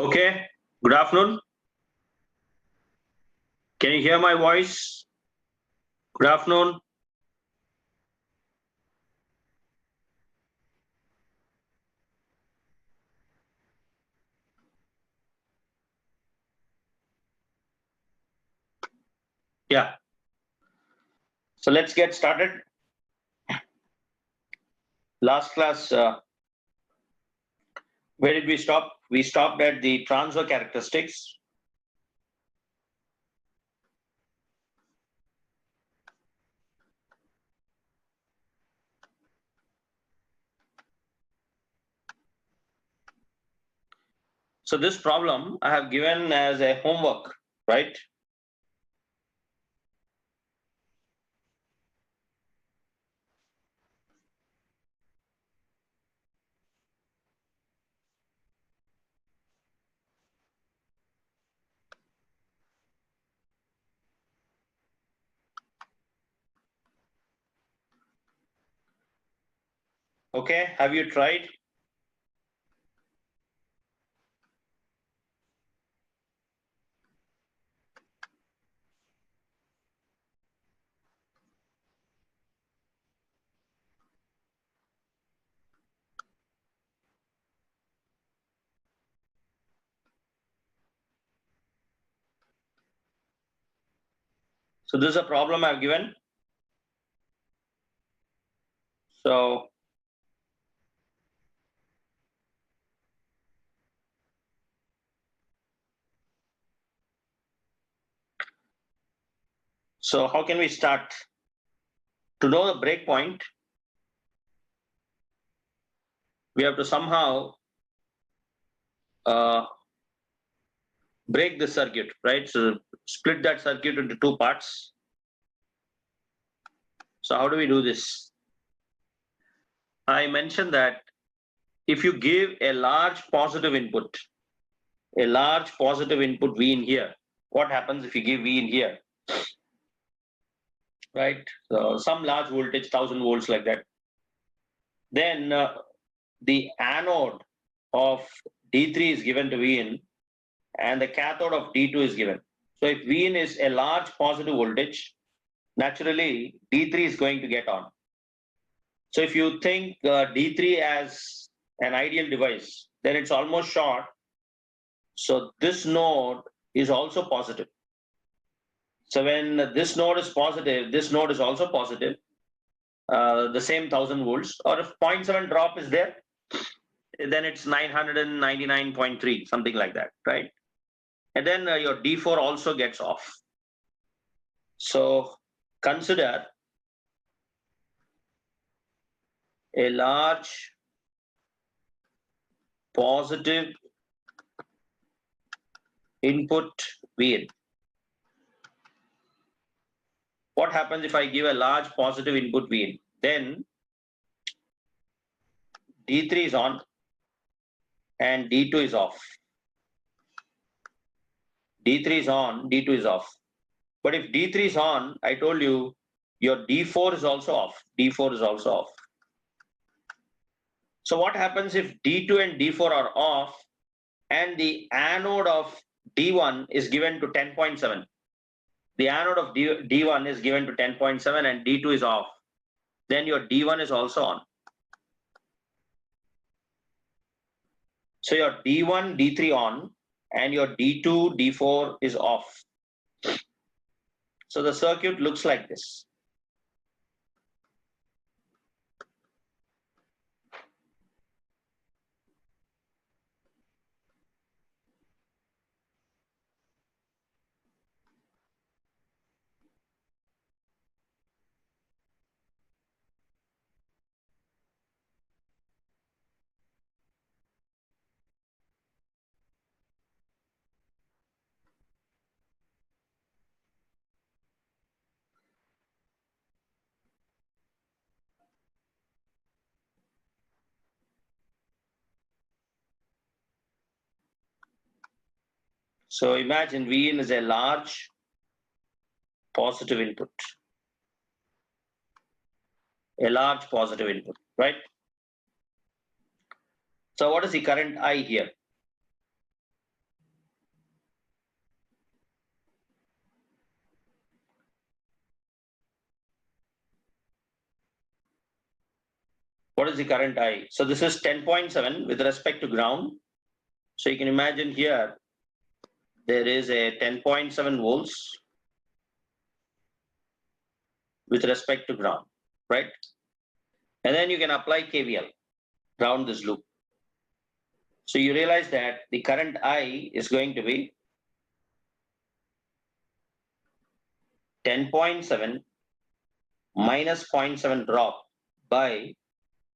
Okay, good afternoon. Can you hear my voice? Good afternoon. Yeah. So let's get started. Last class, where did we stop? We stopped at the transfer characteristics. So this problem I have given as a homework, right? Okay, have you tried? So this is a problem I've given. So how can we start? To know the breakpoint, we have to somehow break the circuit, right? So split that circuit into two parts. So how do we do this? I mentioned that if you give a large positive input V in here, what happens if you give V in here? Right? So some large voltage, 1000 volts like that. Then the anode of D3 is given to V in and the cathode of D2 is given. So if V in is a large positive voltage, naturally D3 is going to get on. So if you think D3 as an ideal device, then it's almost short. So this node is also positive. So when this node is positive, this node is also positive, the same 1000 volts. Or if 0.7 drop is there, then it's 999.3, something like that, right? And then your D4 also gets off. So consider a large positive input V in. What happens if I give a large positive input V in? Then D3 is on and D2 is off. D3 is on, D2 is off. But if D3 is on, I told you, your D4 is also off. D4 is also off. So what happens if D2 and D4 are off and the anode of D1 is given to 10.7? The anode of D1 is given to 10.7 and D2 is off. Then your D1 is also on. So your D1, D3 on and your D2, D4 is off. So the circuit looks like this. So imagine V in is a large positive input. A large positive input, right? So what is the current I here? What is the current I? So this is 10.7 with respect to ground. So you can imagine here, there is a 10.7 volts with respect to ground, right? And then you can apply KVL around this loop. So you realize that the current I is going to be 10.7 minus 0.7 drop by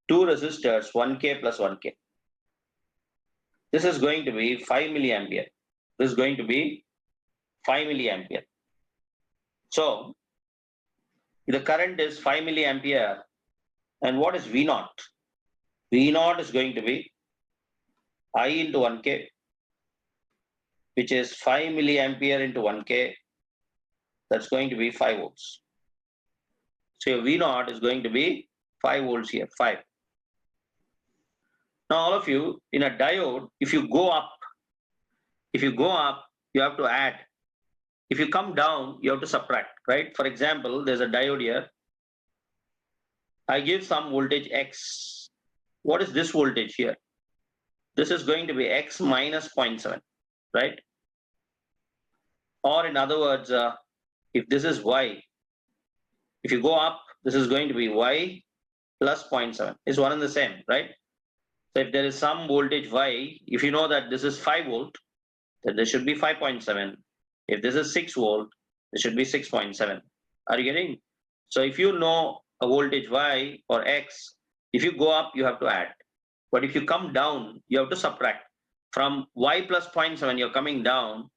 two resistors 1K plus 1K. This is going to be 5 milliampere. This is going to be 5 milliampere. So the current is 5 milliampere. And what is V naught? V naught is going to be I into 1K, which is 5 milliampere into 1K. That's going to be 5 volts. So your V naught is going to be 5 volts here, 5. Now all of you, in a diode, if you go up, you have to add. If you come down, you have to subtract, right? For example, there's a diode here. I give some voltage X. What is this voltage here? This is going to be X minus 0.7, right? Or in other words, if this is Y, if you go up, this is going to be Y plus 0.7. It's one and the same, right? So if there is some voltage Y, if you know that this is 5 volt, then there should be 5.7. If this is 6 volt, there should be 6.7. Are you getting? So if you know a voltage Y or X, if you go up, you have to add. But if you come down, you have to subtract. From Y plus 0.7, you're coming down,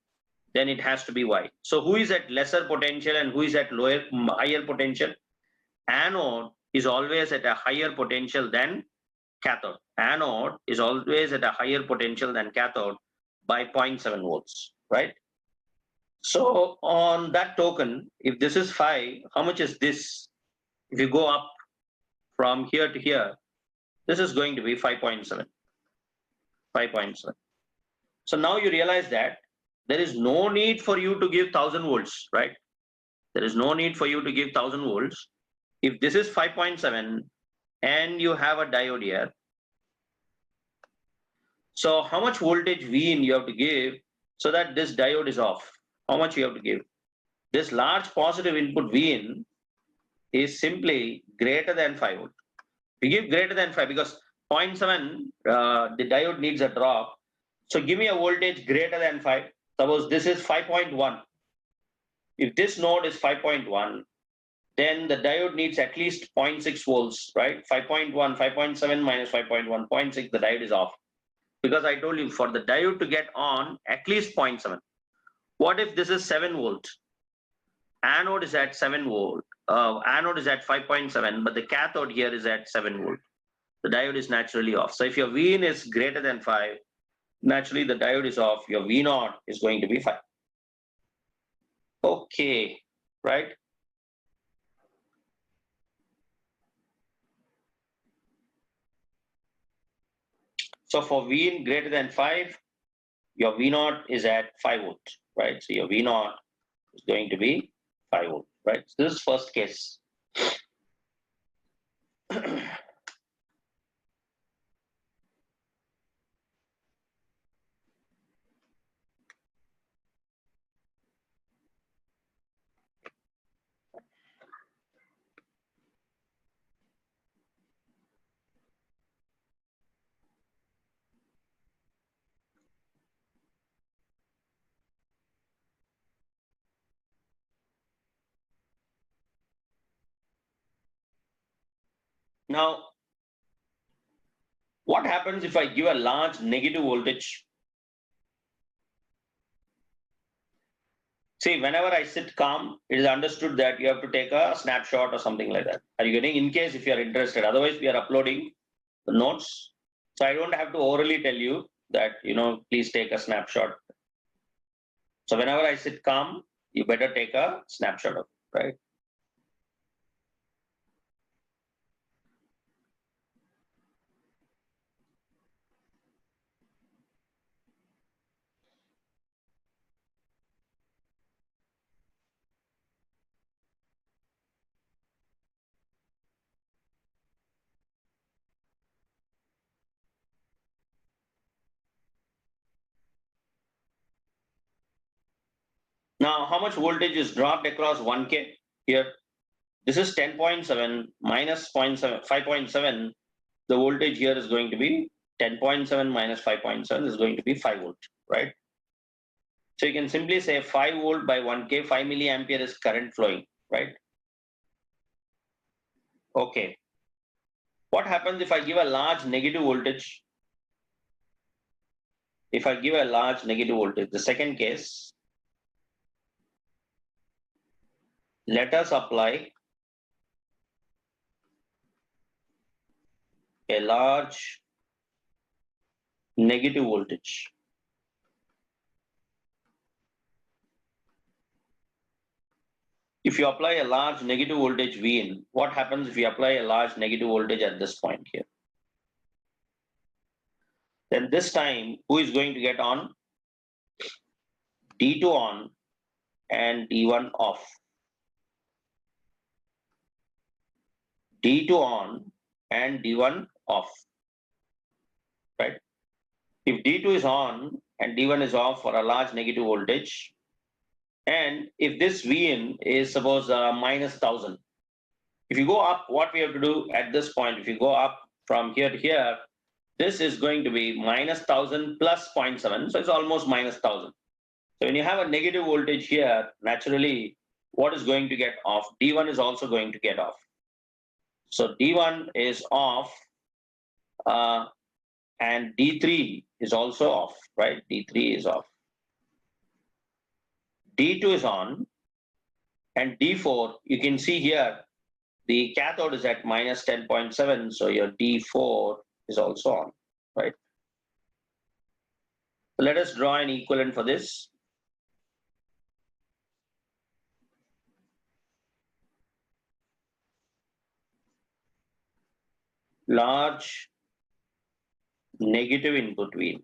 then it has to be Y. So who is at lesser potential and who is at higher potential? Anode is always at a higher potential than cathode. Anode is always at a higher potential than cathode by 0.7 volts, right? So on that token, if this is 5, how much is this? If you go up from here to here, this is going to be 5.7. 5.7. So now you realize that there is no need for you to give 1000 volts, right? There is no need for you to give 1000 volts. If this is 5.7 and you have a diode here, so how much voltage V in you have to give so that this diode is off? How much you have to give? This large positive input V in is simply greater than 5 volt. We give greater than 5 because 0.7, the diode needs a drop. So give me a voltage greater than 5. Suppose this is 5.1. If this node is 5.1, then the diode needs at least 0.6 volts, right? 5.1, 5.7 minus 5.1, 0.6, the diode is off. Because I told you for the diode to get on, at least 0.7. What if this is 7 volt? Anode is at 7 volt. Anode is at 5.7, but the cathode here is at 7 volt. The diode is naturally off. So if your V in is greater than 5, naturally the diode is off. Your V naught is going to be 5. Okay, right? So for V in greater than 5, your V naught is at 5 volt, right? So your V naught is going to be 5 volt, right? So this is first case. Now, what happens if I give a large negative voltage? See, whenever I sit calm, it is understood that you have to take a snapshot or something like that. Are you getting? In case if you are interested, otherwise we are uploading the notes. So I don't have to orally tell you that, please take a snapshot. So whenever I sit calm, you better take a snapshot of it, right? Now, how much voltage is dropped across 1K here? This is 10.7 minus 0.7, 5.7. The voltage here is going to be 10.7 minus 5.7 is going to be 5 volt, right? So you can simply say 5 volt by 1K, 5 milliampere is current flowing, right? Okay. What happens if I give a large negative voltage? If I give a large negative voltage, the second case, let us apply a large negative voltage. If you apply a large negative voltage V in, what happens if you apply a large negative voltage at this point here? Then this time, who is going to get on? D2 on and D1 off. D2 on and D1 off, right? If D2 is on and D1 is off for a large negative voltage, and if this Vin is suppose minus 1000, if you go up, what we have to do at this point, if you go up from here to here, this is going to be minus 1000 plus 0.7, so it's almost minus 1000. So when you have a negative voltage here, naturally, what is going to get off? D1 is also going to get off. So D1 is off, and D3 is also off, right? D3 is off. D2 is on, and D4, you can see here, the cathode is at minus 10.7, so your D4 is also on, right? So let us draw an equivalent for this. Large negative input V.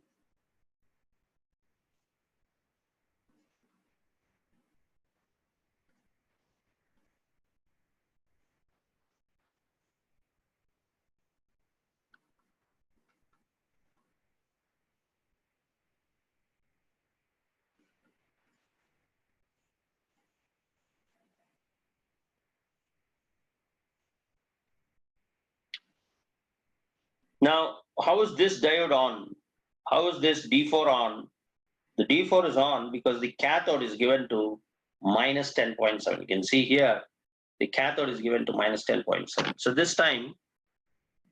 Now, how is this diode on? How is this D4 on? The D4 is on because the cathode is given to minus 10.7. You can see here, the cathode is given to minus 10.7. So this time,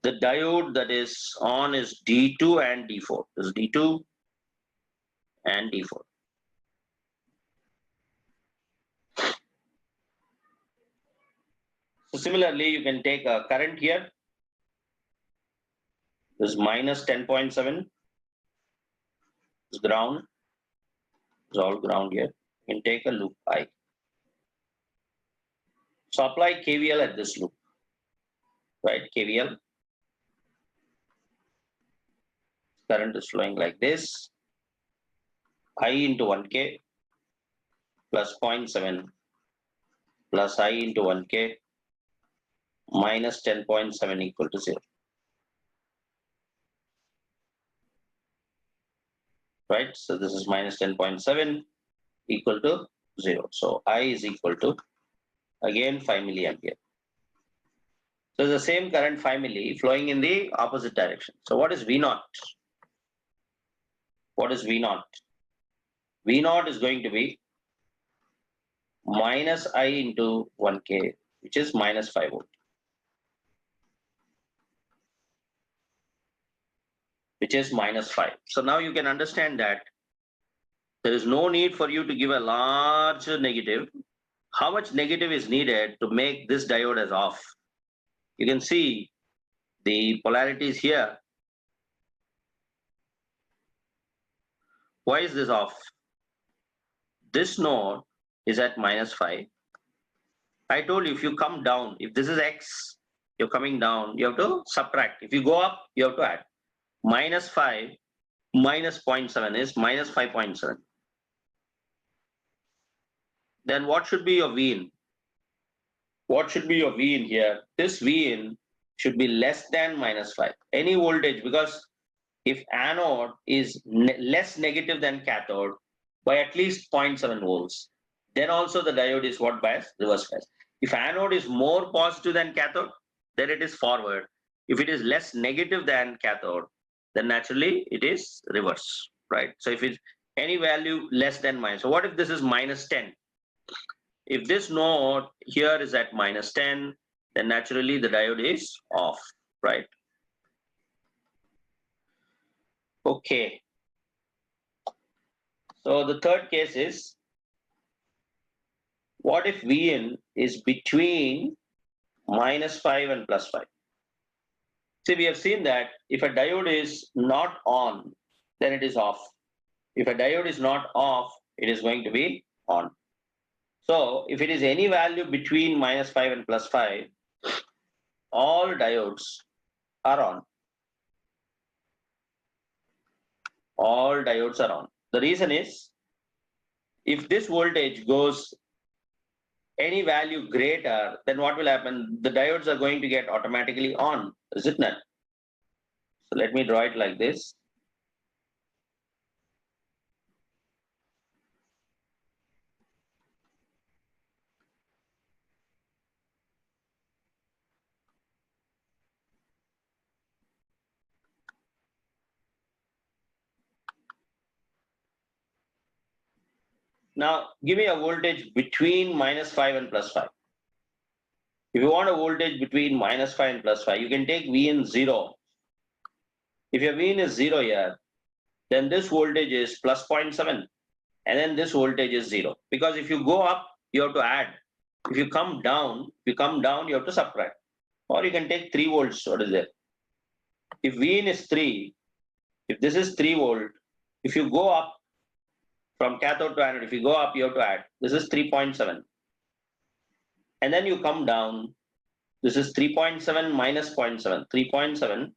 the diode that is on is D2 and D4. This is D2 and D4. So similarly, you can take a current here. This is minus 10.7. This ground. It's all ground here. You can take a loop I. So apply KVL at this loop, right? KVL. Current is flowing like this. I into 1K plus 0.7 plus I into 1K minus 10.7 equal to 0. Right? So this is minus 10.7 equal to 0. So I is equal to, again, 5 milliampere. So the same current 5 milli flowing in the opposite direction. So what is V0? What is V0? V0 is going to be minus I into 1K, which is minus 5 volt. Which is minus 5. So now you can understand that there is no need for you to give a large negative. How much negative is needed to make this diode as off? You can see the polarities here. Why is this off? This node is at minus 5. I told you if you come down, if this is X, you're coming down, you have to subtract. If you go up, you have to add. Minus 5 minus 0.7 is minus 5.7. Then what should be your V in? What should be your V in here? This V in should be less than minus 5. Any voltage, because if anode is less negative than cathode by at least 0.7 volts, then also the diode is what bias? Reverse bias. If anode is more positive than cathode, then it is forward. If it is less negative than cathode, then naturally it is reverse, right? So if it's any value less than minus, so what if this is minus 10? If this node here is at minus 10, then naturally the diode is off, right? Okay. So the third case is, what if Vn is between minus 5 and plus 5? See, we have seen that if a diode is not on, then it is off. If a diode is not off, it is going to be on. So if it is any value between minus 5 and plus 5, all diodes are on. All diodes are on. The reason is, if this voltage goes any value greater, then what will happen? The diodes are going to get automatically on, is it not? So let me draw it like this. Now, give me a voltage between minus 5 and plus 5. If you want a voltage between minus 5 and plus 5, you can take Vn 0. If your Vn is 0 here, then this voltage is plus 0.7, and then this voltage is 0. Because if you go up, you have to add. If you come down, you have to subtract. Or you can take 3 volts. What is there? If Vn is 3, if this is 3 volt, if you go up from cathode to anode, if you go up, you have to add. This is 3.7. And then you come down. This is 3.7 minus 0.7. 3.7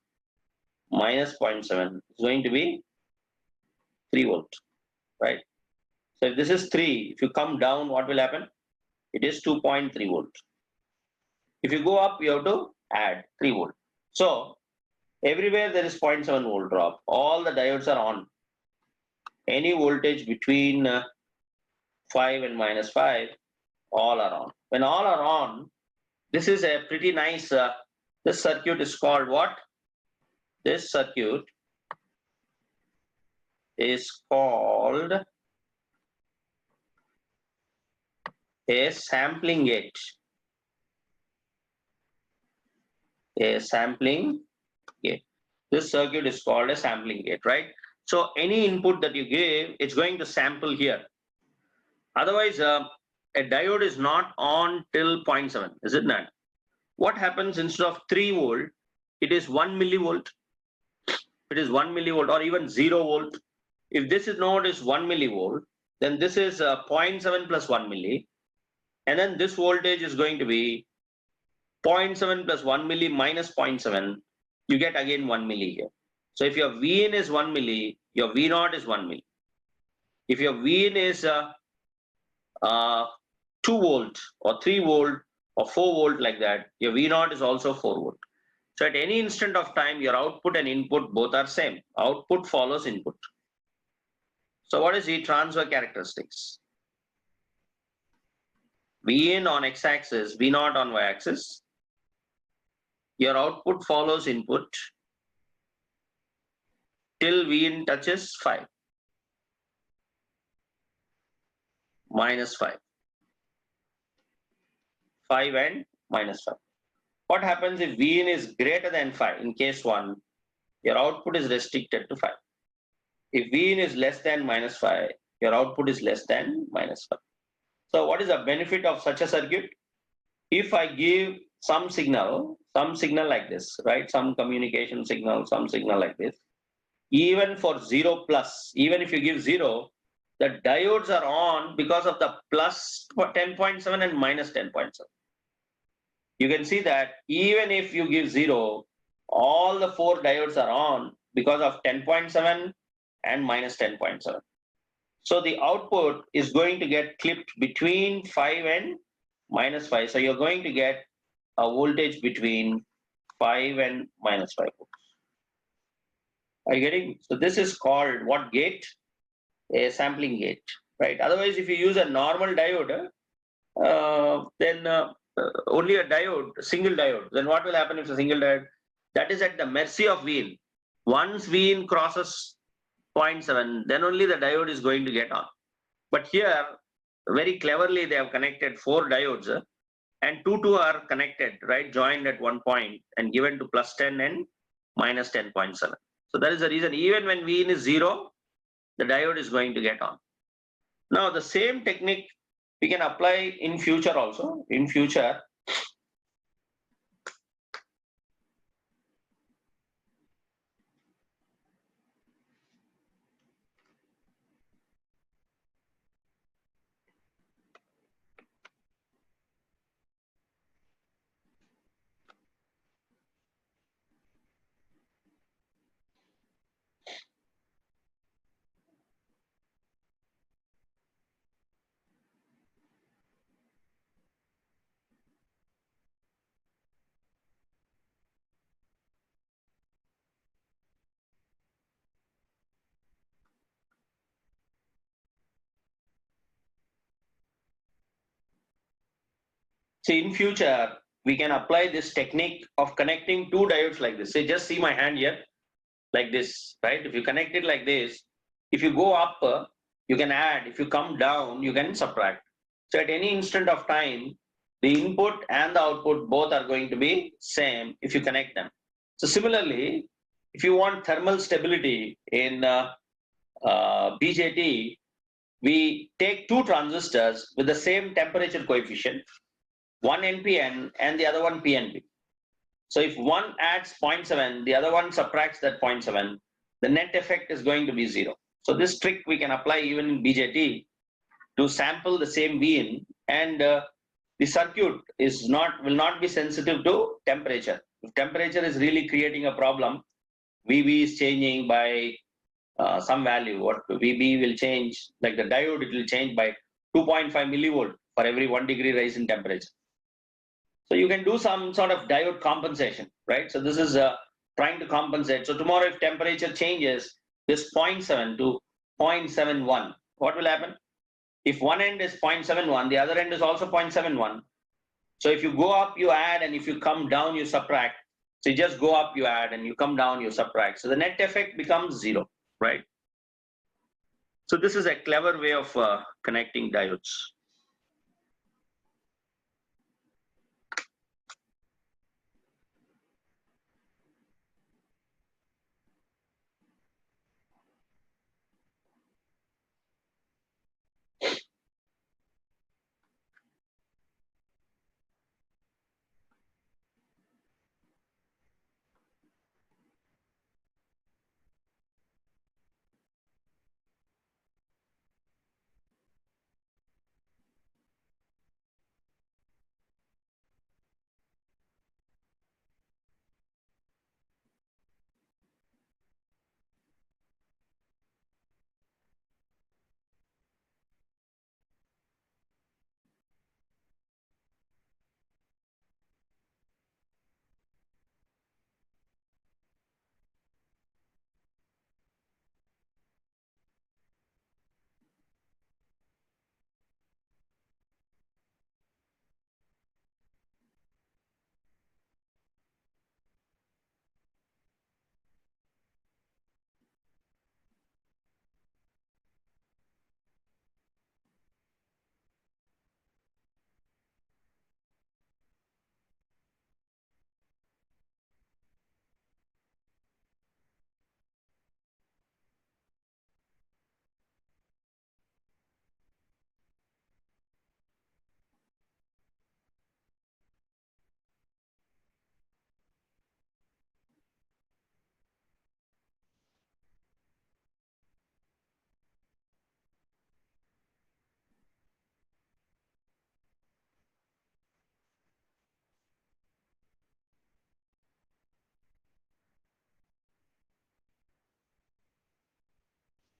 minus 0.7 is going to be 3 volt, right? So if this is 3, if you come down, what will happen? It is 2.3 volt. If you go up, you have to add 3 volt. So everywhere there is 0.7 volt drop. All the diodes are on. Any voltage between 5 and minus 5, all are on. When all are on, this is a pretty nice, this circuit is called what? This circuit is called a sampling gate. A sampling gate. This circuit is called a sampling gate, right? So any input that you give, it's going to sample here. Otherwise, a diode is not on till 0.7, is it not? What happens instead of 3 volt, it is 1 millivolt. It is 1 millivolt or even 0 volt. If this node is 1 millivolt, then this is 0.7 plus 1 milli. And then this voltage is going to be 0.7 plus 1 milli minus 0.7. You get again 1 milli here. So if your Vn is 1 milli, your V0 is 1 milli. If your Vn is 2 volt or 3 volt or 4 volt like that, your V0 is also 4 volt. So at any instant of time, your output and input both are same. Output follows input. So what is the transfer characteristics? Vn on x-axis, V0 on y-axis. Your output follows input till Vn touches 5. Minus 5. 5 and minus 5. What happens if Vn is greater than 5? In case 1, your output is restricted to 5. If Vn is less than minus 5, your output is less than minus 5. So what is the benefit of such a circuit? If I give some signal like this, right? Some communication signal, some signal like this, even for 0 plus, even if you give 0, the diodes are on because of the plus 10.7 and minus 10.7. You can see that even if you give 0, all the 4 diodes are on because of 10.7 and minus 10.7. So the output is going to get clipped between 5 and minus 5. So you're going to get a voltage between 5 and minus 5 volts. Are you getting? So this is called what gate? A sampling gate. right? Otherwise, if you use a normal diode, then only a diode, single diode, then what will happen if it's a single diode? That is at the mercy of Vin. Once Vin crosses 0.7, then only the diode is going to get on. But here, very cleverly, they have connected 4 diodes, and two are connected, right, joined at one point and given to plus 10 and minus 10.7. So that is the reason, even when Vin is 0, the diode is going to get on. Now, the same technique we can apply in future also. In future, see, in future, we can apply this technique of connecting 2 diodes like this. Say, just see my hand here, like this, right? If you connect it like this, if you go up, you can add. If you come down, you can subtract. So at any instant of time, the input and the output both are going to be same if you connect them. So similarly, if you want thermal stability in BJT, we take 2 transistors with the same temperature coefficient, one NPN and the other one PNP. So if one adds 0.7, the other one subtracts that 0.7, the net effect is going to be 0. So this trick we can apply even in BJT to sample the same Vin, and the circuit will not be sensitive to temperature. If temperature is really creating a problem, VB is changing by some value. What VB will change, like the diode, it will change by 2.5 millivolt for every 1 degree rise in temperature. So you can do some sort of diode compensation, right? So this is trying to compensate. So tomorrow, if temperature changes this 0.7 to 0.71, what will happen? If one end is 0.71, the other end is also 0.71. So if you go up, you add, and if you come down, you subtract. So you just go up, you add, and you come down, you subtract. So the net effect becomes 0, right? So this is a clever way of connecting diodes.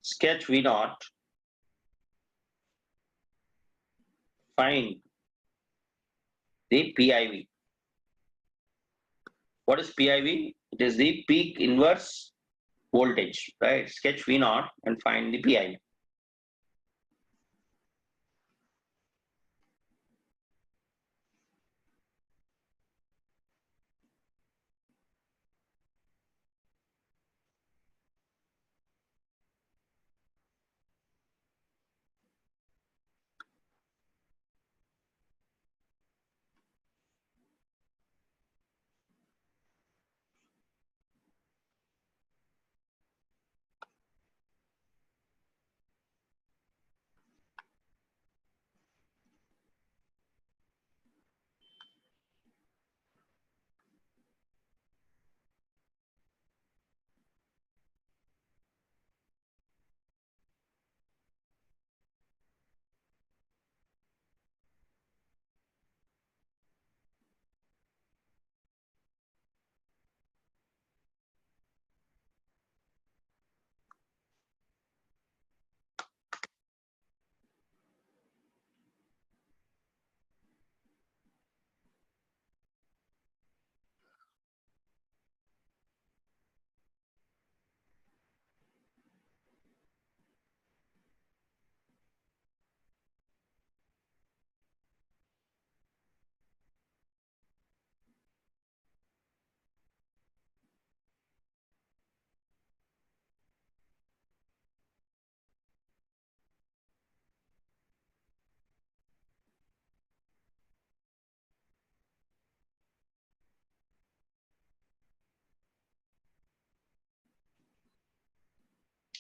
Sketch V naught, find the PIV. What is PIV? It is the peak inverse voltage, right? Sketch V naught and find the PIV.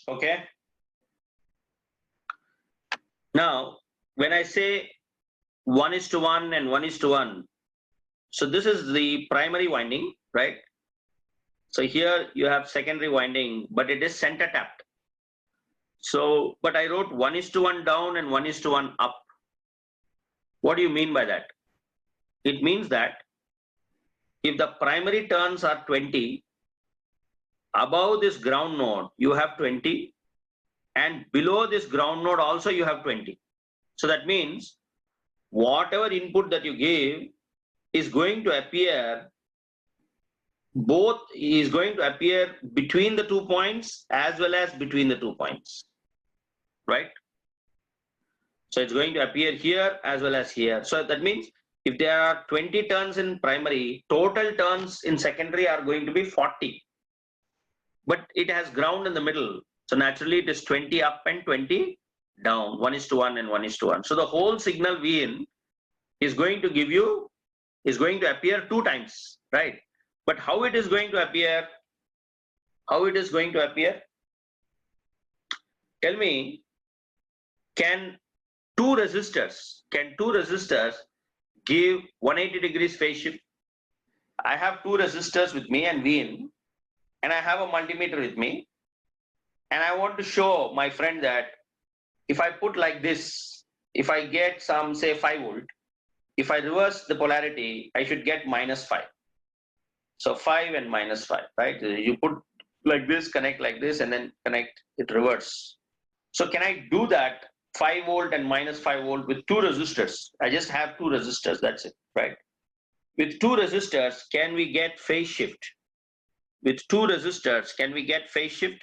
Okay. Now, when I say 1:1 and 1:1, so this is the primary winding, right? So here you have secondary winding, but it is center tapped. So, but I wrote 1:1 down and 1:1 up. What do you mean by that? It means that if the primary turns are 20, above this ground node, you have 20, and below this ground node also you have 20. So that means whatever input that you give is going to appear between the 2 points as well as between the 2 points, right? So it's going to appear here as well as here. So that means if there are 20 turns in primary, total turns in secondary are going to be 40. But it has ground in the middle. So naturally it is 20 up and 20 down, 1:1 and 1:1. So the whole signal Vin is going to appear 2 times, right? But how it is going to appear? How it is going to appear? Tell me, can two resistors give 180 degrees phase shift? I have 2 resistors with me and Vin, and I have a multimeter with me, and I want to show my friend that if I put like this, if I get some, say, 5 volt, if I reverse the polarity, I should get -5. So 5 and -5, right? You put like this, connect like this, and then connect it reverse. So can I do that 5 volt and -5 volt with 2 resistors? I just have 2 resistors, that's it, right? With 2 resistors, can we get phase shift? With 2 resistors, can we get phase shift?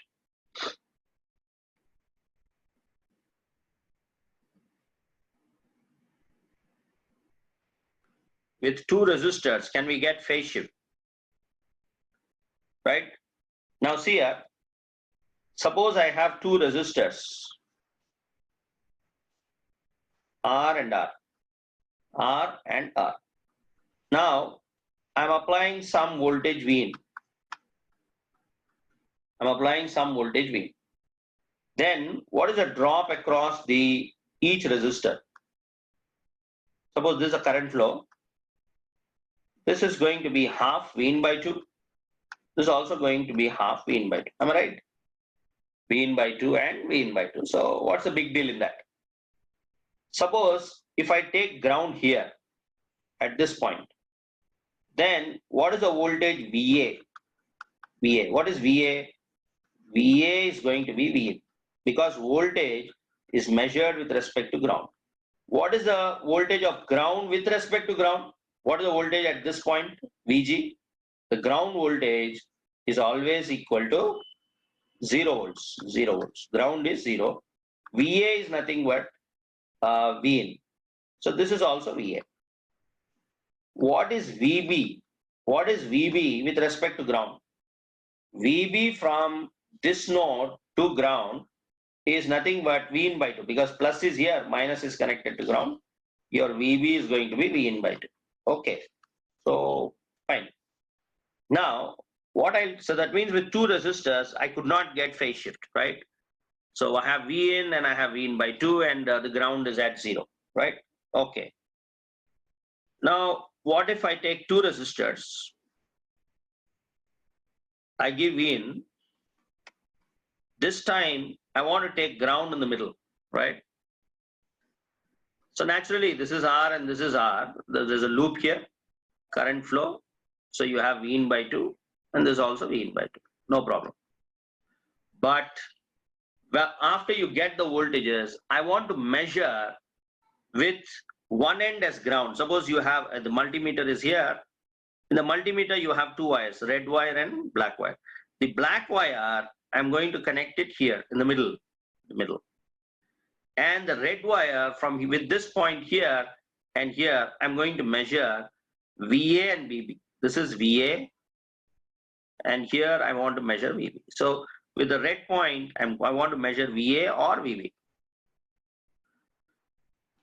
With 2 resistors, can we get phase shift? Right? Now see here, suppose I have 2 resistors, R and R, R and R. Now I'm applying some voltage Vin. I'm applying some voltage V. Then what is the drop across each resistor? Suppose this is a current flow. This is going to be half Vin by 2. This is also going to be half Vin by 2. Am I right? Vin by 2 and Vin by 2. So what's the big deal in that? Suppose if I take ground here at this point, then what is the voltage VA? VA. What is VA? VA is going to be Vin, because voltage is measured with respect to ground. What is the voltage of ground with respect to ground? What is the voltage at this point? VG. The ground voltage is always equal to 0 volts. 0 volts. Ground is 0. VA is nothing but Vin. So this is also VA. What is VB? What is VB with respect to ground? VB from this node to ground is nothing but Vin by 2, because plus is here, minus is connected to ground. Your VB is going to be Vin by 2. Okay, so fine. Now, so that means with 2 resistors, I could not get phase shift, right? So I have Vin and I have Vin by 2, and the ground is at 0, right? Okay. Now, what if I take 2 resistors? I give Vin. This time, I want to take ground in the middle, right? So naturally, this is R and this is R. There's a loop here, current flow. So you have Vin by 2, and there's also Vin by 2. No problem. But after you get the voltages, I want to measure with one end as ground. Suppose you have the multimeter is here. In the multimeter, you have 2 wires, red wire and black wire. The black wire, I'm going to connect it here in the middle. And the red wire with this point here and here, I'm going to measure VA and VB. This is VA, and here I want to measure VB. So with the red point, I want to measure VA or VB.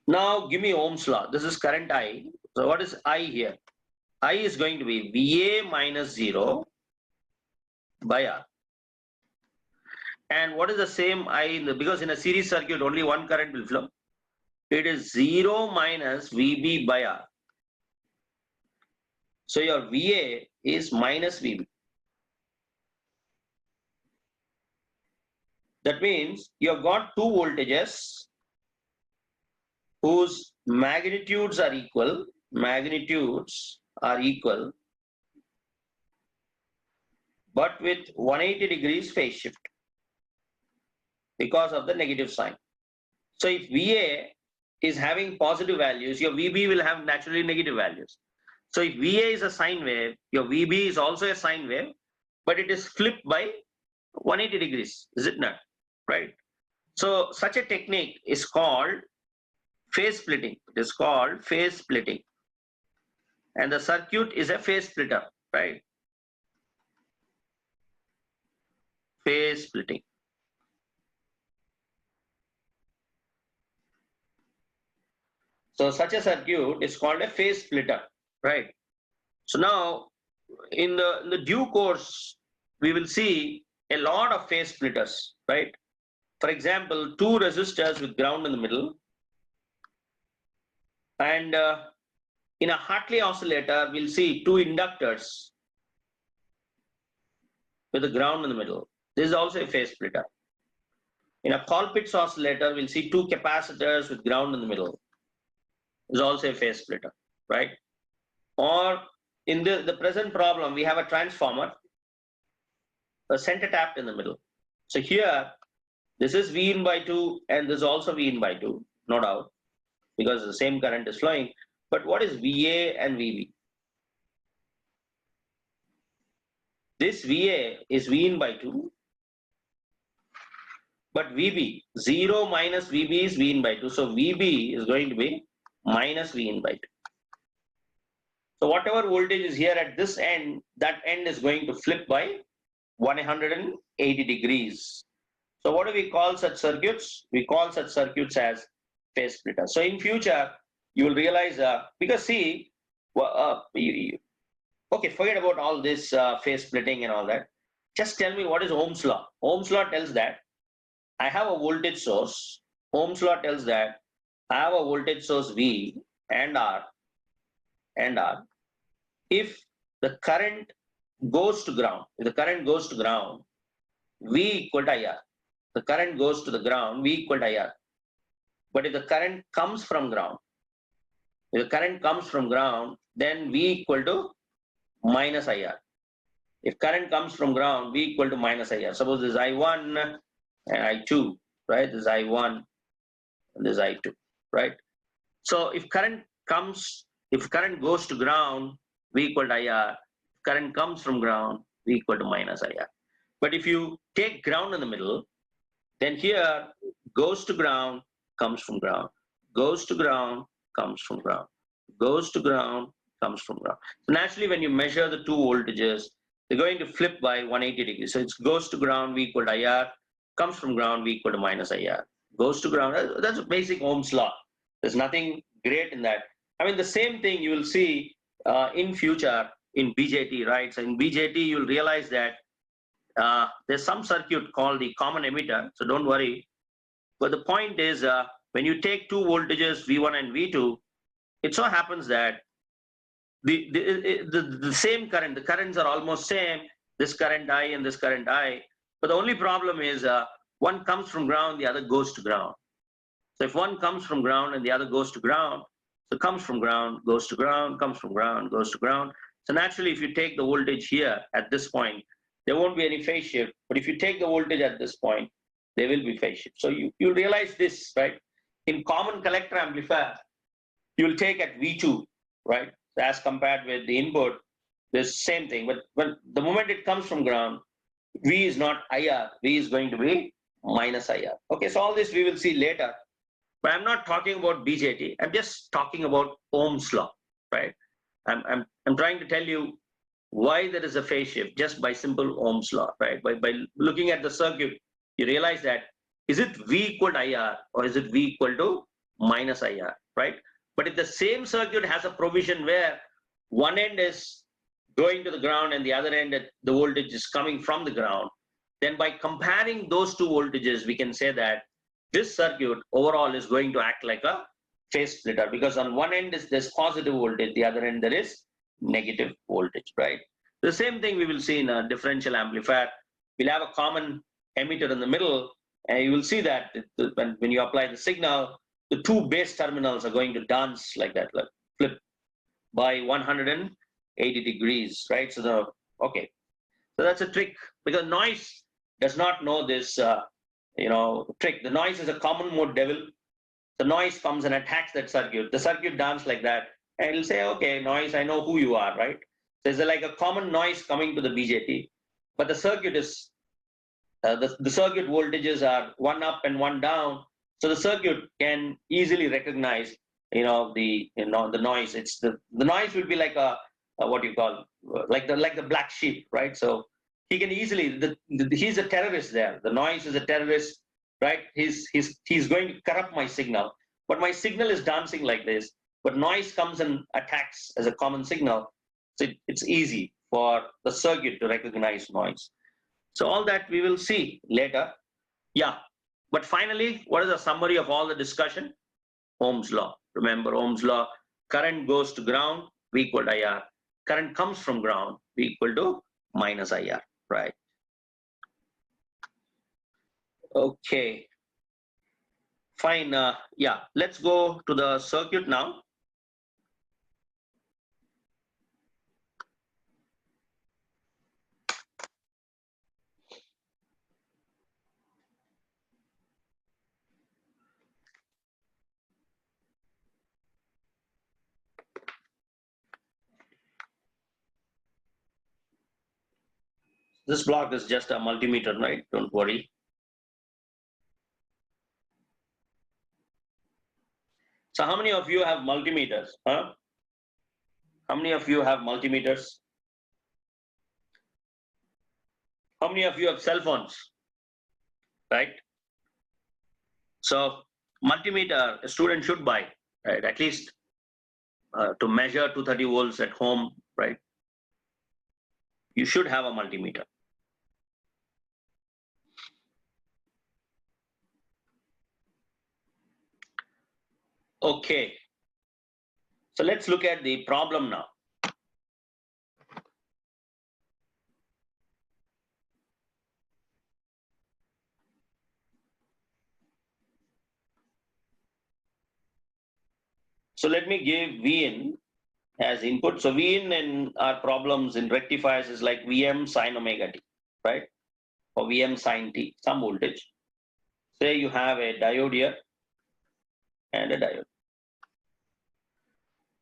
Now give me Ohm's law. This is current I. So what is I here? I is going to be VA minus 0 by R. And what is the same I in the, because in a series circuit only one current will flow. It is 0 minus VB by R. So your VA is minus VB. That means you have got two voltages whose magnitudes are equal, but with 180 degrees phase shift because of the negative sign. So if VA is having positive values, your VB will have naturally negative values. So if VA is a sine wave, your VB is also a sine wave, but it is flipped by 180 degrees, is it not? Right? So such a technique is called phase splitting. It is called phase splitting. And the circuit is a phase splitter, right? Phase splitting. So such a circuit is called a phase splitter, right? So now in the due course, we will see a lot of phase splitters, right? For example, two resistors with ground in the middle. And in a Hartley oscillator, we'll see two inductors with the ground in the middle. This is also a phase splitter. In a Colpitts oscillator, we'll see two capacitors with ground in the middle. This is also a phase splitter, right? Or in the present problem, we have a transformer, a center tapped in the middle. So here, this is V in by 2 and this is also V in by 2, no doubt, because the same current is flowing. But what is VA and VB? This VA is V in by 2, but VB, 0 minus VB is V in by 2. So VB is going to be minus V in by 2. So whatever voltage is here at this end, that end is going to flip by 180 degrees. So what do we call such circuits? We call such circuits as phase splitters. So in future, you will realize, because see, okay, forget about all this phase splitting and all that. Just tell me what is Ohm's law. Ohm's law tells that I have a voltage source. Ohm's law tells that I have a voltage source V and R. If the current goes to ground, V equal to IR. The current goes to the ground, V equal to IR. But if the current comes from ground, then V equal to minus IR. If current comes from ground, V equal to minus IR. Suppose this is I1 and I2, right? This is I1 and this is I2, right? So if current goes to ground, V equal to IR. Current comes from ground, V equal to minus IR. But if you take ground in the middle, then here goes to ground, comes from ground, goes to ground, comes from ground, goes to ground, comes from ground. So naturally, when you measure the two voltages, they're going to flip by 180 degrees. So it goes to ground, V equal to IR, comes from ground, V equal to minus IR. Goes to ground, that's a basic Ohm's law. There's nothing great in that. I mean, the same thing you will see in future in BJT, right? So in BJT, you'll realize that there's some circuit called the common emitter, so don't worry. But the point is, when you take two voltages, V1 and V2, it so happens that the same current, the currents are almost same, this current I and this current I, but the only problem is one comes from ground, the other goes to ground. So if one comes from ground and the other goes to ground, so comes from ground, goes to ground, comes from ground, goes to ground. So naturally, if you take the voltage here at this point, there won't be any phase shift. But if you take the voltage at this point, there will be phase shift. So you realize this, right? In common collector amplifier, you will take at V2, right? So as compared with the input, the same thing. But when the moment it comes from ground, V is not IR, V is going to be minus IR. Okay, so all this we will see later. But I'm not talking about BJT. I'm just talking about Ohm's law, right? I'm trying to tell you why there is a phase shift just by simple Ohm's law, right? By looking at the circuit, you realize that is it V equal to IR or is it V equal to minus IR, right? But if the same circuit has a provision where one end is going to the ground and the other end the voltage is coming from the ground, then by comparing those two voltages, we can say that this circuit overall is going to act like a phase splitter, because on one end is this positive voltage, the other end there is negative voltage, right? The same thing we will see in a differential amplifier. We'll have a common emitter in the middle, and you will see that when you apply the signal, the two base terminals are going to dance like that, like flip by 180 degrees, right? So that's a trick, because noise does not know this, trick. The noise is a common mode devil. The noise comes and attacks that circuit. The circuit dances like that, and it'll say, okay, noise, I know who you are, right? So it's like a common noise coming to the BJT, but the circuit is, the circuit voltages are one up and one down. So the circuit can easily recognize, the noise. It's the noise will be like a what you call, like the black sheep, right? So he can easily, he's a terrorist there. The noise is a terrorist, right? He's going to corrupt my signal, but my signal is dancing like this. But noise comes and attacks as a common signal, so it's easy for the circuit to recognize noise. So all that we will see later. Yeah, but finally, what is the summary of all the discussion? Ohm's law. Remember Ohm's law: current goes to ground, V equal to IR. Current comes from ground, V equal to minus IR, right? Okay, fine. Yeah, let's go to the circuit now. This block is just a multimeter, right? Don't worry. So how many of you have multimeters? Huh? How many of you have multimeters? How many of you have cell phones? Right? So multimeter a student should buy, right? At least to measure 230 volts at home, right? You should have a multimeter. Okay, so let's look at the problem now. So let me give Vin as input. So Vin in our problems in rectifiers is like Vm sine omega t, right? Or Vm sine t, some voltage. Say you have a diode here and a diode.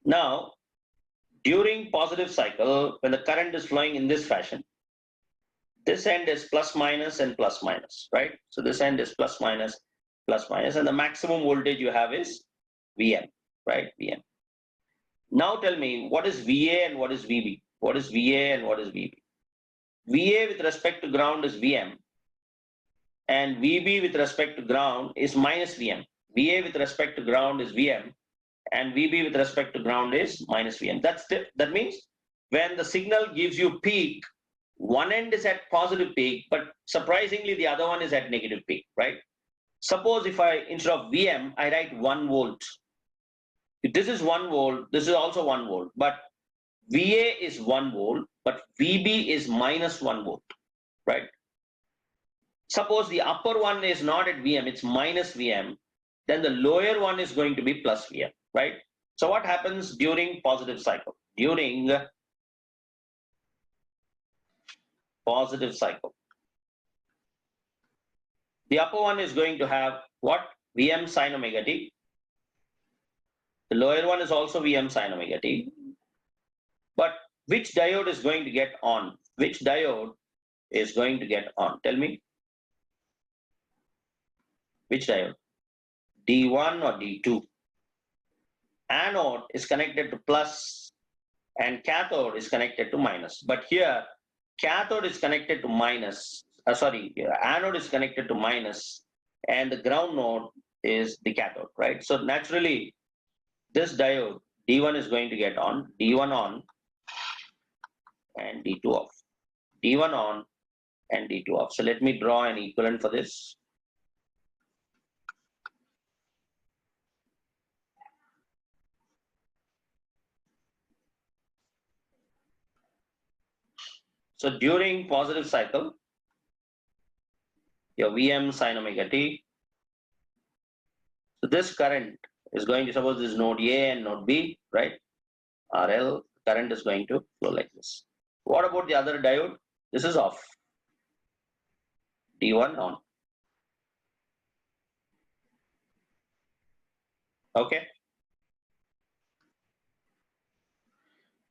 Now, during positive cycle, when the current is flowing in this fashion, this end is plus minus and plus minus, right? So this end is plus minus, and the maximum voltage you have is Vm, right? Vm. Now tell me, what is Va and what is Vb? What is Va and what is Vb? Va with respect to ground is Vm, and Vb with respect to ground is minus Vm. Va with respect to ground is Vm, and Vb with respect to ground is minus Vm. That means when the signal gives you peak, one end is at positive peak, but surprisingly the other one is at negative peak, right? Suppose if I, instead of Vm, I write 1 volt. If this is 1 volt, this is also 1 volt, but Va is 1 volt, but Vb is minus 1 volt, right? Suppose the upper one is not at Vm, it's minus Vm, then the lower one is going to be plus Vm, right? So what happens during positive cycle? During positive cycle, the upper one is going to have what? Vm sine omega t. The lower one is also Vm sine omega t. But which diode is going to get on? Which diode is going to get on? Tell me. Which diode? D1 or D2? Anode is connected to plus and cathode is connected to minus. But here, cathode is connected to minus. Anode is connected to minus, and the ground node is the cathode, right? So naturally, this diode D1 is going to get on, D1 on, and D2 off. D1 on, and D2 off. So let me draw an equivalent for this. So during positive cycle, your Vm sin omega t. So this current is going to, suppose this is node A and node B, right? RL current is going to flow like this. What about the other diode? This is off. D1 on. Okay.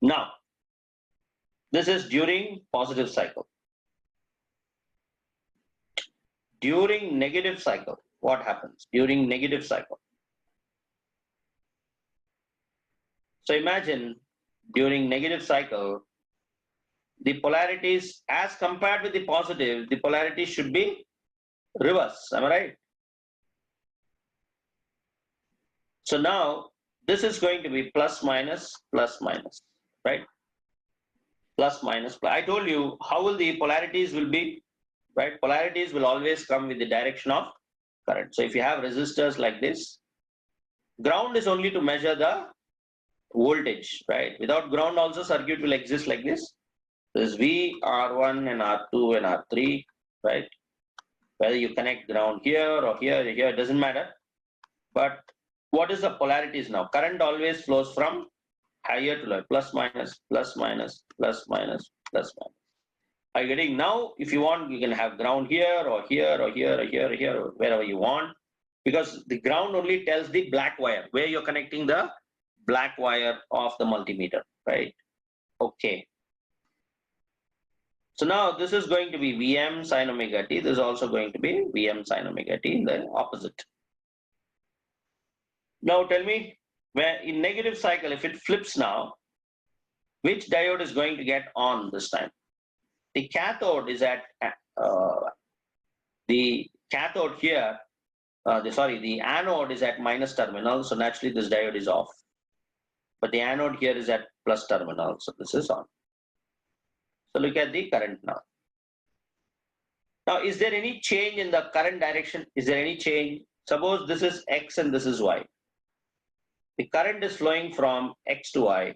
Now, this is during positive cycle. During negative cycle, what happens? During negative cycle. So imagine during negative cycle, the polarities as compared with the positive, the polarity should be reverse. Am I right? So now this is going to be plus minus, right? Plus minus. I told you how will the polarities will be, right? Polarities will always come with the direction of current. So if you have resistors like this, ground is only to measure the voltage, right? Without ground also circuit will exist like this. This V, R1 and R2 and R3, right? Whether you connect ground here or here, it doesn't matter. But what is the polarities now? Current always flows from higher to lower, plus minus, plus minus, plus minus, plus minus. Are you getting? Now, if you want, you can have ground here or here or here or here or here, or wherever you want, because the ground only tells the black wire where you're connecting the black wire of the multimeter, right? Okay. So now this is going to be Vm sin omega t. This is also going to be Vm sin omega t in the opposite. Now tell me, where in negative cycle, if it flips now, which diode is going to get on this time? The cathode is at the cathode here. The anode is at minus terminal, so naturally this diode is off. But the anode here is at plus terminal, so this is on. So look at the current now. Now, is there any change in the current direction? Is there any change? Suppose this is X and this is Y. The current is flowing from X to Y.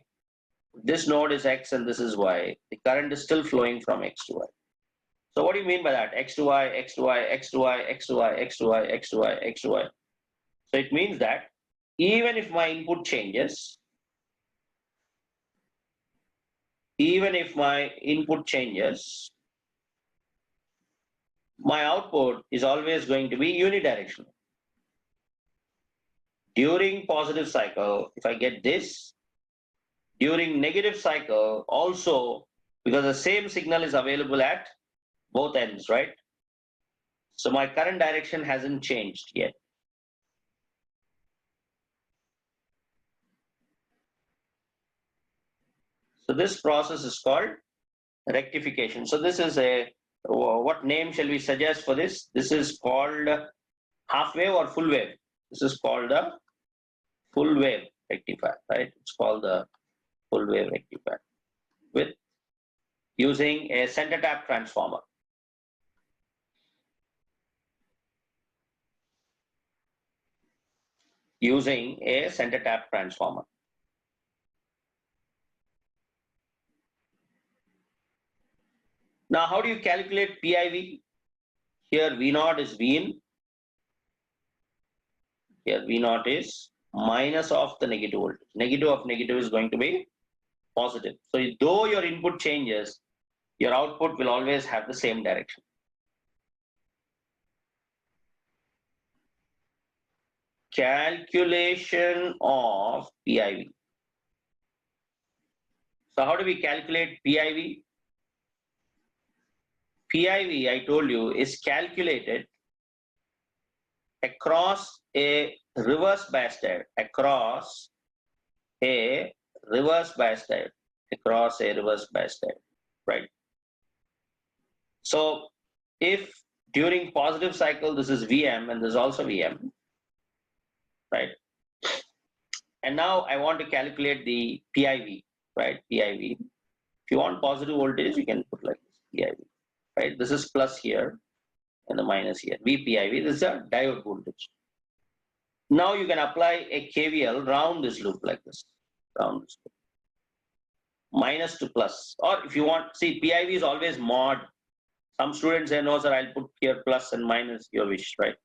This node is X and this is Y. The current is still flowing from X to Y. So what do you mean by that? X to Y, X to Y, X to Y, X to Y, X to Y, X to Y, X to Y. So it means that even if my input changes, my output is always going to be unidirectional. During positive cycle, if I get this, during negative cycle also, because the same signal is available at both ends, right? So my current direction hasn't changed yet. So this process is called rectification. So this is what name shall we suggest for this? This is called half wave or full wave. This is called the full wave rectifier, right? It's called the full wave rectifier with using a center tap transformer. Using a center tap transformer. Now, how do you calculate PIV? Here V0 is V in. Here V0 is minus of the negative voltage. Negative of negative is going to be positive. So though your input changes, your output will always have the same direction. Calculation of PIV. So how do we calculate PIV? PIV, I told you, is calculated across a reverse bias diode, across a reverse bias diode, right? So if during positive cycle, this is Vm and this is also Vm, right? And now I want to calculate the PIV, right? PIV. If you want positive voltage, you can put like this, PIV. right? This is plus here and the minus here. VPIV, this is a diode voltage. Now you can apply a KVL round this loop like this, round this loop. Minus to plus, or if you want, see, PIV is always mod. Some students say, no, sir, I'll put here plus and minus, your wish, right?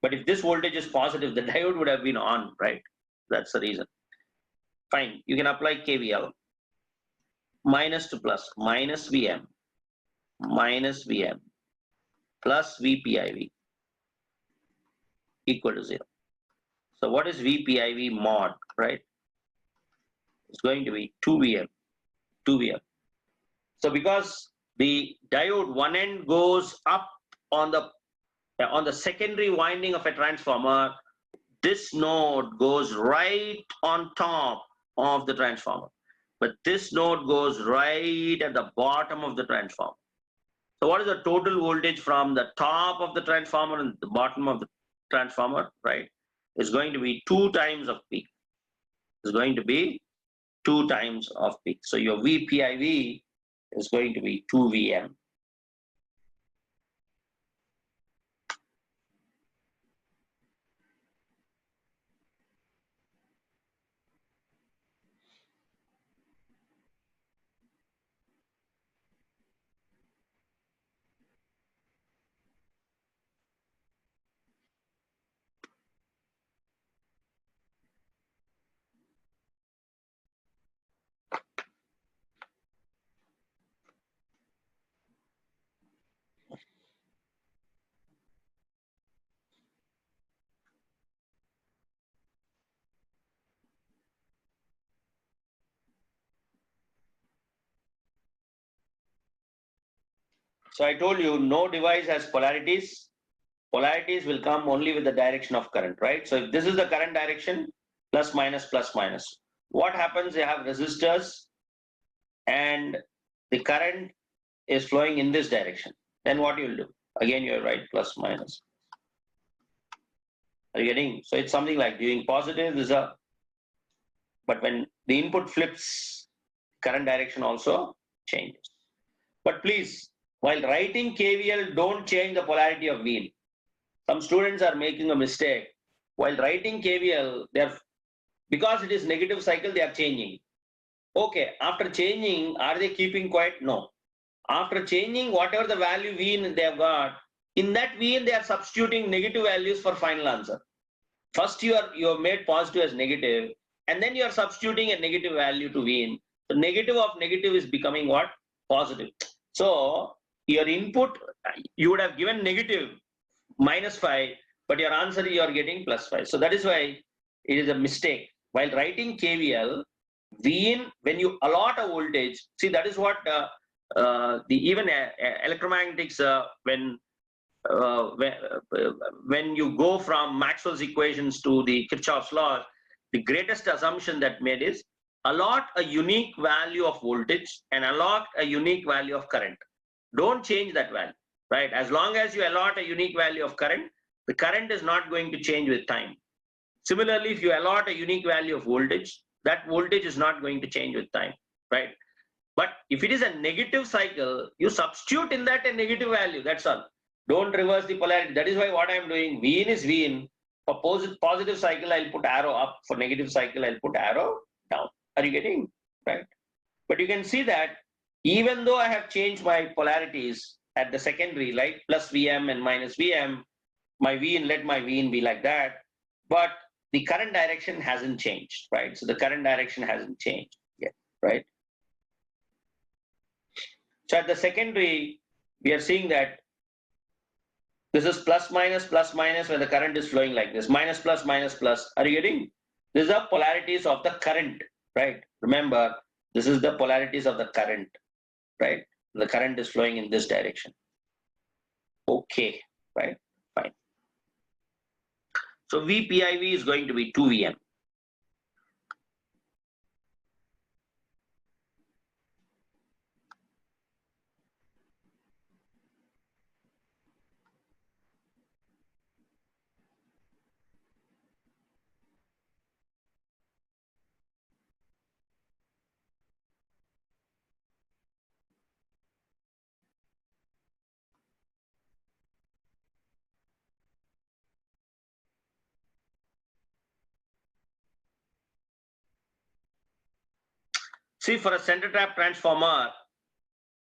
But if this voltage is positive, the diode would have been on, right? That's the reason. Fine, you can apply KVL. Minus to plus, minus VM, plus VPIV equal to 0. So what is VPIV mod, right? It's going to be 2VM. So because the diode one end goes up on the secondary winding of a transformer, this node goes right on top of the transformer, but this node goes right at the bottom of the transformer. So what is the total voltage from the top of the transformer and the bottom of the transformer, right? It's going to be 2 times of peak. It's going to be 2 times of peak. So your VPIV is going to be 2 VM. So I told you no device has polarities. Polarities will come only with the direction of current, right? So if this is the current direction, plus minus, plus minus. What happens? You have resistors and the current is flowing in this direction. Then what you will do? Again, you're right, plus minus. Are you getting? So it's something like doing positive is a, but when the input flips, current direction also changes. But please, while writing KVL, don't change the polarity of wheel. Some students are making a mistake. While writing KVL, because it is negative cycle, they are changing. Okay, after changing, are they keeping quiet? No. After changing whatever the value V they have got, in that V they are substituting negative values for final answer. First you have made positive as negative, and then you are substituting a negative value to V. So negative of negative is becoming what? Positive. So your input, you would have given negative -5, but your answer you are getting +5. So that is why it is a mistake. While writing KVL, Vin, when you allot a voltage, see that is what the even electromagnetics when you go from Maxwell's equations to the Kirchhoff's law, the greatest assumption that made is allot a unique value of voltage and allot a unique value of current. Don't change that value, right? As long as you allot a unique value of current, the current is not going to change with time. Similarly, if you allot a unique value of voltage, that voltage is not going to change with time, right? But if it is a negative cycle, you substitute in that a negative value, that's all. Don't reverse the polarity. That is why what I'm doing, V in is V in. For positive cycle, I'll put arrow up. For negative cycle, I'll put arrow down. Are you getting, right? But you can see that even though I have changed my polarities at the secondary, like plus VM and minus VM, my V in, let my V in be like that. But the current direction hasn't changed, right? So the current direction hasn't changed yet, right? So at the secondary, we are seeing that this is plus minus where the current is flowing like this. Minus plus minus plus. Are you getting? These are polarities of the current, right? Remember, this is the polarities of the current, right? The current is flowing in this direction. Okay, right? Fine. So VPIV is going to be 2 VM. See, for a center tap transformer,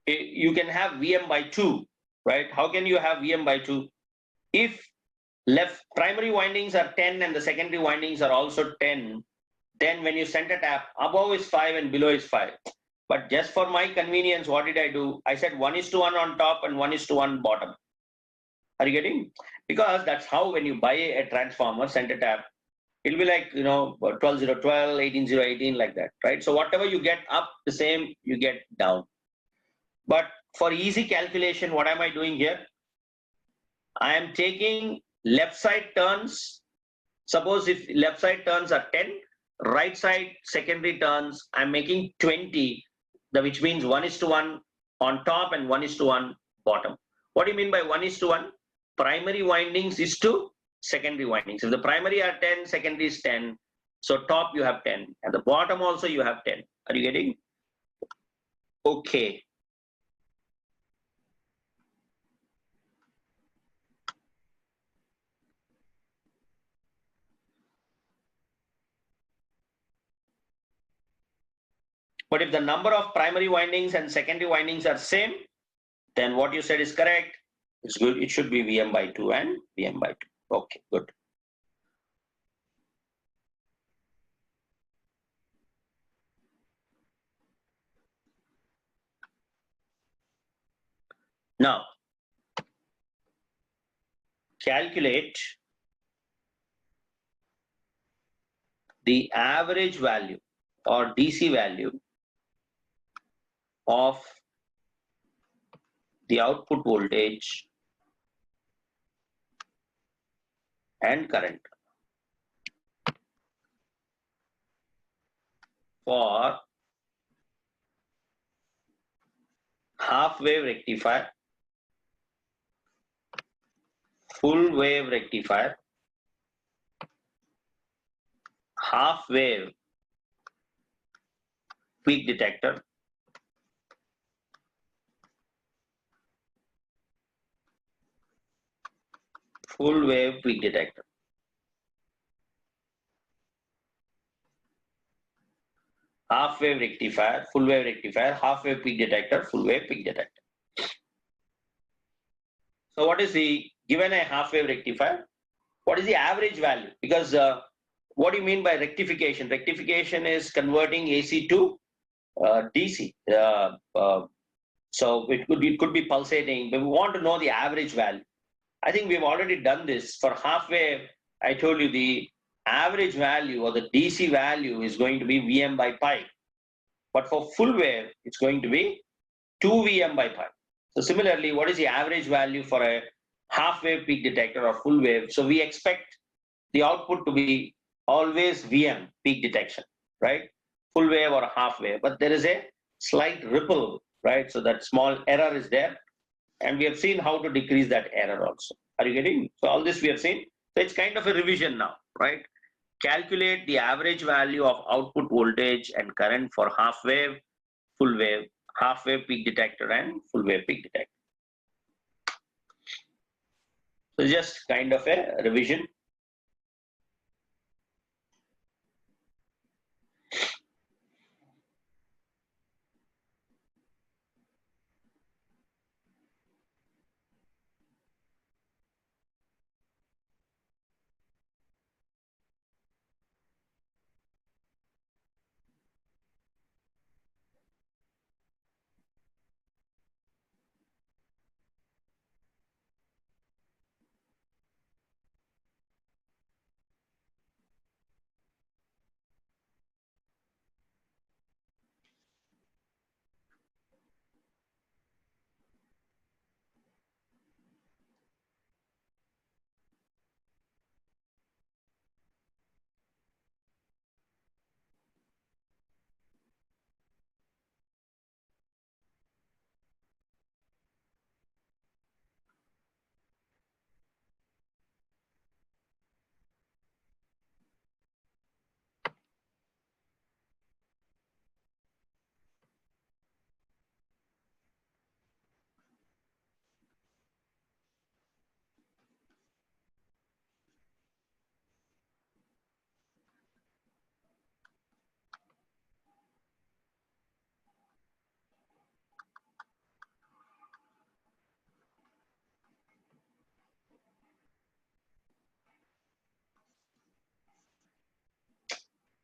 you can have Vm by 2, right? How can you have Vm by 2? If left primary windings are 10 and the secondary windings are also 10, then when you center tap, above is 5 and below is 5. But just for my convenience, what did I do? I said 1:1 on top and 1:1 bottom. Are you getting? Because that's how when you buy a transformer center tap, it'll be like, 12:012, 18:018, like that, right? So whatever you get up, the same you get down. But for easy calculation, what am I doing here? I am taking left side turns. Suppose if left side turns are 10, right side secondary turns, I'm making 20, which means 1:1 on top and 1:1 bottom. What do you mean by 1:1? Primary windings is to secondary windings. If the primary are 10, secondary is 10. So top you have 10, and the bottom also you have 10. Are you getting? Okay. But if the number of primary windings and secondary windings are same, then what you said is correct. It's good. It should be Vm by 2 and Vm by 2. Okay, good. Now, calculate the average value or DC value of the output voltage and current for half wave rectifier, full wave rectifier, half wave peak detector, full wave peak detector. Half wave rectifier, full wave rectifier, half wave peak detector, full wave peak detector. So what is the, given a half wave rectifier, what is the average value? Because what do you mean by rectification? Rectification is converting AC to DC. So it could be pulsating, but we want to know the average value. I think we've already done this for half wave. I told you the average value or the DC value is going to be Vm by pi. But for full wave, it's going to be 2 Vm by pi. So similarly, what is the average value for a half wave peak detector or full wave? So we expect the output to be always Vm peak detection, right? Full wave or half wave, but there is a slight ripple, right? So that small error is there. And we have seen how to decrease that error also. Are you getting? So all this we have seen. So it's kind of a revision now, right? Calculate the average value of output voltage and current for half wave, full wave, half wave peak detector and full wave peak detector. So just kind of a revision.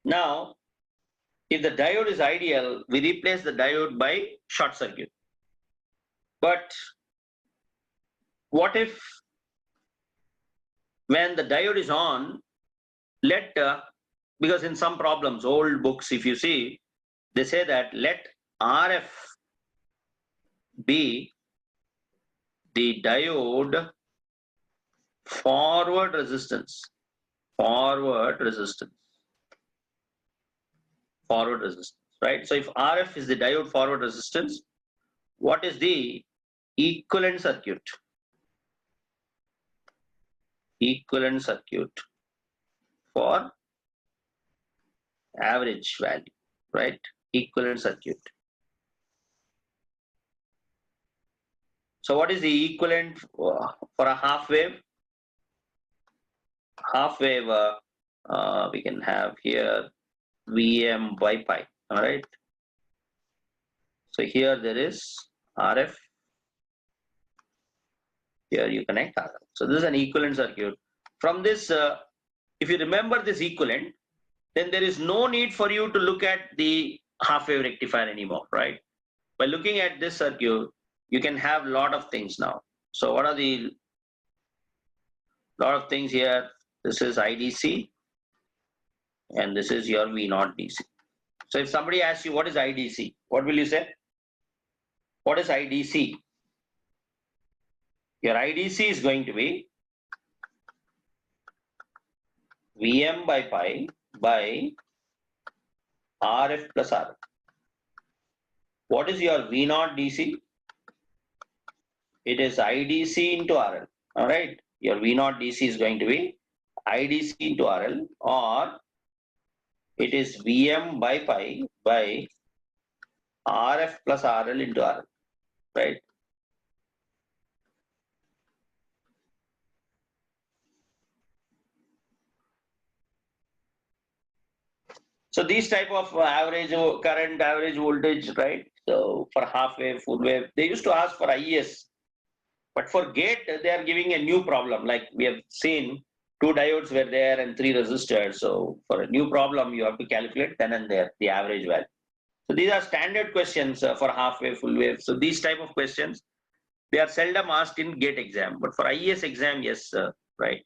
Now, if the diode is ideal, we replace the diode by short circuit. But what if when the diode is on, because in some problems, old books, if you see, they say that let RF be the diode forward resistance, right? So if RF is the diode forward resistance, what is the equivalent circuit? Equivalent circuit for average value, right? Equivalent circuit. So what is the equivalent for a half wave? Half wave, we can have here Vm by pi, all right? So here there is RF, here you connect RF. So this is an equivalent circuit. From this, if you remember this equivalent, then there is no need for you to look at the half wave rectifier anymore, right? By looking at this circuit, you can have a lot of things now. So what are the lot of things here? This is IDC and this is your V0 DC. So if somebody asks you what is IDC, what will you say? What is IDC? Your IDC is going to be Vm by pi by RF plus RF. What is your V0 DC? It is IDC into RL. All right. Your V0 DC is going to be IDC into RL, or it is Vm by pi by RF plus RL into RL, right? So these type of average current, average voltage, right? So for half wave, full wave, they used to ask for IES, but for gate, they are giving a new problem. Like we have seen, 2 diodes were there and 3 resistors. So for a new problem, you have to calculate then and there the average value. So these are standard questions for half wave, full wave. So these type of questions, they are seldom asked in gate exam, but for IES exam, yes, right.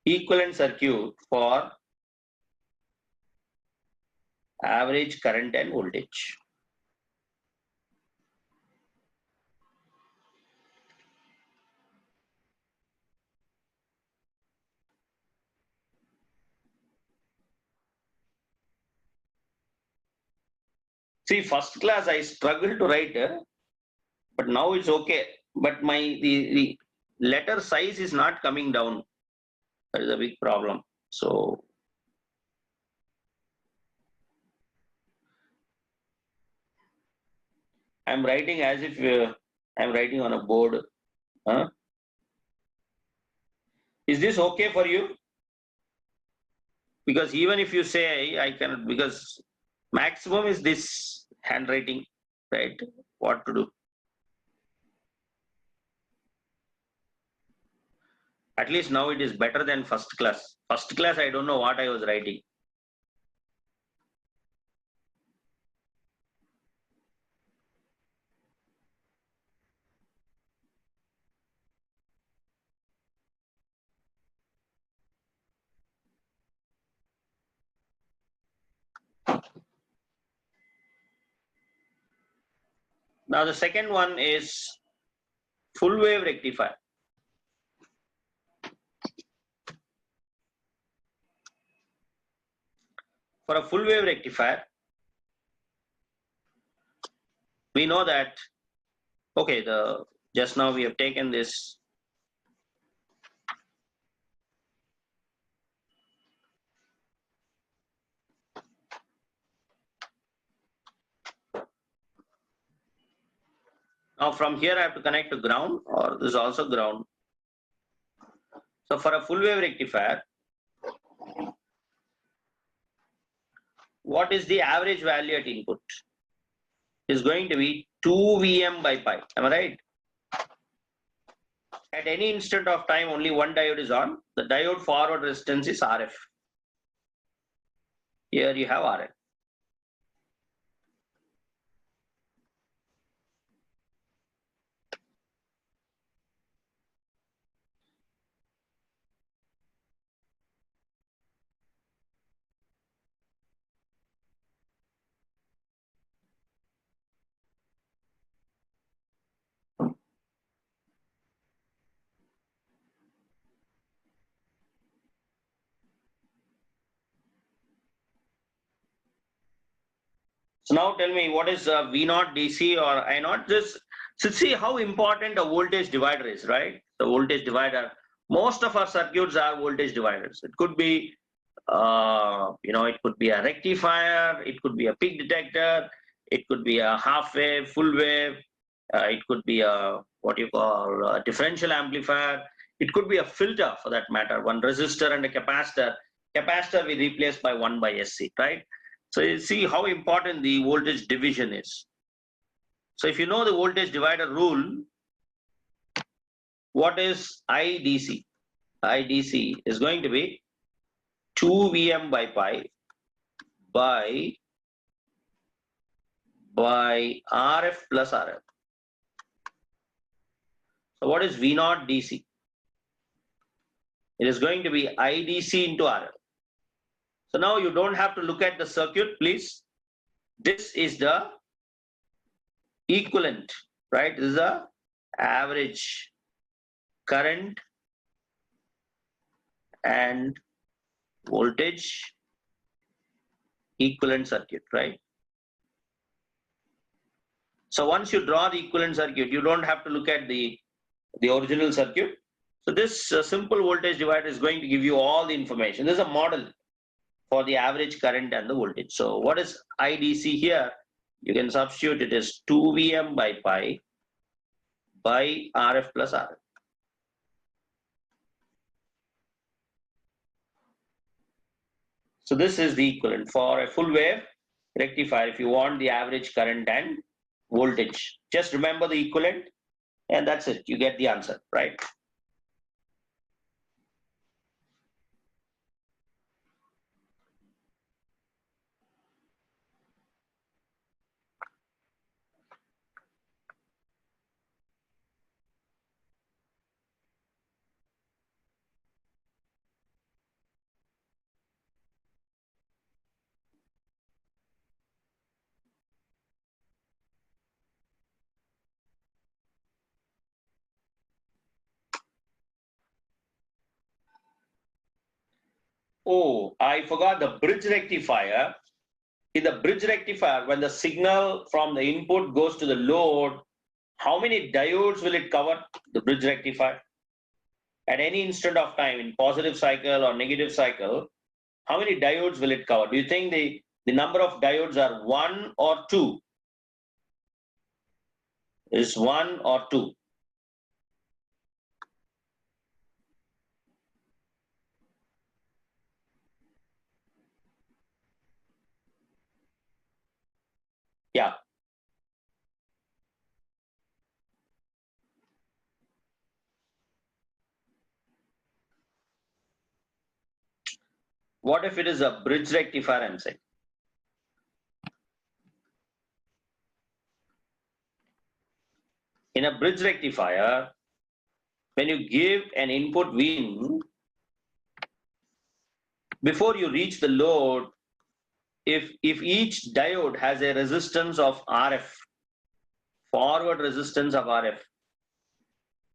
Equivalent circuit for average current and voltage. See, first class I struggled to write, but now it's okay. But the letter size is not coming down. That is a big problem. So I'm writing as if I'm writing on a board. Huh? Is this okay for you? Because even if you say I cannot, because maximum is this handwriting, right? What to do? At least now it is better than first class. First class, I don't know what I was writing. Now the second one is full wave rectifier. For a full wave rectifier, we know that, okay, just now we have taken this now from here I have to connect to ground, or this is also ground. So for a full wave rectifier, what is the average value at input? Is going to be 2 Vm by pi. Am I right? At any instant of time, only one diode is on. The diode forward resistance is Rf. Here you have Rf. So now tell me, what is V0 DC or I0? Just so see how important a voltage divider is, right? The voltage divider. Most of our circuits are voltage dividers. It could be, it could be a rectifier, it could be a peak detector, it could be a half wave, full wave, it could be a what you call a differential amplifier. It could be a filter for that matter. One resistor and a capacitor. Capacitor we replace by 1 by SC, right? So you see how important the voltage division is. So if you know the voltage divider rule, what is IDC? IDC is going to be 2 Vm by pi by Rf plus Rf. So what is V0 DC? It is going to be IDC into Rf. So now you don't have to look at the circuit, please. This is the equivalent, right? This is the average current and voltage equivalent circuit, right? So once you draw the equivalent circuit, you don't have to look at the original circuit. So this simple voltage divider is going to give you all the information. This is a model for the average current and the voltage. So what is IDC here? You can substitute it as 2 Vm by pi by Rf plus Rf. So this is the equivalent for a full wave rectifier. If you want the average current and voltage, just remember the equivalent and that's it. You get the answer, right? Oh, I forgot the bridge rectifier. In the bridge rectifier, when the signal from the input goes to the load, how many diodes will it cover, the bridge rectifier? At any instant of time, in positive cycle or negative cycle, how many diodes will it cover? Do you think the number of diodes are 1 or 2? Is 1 or 2? Yeah. What if it is a bridge rectifier, I'm saying? In a bridge rectifier, when you give an input Vin, before you reach the load, if each diode has a resistance of Rf, forward resistance of Rf,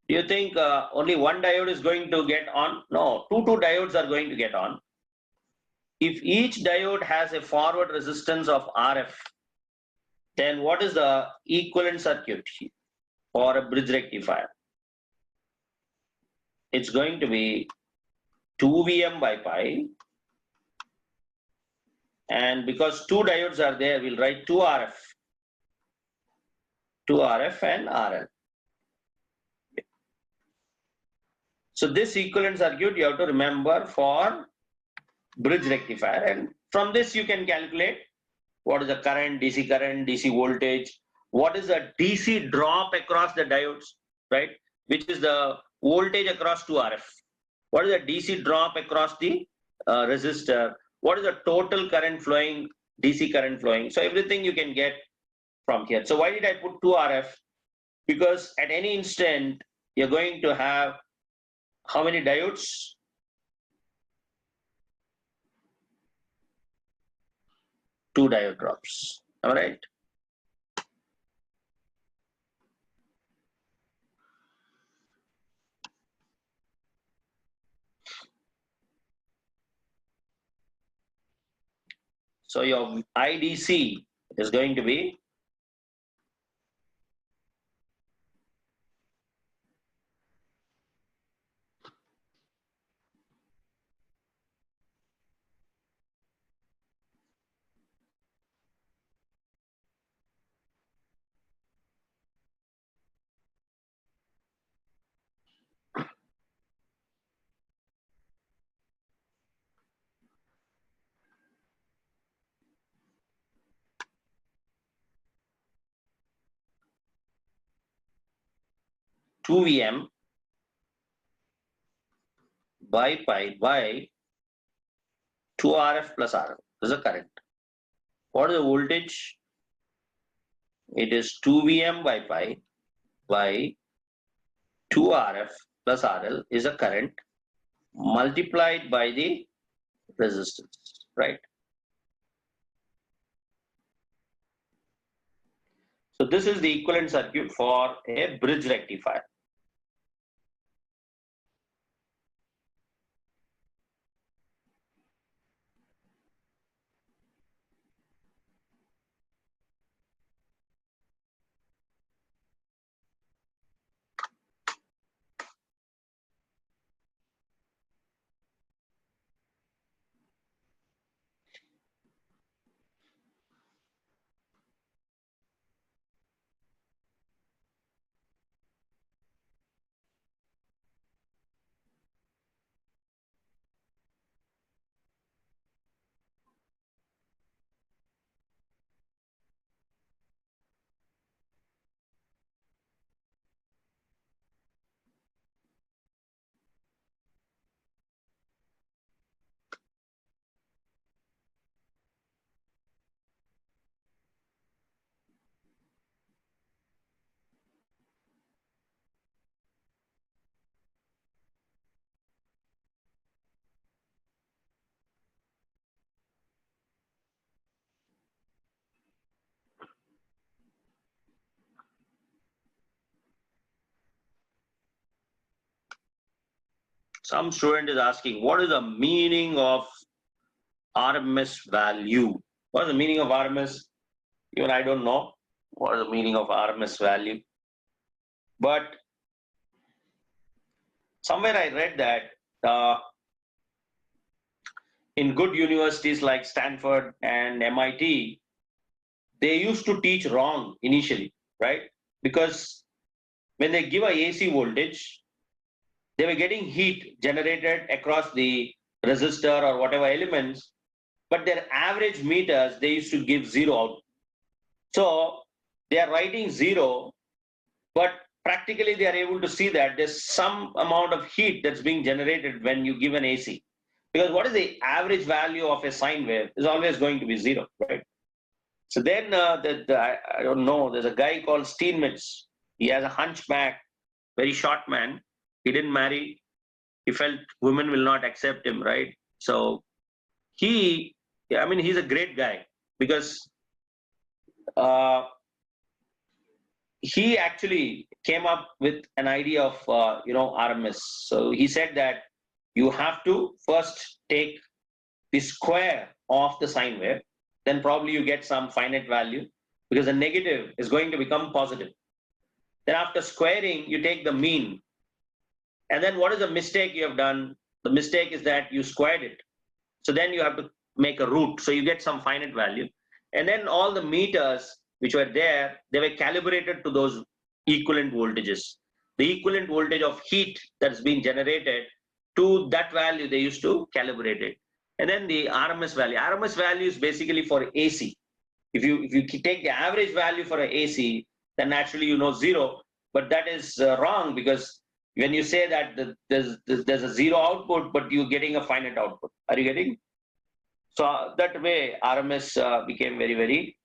do you think only one diode is going to get on? No, two diodes are going to get on. If each diode has a forward resistance of Rf, then what is the equivalent circuit for a bridge rectifier? It's going to be 2 Vm by pi, and because two diodes are there, we'll write 2 Rf and RL. So this equivalent circuit you have to remember for bridge rectifier, and From this, you can calculate what is the current, DC voltage, what is the DC drop across the diodes, right? Which is the voltage across 2 RF. What is the DC drop across the resistor? What is the total current flowing, DC current flowing? So everything you can get from here. So why did I put 2 RF? Because at any instant, you're going to have how many diodes? 2 diode drops. All right. So your IDC is going to be 2 VM by pi by 2 RF plus RL. This is the current. What is the voltage? It is 2 VM by pi by 2 RF plus RL is the current multiplied by the resistance, right? So this is the equivalent circuit for a bridge rectifier. Some student is asking, what is the meaning of RMS value? What is the meaning of RMS? Even I don't know what is the meaning of RMS value. But somewhere I read that in good universities like Stanford and MIT, they used to teach wrong initially, right? Because when they give a AC voltage, they were getting heat generated across the resistor or whatever elements, but their average meters, they used to give 0 out. So they are writing 0, but practically they are able to see that there's some amount of heat that's being generated when you give an AC. Because what is the average value of a sine wave is always going to be 0, right? So then I don't know, there's a guy called Steinmetz. He has a hunchback, very short man. He didn't marry. He felt women will not accept him, right? So he's a great guy because he actually came up with an idea of, RMS. So he said that you have to first take the square of the sine wave, then probably you get some finite value because the negative is going to become positive. Then after squaring, you take the mean. And then what is the mistake you have done? The mistake is that you squared it. So then you have to make a root. So you get some finite value. And then all the meters which were there, they were calibrated to those equivalent voltages. The equivalent voltage of heat that's being generated to that value, they used to calibrate it. And then the RMS value. RMS value is basically for AC. If you take the average value for an AC, then naturally you know zero. But that is wrong, because when you say that there's a zero output, but you're getting a finite output. Are you getting? So that way RMS became very, very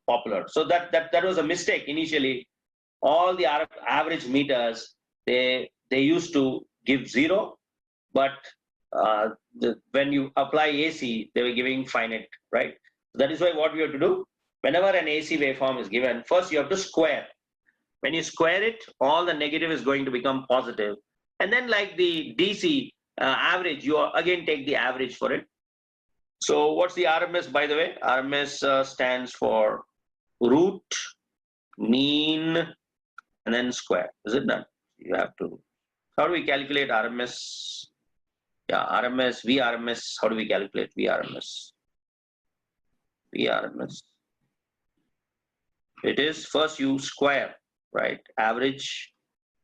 popular. So that was a mistake initially. All the average meters, they used to give zero, but when you apply AC, they were giving finite, right? That is why what we have to do, whenever an AC waveform is given, first you have to square. When you square it, all the negative is going to become positive. And then like the DC average, you again take the average for it. So what's the RMS, by the way? RMS stands for root, mean, and then square. Is it done? You have to. How do we calculate RMS? Yeah, RMS, VRMS. How do we calculate VRMS? VRMS. It is first you square, right? Average.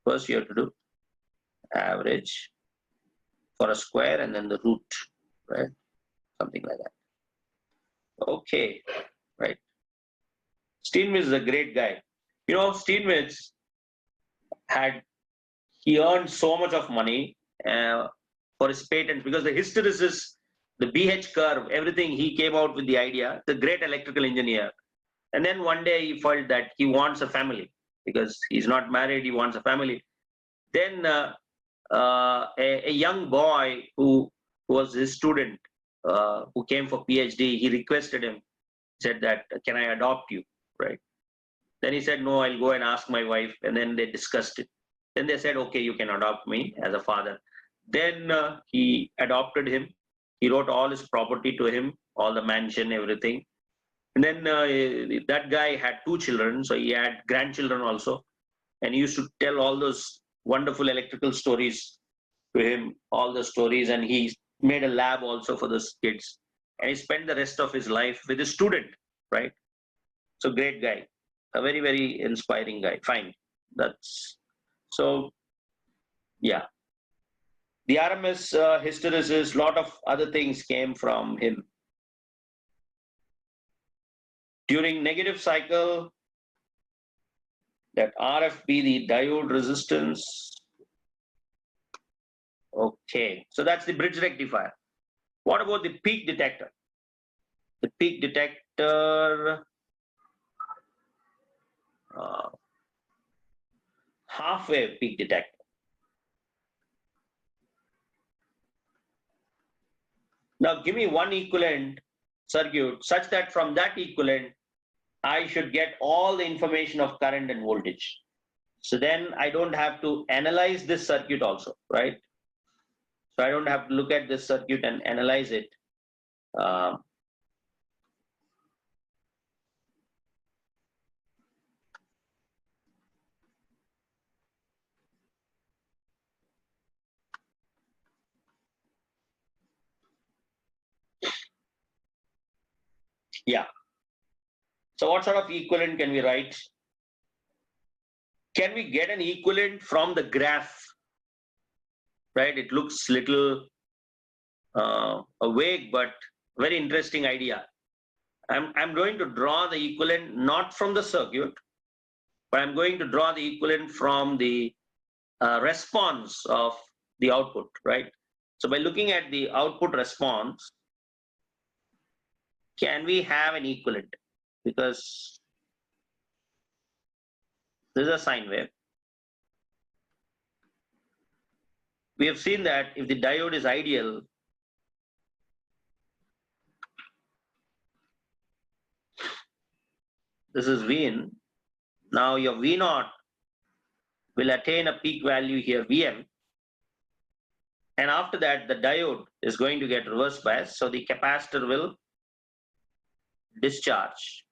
First you have to do average for a square and then the root, right? Something like that. Okay, right. Steinmetz is a great guy. You know, Steinmetz he earned so much of money for his patent, because the hysteresis, the BH curve, everything, he came out with the idea, the great electrical engineer. And then one day he felt that he wants a family, because he's not married, he wants a family. Then a young boy who was his student, who came for PhD, he requested him, said that, can I adopt you, right? Then he said, no, I'll go and ask my wife. And then they discussed it. Then they said, okay, you can adopt me as a father. Then he adopted him. He wrote all his property to him, all the mansion, everything. And then that guy had 2 children, so he had grandchildren also. And he used to tell all those wonderful electrical stories to him, all the stories. And he made a lab also for those kids. And he spent the rest of his life with his student, right? So great guy, a very, very inspiring guy. Fine. That's so, yeah. The RMS hysteresis, lot of other things came from him. During negative cycle, that RFB, the diode resistance. Okay, so that's the bridge rectifier. What about the peak detector? The peak detector, half-wave peak detector. Now give me one equivalent circuit such that from that equivalent, I should get all the information of current and voltage. So then I don't have to analyze this circuit also, right? So I don't have to look at this circuit and analyze it. Yeah. So what sort of equivalent can we write? Can we get an equivalent from the graph? Right? It looks little vague, but very interesting idea. I'm going to draw the equivalent not from the circuit, but I'm going to draw the equivalent from the response of the output, right? So by looking at the output response, can we have an equivalent? Because this is a sine wave. We have seen that if the diode is ideal, this is Vin. Now your V0 will attain a peak value here, Vm. And after that, the diode is going to get reverse bias. So the capacitor will discharge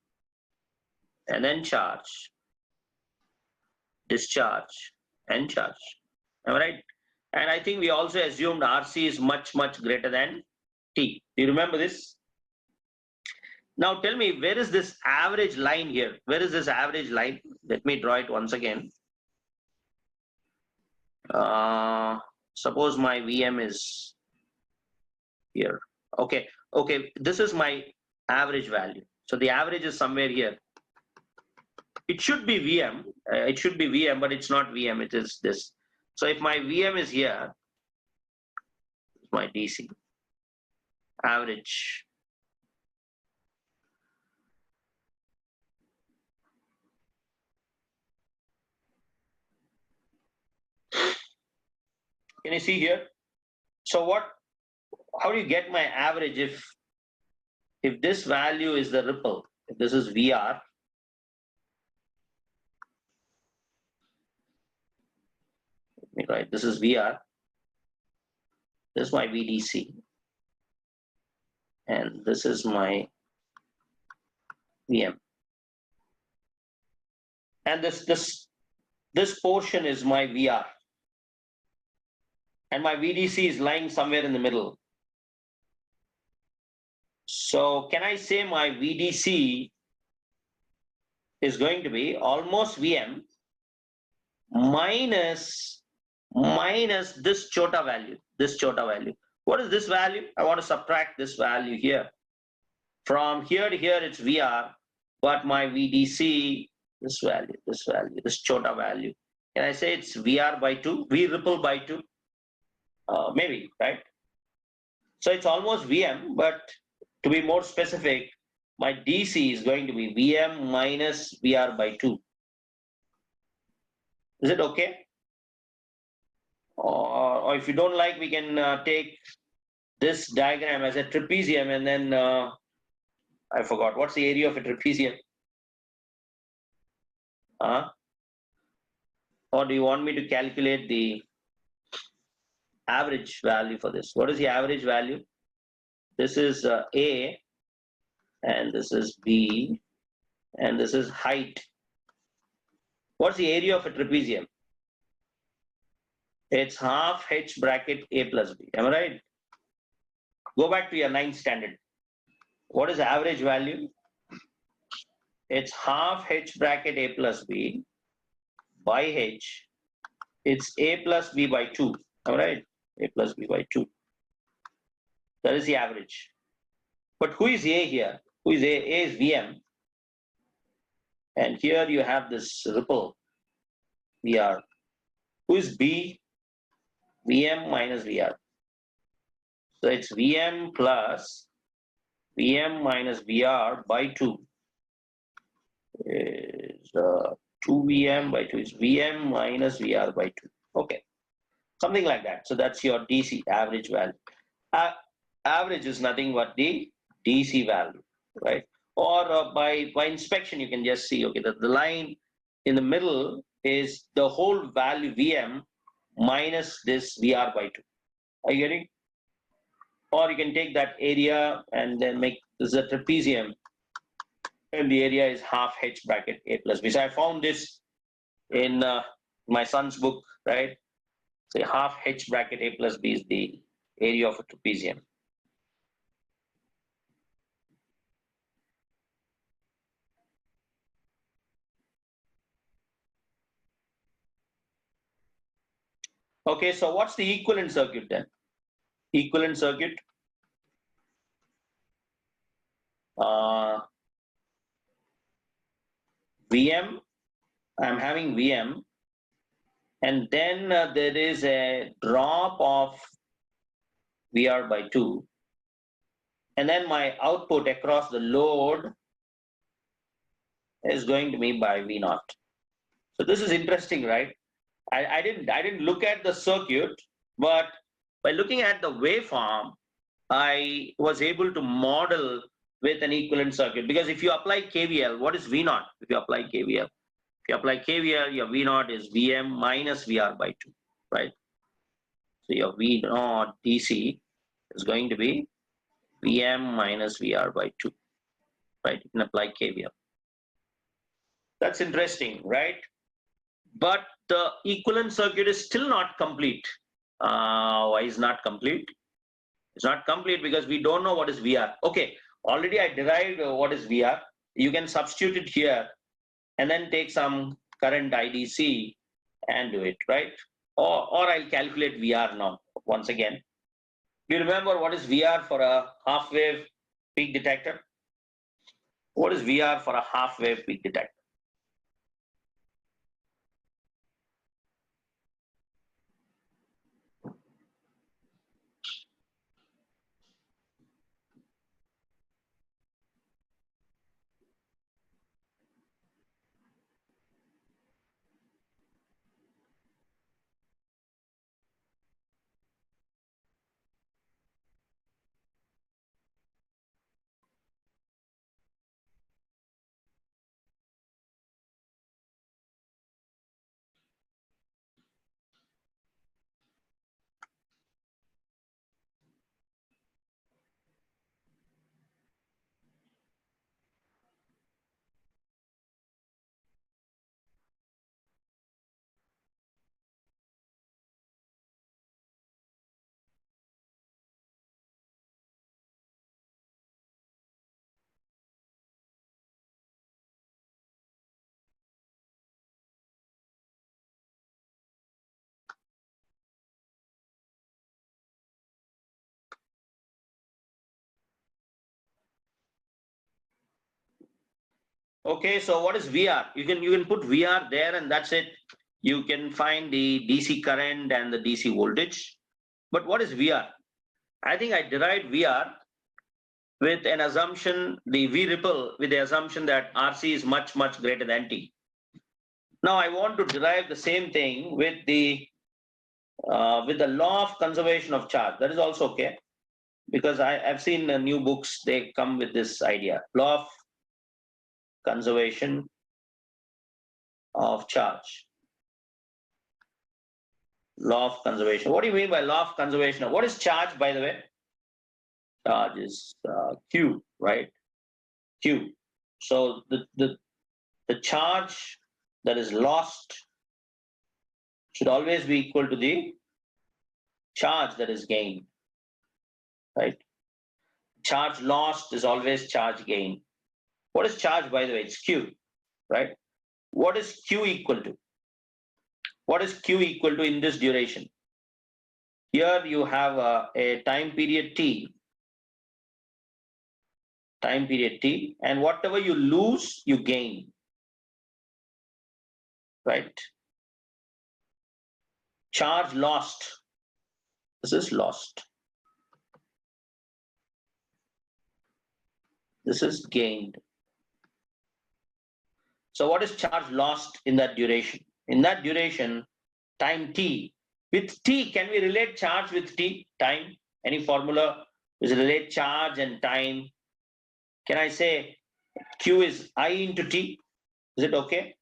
and then charge, discharge and charge. Am I right? And I think we also assumed RC is much, much greater than T. Do you remember this? Now tell me, where is this average line here? Where is this average line? Let me draw it once again. Suppose my VM is here. Okay, okay, this is my average value. So the average is somewhere here. It should be VM. It should be VM, but it's not VM. It is this. So if my VM is here, my DC average. Can you see here? So what? How do you get my average if this value is the ripple? If this is VR, right? This is VR. This is my VDC, and this is my VM. And this portion is my VR, and my VDC is lying somewhere in the middle. So can I say my VDC is going to be almost VM minus this chota value, What is this value? I want to subtract this value here. From here to here, it's VR, but my VDC, this value, this chota value. Can I say it's VR by 2, V ripple by 2? Maybe, right? So it's almost VM, but to be more specific, my DC is going to be VM minus VR by 2. Is it okay? Or if you don't like, we can take this diagram as a trapezium, and then I forgot, what's the area of a trapezium? Or do you want me to calculate the average value for this? What is the average value? This is A, and this is B, and this is height. What's the area of a trapezium? It's half H bracket A plus B. Am I right? Go back to your 9th standard. What is the average value? It's half H bracket A plus B by H. It's A plus B by 2. Am I right? A plus B by 2. That is the average. But who is A here? Who is A? A is VM. And here you have this ripple, VR. Who is B? VM minus VR. So it's VM plus VM minus VR by 2. Is 2VM by 2 is VM minus VR by 2. Okay, something like that. So that's your DC average value. Average is nothing but the DC value, right? Or by inspection, you can just see, okay, the line in the middle is the whole value VM minus this VR by 2. Are you getting? Or you can take that area and then make this a trapezium, and the area is half H bracket A plus B. So I found this in my son's book, right? So half H bracket A plus B is the area of a trapezium. Okay, so what's the equivalent circuit then? Equivalent circuit. VM, I'm having VM, and then there is a drop of VR by 2, and then my output across the load is going to be by V naught. So this is interesting, right? I didn't look at the circuit, but by looking at the waveform, I was able to model with an equivalent circuit. Because if you apply KVL, what is V naught? If you apply KVL, your V naught is VM minus VR by 2, right? So your V naught DC is going to be VM minus VR by 2, right? You can apply KVL. That's interesting, right? But the equivalent circuit is still not complete. Why is not complete? It's not complete because we don't know what is VR. Okay, already I derived what is VR. You can substitute it here and then take some current IDC and do it, right? Or I'll calculate VR now once again. Do you remember what is VR for a half wave peak detector? What is VR for a half wave peak detector? Okay, so what is VR? You can put VR there and that's it. You can find the DC current and the DC voltage. But what is VR? I think I derived VR with an assumption, the V ripple with the assumption that RC is much, much greater than T. Now I want to derive the same thing with the law of conservation of charge. That is also okay, because I've seen new books, they come with this idea, law of conservation of charge. Law of conservation. What do you mean by law of conservation? What is charge, by the way? Charge is Q, right? Q. So the charge that is lost should always be equal to the charge that is gained, right? Charge lost is always charge gained. What is charge, by the way? It's Q, right? What is Q equal to? What is Q equal to in this duration? Here you have a time period T, and whatever you lose, you gain, right? Charge lost, this is lost. This is gained. So what is charge lost in that duration? In that duration, time T. With T, can we relate charge with T, time? Any formula is relate charge and time? Can I say Q is I into T? Is it okay?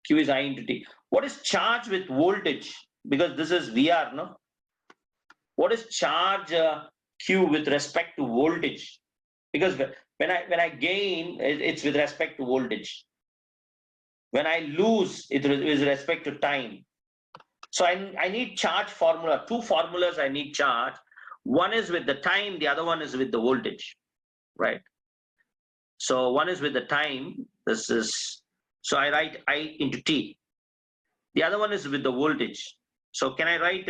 Q is I into T. What is charge with voltage? Because this is VR, no? What is charge Q with respect to voltage? Because when I gain, it's with respect to voltage. When I lose, it is with respect to time. So I need charge formula, two formulas I need charge. One is with the time, the other one is with the voltage, right? So one is with the time, this is, so I write I into T. The other one is with the voltage. So can I write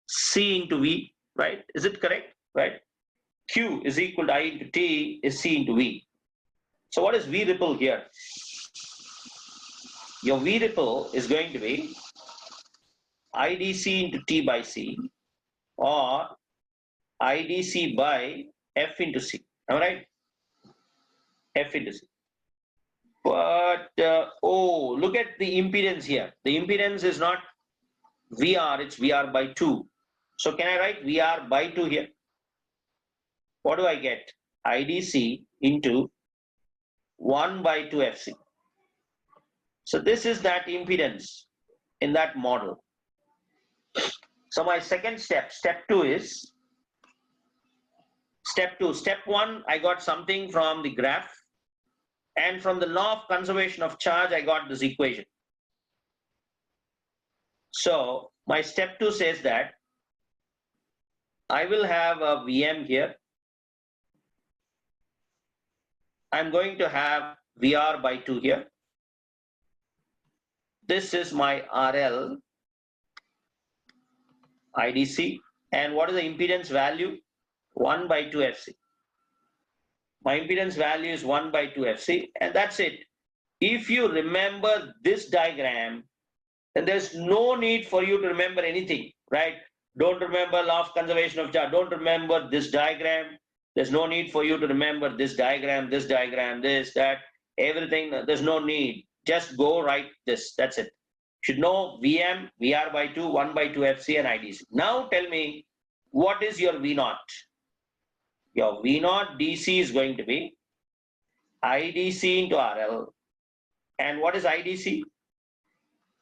C into V, right? Is it correct, right? Q is equal to I into T is C into V. So what is V ripple here? Your V ripple is going to be IDC into T by C or IDC by F into C. Am I right? F into C. But, oh, look at the impedance here. The impedance is not VR, it's VR by 2. So can I write VR by 2 here? What do I get? IDC into 1 by 2 FC. So this is that impedance in that model. So my second step, step 2 is, step 1, I got something from the graph, and from the law of conservation of charge, I got this equation. So my step 2 says that I will have a VM here. I'm going to have VR by 2 here. This is my RL IDC. And what is the impedance value? 1 by 2 FC. My impedance value is 1 by 2 FC, and that's it. If you remember this diagram, then there's no need for you to remember anything, right? Don't remember law of conservation of charge. Don't remember this diagram. There's no need for you to remember this diagram, this, that, everything. There's no need. Just go write this. That's it. Should know VM, VR by 2, 1 by 2 FC and IDC. Now tell me, what is your V0? Your V0 DC is going to be IDC into RL. And what is IDC?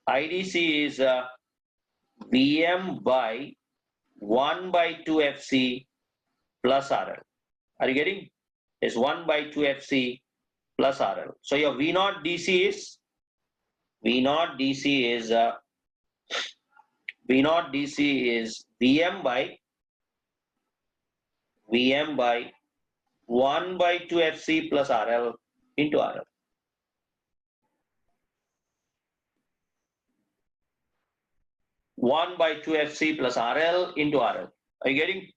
IDC is VM by 1 by 2 FC plus RL. Are you getting? It's 1 by 2 FC plus RL. So your V0 DC is VM by 1 by 2 FC plus RL into RL. One by 2 FC plus RL into RL. Are you getting?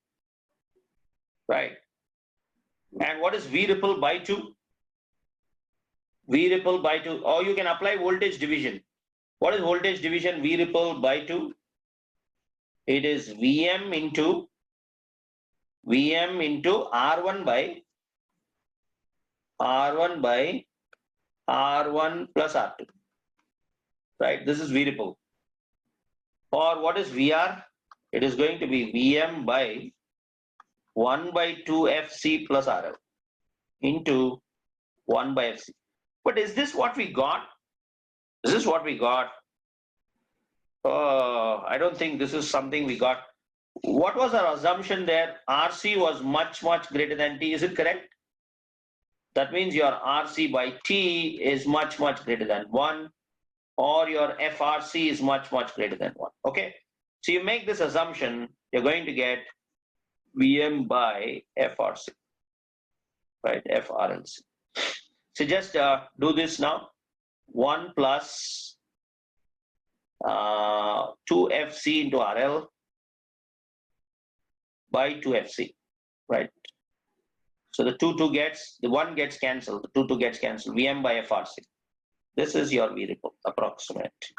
Right. And what is V ripple by 2? V ripple by 2. Or you can apply voltage division. What is voltage division? V ripple by 2. It is VM into R1 by R1 plus R2. Right. This is V ripple. Or what is VR? It is going to be VM by 1 by 2 FC plus RL into 1 by FC. But is this what we got? Is this what we got? I don't think this is something we got. What was our assumption there? RC was much greater than T. Is it correct? That means your RC by T is much greater than 1. Or your FRC is much greater than 1. Okay, so you make this assumption, you're going to get VM by FRC, right? FRLC. So just do this now. 1 plus 2 FC into RL by 2 FC, right? So the 1 gets cancelled, the 2 gets cancelled. VM by FRC. This is your V ripple, approximate.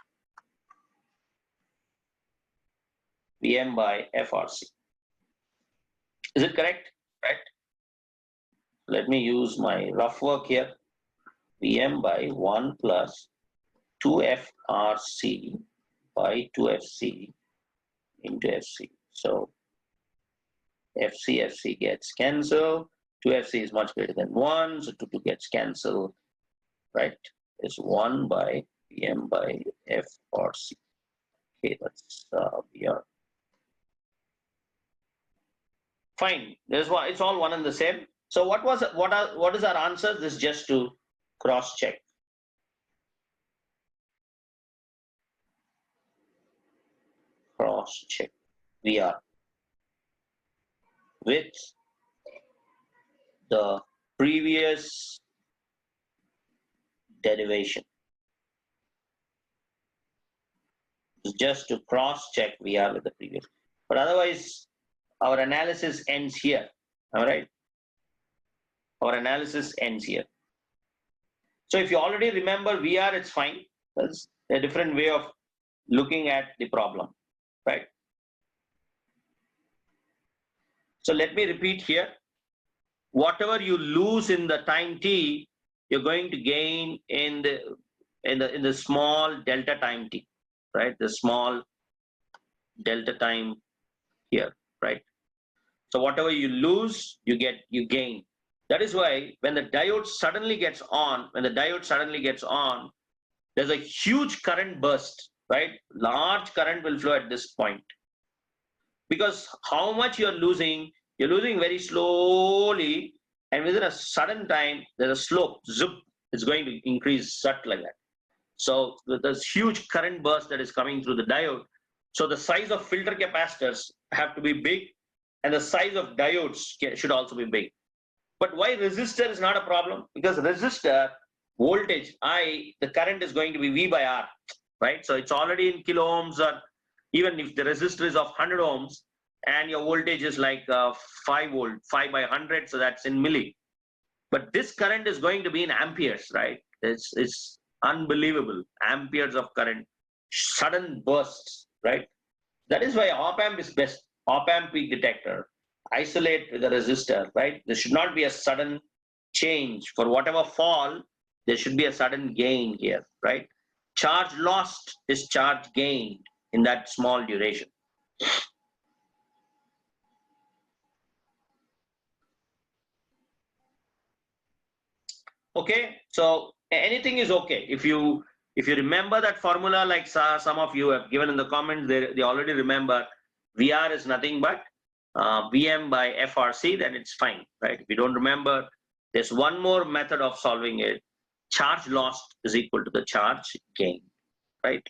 VM by FRC. Is it correct? Right. Let me use my rough work here. VM by 1 plus 2 FRC by 2 FC into FC. So FC gets cancelled. 2 FC is much greater than 1, so 2 gets cancelled, right? Is 1 by VM by FRC. Okay, that's VR. Fine. There's one. It's all one and the same. So what is our answer? This is just to cross check. Cross check VR with the previous derivation. Just to cross check VR with the previous. But otherwise, our analysis ends here. All right. Our analysis ends here. So if you already remember VR, it's fine. That's a different way of looking at the problem, right? So let me repeat here. Whatever you lose in the time t, you're going to gain in the small delta time t, right? The small delta time here, right? So whatever you lose, you gain. That is why when the diode suddenly gets on, there's a huge current burst, right? Large current will flow at this point. Because how much you're losing very slowly, and within a sudden time, there's a slope, zip, it's going to increase such like that. So there's huge current burst that is coming through the diode. So the size of filter capacitors have to be big, and the size of diodes should also be big. But why resistor is not a problem? Because resistor voltage I, the current is going to be V by R, right? So it's already in kilo ohms, or even if the resistor is of 100 ohms, and your voltage is like 5 volt, 5 by 100, so that's in milli. But this current is going to be in amperes, right? It's unbelievable. Amperes of current, sudden bursts, right? That is why op amp is best. Op amp peak detector, isolate with a resistor, right? There should not be a sudden change. For whatever fall, there should be a sudden gain here, right? Charge lost is charge gained in that small duration. Okay, so anything is okay. If you remember that formula, like some of you have given in the comments, they already remember VR is nothing but VM by FRC, then it's fine, right? If you don't remember, there's one more method of solving it. Charge lost is equal to the charge gain, right?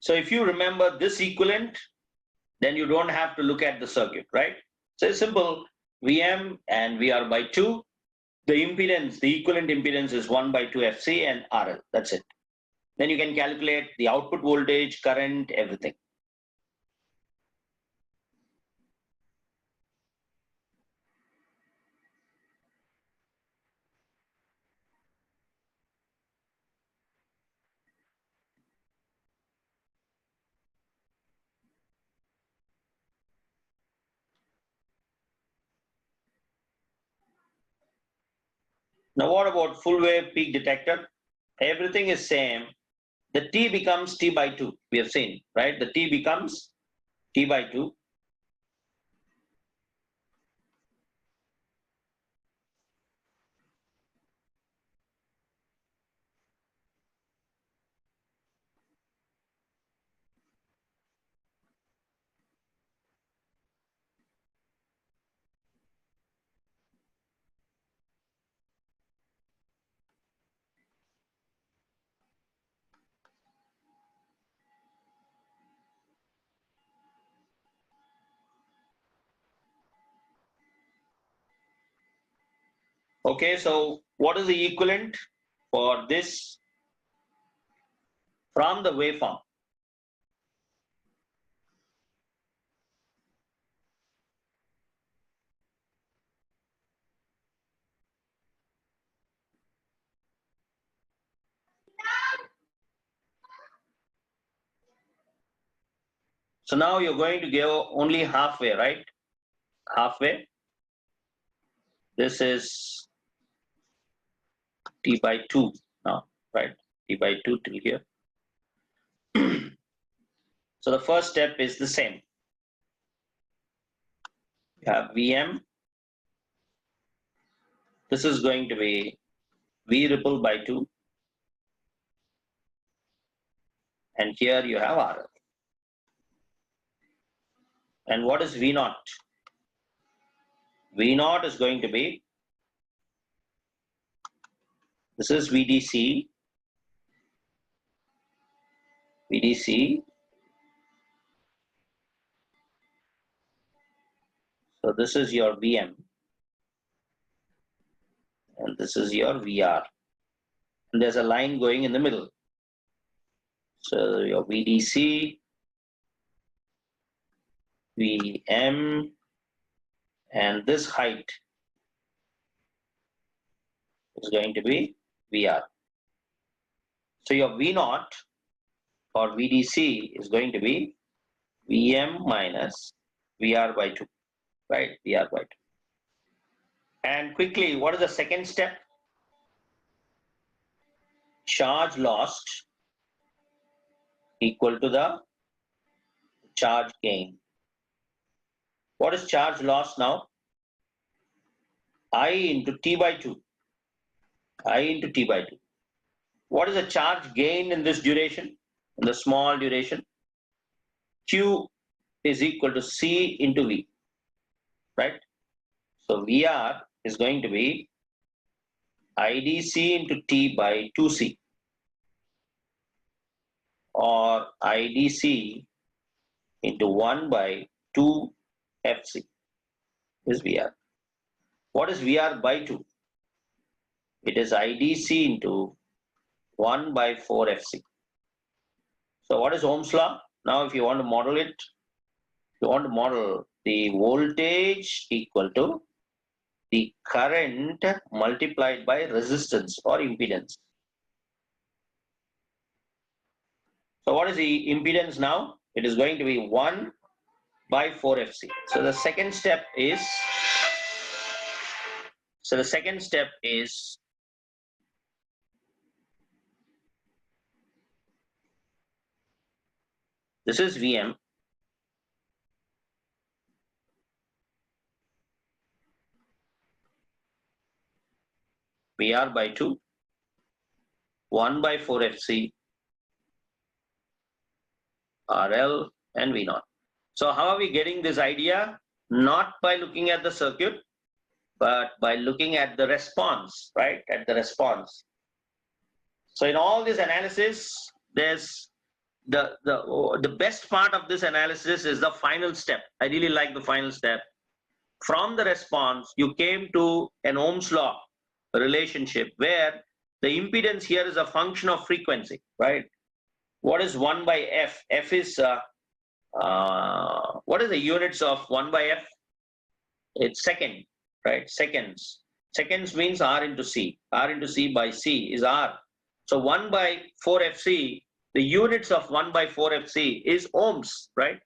So if you remember this equivalent, then you don't have to look at the circuit, right? So it's simple, VM and VR by 2. The impedance, the equivalent impedance is 1 by 2 FC and RL. That's it. Then you can calculate the output voltage, current, everything. Now what about full wave peak detector? Everything is same. The T becomes T by 2. We have seen, right? The T becomes T by 2. Okay, so what is the equivalent for this from the waveform? So now you're going to go only halfway, right? Halfway. This is T by 2 now, right? T by 2 till here. So the first step is the same. You have VM. This is going to be V ripple by 2. And here you have RL. And what is V naught? V naught is going to be, this is VDC, VDC. So this is your VM. and this is your VR. And there's a line going in the middle. So your VDC, VM, and this height is going to be VR. So your V0 or VDC is going to be VM minus VR by 2, right? VR by 2. And quickly, what is the second step? Charge lost equal to the charge gain. What is charge loss now? I into T by 2. I into T by 2. What is the charge gain in this duration, in the small duration? Q is equal to C into V, right? So VR is going to be IDC into T by 2C, or IDC into 1 by 2 FC is VR. What is VR by 2? It is IDC into 1 by 4 FC. So what is Ohm's law? Now if you want to model it, you want to model the voltage equal to the current multiplied by resistance or impedance. So what is the impedance now? It is going to be 1 by 4 FC. So the second step is, this is VM. VR by 2, 1 by 4 FC, RL and V0. So how are we getting this idea? Not by looking at the circuit, but by looking at the response, right? At the response. So in all this analysis, there's the best part of this analysis is the final step. I really like the final step. From the response, you came to an Ohm's law relationship where the impedance here is a function of frequency, right? What is 1 by F? F is, what is the units of 1 by F? It's second, right? Seconds. Seconds means R into C. R into C by C is R. So 1 by 4 FC, the units of 1 by 4 FC is ohms, right?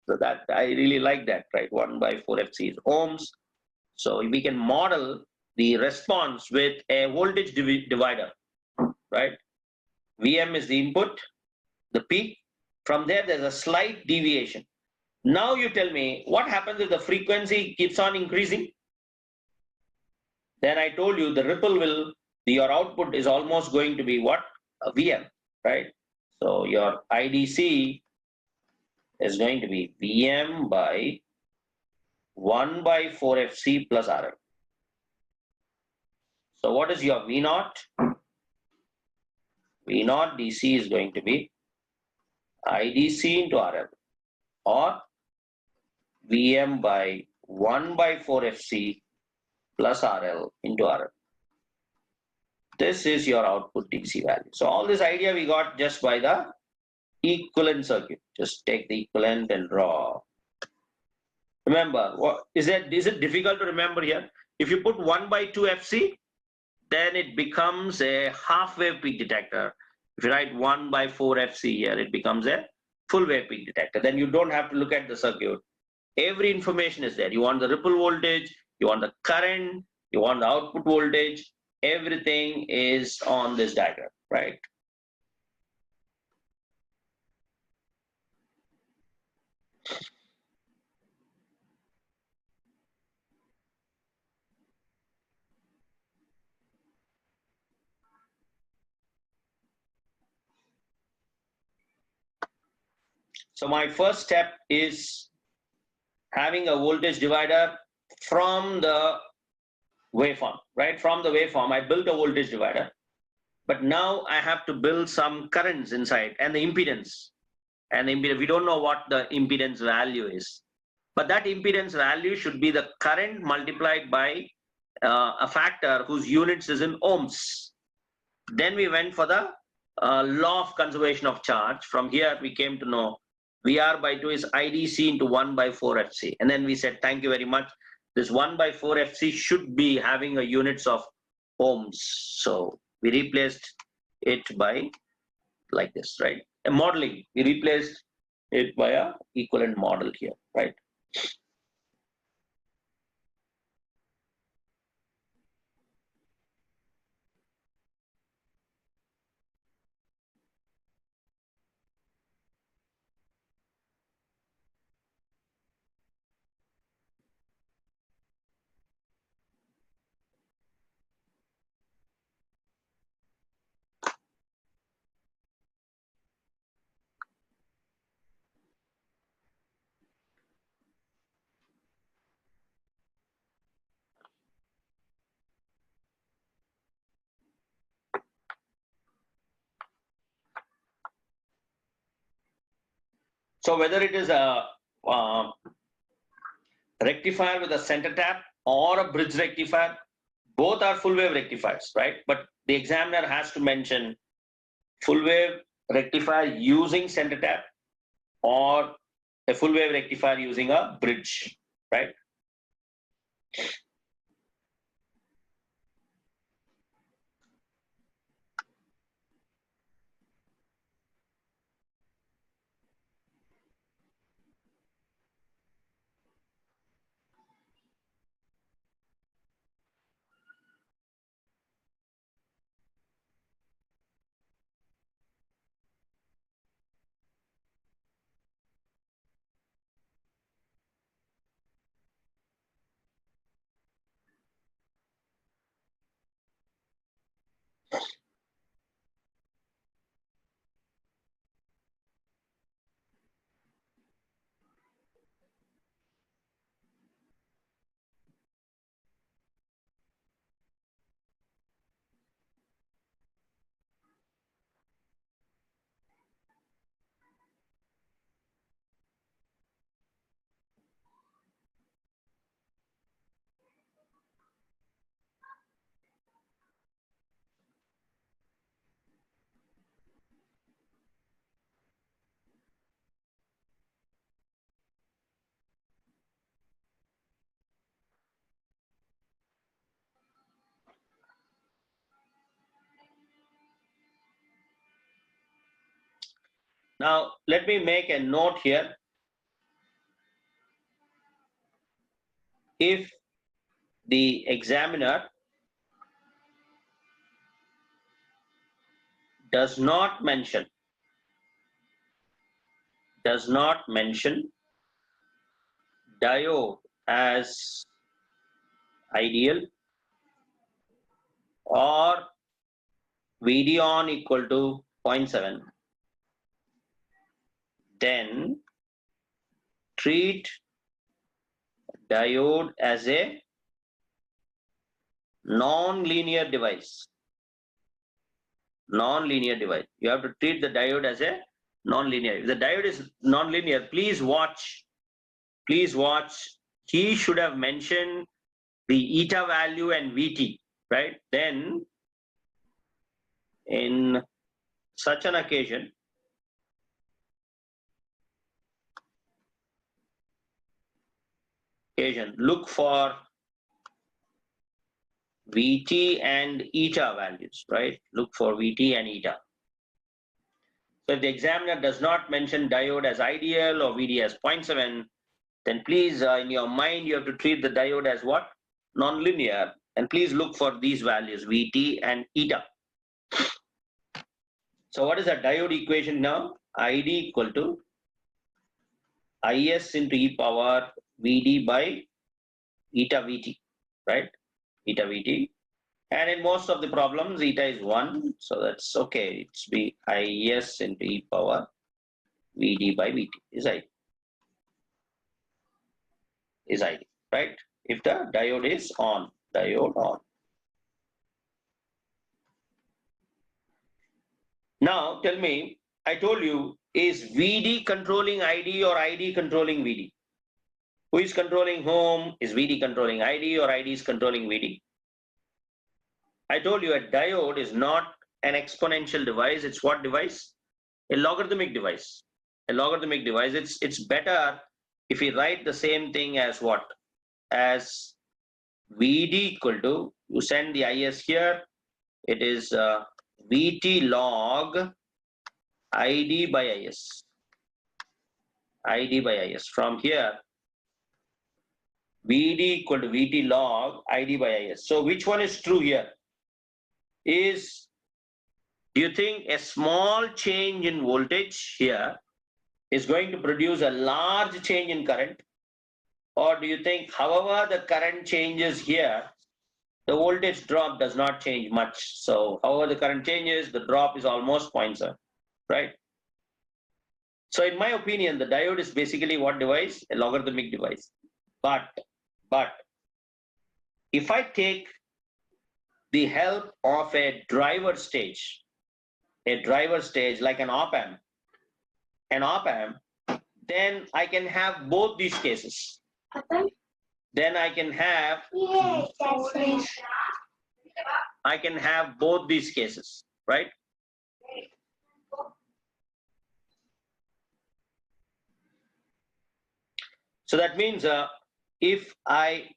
So that, I really like that, right? 1 by 4 FC is ohms. So we can model the response with a voltage divider, right? VM is the input, the peak. From there, there's a slight deviation. Now you tell me, what happens if the frequency keeps on increasing? Then I told you the ripple will, your output is almost going to be what? A VM, right? So your IDC is going to be VM by 1 by 4 FC plus RL. So what is your V0? V0 DC is going to be IDC into RL, or VM by 1 by 4 FC plus RL into RL. This is your output DC value. So all this idea we got just by the equivalent circuit. Just take the equivalent and draw. Remember, what is it difficult to remember here? If you put 1 by 2 FC, then it becomes a half wave peak detector. If you write 1 by 4 FC here, it becomes a full wave peak detector. Then you don't have to look at the circuit. Every information is there. You want the ripple voltage, you want the current, you want the output voltage. Everything is on this diagram, right? So my first step is having a voltage divider from the waveform, right? From the waveform, I built a voltage divider, but now I have to build some currents inside and the impedance. And the impedance, we don't know what the impedance value is, but that impedance value should be the current multiplied by a factor whose units is in ohms. Then we went for the law of conservation of charge. From here, we came to know VR by 2 is IDC into 1 by 4 FC. And then we said, thank you very much. This 1 by 4 FC should be having a units of ohms. So we replaced it by like this, right? A modeling. We replaced it by a equivalent model here, right? So whether it is a rectifier with a center tap or a bridge rectifier, both are full wave rectifiers, right? But the examiner has to mention full wave rectifier using center tap or a full wave rectifier using a bridge, right? Now, let me make a note here. If the examiner does not mention diode as ideal or VD on equal to 0.7, then treat diode as a non-linear device. Non-linear device. You have to treat the diode as a non-linear. If the diode is non-linear, please watch. He should have mentioned the eta value and VT, right? Then in such an occasion, look for VT and eta values, right? Look for VT and eta. So if the examiner does not mention diode as ideal or VD as 0.7, then please, in your mind, you have to treat the diode as what? Non-linear. And please look for these values, VT and eta. So what is the diode equation now? ID equal to IS into e power VD by eta VT, right? Eta VT. And in most of the problems, eta is 1. So that's okay. It's be IS into e power VD by VT is ID. Right? If the diode is on. Now tell me, I told you, is VD controlling ID or ID controlling VD? Who is controlling whom? Is VD controlling ID or ID is controlling VD? I told you a diode is not an exponential device. It's what device? A logarithmic device. A logarithmic device. It's better if we write the same thing as what? As Vd equal to, you send the Is here, it is Vt log Id by Is. Id by Is. From here, Vd equal to Vt log Id by Is. So which one is true here? Do you think a small change in voltage here is going to produce a large change in current? Or do you think however the current changes here, the voltage drop does not change much? So however the current changes, the drop is almost 0.7, right? So in my opinion, the diode is basically what device? A logarithmic device. But if I take the help of a driver stage like an op-amp, then I can have both these cases. Then I can have both these cases, right? So that means if I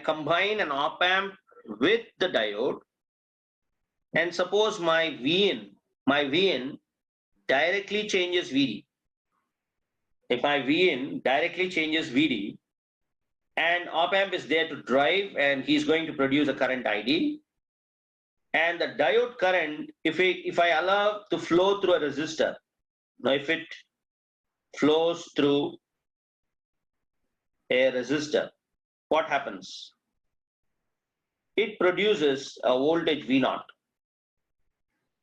combine an op-amp with the diode, and suppose my Vin directly changes Vd. If my Vin directly changes Vd, and op-amp is there to drive, and he's going to produce a current ID, and the diode current, if I allow to flow through a resistor, now if it flows through a resistor, what happens? It produces a voltage V0.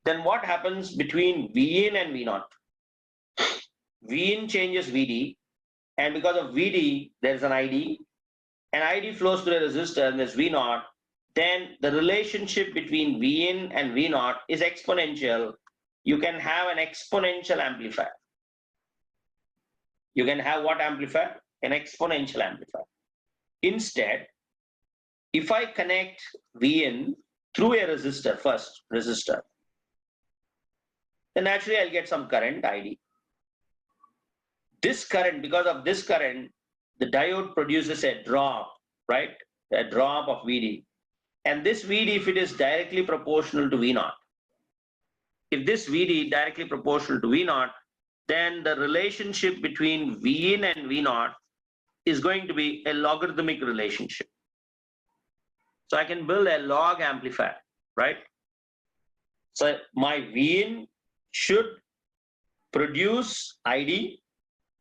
Then what happens between Vin and V0? Vin changes Vd, and because of Vd, there's an ID, and ID flows through a resistor, and there's V0. Then the relationship between Vin and V0 is exponential. You can have an exponential amplifier. You can have what amplifier? An exponential amplifier. Instead, if I connect Vin through a resistor first, then naturally I'll get some current ID. This current, because of this current, the diode produces a drop, right? A drop of Vd. And this Vd, if it is directly proportional to V0, if this Vd directly proportional to V0, then the relationship between Vin and V0 is going to be a logarithmic relationship. So I can build a log amplifier, right? So my Vin should produce ID,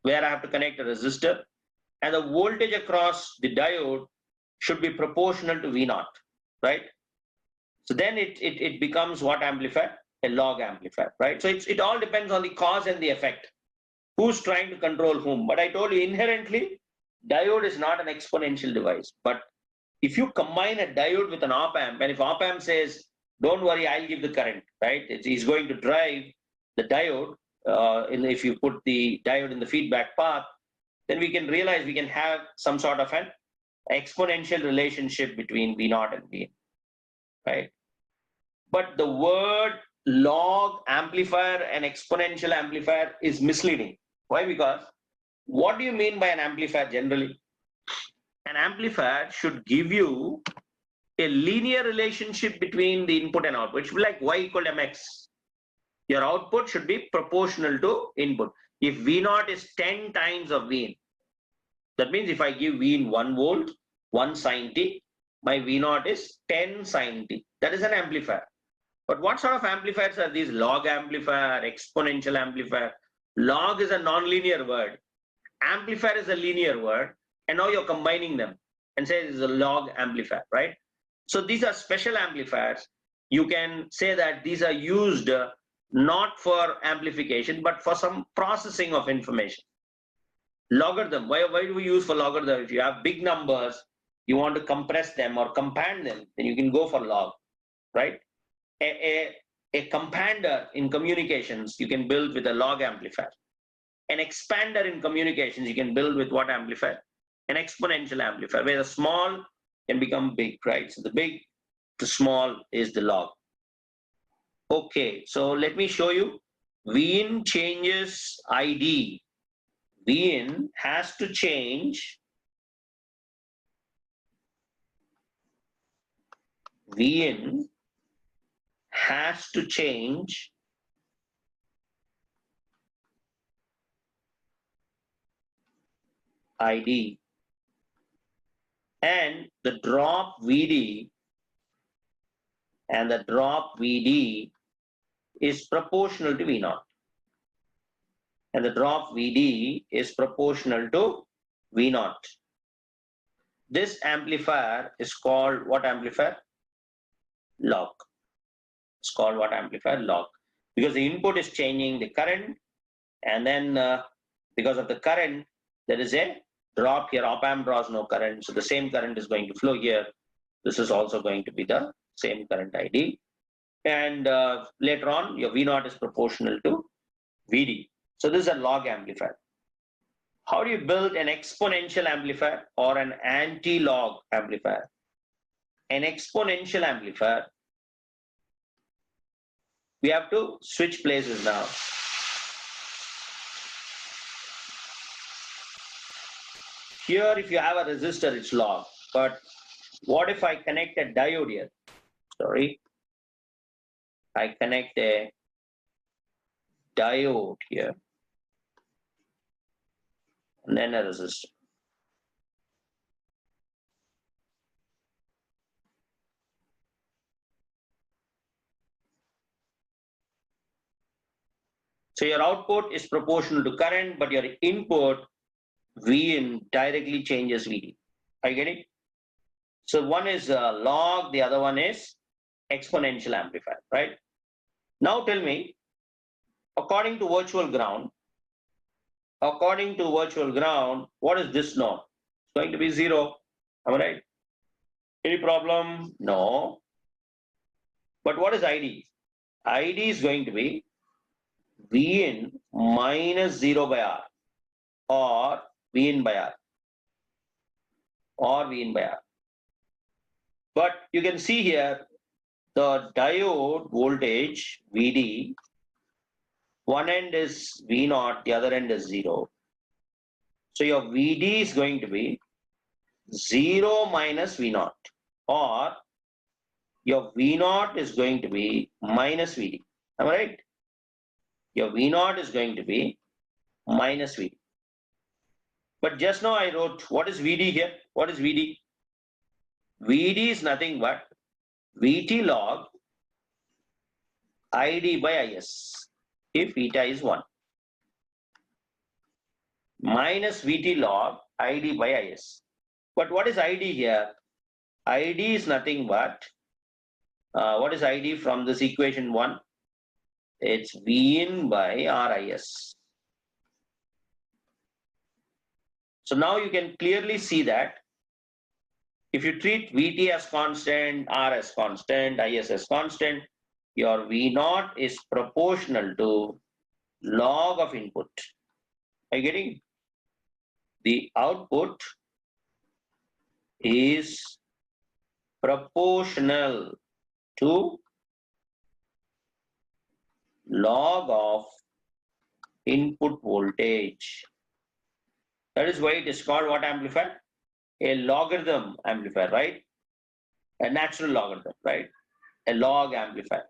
where I have to connect a resistor, and the voltage across the diode should be proportional to V0, right? So then it becomes what amplifier? A log amplifier, right? So it all depends on the cause and the effect. Who's trying to control whom? But I told you inherently, diode is not an exponential device. But if you combine a diode with an op-amp, and if op-amp says, don't worry, I'll give the current, right? He's going to drive the diode, if you put the diode in the feedback path, then we can realize we can have some sort of an exponential relationship between V0 and Vin, right? But the word log amplifier and exponential amplifier is misleading. Why? Because what do you mean by an amplifier generally? An amplifier should give you a linear relationship between the input and output. It should be like y equal to mx. Your output should be proportional to input. If V0 is 10 times of Vin, that means if I give Vin 1 volt, 1 sine t, my V0 is 10 sine t. That is an amplifier. But what sort of amplifiers are these? Log amplifier, exponential amplifier. Log is a non-linear word. Amplifier is a linear word. And now you're combining them and say this is a log amplifier, right? So these are special amplifiers. You can say that these are used not for amplification, but for some processing of information. Logarithm, why do we use for logarithm? If you have big numbers, you want to compress them or compand them, then you can go for log, right? A compander in communications, you can build with a log amplifier. An expander in communications, you can build with what amplifier? An exponential amplifier, where the small can become big, right? So the big the small is the log. Okay, so let me show you. Vin changes ID. Vin has to change. Vin has to change ID, and the drop VD is proportional to V0, and the drop VD is proportional to V0. This amplifier is called what amplifier? Log. It's called what amplifier? Log. Because the input is changing the current, and then because of the current, there is a drop here. Op amp draws no current, so the same current is going to flow here. This is also going to be the same current ID. And later on, your V0 is proportional to VD. So this is a log amplifier. How do you build an exponential amplifier or an anti-log amplifier? An exponential amplifier, we have to switch places now. Here, if you have a resistor, it's log. But what if I connect a diode here? Sorry. I connect a diode here, and then a resistor. So your output is proportional to current, but your input Vin directly changes VD. Are you getting it? So one is log, the other one is exponential amplifier, right? Now tell me, according to virtual ground, what is this node? It's going to be 0. Am I right? Any problem? No. But what is ID? ID is going to be Vin minus 0 by R, or Vin by R, or Vin by R. But you can see here the diode voltage VD, one end is V0, the other end is 0. So your VD is going to be 0 minus V0, or your V0 is going to be minus VD. Am I right? Your V0 is going to be minus VD. But just now I wrote, what is VD here? What is VD? VD is nothing but VT log ID by IS, if eta is 1, minus VT log ID by IS. But what is ID here? ID is nothing but, what is ID from this equation 1? It's Vin by RIS. So now you can clearly see that if you treat VT as constant, R as constant, IS as constant, your V0 is proportional to log of input. Are you getting? The output is proportional to log of input voltage. That is why it is called what amplifier? A logarithm amplifier, right? A natural logarithm, right? A log amplifier.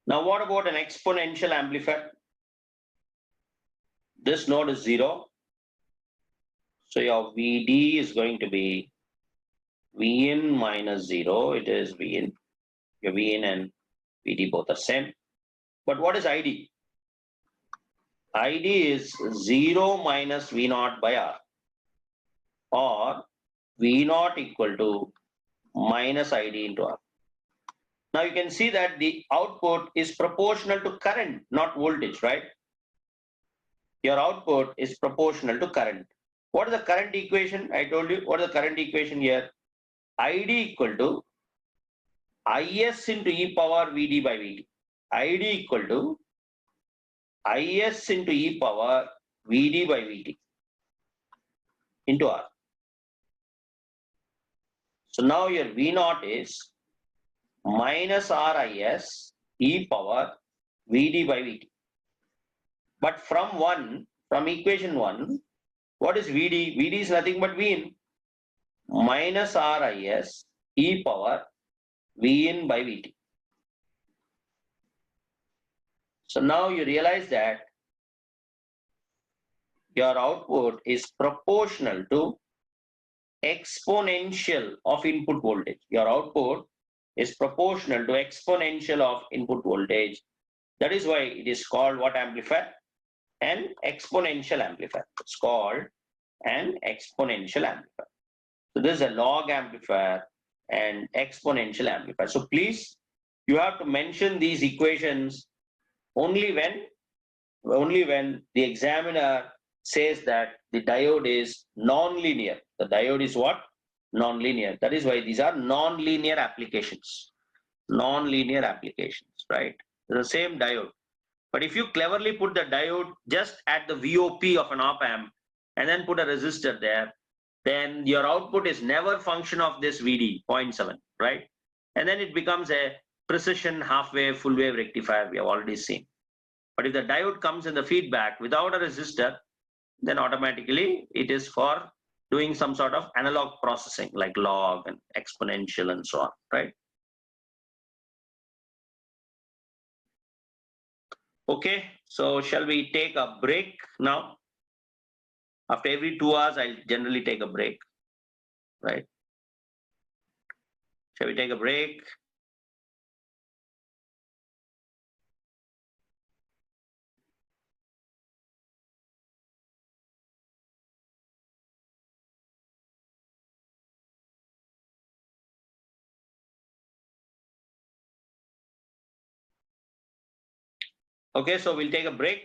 Now, what about an exponential amplifier? This node is 0. So your VD is going to be Vin minus 0. It is Vin. Your Vin and VD both are same. But what is ID? ID is 0 minus V naught by R, or V naught equal to minus ID into R. Now you can see that the output is proportional to current, not voltage, right? Your output is proportional to current. What is the current equation? I told you, what is the current equation here? ID equal to Is into e power Vd by Vt. ID equal to Is into e power Vd by Vt into R. So now your V naught is minus Ris e power Vd by Vt. But from equation 1, what is Vd? Vd is nothing but Vin minus Ris e power Vin by Vt. So now you realize that your output is proportional to exponential of input voltage. Your output is proportional to exponential of input voltage. That is why it is called what amplifier? An exponential amplifier. It's called an exponential amplifier. So this is a log amplifier and exponential amplifier. So please, you have to mention these equations only when the examiner says that the diode is non-linear. The diode is what? Non-linear. That is why these are non-linear applications. Non-linear applications, right? The same diode. But if you cleverly put the diode just at the VOP of an op amp and then put a resistor there, then your output is never function of this VD 0.7, right? And then it becomes a precision half wave, full wave rectifier we have already seen. But if the diode comes in the feedback without a resistor, then automatically it is for doing some sort of analog processing like log and exponential and so on, right? Okay, so shall we take a break now? After every 2 hours, I'll generally take a break, right? Shall we take a break? Okay, so we'll take a break.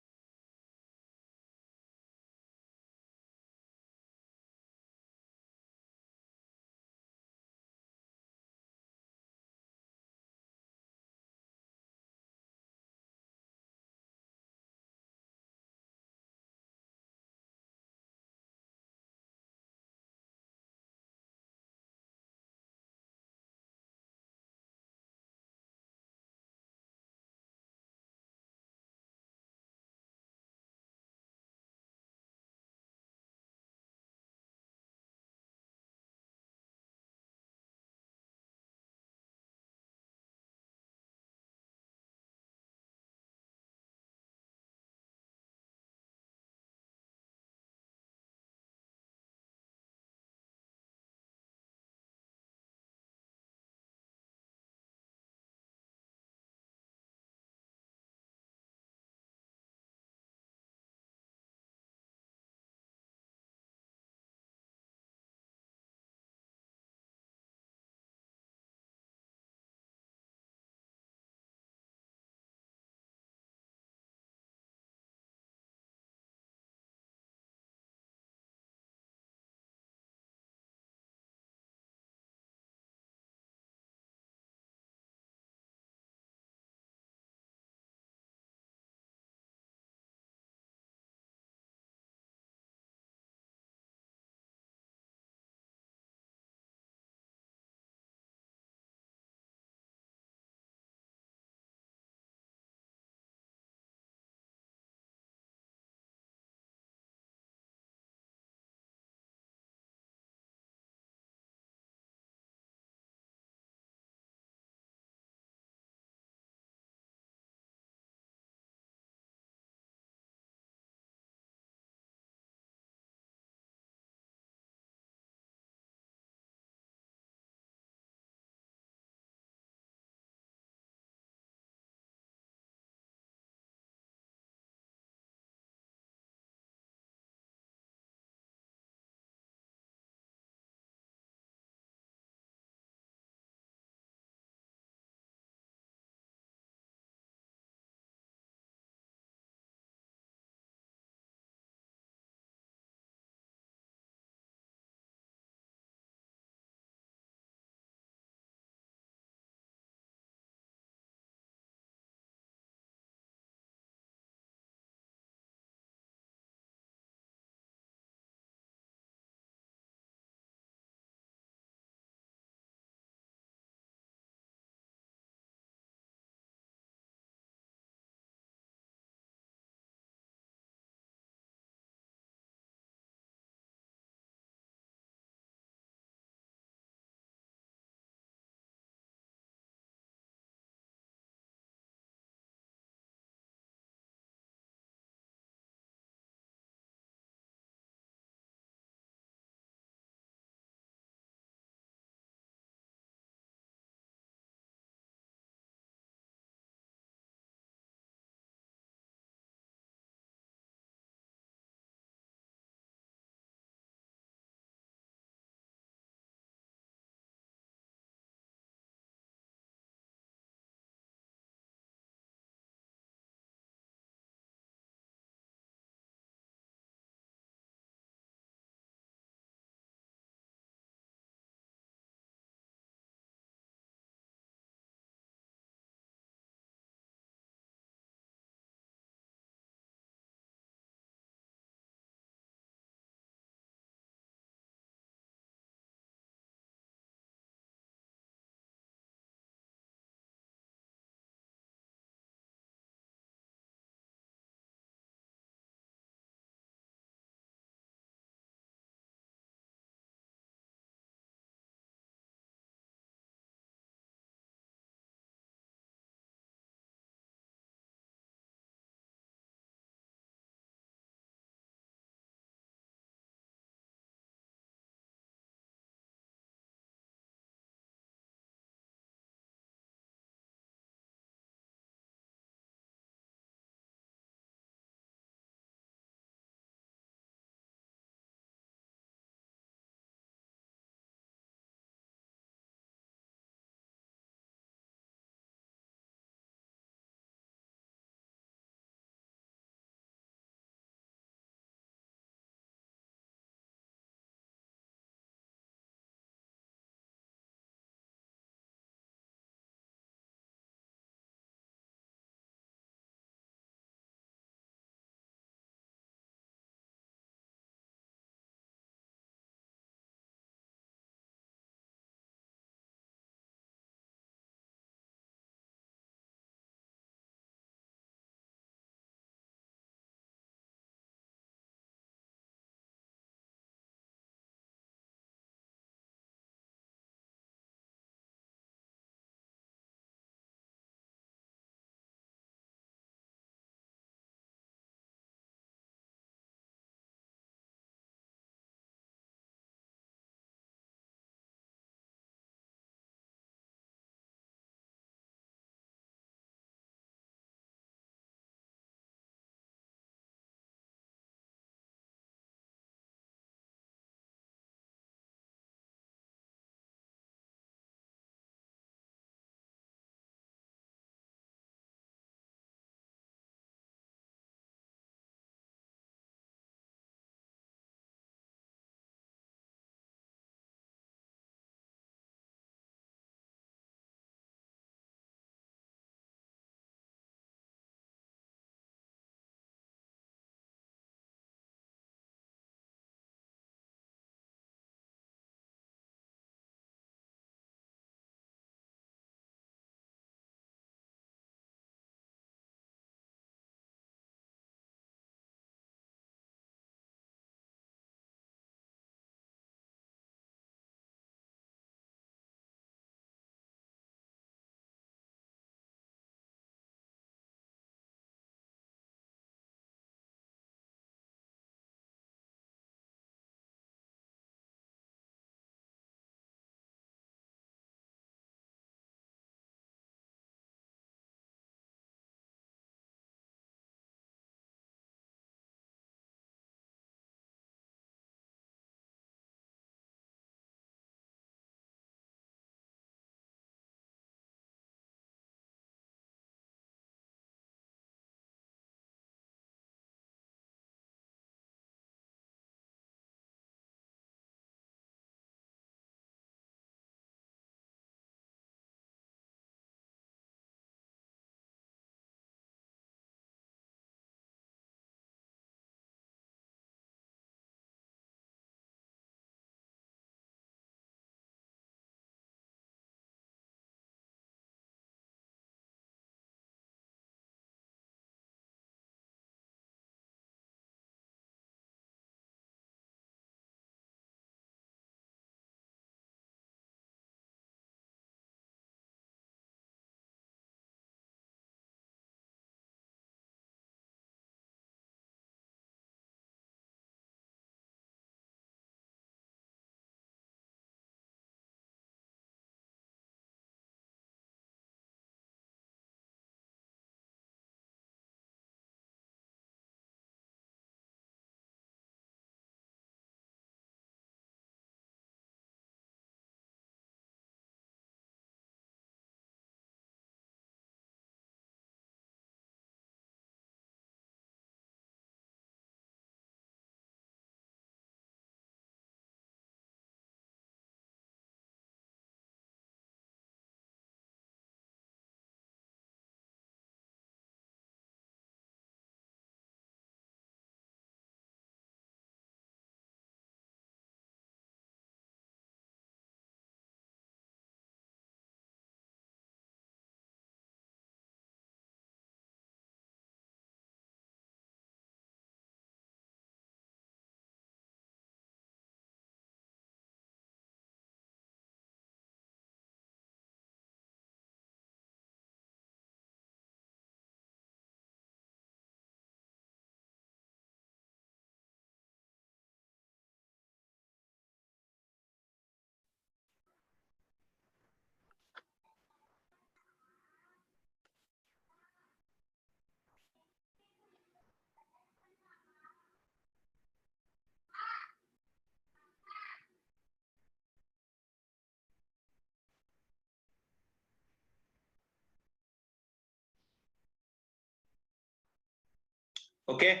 Okay.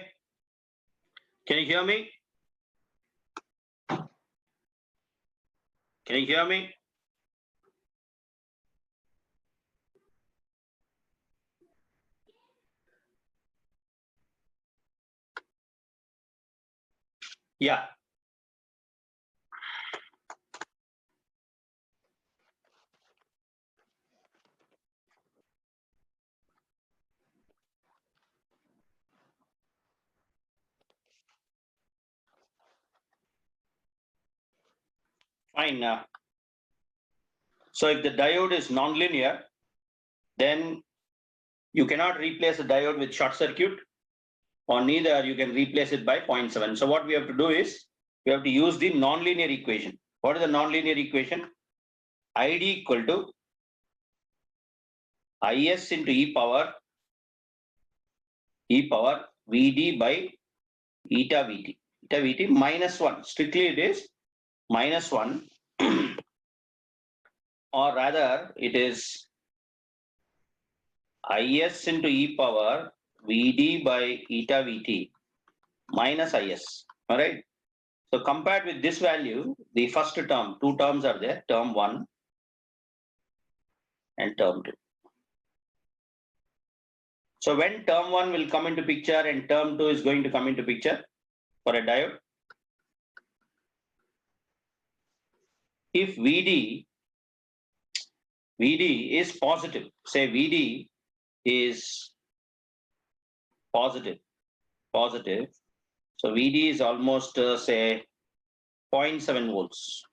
Can you hear me? Can you hear me? Yeah. Fine. So if the diode is nonlinear, then you cannot replace the diode with short circuit, or neither you can replace it by 0.7. So what we have to do is we have to use the nonlinear equation. What is the nonlinear equation? ID equal to Is into e power Vd by eta Vt. Eta Vt minus 1. Strictly it is minus 1 or rather it is Is into e power Vd by eta Vt minus Is. All right. So compared with this value, the first term, two terms are there, term 1 and term 2. So when term 1 will come into picture and term 2 is going to come into picture for a diode, if Vd is positive, say Vd is positive, so Vd is almost say 0.7 volts.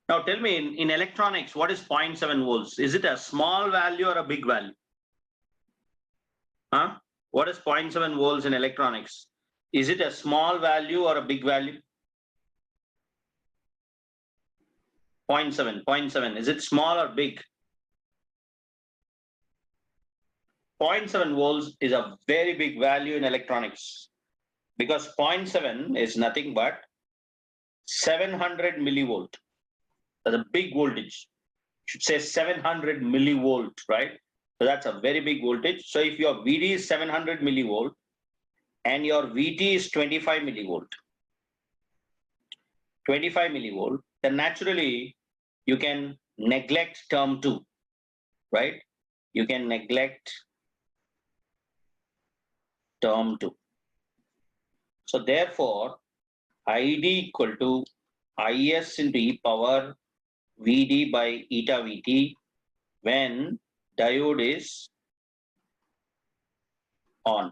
Now tell me in electronics, what is 0.7 volts? Is it a small value or a big value? Huh? What is 0.7 volts in electronics? Is it a small value or a big value? 0.7, is it small or big? 0.7 volts is a very big value in electronics because 0.7 is nothing but 700 millivolt. That's a big voltage. Should say 700 millivolt, right? So that's a very big voltage. So if your Vd is 700 millivolt and your Vt is 25 millivolt, then naturally you can neglect term 2, right? You can neglect term 2. So therefore, Id equal to Is into e power Vd by eta Vt when diode is on.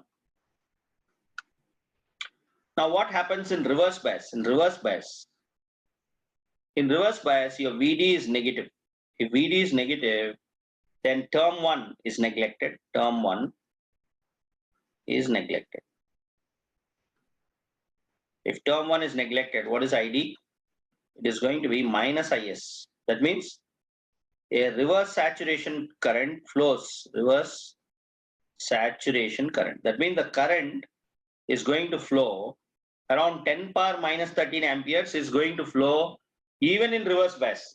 Now what happens in reverse bias? In reverse bias, your Vd is negative. If Vd is negative, then term 1 is neglected. Term 1 is neglected. If term 1 is neglected, what is Id? It is going to be minus Is. That means a reverse saturation current flows. Reverse saturation current. That means the current is going to flow around 10 power minus 13 amperes is going to flow even in reverse bias.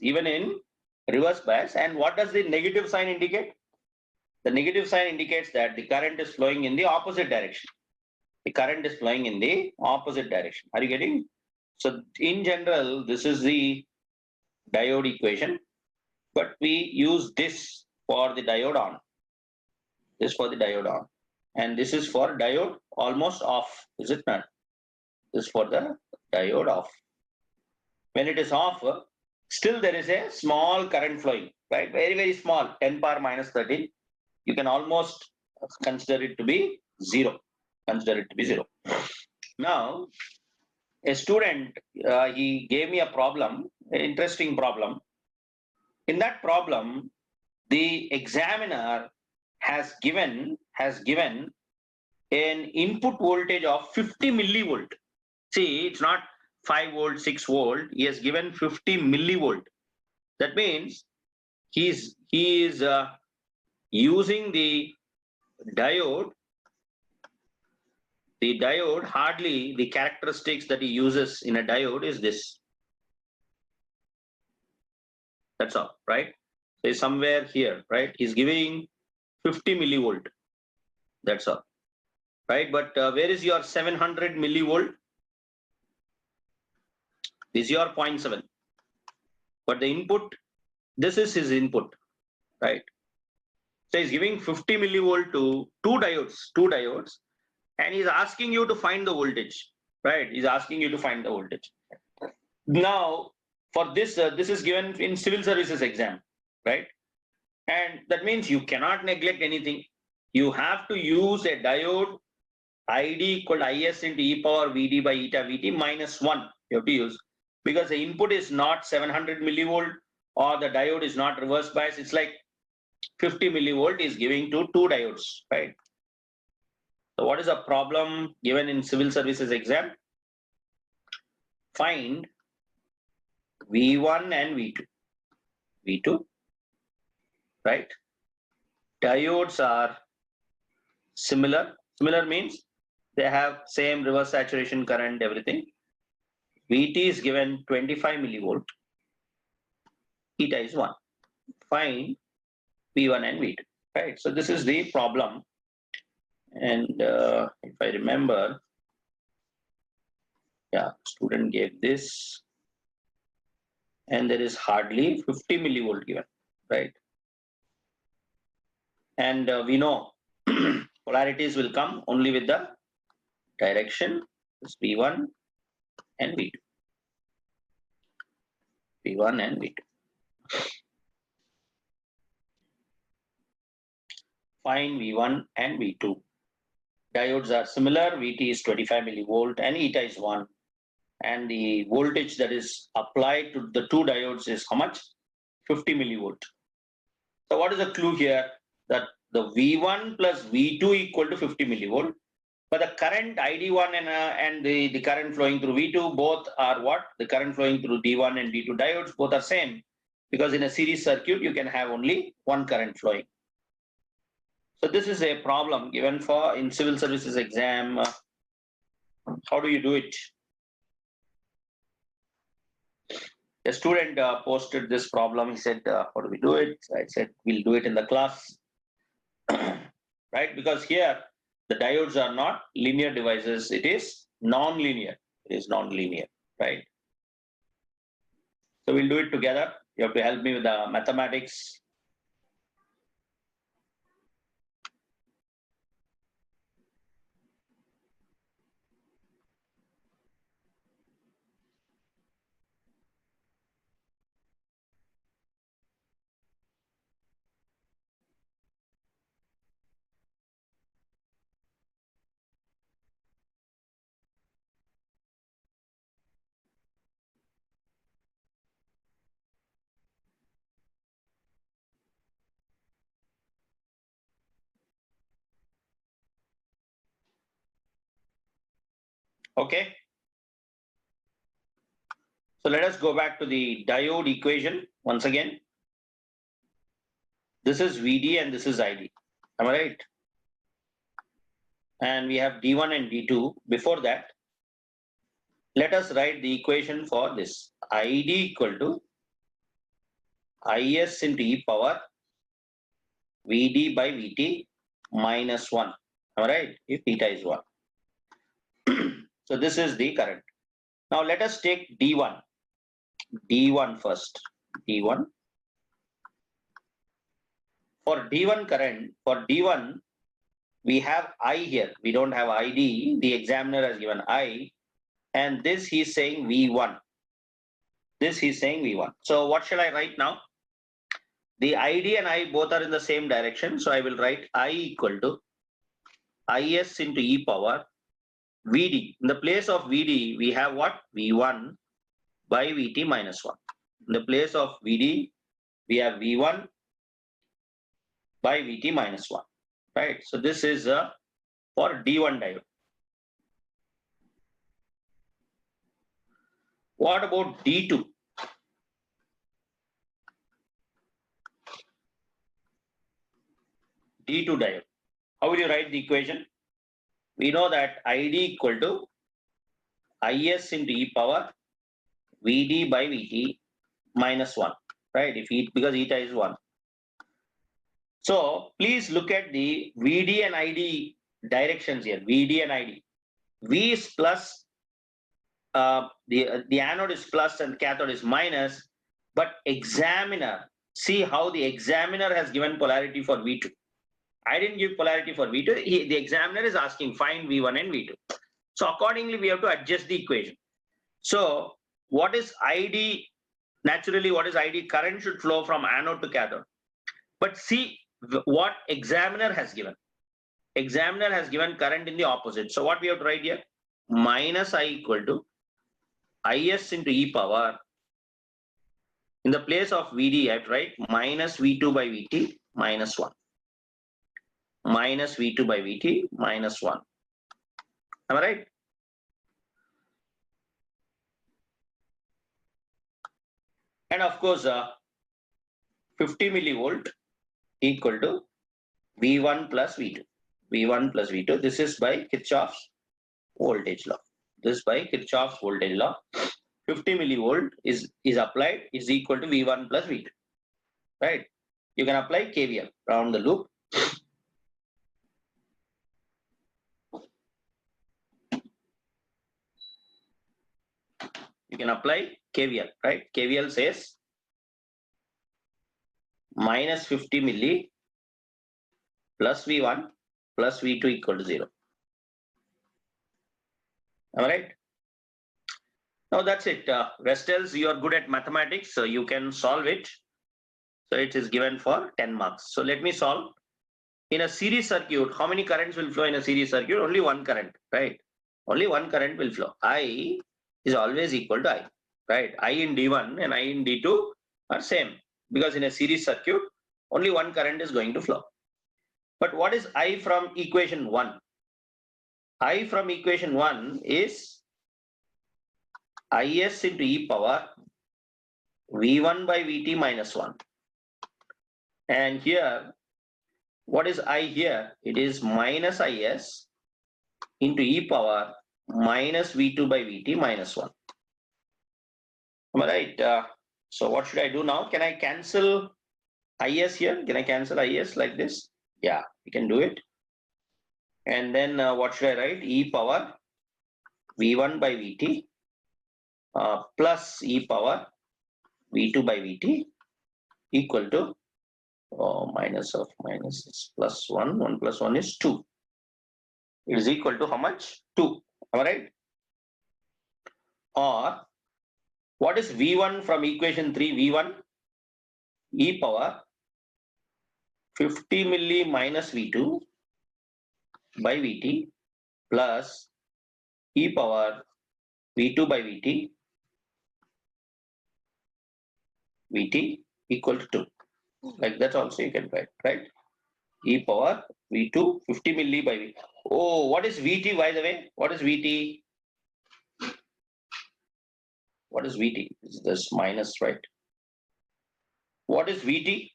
And what does the negative sign indicate? The negative sign indicates that the current is flowing in the opposite direction. The current is flowing in the opposite direction. Are you getting? So in general, this is the diode equation, but we use this for the diode on. This for the diode on. And this is for diode almost off, is it not? This for the diode off. When it is off, still there is a small current flowing, right? Very, very small, 10 power minus 13. You can almost consider it to be zero. Now, a student, he gave me a problem, an interesting problem. In that problem, the examiner has given an input voltage of 50 millivolt. See, it's not 5 volt, 6 volt. He has given 50 millivolt. That means he is using the diode. The diode, hardly the characteristics that he uses in a diode is this. That's all, right? So somewhere here, right? He's giving 50 millivolt. That's all. right? But where is your 700 millivolt? This is your 0.7. But the input, this is his input, right? So he's giving 50 millivolt to two diodes, and he's asking you to find the voltage, right? He's asking you to find the voltage. Now, for this, this is given in civil services exam, right? And that means you cannot neglect anything. You have to use a diode ID equal to Is into e power Vd by eta Vt minus 1. You have to use, because the input is not 700 millivolt or the diode is not reverse bias. It's like 50 millivolt is giving to two diodes, right? So what is the problem given in civil services exam? Find V1 and V2. V2, right? Diodes are similar. Similar means they have same reverse saturation current, everything. Vt is given 25 millivolt. Eta is 1. Find V1 and V2, right? So this is the problem. And if I remember, yeah, student gave this, and there is hardly 50 millivolt given, right? And we know polarities will come only with the direction. This V1 and V2. V1 and V2. Find V1 and V2. Diodes are similar. Vt is 25 millivolt and eta is 1. And the voltage that is applied to the two diodes is how much? 50 millivolt. So what is the clue here? That the V1 plus V2 equal to 50 millivolt. But the current ID1 and the current flowing through V2 both are what? The current flowing through D1 and D2 diodes both are same. Because in a series circuit, you can have only one current flowing. So this is a problem given for in civil services exam. How do you do it? A student posted this problem. He said, how do we do it? I said, we'll do it in the class. Right? Because here, the diodes are not linear devices. It is non-linear. It is non-linear, right? So we'll do it together. You have to help me with the mathematics. Okay. So let us go back to the diode equation once again. This is Vd and this is Id. Am I right? And we have D1 and D2. Before that, let us write the equation for this. Id equal to Is into e power Vd by Vt minus 1. Am I right? If theta is 1. So this is the current. Now let us take D1. D1 first. D1. For D1 current, for D1, we have I here. We don't have ID. The examiner has given I. And this he's saying V1. This he's saying V1. So what shall I write now? The ID and I both are in the same direction. So I will write I equal to Is into e power Vd. In the place of Vd, we have what? V1 by Vt minus 1. In the place of Vd, we have V1 by Vt minus 1. Right? So this is for D1 diode. What about D2? D2 diode. How will you write the equation? We know that ID equal to Is into e power Vd by Vt minus 1. Right? If because eta is 1. So please look at the Vd and Id directions here, VD and ID. V is plus, the anode is plus and cathode is minus, but examiner, see how the examiner has given polarity for V2. I didn't give polarity for V2. The examiner is asking find V1 and V2. So accordingly, we have to adjust the equation. So what is ID? Naturally, what is ID? Current should flow from anode to cathode. But see what examiner has given. Examiner has given current in the opposite. So what we have to write here? Minus I equal to IS into e power. In the place of VD, I have to write minus V2 by VT minus 1. Minus V2 by VT minus 1. Am I right? And of course, 50 millivolt equal to V1 plus V2. V1 plus V2. This is by Kirchhoff's voltage law. This by Kirchhoff's voltage law. 50 millivolt is applied is equal to V1 plus V2. Right? You can apply KVL around the loop. You can apply KVL, right? KVL says minus 50 milli plus V1 plus V2 equal to 0. Am I right? Now that's it. Rest else you are good at mathematics, so you can solve it. So it is given for 10 marks. So let me solve. In a series circuit, how many currents will flow in a series circuit? Only one current, right? Only one current will flow. I is always equal to I, right? I in D1 and I in D2 are same, because in a series circuit, only one current is going to flow. But what is I from equation 1? I from equation 1 is IS into e power V1 by VT minus 1. And here, what is I here? It is minus IS into e power minus V2 by VT minus 1. Am I right? So what should I do now? Can I cancel IS here? Can I cancel IS like this? Yeah, we can do it. And then what should I write? E power V1 by VT plus e power V2 by VT equal to minus of minus is plus 1. 1 plus 1 is 2. It is equal to how much? 2. Am I right? Or what is V1 from equation 3? V1 e power 50 milli minus V2 by VT plus e power V2 by VT equal to 2. Like that also you can write, right? E power V2 50 milli by VT. Oh, what is VT, by the way? What is VT? What is VT? Is this minus, right? What is VT?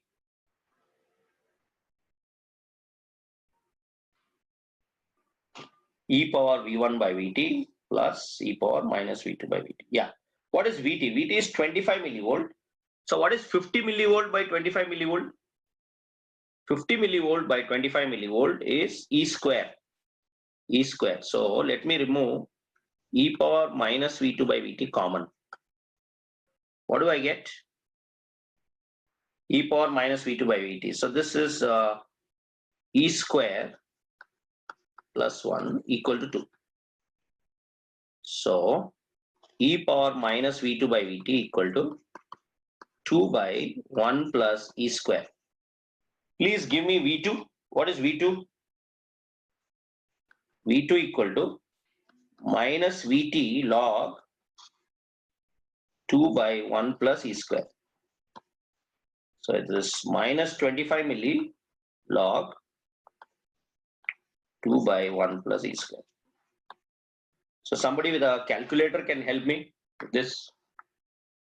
E power V1 by VT plus e power minus V2 by VT. Yeah. What is VT? VT is 25 millivolt. So what is 50 millivolt by 25 millivolt? 50 millivolt by 25 millivolt is E square. E square. So let me remove e power minus V2 by VT common. What do I get? E power minus V2 by VT. So this is E square plus 1 equal to 2. So e power minus V2 by VT equal to 2 by 1 plus E square. Please give me V2. What is V2? V2 equal to minus VT log 2 by 1 plus E square. So it is minus 25 milli log 2 by 1 plus E square. So somebody with a calculator can help me with this.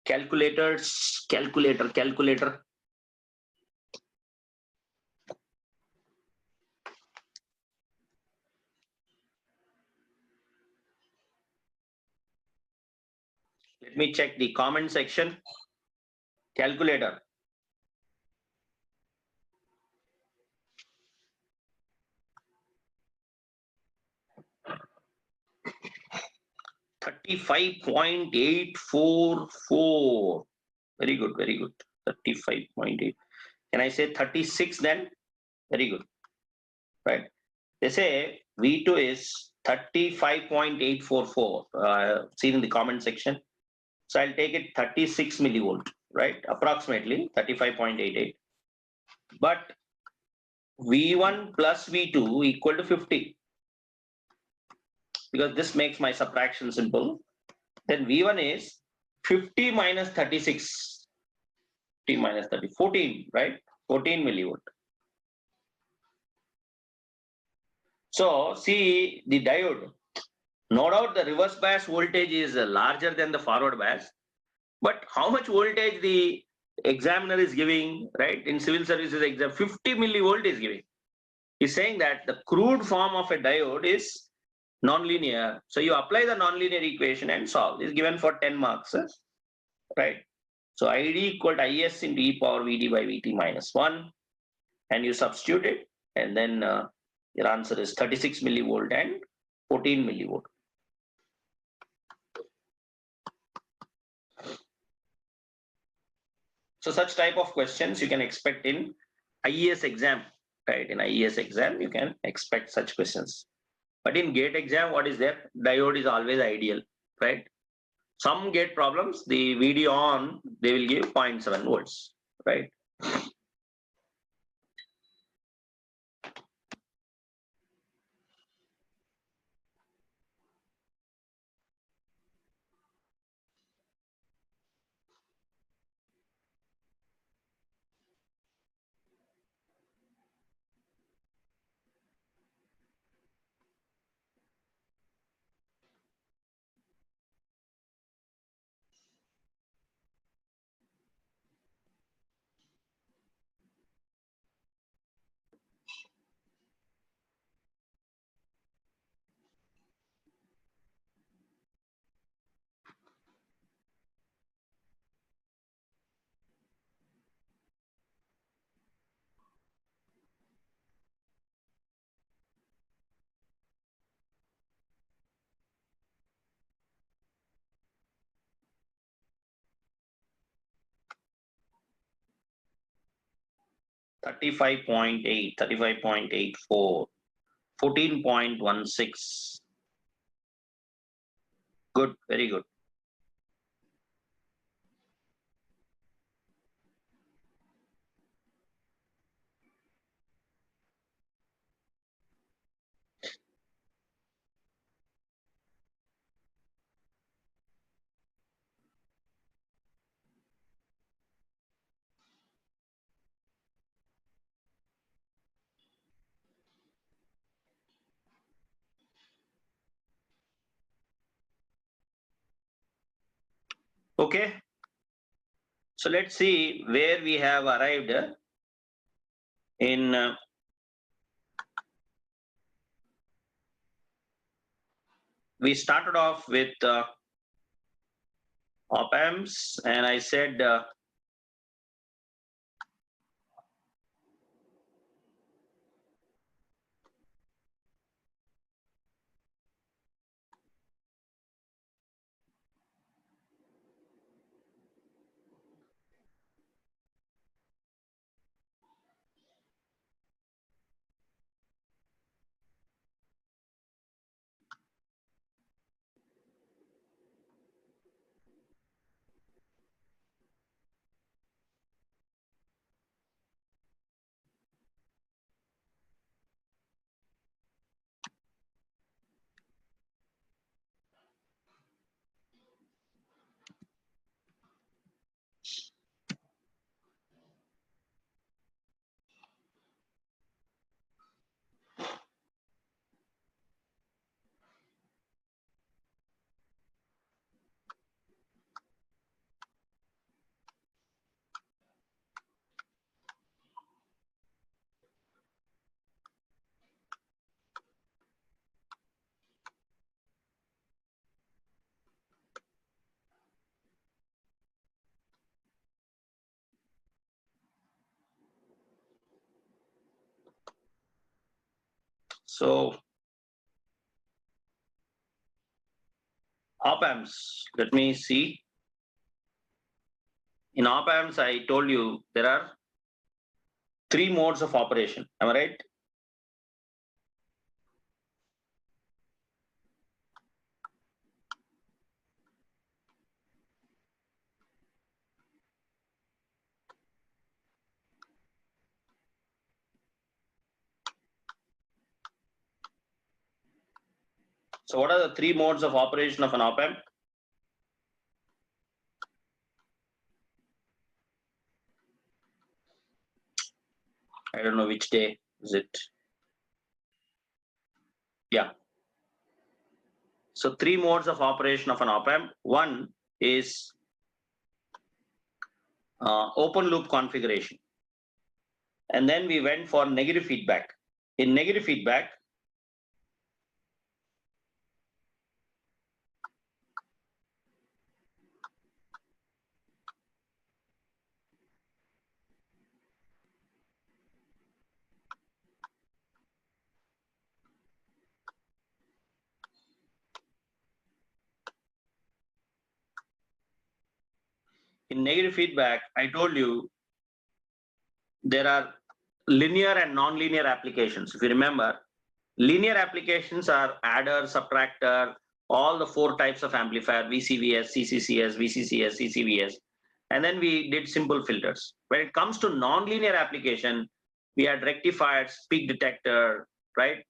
Calculator. Let me check the comment section. Calculator. 35.844. Very good, very good. 35.8. Can I say 36 then? Very good. Right. They say V2 is 35.844. Seen in the comment section. So I'll take it 36 millivolt, right? Approximately 35.88. But V1 plus V2 equal to 50. Because this makes my subtraction simple. Then V1 is 50 minus 36. 50 minus 30, 14, right? 14 millivolt. So see the diode. No doubt the reverse bias voltage is larger than the forward bias. But how much voltage the examiner is giving, right? In civil services exam, 50 millivolt is giving. He's saying that the crude form of a diode is non-linear. So you apply the non-linear equation and solve. It's given for 10 marks, right? So ID equal to IS into e power Vd by Vt minus 1. And you substitute it. And then your answer is 36 millivolt and 14 millivolt. So such type of questions you can expect in IES exam, right? In IES exam, you can expect such questions. But in GATE exam, what is there? Diode is always ideal, right? Some GATE problems, the VD on, they will give 0.7 volts, right? Thirty-five point eight, 35.84, 14.16. Good, very good. Okay. So let's see where we have arrived in we started off with op amps, and I said so Op amps, let me see. In op amps, I told you there are 3 modes of operation. Am I right? So what are the 3 modes of operation of an op amp? I don't know which day is it. Yeah. So 3 modes of operation of an op amp. One is open loop configuration. And then we went for negative feedback. In negative feedback, I told you there are linear and non-linear applications. If you remember, linear applications are adder, subtractor, all the 4 types of amplifier, VCVS, CCCS, VCCS, CCVS. And then we did simple filters. When it comes to non-linear application, we had rectifiers, peak detector, right?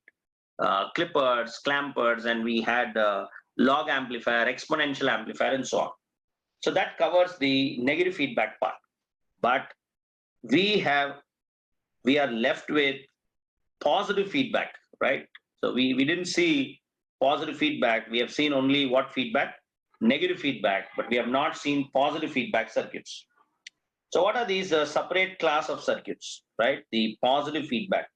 Clippers, clampers, and we had log amplifier, exponential amplifier, and so on. So that covers the negative feedback part. But we are left with positive feedback, right? So we didn't see positive feedback. We have seen only what feedback? Negative feedback, but we have not seen positive feedback circuits. So what are these separate class of circuits, right? The positive feedback.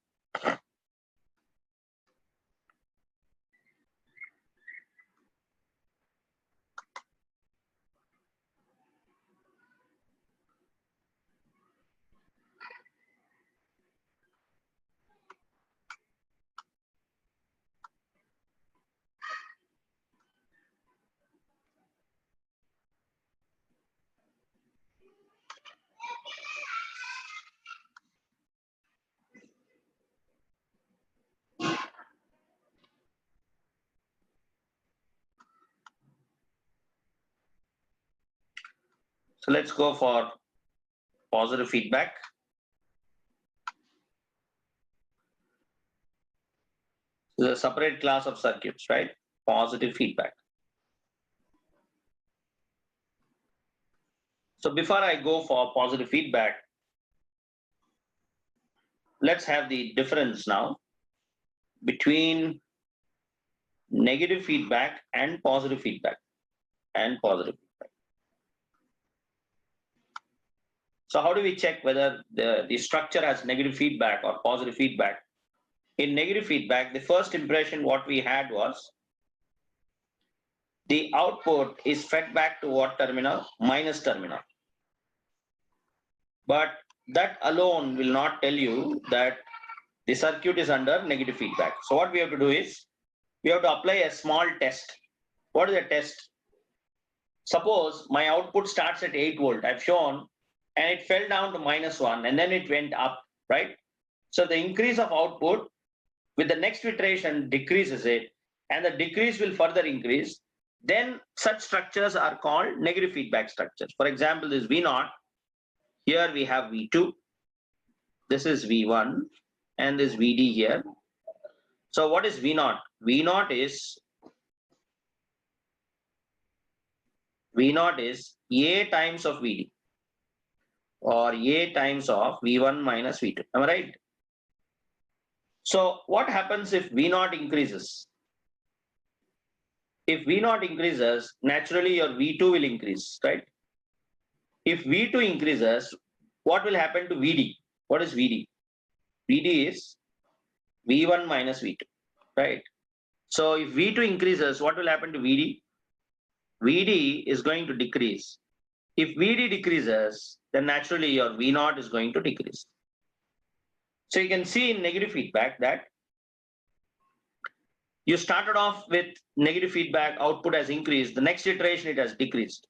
So let's go for positive feedback. There's a separate class of circuits, right? Positive feedback. So before I go for positive feedback, let's have the difference now between negative feedback and positive feedback. So how do we check whether the structure has negative feedback or positive feedback? In negative feedback, the first impression what we had was the output is fed back to what terminal? Minus terminal. But that alone will not tell you that the circuit is under negative feedback. So what we have to do is, we have to apply a small test. What is a test? Suppose my output starts at 8 volt, I've shown, and it fell down to -1 and then it went up, right? So the increase of output with the next iteration decreases it, and the decrease will further increase. Then such structures are called negative feedback structures. For example, this V0, here we have V2, this is V1, and this VD here. So what is V0? V0 is A times of VD, or A times of V1 minus V2. Am I right? So what happens if V0 increases? If V0 increases, naturally your V2 will increase, right? If V2 increases, what will happen to VD? What is VD? VD is V1 minus V2, right? So if V2 increases, what will happen to VD? VD is going to decrease. If VD decreases, then naturally your V0 is going to decrease. So you can see in negative feedback that You started off with negative feedback, output has increased. The next iteration, it has decreased.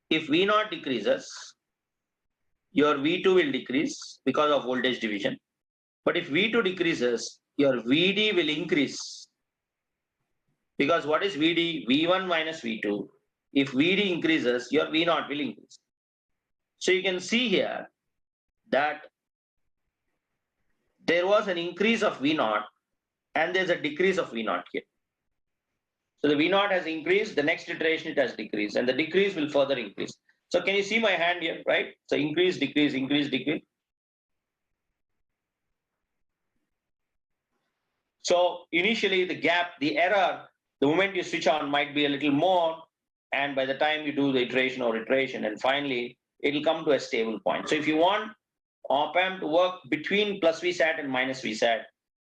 If V0 decreases, your V2 will decrease because of voltage division. But if V2 decreases, your VD will increase. Because what is VD? V1 minus V2. If VD increases, your V0 will increase. So you can see here that there was an increase of V0 and there's a decrease of V0 here. So the V0 has increased, the next iteration it has decreased, and the decrease will further increase. So can you see my hand here, right? So increase, decrease, increase, decrease. So initially the gap, the error, the moment you switch on might be a little more, and by the time you do the iteration or iteration, and finally it'll come to a stable point. So if you want op-amp to work between plus VSAT and minus VSAT,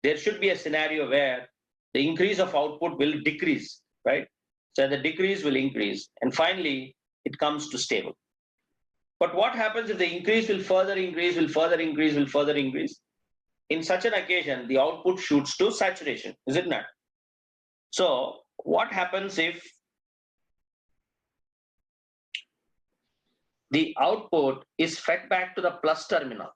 there should be a scenario where the increase of output will decrease, right? So the decrease will increase, and finally it comes to stable. But what happens if the increase will further increase, will further increase, will further increase? In such an occasion, the output shoots to saturation, is it not? So what happens if the output is fed back to the plus terminal?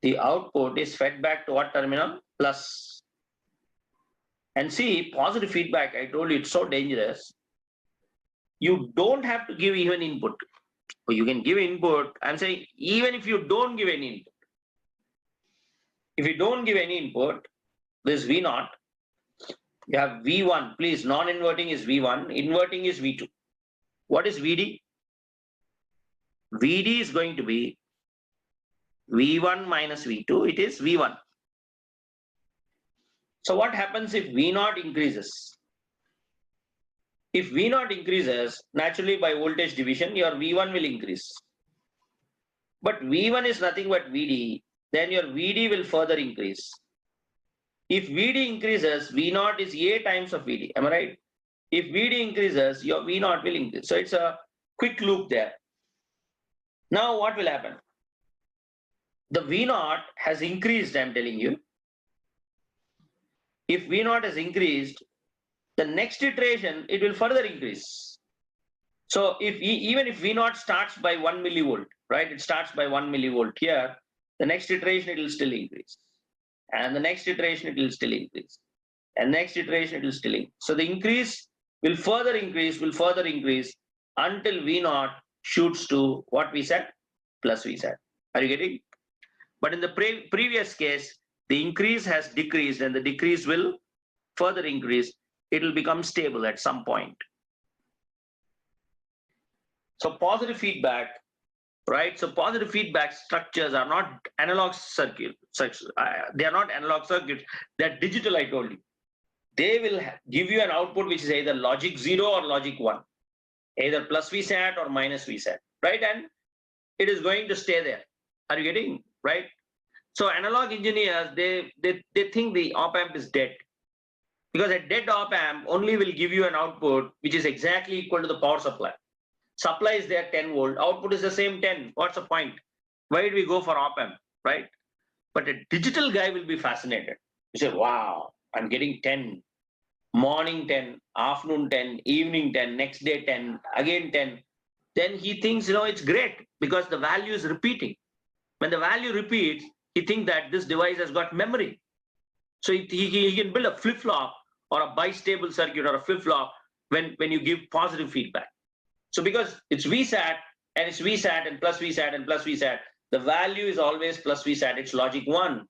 The output is fed back to what terminal? Plus. And see, positive feedback, I told you it's so dangerous. You don't have to give even input. Or you can give input. I'm saying even if you don't give any input. If you don't give any input, this V0, you have V1. Please, non-inverting is V1, inverting is V2. What is VD? VD is going to be V1 minus V2. It is V1. So what happens if V0 increases? If V0 increases, naturally by voltage division, your V1 will increase. But V1 is nothing but VD, then your VD will further increase. If VD increases, V0 is A times of VD, am I right? If VD increases, your V0 will increase. So it's a quick loop there. Now what will happen? The V0 has increased, I'm telling you. If V0 has increased, the next iteration, it will further increase. So if even if V0 starts by 1 millivolt, right? It starts by 1 millivolt here, the next iteration, it will still increase. And the next iteration, it will still increase. And next iteration, it will still increase. So the increase will further increase until V0 shoots to what we said? Plus VSAT. Are you getting? But in the previous case, the increase has decreased and the decrease will further increase. It will become stable at some point. So positive feedback, right? So positive feedback structures are not analog circuits. They are not analog circuits. They're digital, I told you. They will give you an output which is either logic 0 or logic 1, either plus VSAT or minus VSAT, right? And it is going to stay there. Are you getting, right? So analog engineers, they think the op-amp is dead. Because a dead op-amp only will give you an output which is exactly equal to the power supply. Supply is there 10 volt, output is the same 10. What's the point? Why did we go for op-amp, right? But a digital guy will be fascinated. He say, wow, I'm getting 10, morning 10, afternoon 10, evening 10, next day 10, again 10. Then he thinks, it's great because the value is repeating. When the value repeats, he thinks that this device has got memory. So he can build a flip-flop or a bistable circuit or a flip-flop when you give positive feedback. So because it's VSAT and it's VSAT and plus VSAT and plus VSAT, the value is always plus VSAT. It's logic 1.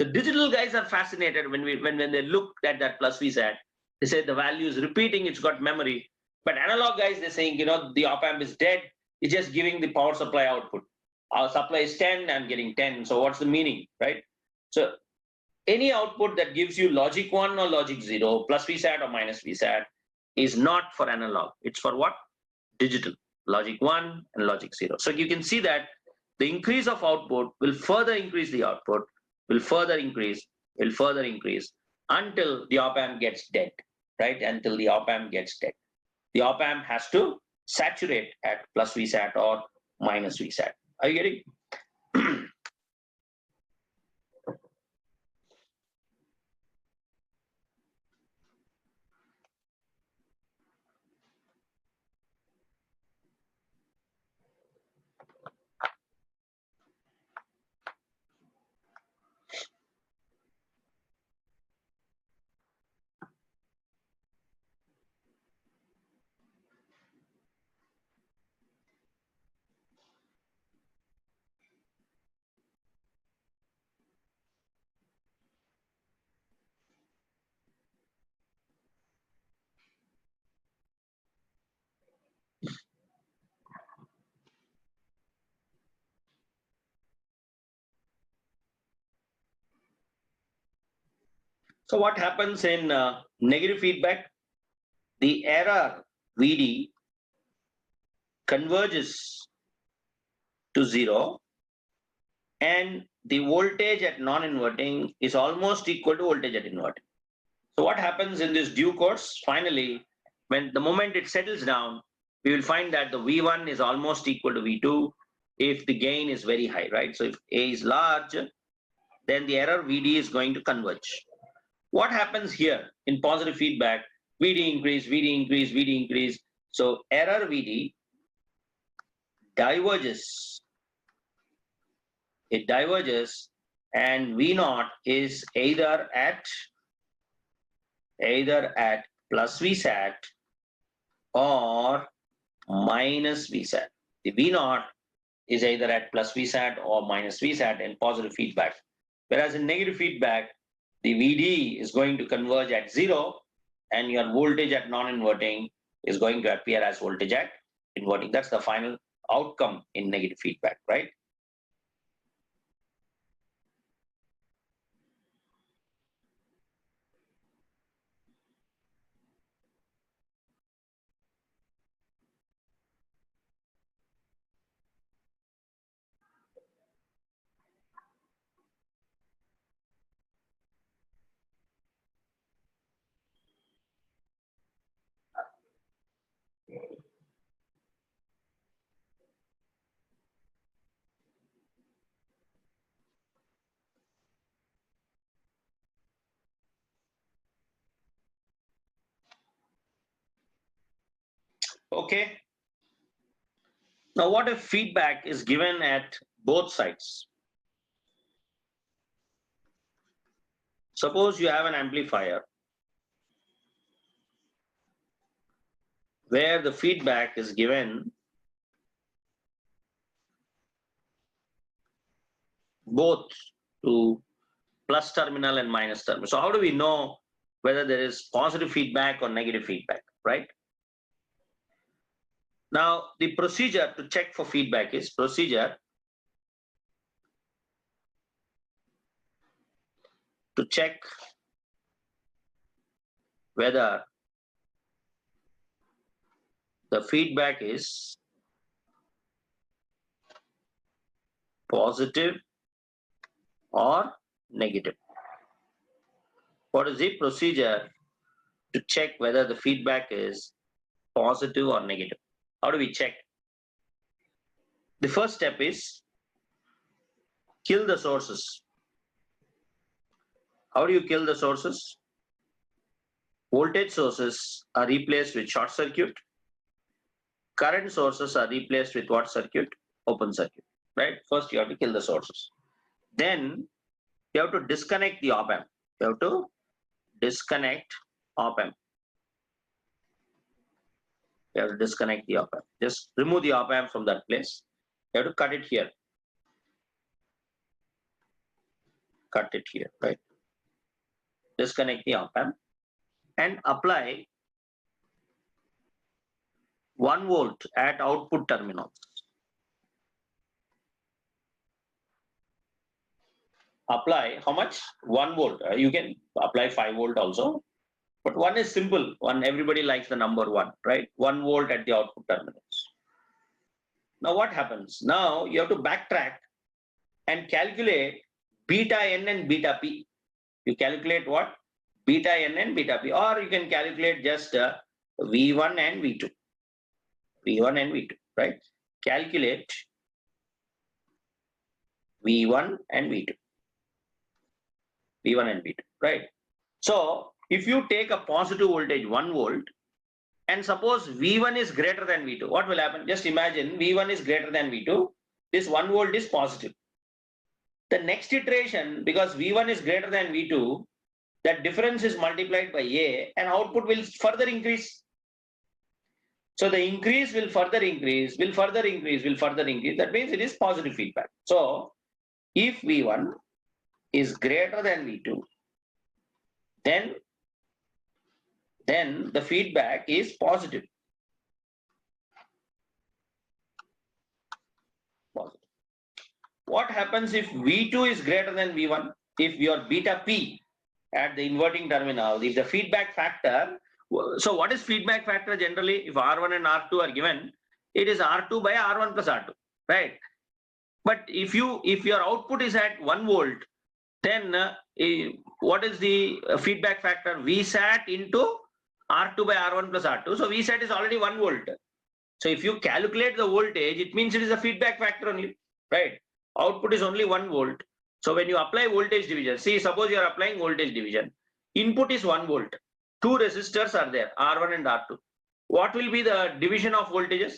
The digital guys are fascinated when they look at that plus VSAT. They say the value is repeating, it's got memory. But analog guys, they're saying, the op-amp is dead. It's just giving the power supply output. Our supply is 10, I'm getting 10. So what's the meaning, right? So any output that gives you logic 1 or logic 0, plus VSAT or minus VSAT, is not for analog. It's for what? Digital. Logic 1 and logic 0. So you can see that the increase of output will further increase the output, will further increase until the op-amp gets dead, right? Until the op-amp gets dead. The op-amp has to saturate at plus VSAT or minus VSAT. Are you getting? So what happens in negative feedback? The error VD converges to 0 and the voltage at non-inverting is almost equal to voltage at inverting. So what happens in this due course? Finally, when the moment it settles down, we will find that the V1 is almost equal to V2 if the gain is very high, right? So if A is large, then the error VD is going to converge. What happens here in positive feedback? VD increase, VD increase, VD increase. So error VD diverges. It diverges and V0 is either at plus VSAT or minus VSAT. The V0 is either at plus VSAT or minus VSAT in positive feedback. Whereas in negative feedback, the VD is going to converge at 0 and your voltage at non-inverting is going to appear as voltage at inverting. That's the final outcome in negative feedback, right? Okay. Now, what if feedback is given at both sides? Suppose you have an amplifier where the feedback is given both to plus terminal and minus terminal. So how do we know whether there is positive feedback or negative feedback, right? Now, the procedure to check for feedback is procedure to check whether the feedback is positive or negative. What is the procedure to check whether the feedback is positive or negative? How do we check? The first step is kill the sources. How do you kill the sources? Voltage sources are replaced with short circuit. Current sources are replaced with what circuit? Open circuit, right? First, you have to kill the sources. Then, you have to disconnect the op amp. You have to disconnect op amp. You have to disconnect the op amp. Just remove the op amp from that place. You have to cut it here. Cut it here, right? Disconnect the op amp and apply 1 volt at output terminals. Apply how much? 1 volt. You can apply 5 volt also. But 1 is simple. Everybody likes the number 1, right? 1 volt at the output terminals. Now what happens? Now you have to backtrack and calculate beta n and beta p. You calculate what? Beta n and beta p. Or you can calculate just V1 and V2. V1 and V2, right? Calculate V1 and V2. V1 and V2, right? So if you take a positive voltage 1 volt and suppose V1 is greater than V2, what will happen? Just imagine V1 is greater than V2. This 1 volt is positive. The next iteration, because V1 is greater than V2, that difference is multiplied by A and output will further increase. So the increase will further increase, will further increase, will further increase. That means it is positive feedback. So if V1 is greater than V2, then the feedback is positive. What happens if V2 is greater than V1? If your beta P at the inverting terminal, if the feedback factor, so what is feedback factor generally? If R1 and R2 are given, it is R2 by R1 plus R2, right? But if your output is at 1 volt, then what is the feedback factor? VSAT into R2 by R1 plus R2. So VSAT is already 1 volt. So if you calculate the voltage, it means it is a feedback factor only, right? Output is only 1 volt. So when you apply voltage division, see, suppose you are applying voltage division, input is 1 volt. Two resistors are there, R1 and R2. What will be the division of voltages?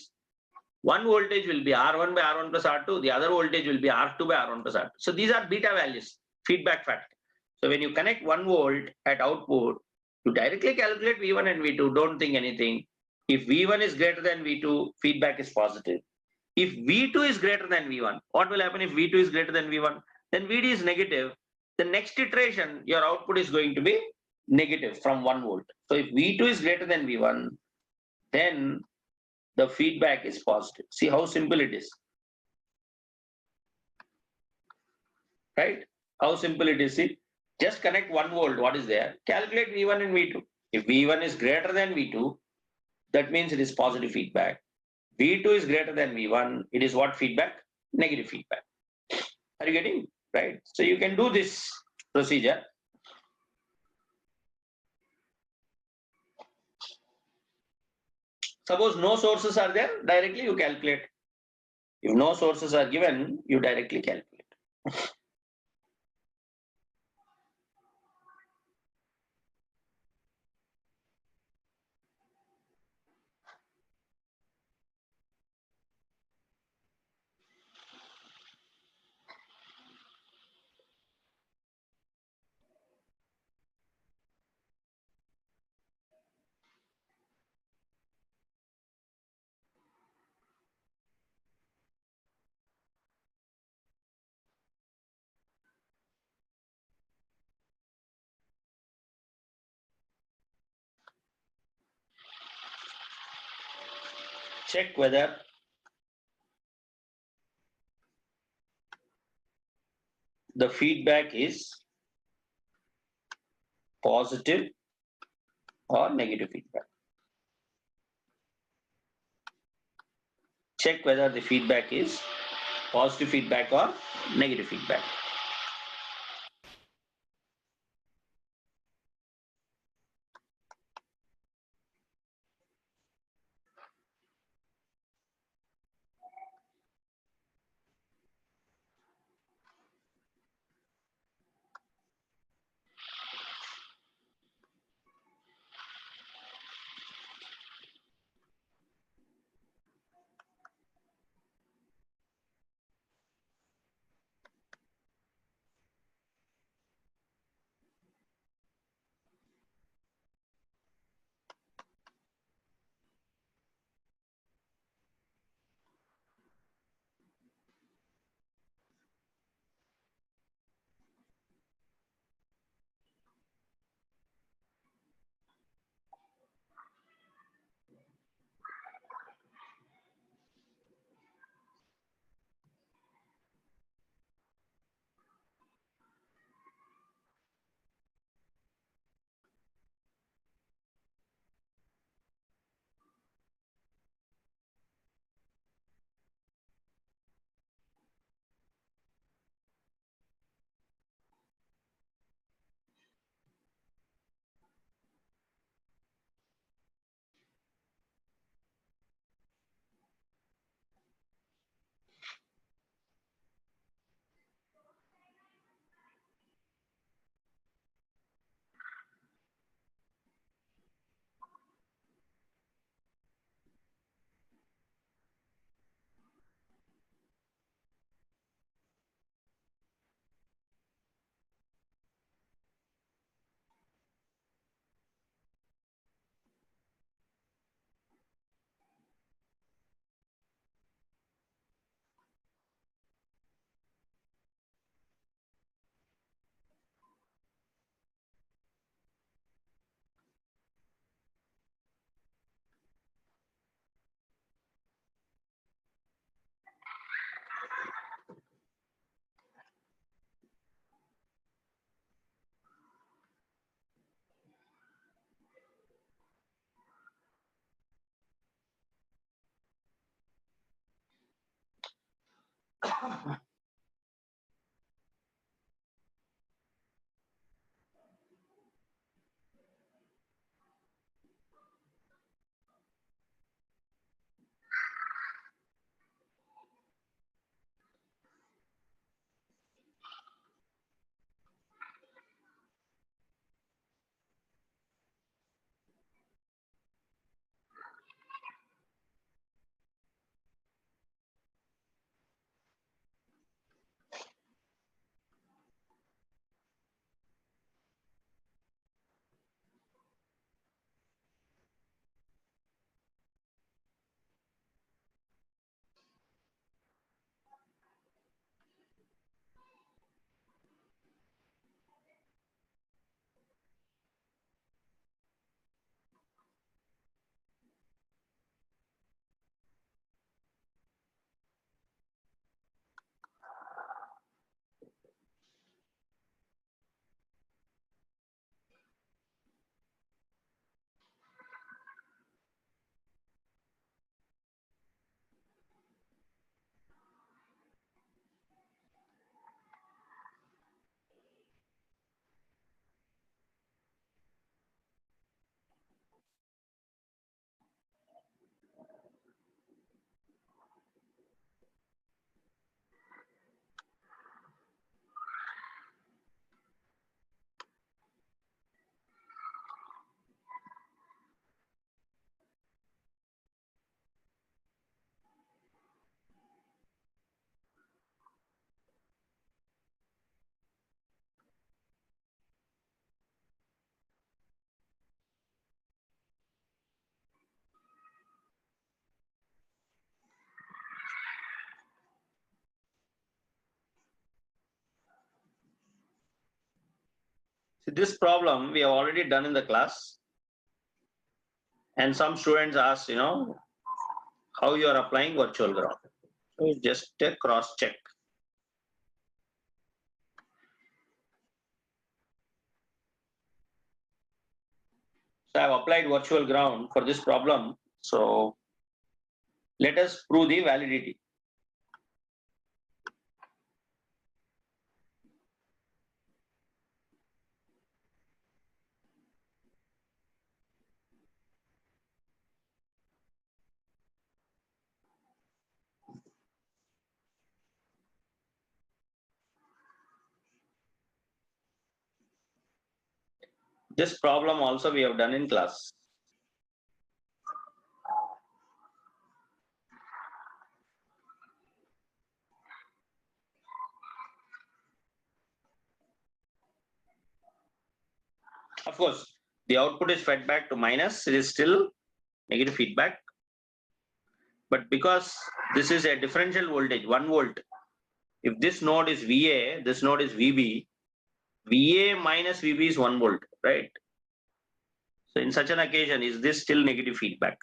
One voltage will be R1 by R1 plus R2, the other voltage will be R2 by R1 plus R2. So these are beta values, feedback factor. So when you connect 1 volt at output, you directly calculate V1 and V2, don't think anything. If V1 is greater than V2, feedback is positive. If V2 is greater than V1, what will happen if V2 is greater than V1? Then VD is negative. The next iteration, your output is going to be negative from 1 volt. So if V2 is greater than V1, then the feedback is positive. See how simple it is, right? How simple it is. See, just connect 1 volt, what is there? Calculate V1 and V2. If V1 is greater than V2, that means it is positive feedback. V2 is greater than V1, it is what feedback? Negative feedback. Are you getting? Right? So you can do this procedure. Suppose no sources are there, directly you calculate. If no sources are given, you directly calculate. Check whether the feedback is positive or negative feedback. Check whether the feedback is positive feedback or negative feedback. See, this problem we have already done in the class, and some students ask, how you are applying virtual ground. So just cross check. So I have applied virtual ground for this problem. So let us prove the validity. This problem also we have done in class. Of course, the output is fed back to minus, it is still negative feedback. But because this is a differential voltage, 1 volt, if this node is VA, this node is VB, VA minus VB is 1 volt, right? So in such an occasion, is this still negative feedback?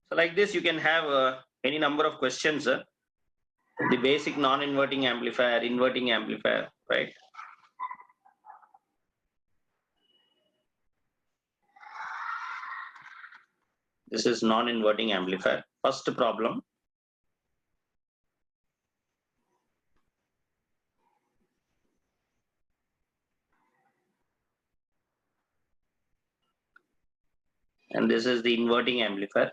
So like this, you can have any number of questions. The basic non-inverting amplifier, inverting amplifier, right? This is non-inverting amplifier. First problem. And this is the inverting amplifier.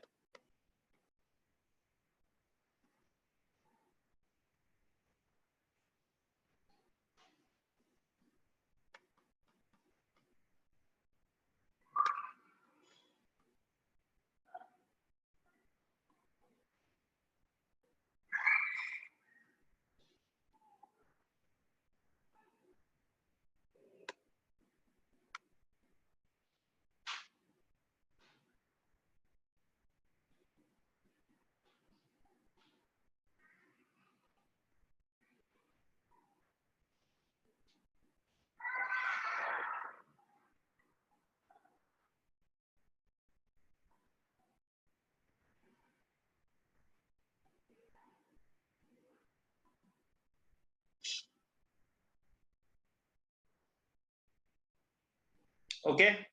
Okay.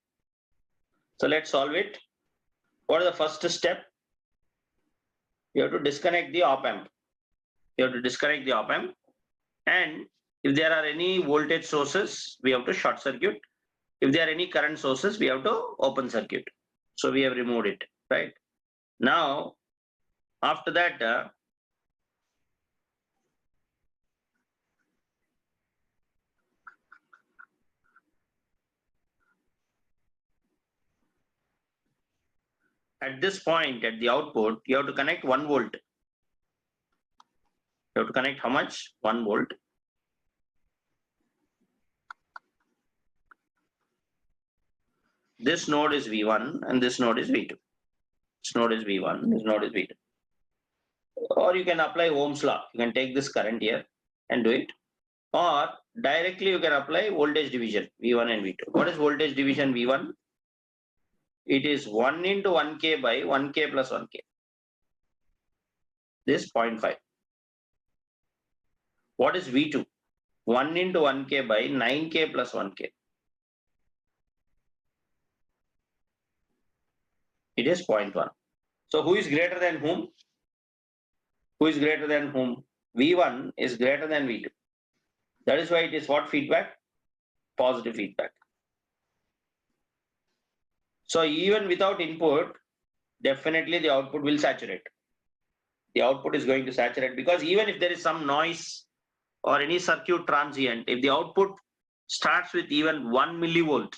So let's solve it. What is the first step? You have to disconnect the op amp. You have to disconnect the op amp, and if there are any voltage sources, we have to short circuit. If there are any current sources, we have to open circuit. So we have removed it, right? Now, after that, at this point at the output, you have to connect 1 volt. You have to connect how much? 1 volt. This node is V1 and this node is V2. This node is V1, this node is V2. Or you can apply Ohm's law. You can take this current here and do it. Or directly you can apply voltage division V1 and V2. What is voltage division V1? It is 1 into 1K by 1K plus 1K. This 0.5. What is V2? 1 into 1K by 9K plus 1K. It is 0.1. So who is greater than whom? Who is greater than whom? V1 is greater than V2. That is why it is what feedback? Positive feedback. So even without input, definitely the output will saturate. The output is going to saturate because even if there is some noise or any circuit transient, if the output starts with even 1 millivolt,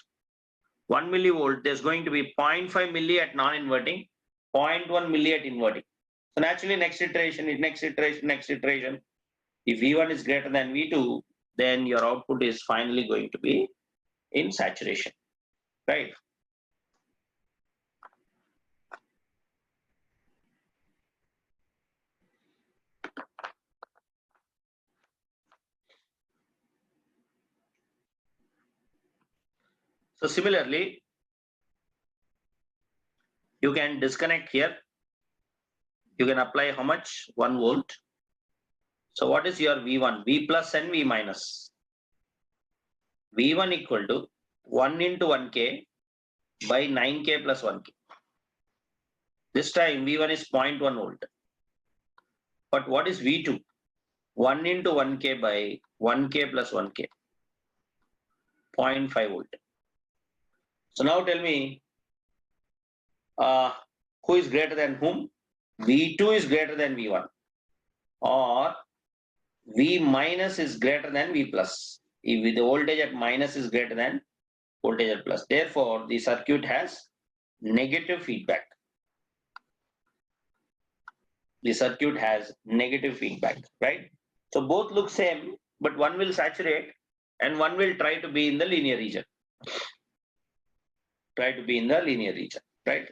1 millivolt, there's going to be 0.5 milli at non-inverting, 0.1 milli at inverting. So naturally next iteration, if V1 is greater than V2, then your output is finally going to be in saturation, right? So similarly, you can disconnect here. You can apply how much? 1 volt. So what is your V1? V plus and V minus. V1 equal to 1 into 1K by 9K plus 1K. This time V1 is 0.1 volt. But what is V2? 1 into 1K by 1K plus 1K. 0.5 volt. So now tell me, who is greater than whom? V2 is greater than V1, or V minus is greater than V plus. If the voltage at minus is greater than voltage at plus. Therefore, the circuit has negative feedback. The circuit has negative feedback, right? So both look same, but one will saturate and one will try to be in the linear region. Try to be in the linear region, right?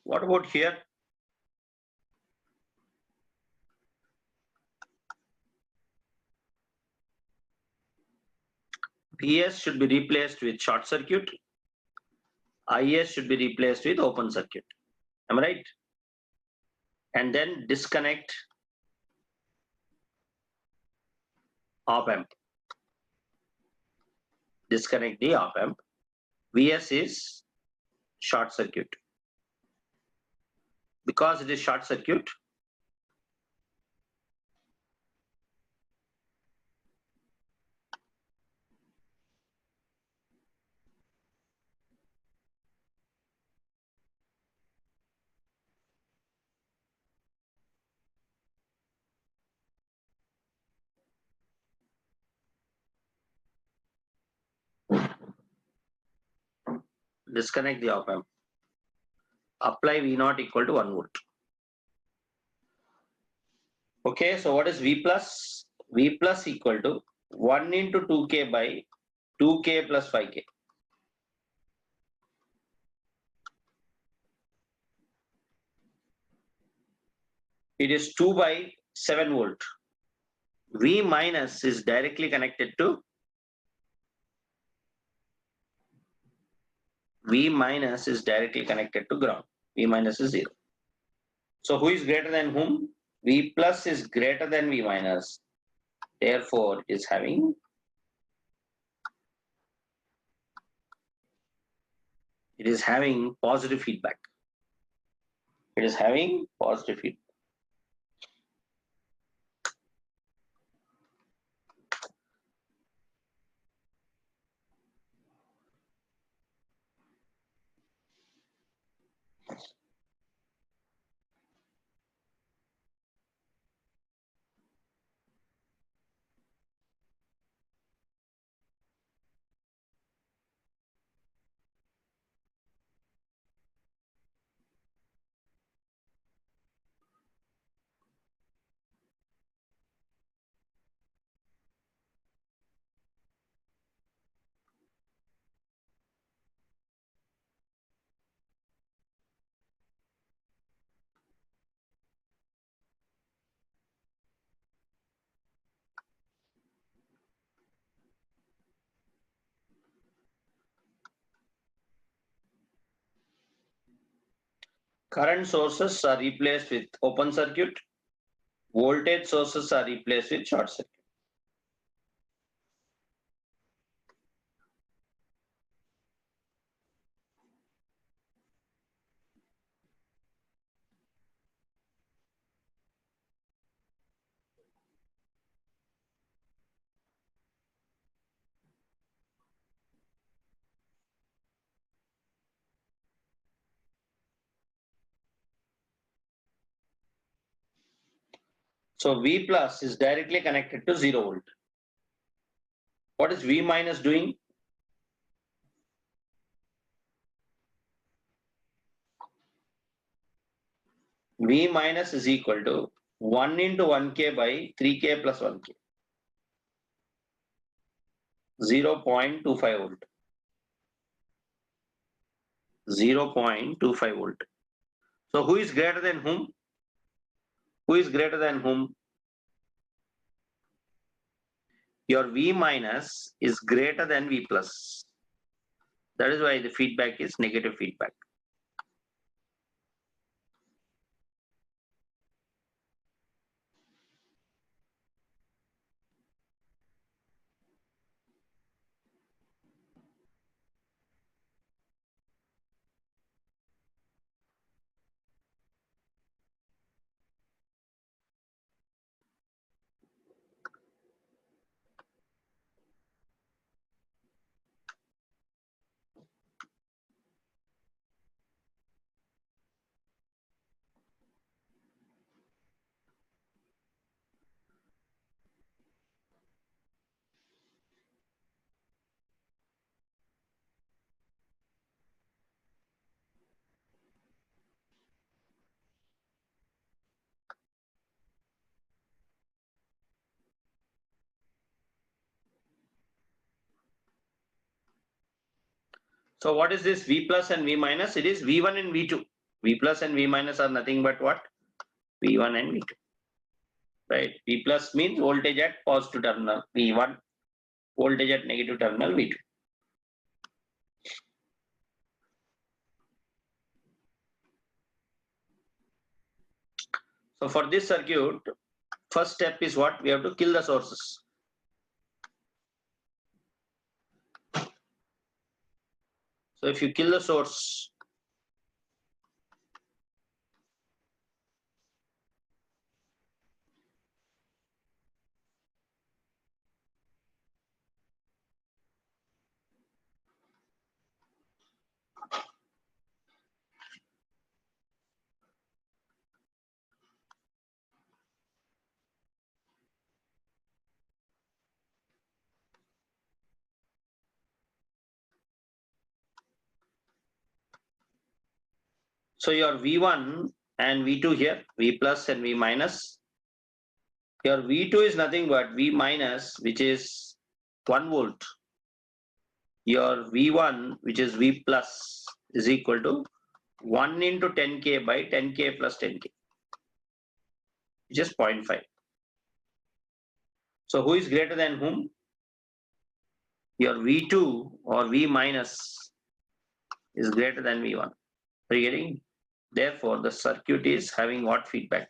What about here? Vs should be replaced with short circuit. Is should be replaced with open circuit. Am I right? And then disconnect op amp. Disconnect the op amp. Vs is short circuit. Because it is short circuit, disconnect the op amp. Apply V0 equal to 1 volt. Okay, so what is V plus? V plus equal to 1 into 2k by 2k plus 5k. It is 2 by 7 volt. V minus is directly connected to ground. V minus is 0. So who is greater than whom? V plus is greater than V minus. Therefore, it is having positive feedback. It is having positive feedback. Current sources are replaced with open circuit. Voltage sources are replaced with short circuit. So V plus is directly connected to 0 volt. What is V minus doing? V minus is equal to 1 into 1k by 3k plus 1k. 0.25 volt. 0.25 volt. So who is greater than whom? Who is greater than whom? Your V minus is greater than V plus. That is why the feedback is negative feedback. So what is this V plus and V minus? It is V1 and V2. V plus and V minus are nothing but what? V1 and V2. Right? V plus means voltage at positive terminal V1, voltage at negative terminal V2. So for this circuit, first step is what? We have to kill the sources. So if you kill the source, so your V1 and V2 here, V plus and V minus, Your V2 is nothing but V minus, which is 1 volt. Your V1, which is V plus, is equal to 1 into 10K by 10K plus 10K, which is 0.5. So who is greater than whom? Your V2 or V minus is greater than V1. Are you getting? Therefore, the circuit is having what feedback?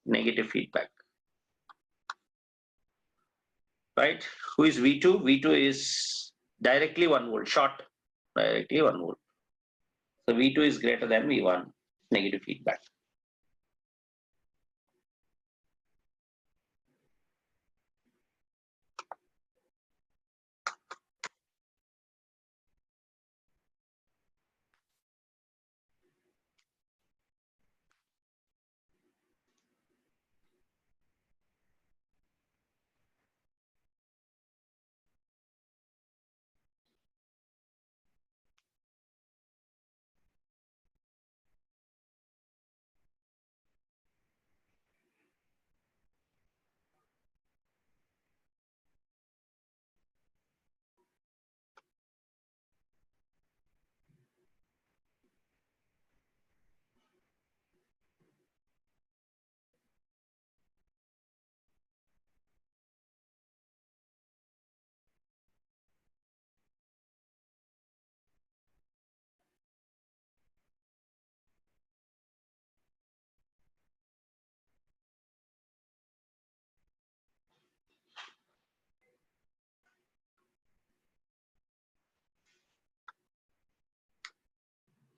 Negative feedback. Right? Who is V2? V2 is directly 1 volt, short, directly 1 volt. So V2 is greater than V1, negative feedback.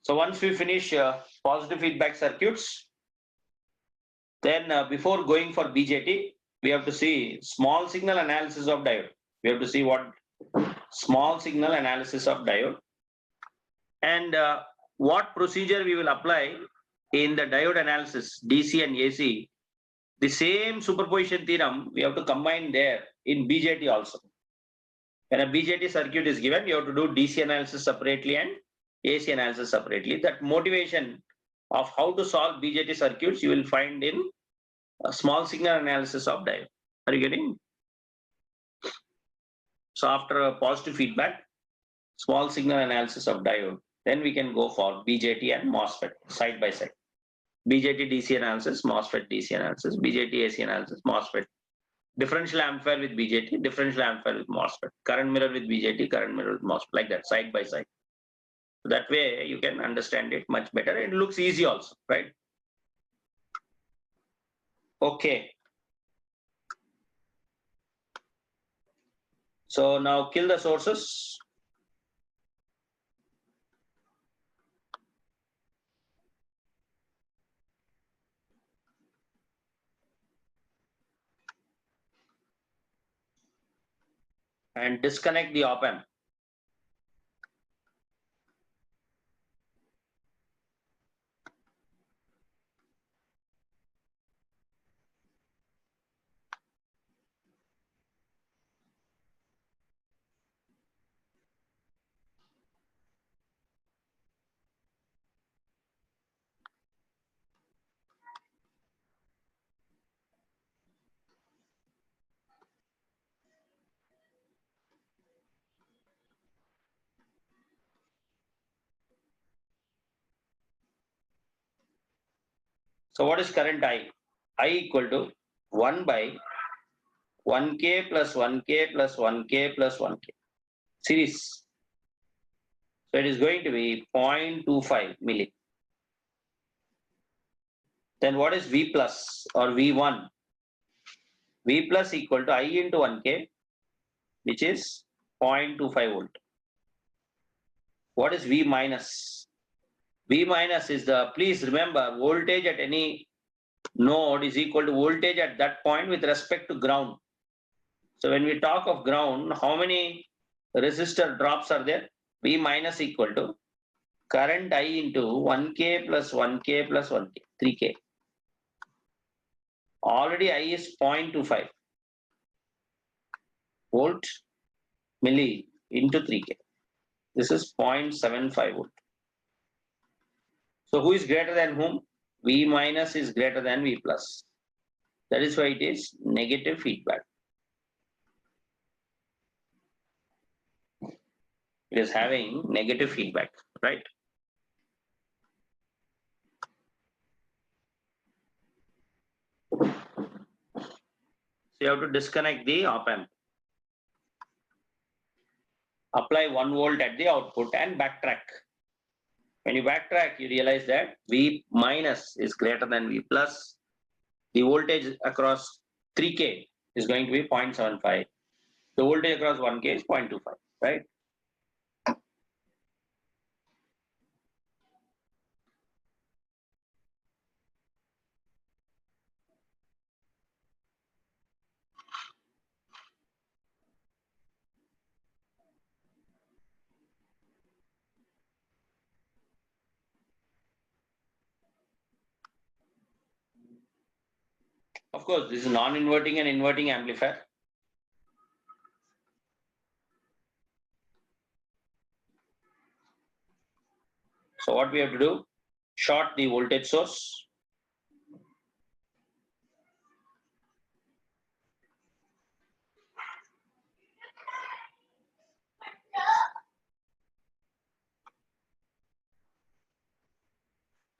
So once we finish positive feedback circuits, then before going for BJT, we have to see small signal analysis of diode. We have to see what small signal analysis of diode and what procedure we will apply in the diode analysis, DC and AC. The same superposition theorem we have to combine there in BJT also. When a BJT circuit is given, you have to do DC analysis separately and AC analysis separately. That motivation of how to solve BJT circuits you will find in a small signal analysis of diode. Are you getting? So after a positive feedback, small signal analysis of diode, then we can go for BJT and MOSFET side by side. BJT DC analysis, MOSFET DC analysis, BJT AC analysis, MOSFET. Differential amplifier with BJT, differential amplifier with MOSFET. Current mirror with BJT, current mirror with MOSFET, like that, side by side. That way you can understand it much better. It looks easy also, right? Okay. So now kill the sources. And disconnect the op amp. So what is current I? I equal to 1 by 1K plus 1K plus 1K plus 1K series. So it is going to be 0.25 milli. Then what is V plus or V1? V plus equal to I into 1K, which is 0.25 volt. What is V minus? V minus is the, please remember, voltage at any node is equal to voltage at that point with respect to ground. So when we talk of ground, how many resistor drops are there? V minus equal to current I into 1K plus 1K plus 1K, 3K. Already I is 0.25 volt milli into 3K. This is 0.75 volt. So who is greater than whom? V minus is greater than V plus. That is why it is negative feedback. It is having negative feedback, right? So you have to disconnect the op amp. Apply 1 volt at the output and backtrack. When you backtrack, you realize that V minus is greater than V plus. The voltage across 3K is going to be 0.75. The voltage across 1K is 0.25, right? Of course, this is non-inverting and inverting amplifier. So what we have to do? Short the voltage source.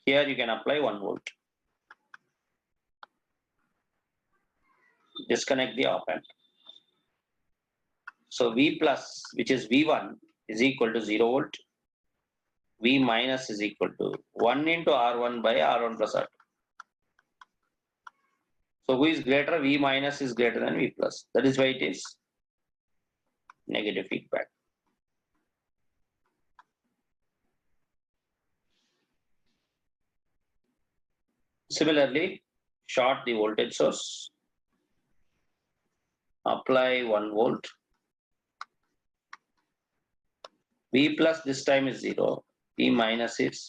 Here you can apply 1 volt. Disconnect the op amp. So V plus, which is V1, is equal to 0 volt. V minus is equal to 1 into R1 by R1 plus R2. So who is greater? V minus is greater than V plus. That is why it is negative feedback. Similarly, short the voltage source. Apply 1 volt. V plus this time is 0. V minus is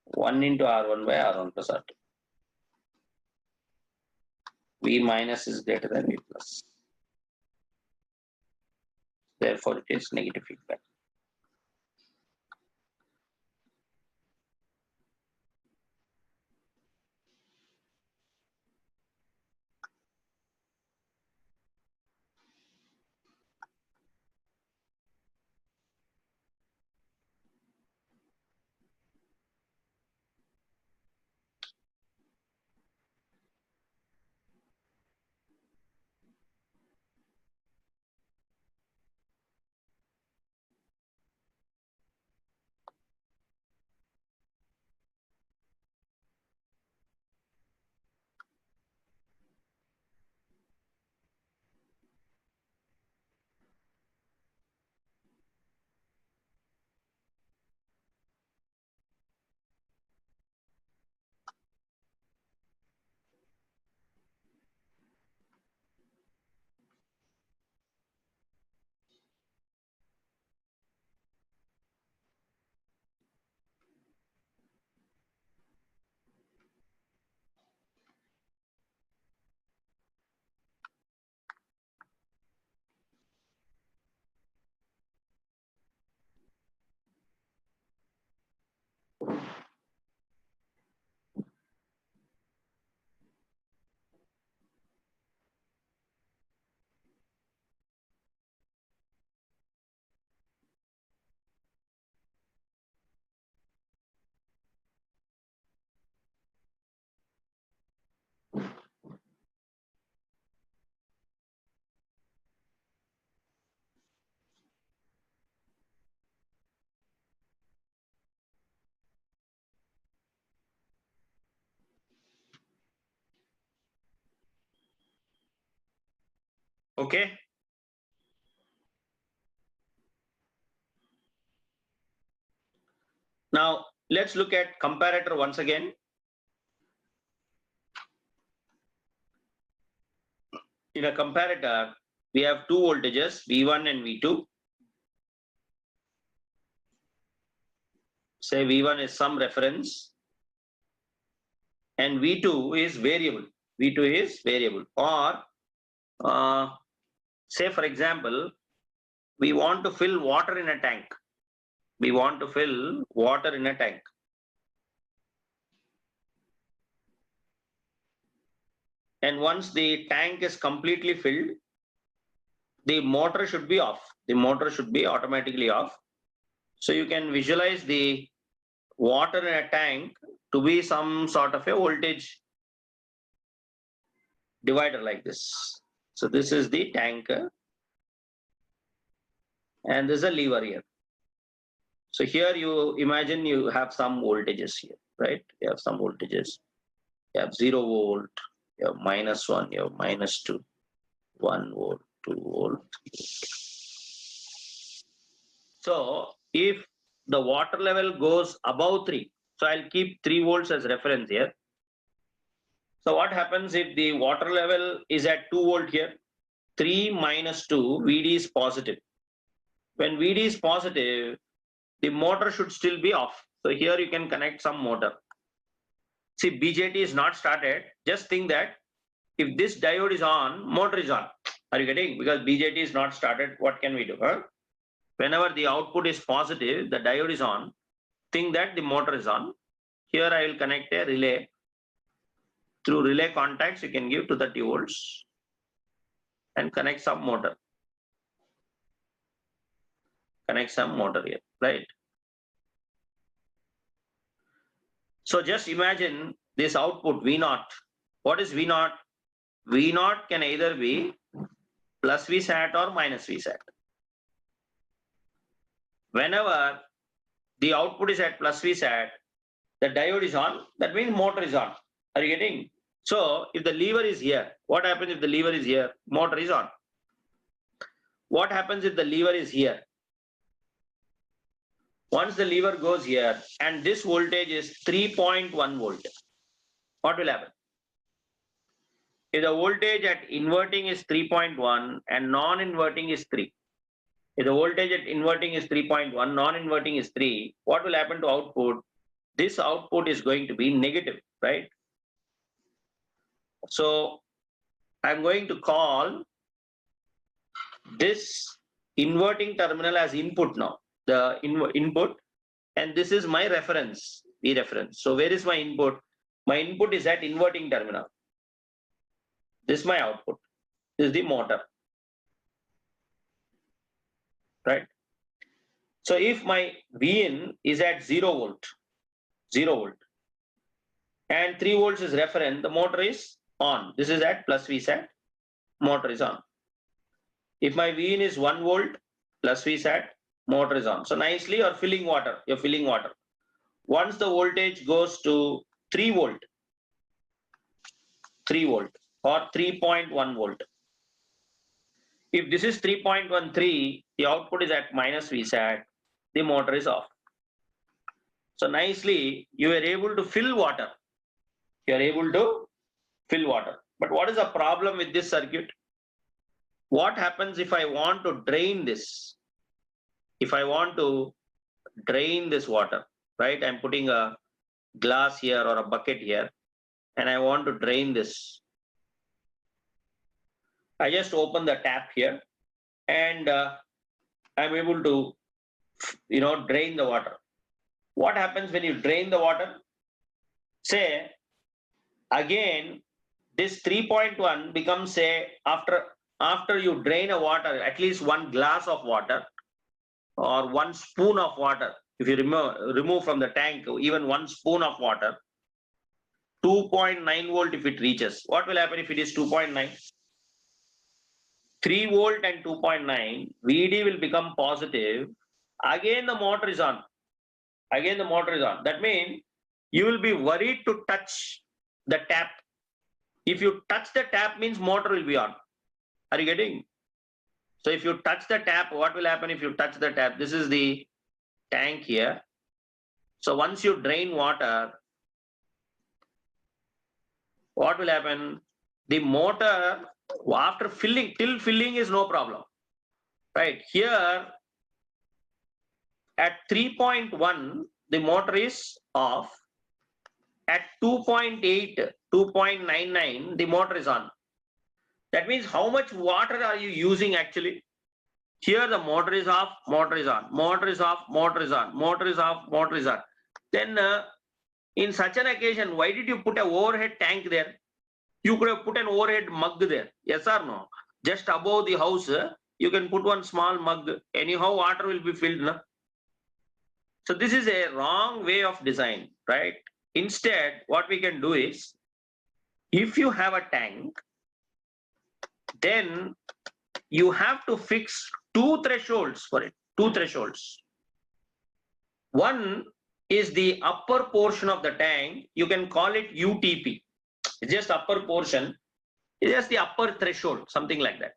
1 into R1 by R1 plus R2. V minus is greater than V plus. Therefore, it is negative feedback. Okay. Now let's look at comparator once again. In a comparator, we have two voltages, V1 and V2. Say V1 is some reference and V2 is variable. V2 is variable. Or say for example, we want to fill water in a tank. We want to fill water in a tank. And once the tank is completely filled, the motor should be off. The motor should be automatically off. So you can visualize the water in a tank to be some sort of a voltage divider like this. So this is the tanker, and there's a lever here. So here you imagine you have some voltages here, right? You have some voltages. You have 0 volt, you have -1, you have -2, 1 volt, 2 volt. So if the water level goes above 3, so I'll keep 3 volts as reference here. So what happens if the water level is at 2 volt here? 3 minus 2, VD is positive. When VD is positive, the motor should still be off. So here you can connect some motor. See, BJT is not started. Just think that if this diode is on, motor is on. Are you getting? Because BJT is not started, what can we do? Whenever the output is positive, the diode is on. Think that the motor is on. Here I will connect a relay. Through relay contacts, you can give 230 volts and connect some motor. Connect some motor here, right? So just imagine this output V0. What is V0? V0 can either be plus Vsat or minus Vsat. Whenever the output is at plus Vsat, the diode is on, that means motor is on. Are you getting? So if the lever is here, what happens if the lever is here? Motor is on. What happens if the lever is here? Once the lever goes here and this voltage is 3.1 volt, what will happen? If the voltage at inverting is 3.1 and non-inverting is 3, if the voltage at inverting is 3.1, non-inverting is 3, what will happen to output? This output is going to be negative, right? So I'm going to call this inverting terminal as input now, the input, and this is my reference, V reference. So where is my input? My input is at inverting terminal. This is my output. This is the motor, right? So if my Vin is at 0 volt, and 3 volts is reference, the motor is on. This is at plus Vsat, motor is on. If my Vin is 1 volt plus Vsat, motor is on. So nicely you're filling water. Once the voltage goes to 3 volt or 3.1 volt. If this is 3.13, the output is at minus Vsat, the motor is off. So nicely you are able to fill water. But what is the problem with this circuit? What happens if I want to drain this? If I want to drain this water, right? I'm putting a glass here or a bucket here, and I want to drain this. I just open the tap here, and I'm able to, drain the water. What happens when you drain the water? Say, again, this 3.1 becomes, say, after you drain a water, at least 1 glass of water or 1 spoon of water, if you remove from the tank, even 1 spoon of water, 2.9 volt if it reaches. What will happen if it is 2.9? 3 volt and 2.9, VD will become positive. Again, the motor is on. That means you will be worried to touch the tap. If you touch the tap, means motor will be on. Are you getting? So if you touch the tap, what will happen if you touch the tap? This is the tank here. So once you drain water, what will happen? The motor, after filling, till filling is no problem. Right here at 3.1, the motor is off. At 2.8, 2.99, the motor is on. That means how much water are you using actually? Here the motor is off, motor is on, motor is off, motor is on, motor is off, motor is on. Then in such an occasion, why did you put an overhead tank there? You could have put an overhead mug there. Yes or no? Just above the house, you can put one small mug. Anyhow, water will be filled. No? So this is a wrong way of design, right? Instead, what we can do is, if you have a tank, then you have to fix two thresholds for it, two thresholds. One is the upper portion of the tank. You can call it UTP. It's just upper portion. It's just the upper threshold, something like that.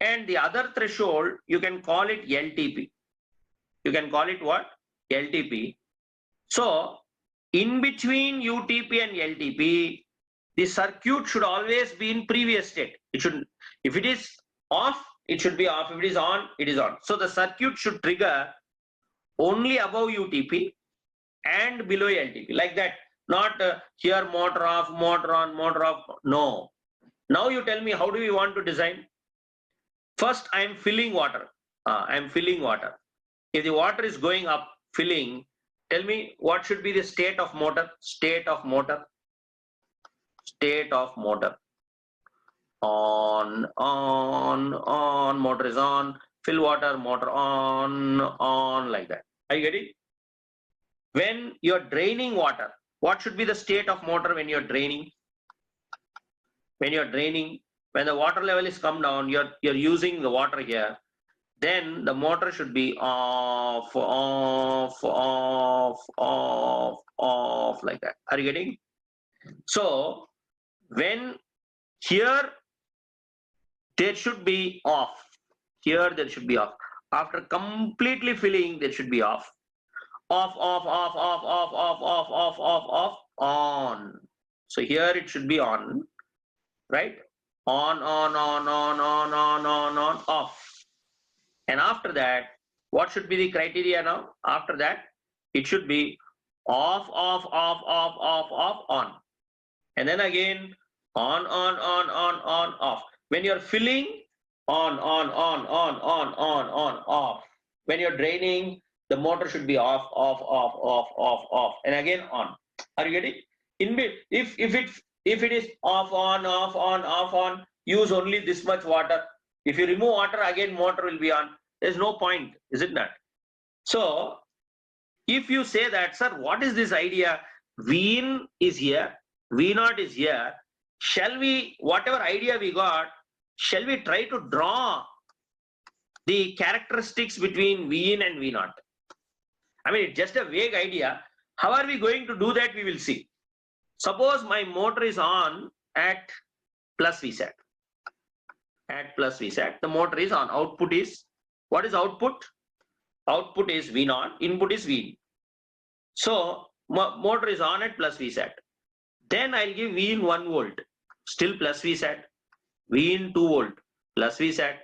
And the other threshold, you can call it LTP. You can call it what? LTP. So in between UTP and LTP, the circuit should always be in previous state. It should, if it is off, it should be off. If it is on, it is on. So the circuit should trigger only above UTP and below LTP, like that. Not here motor off, motor on, motor off. No. Now you tell me, how do we want to design? First, I am filling water. I am filling water. If the water is going up, filling, tell me what should be the state of motor? State of motor. State of motor. On, motor is on. Fill water, motor on, like that. Are you getting? When you're draining water, what should be the state of motor when you're draining? When you're draining, when the water level is come down, you're using the water here, then the motor should be off, like that. Are you getting? So when here there should be off, here there should be off. After completely filling, there should be off. Off, on. So here it should be on, right? On, off. And after that, what should be the criteria now? After that, it should be off, on. And then again, on, off. When you're filling, on, off. When you're draining, the motor should be off, and again on. Are you getting? If it is off, on, use only this much water. If you remove water, again motor will be on. There's no point, is it not? So if you say that, sir, what is this idea? V in is here, V naught is here. Shall we, whatever idea we got, shall we try to draw the characteristics between V in and V naught? I mean, it's just a vague idea. How are we going to do that? We will see. Suppose my motor is on at plus Vsat. At plus Vsat, the motor is on. Output is, what is output? Output is V naught, input is V in. So motor is on at plus Vsat. Then I'll give V in 1 volt, still plus Vsat. V in 2 volt, plus Vsat.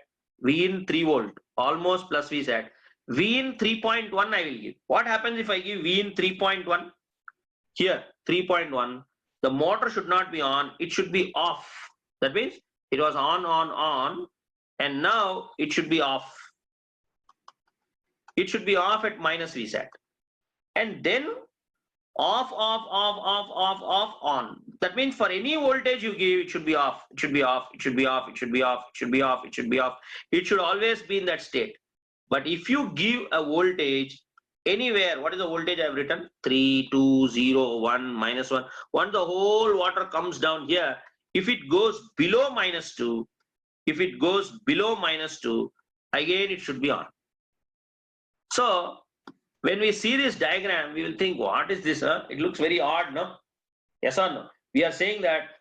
V in 3 volt, almost plus Vsat. V in 3.1 I will give. What happens if I give V in 3.1? Here, 3.1. The motor should not be on, it should be off. That means it was on, and now it should be off. It should be off at minus Vsat. And then off, on. That means for any voltage you give, it should be off. It should be off. It should be off. It should be off. It should be off. It should be off. It should always be in that state. But if you give a voltage anywhere, what is the voltage I have written? 3, 2, 0, 1, minus 1. Once the whole water comes down here, if it goes below minus 2, again it should be on. So when we see this diagram, we will think, what is this? It looks very odd, no? Yes or no? We are saying that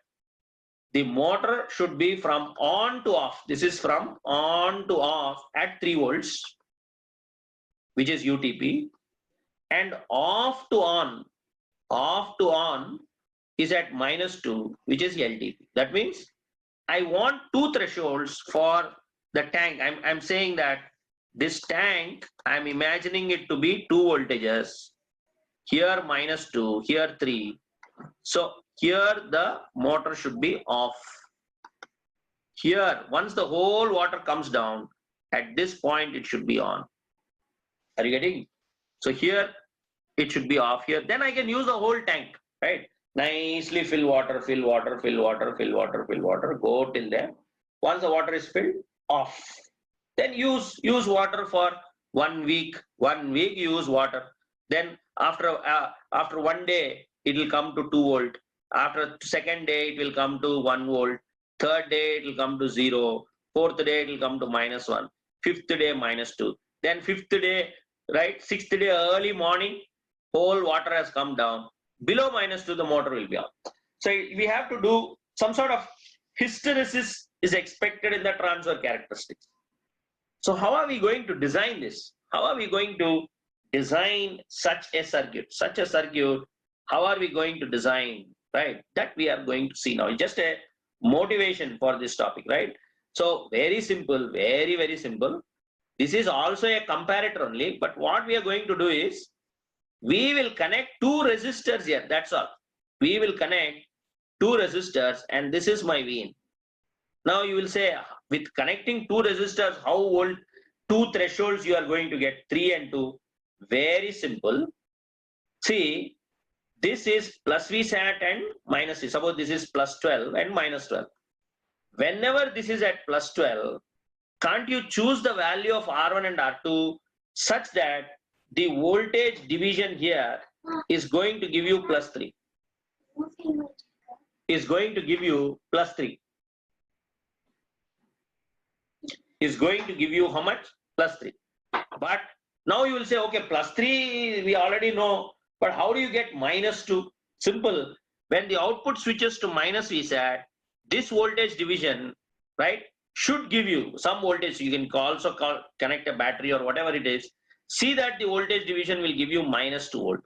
the motor should be from on to off. This is from on to off at 3 volts, which is UTP, and off to on is at minus 2, which is LTP. That means I want 2 thresholds for the tank. I'm saying that this tank, I'm imagining it to be 2 voltages. Here minus 2, here 3. So here the motor should be off. Here, once the whole water comes down, at this point it should be on. Are you getting? So here it should be off here. Then I can use the whole tank, right? Nicely fill water, fill water, fill water, fill water, fill water, go till there. Once the water is filled, off. Then use water for 1 week. 1 week use water. Then after 1 day, it will come to 2 volt. After second day, it will come to 1 volt. Third day, it will come to 0. Fourth day, it will come to -1. Fifth day, -2. Then fifth day, right? Sixth day, early morning, whole water has come down. Below -2, the motor will be on. So we have to do some sort of hysteresis is expected in the transfer characteristics. So how are we going to design this? How are we going to design such a circuit? Such a circuit, how are we going to design, right? That we are going to see now. It's just a motivation for this topic, right? So very simple, very, very simple. This is also a comparator only, but what we are going to do is, we will connect two resistors here, that's all. We will connect two resistors and this is my Vin. Now you will say, with connecting two resistors, how old two thresholds you are going to get, 3 and 2? Very simple. See, this is plus Vsat and minus V. Suppose this is plus 12 and minus 12. Whenever this is at plus 12, can't you choose the value of R1 and R2 such that the voltage division here is going to give you plus 3? Is going to give you plus 3. Is going to give you how much? Plus 3. But now you will say, okay, plus 3 we already know, but how do you get -2? Simple. When the output switches to minus Vsat, this voltage division, right, should give you some voltage. You can also connect a battery or whatever it is. See that the voltage division will give you -2 volt.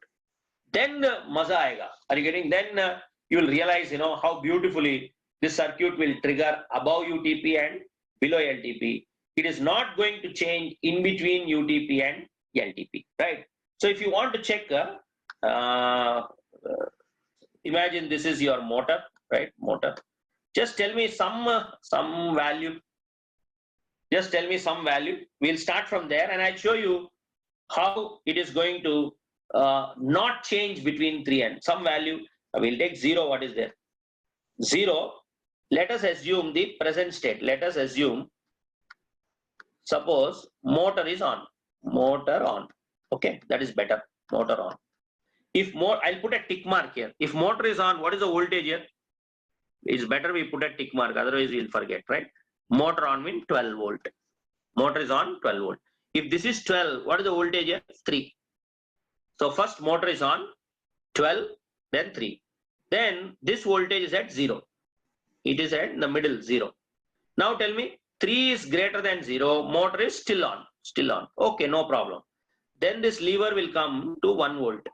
Then maza aega. Are you getting? Then you will realize, how beautifully this circuit will trigger above UTP and below LTP. It is not going to change in between UTP and LTP, right? So if you want to check, imagine this is your motor, right? Motor. Just tell me some value. Just tell me some value. We'll start from there and I'll show you how it is going to not change between 3 and some value. We'll take 0. What is there? 0. Let us assume the present state. Let us assume, suppose motor is on. Motor on. Okay, that is better. Motor on. If more, I'll put a tick mark here. If motor is on, what is the voltage here? It's better we put a tick mark, otherwise we'll forget, right? Motor on means 12 volt. Motor is on 12 volt. If this is 12, what is the voltage here? 3. So first motor is on 12, then 3. Then this voltage is at 0. It is at the middle, 0. Now tell me, 3 is greater than 0, motor is still on. Still on. Okay, no problem. Then this lever will come to 1 volt.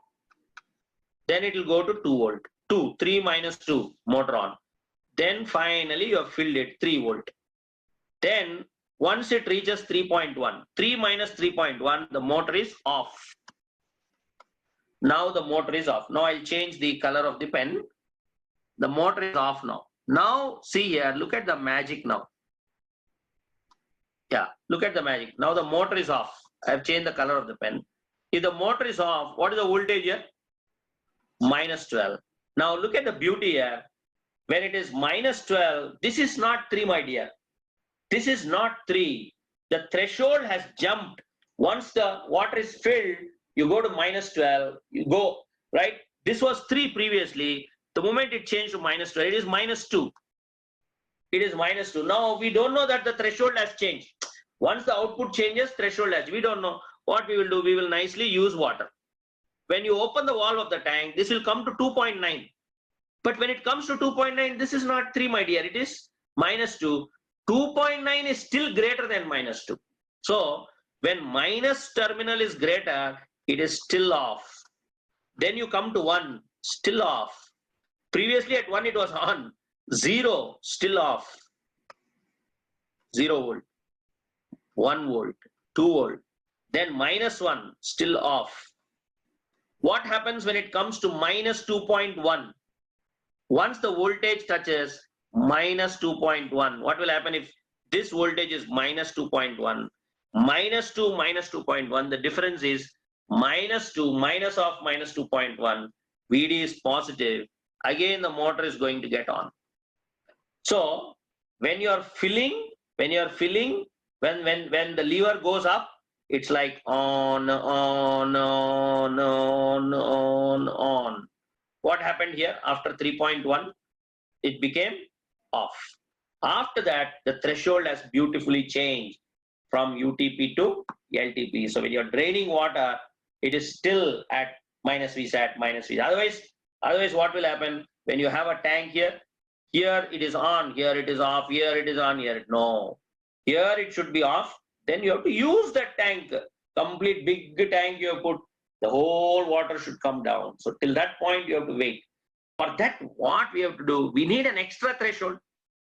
Then it will go to 2 volt. 2, 3 minus 2, motor on. Then finally you have filled it, 3 volt. Then once it reaches 3.1, 3 minus 3.1, the motor is off. Now the motor is off. Now I'll change the color of the pen. The motor is off now. Now see here, look at the magic now. Yeah, look at the magic. Now the motor is off. I have changed the color of the pen. If the motor is off, what is the voltage here? -12. Now look at the beauty here. When it is -12, this is not 3, my dear. This is not 3. The threshold has jumped. Once the water is filled, you go to -12, you go, right? This was 3 previously. The moment it changed to -12, it is -2. It is -2. Now we don't know that the threshold has changed. Once the output changes, threshold has. We don't know. What we will do, we will nicely use water. When you open the valve of the tank, this will come to 2.9. But when it comes to 2.9, this is not 3, my dear. It is -2. 2.9 is still greater than -2. So when minus terminal is greater, it is still off. Then you come to 1, still off. Previously at 1 it was on. 0, still off. 0 volt. 1 volt. 2 volt. Then -1, still off. What happens when it comes to -2.1? Once the voltage touches -2.1, what will happen if this voltage is -2.1? -2, -2.1, the difference is -2 minus of -2.1. VD is positive. again the motor is going to get on. So when you are filling, when the lever goes up, it's like on. What happened here after 3.1? It became off. After that, the threshold has beautifully changed from UTP to LTP. So when you're draining water, it is still at minus VSAT, minus VSAT. Otherwise, what will happen when you have a tank here? Here it is on, here it is off, here it is on, here. No. Here it should be off. Then you have to use that tank. Complete big tank you have put. The whole water should come down. So till that point, you have to wait. For that, what we have to do, we need an extra threshold,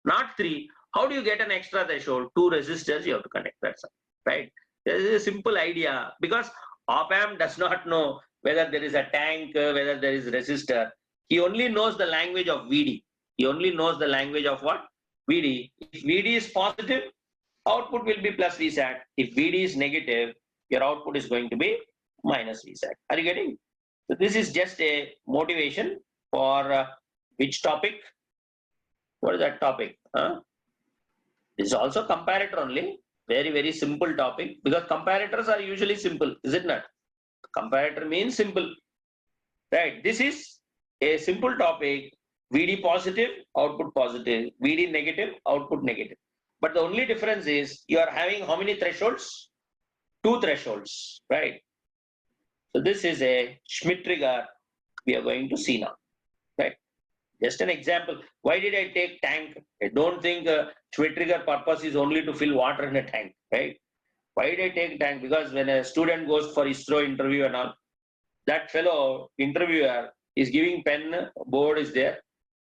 not 3. How do you get an extra threshold? 2 resistors you have to connect. That's right. This is a simple idea because op-amp does not know whether there is a tank, whether there is a resistor. He only knows the language of VD. He only knows the language of what? VD. If VD is positive, output will be plus VSAT. If VD is negative, your output is going to be minus VSAT. Are you getting? So this is just a motivation for which topic? What is that topic? This is also comparator only. Very, very simple topic because comparators are usually simple, is it not? Comparator means simple, right? This is a simple topic. VD positive, output positive. VD negative, output negative. But the only difference is you are having how many thresholds? 2 thresholds, right? So this is a Schmitt trigger we are going to see now, right? Just an example. Why did I take tank? I don't think Schmitt trigger purpose is only to fill water in a tank, right? Why did I take tank? Because when a student goes for ISRO interview and all, that fellow interviewer is giving pen, board is there.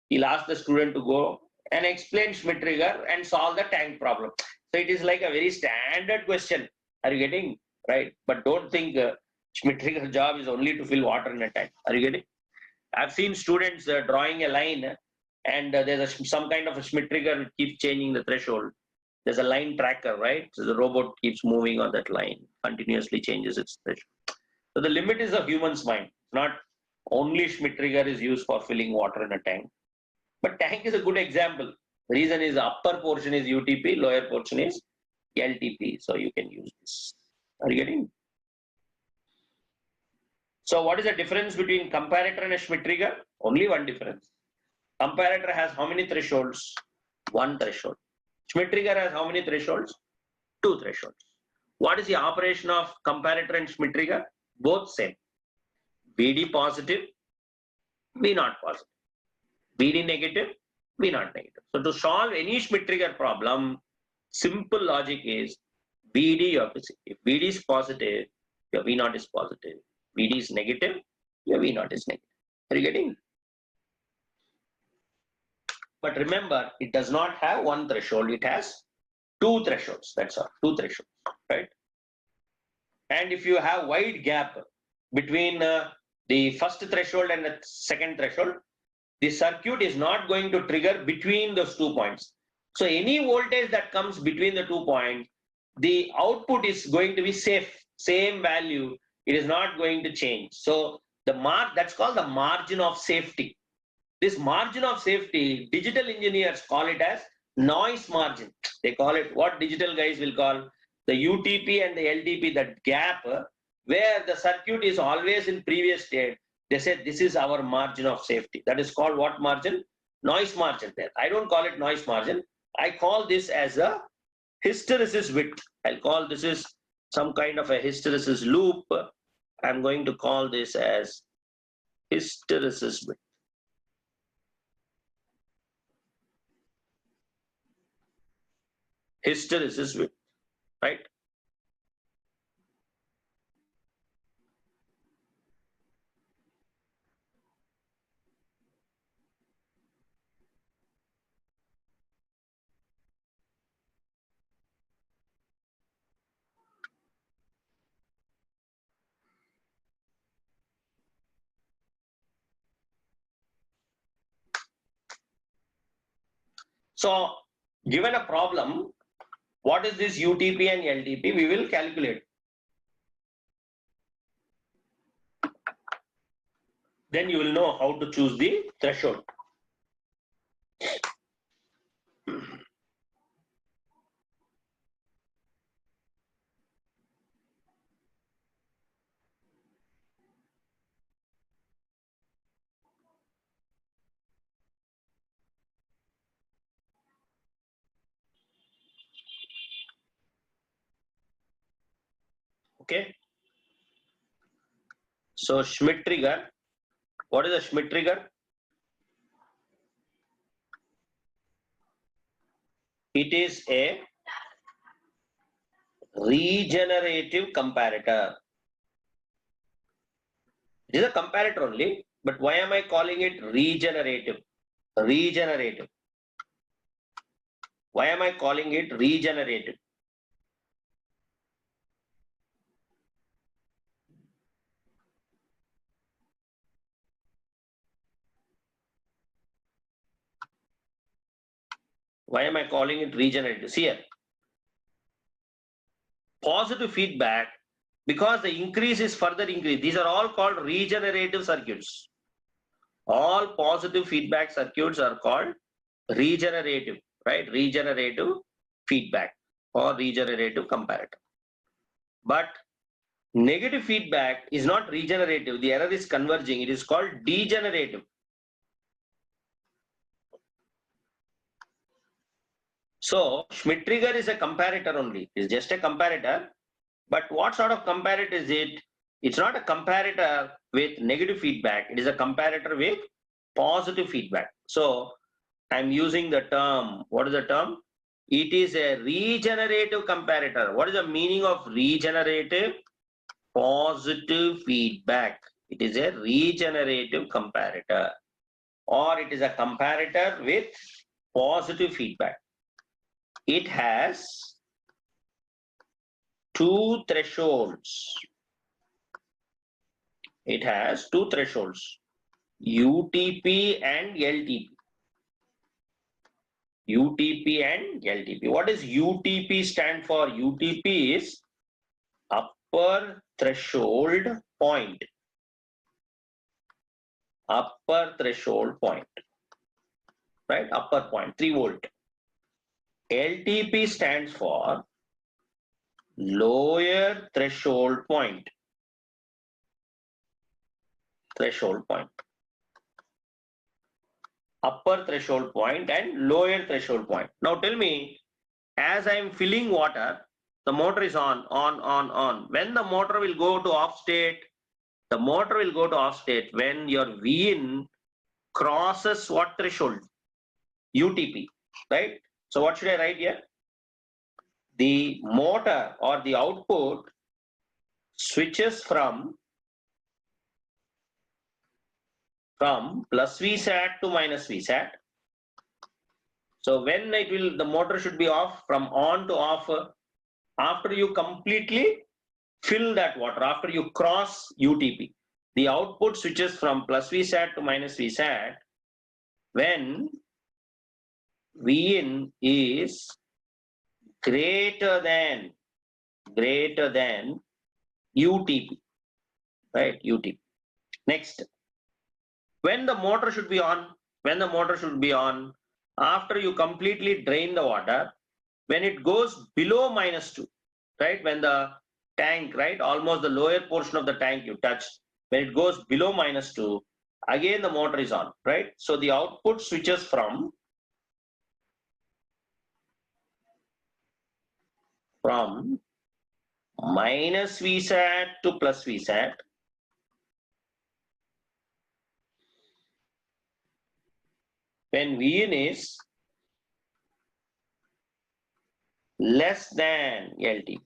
He'll ask the student to go and explain Schmitt trigger and solve the tank problem. So it is like a very standard question. Are you getting? Right? But don't think Schmitt trigger job is only to fill water in a tank. Are you getting? I've seen students drawing a line and there's some kind of a Schmitt trigger which keeps changing the threshold. There's a line tracker, right? So the robot keeps moving on that line, continuously changes its threshold. So the limit is a human's mind. Not only Schmitt trigger is used for filling water in a tank. But tank is a good example. The reason is the upper portion is UTP, lower portion is LTP. So you can use this. Are you getting? So what is the difference between comparator and a Schmitt trigger? Only one difference. Comparator has how many thresholds? 1 threshold. Schmitt trigger has how many thresholds? 2 thresholds. What is the operation of comparator and Schmitt trigger? Both same. VD positive, V not positive. VD negative, V not negative. So to solve any Schmitt trigger problem, simple logic is VD you have to see. If VD is positive, your V naught is positive. VD is negative, your V naught is negative. Are you getting? But remember, it does not have 1 threshold. It has 2 thresholds. That's all. 2 thresholds, right? And if you have wide gap between the first threshold and the second threshold, the circuit is not going to trigger between those 2 points. So any voltage that comes between the 2 points, the output is going to be safe, same value. It is not going to change. So the that's called the margin of safety. This margin of safety, digital engineers call it as noise margin. They call it what digital guys will call the UTP and the LTP, that gap where the circuit is always in previous state. They said this is our margin of safety. That is called what margin? Noise margin there. I don't call it noise margin. I call this as a hysteresis width. I'll call this is some kind of a hysteresis loop. I'm going to call this as hysteresis width. Hysteresis width, right? So given a problem, what is this UTP and LTP? We will calculate. then you will know how to choose the threshold. Okay. So Schmidt trigger. What is a Schmidt trigger? It is a regenerative comparator. It is a comparator only, but why am I calling it regenerative? Regenerative. Why am I calling it regenerative? Why am I calling it regenerative? See here. Positive feedback, because the increase is further increase. These are all called regenerative circuits. All positive feedback circuits are called regenerative, right? Regenerative feedback or regenerative comparator. But negative feedback is not regenerative. The error is converging. It is called degenerative. So Schmidt trigger is a comparator only. It's just a comparator. But what sort of comparator is it? It's not a comparator with negative feedback. It is a comparator with positive feedback. So I'm using the term. What is the term? It is a regenerative comparator. What is the meaning of regenerative? Positive feedback. It is a regenerative comparator, or it is a comparator with positive feedback. It has two thresholds. It has two thresholds, UTP and LTP. UTP and LTP. What does UTP stand for? UTP is upper threshold point. Upper threshold point. Right? Upper point, 3 volt. LTP stands for lower threshold point. Threshold point. Upper threshold point and lower threshold point. Now tell me, as I am filling water, the motor is on. When the motor will go to off state, the motor will go to off state when your Vin crosses what threshold? UTP, right? So what should I write here? The motor or the output switches from plus Vsat to minus Vsat. So when it will, the motor should be off, from on to off, after you completely fill that water, after you cross UTP. The output switches from plus Vsat to minus Vsat when Vin is greater than UTP, right? UTP. Next, when the motor should be on, after you completely drain the water, when it goes below -2, right? When the tank, right, almost the lower portion of the tank you touch, when it goes below -2, again the motor is on, right? So the output switches from minus Vsat to plus Vsat. When Vin is less than LT.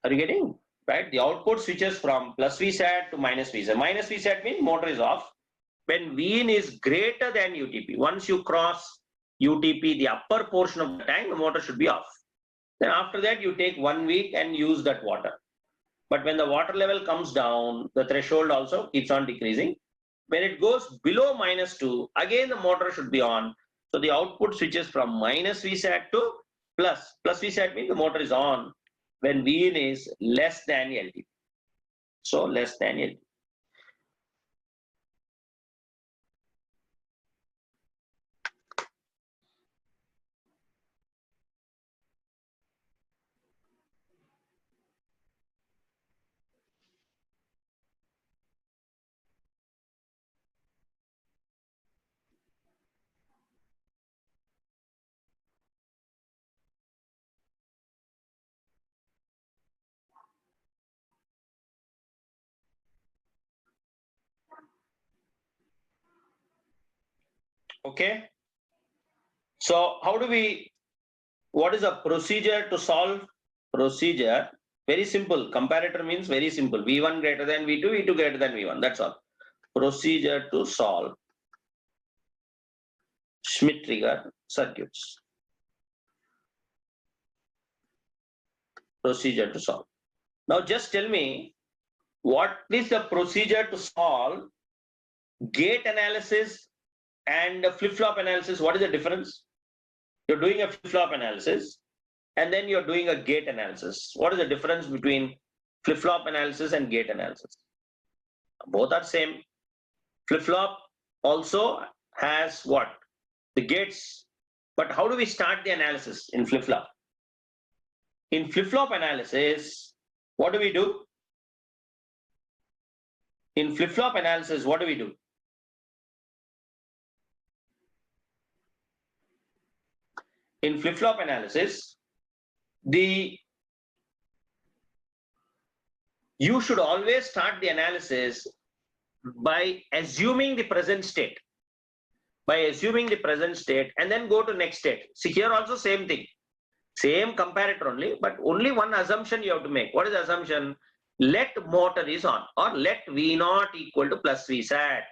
Are you getting? Right? The output switches from plus Vsat to minus Vsat. Minus Vsat means motor is off. When Vin is greater than UTP, once you cross UTP, the upper portion of the tank, the motor should be off. Then after that, you take 1 week and use that water. But when the water level comes down, the threshold also keeps on decreasing. When it goes below -2, again the motor should be on. So the output switches from minus Vsat to plus. Plus Vsat means the motor is on when Vin is less than LTP. So less than LTP. Okay. So how do we, what is a procedure to solve? Procedure, very simple. Comparator means very simple. V1 greater than V2, V2 greater than V1. That's all. Procedure to solve Schmitt-Trigger circuits. Procedure to solve. Now just tell me, what is the procedure to solve gate analysis and flip-flop analysis? What is the difference? You're doing a flip-flop analysis and then you're doing a gate analysis. What is the difference between flip-flop analysis and gate analysis? Both are same. Flip-flop also has what? The gates. But how do we start the analysis in flip-flop? In flip-flop analysis, what do we do? In flip-flop analysis, what do we do? In flip-flop analysis, you should always start the analysis by assuming the present state. By assuming the present state and then go to next state. See, here also same thing. Same comparator only, but only one assumption you have to make. What is the assumption? Let motor is on, or let V naught equal to plus Vsat.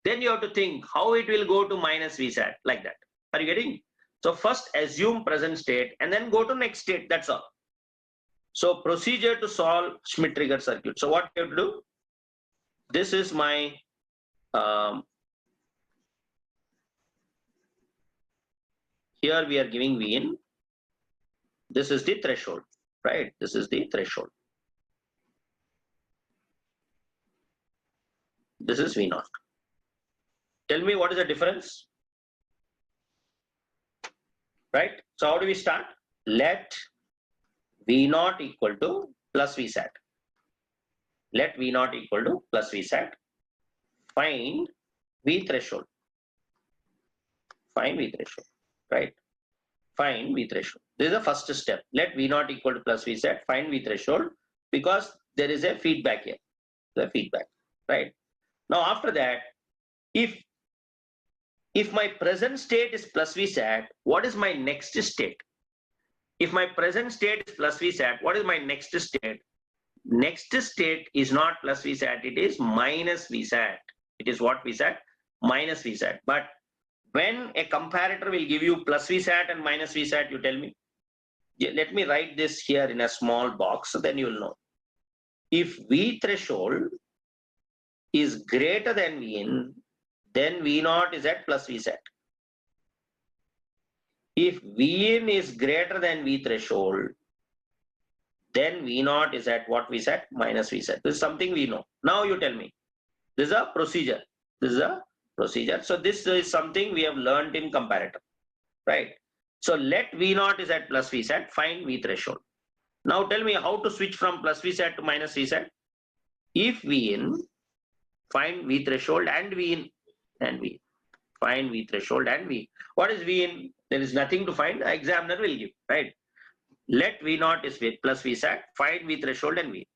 Then you have to think how it will go to minus Vsat, like that. Are you getting? So first assume present state and then go to next state. That's all. So procedure to solve Schmitt-Trigger circuit. So what you have to do? This is my here we are giving V in. This is the threshold, right? This is the threshold. This is V naught. Tell me what is the difference? Right? So how do we start? Let V naught equal to plus Vsat. Let V naught equal to plus Vsat. Find V threshold. Find V threshold, right? Find V threshold. This is the first step. Let V naught equal to plus Vsat. Find V threshold, because there is a feedback here. The feedback, right? Now after that, if my present state is plus Vsat, what is my next state? If my present state is plus Vsat, what is my next state? Next state is not plus Vsat, it is minus Vsat. It is what Vsat? Minus Vsat. But when a comparator will give you plus Vsat and minus Vsat, you tell me. Let me write this here in a small box, so then you will know. If V threshold is greater than V in, then V naught is at plus Vsat. If V in is greater than V threshold, then V naught is at what Vsat? Minus Vsat. This is something we know. Now you tell me. This is a procedure. This is a procedure. So this is something we have learned in comparator, right? So let V naught is at plus Vsat, find V threshold. Now tell me how to switch from plus Vsat to minus Vsat. If V in, find V threshold and V in, and V. Find V threshold and V. What is V in? There is nothing to find. The examiner will give, right? Let V naught is with plus Vsat, find V threshold and V.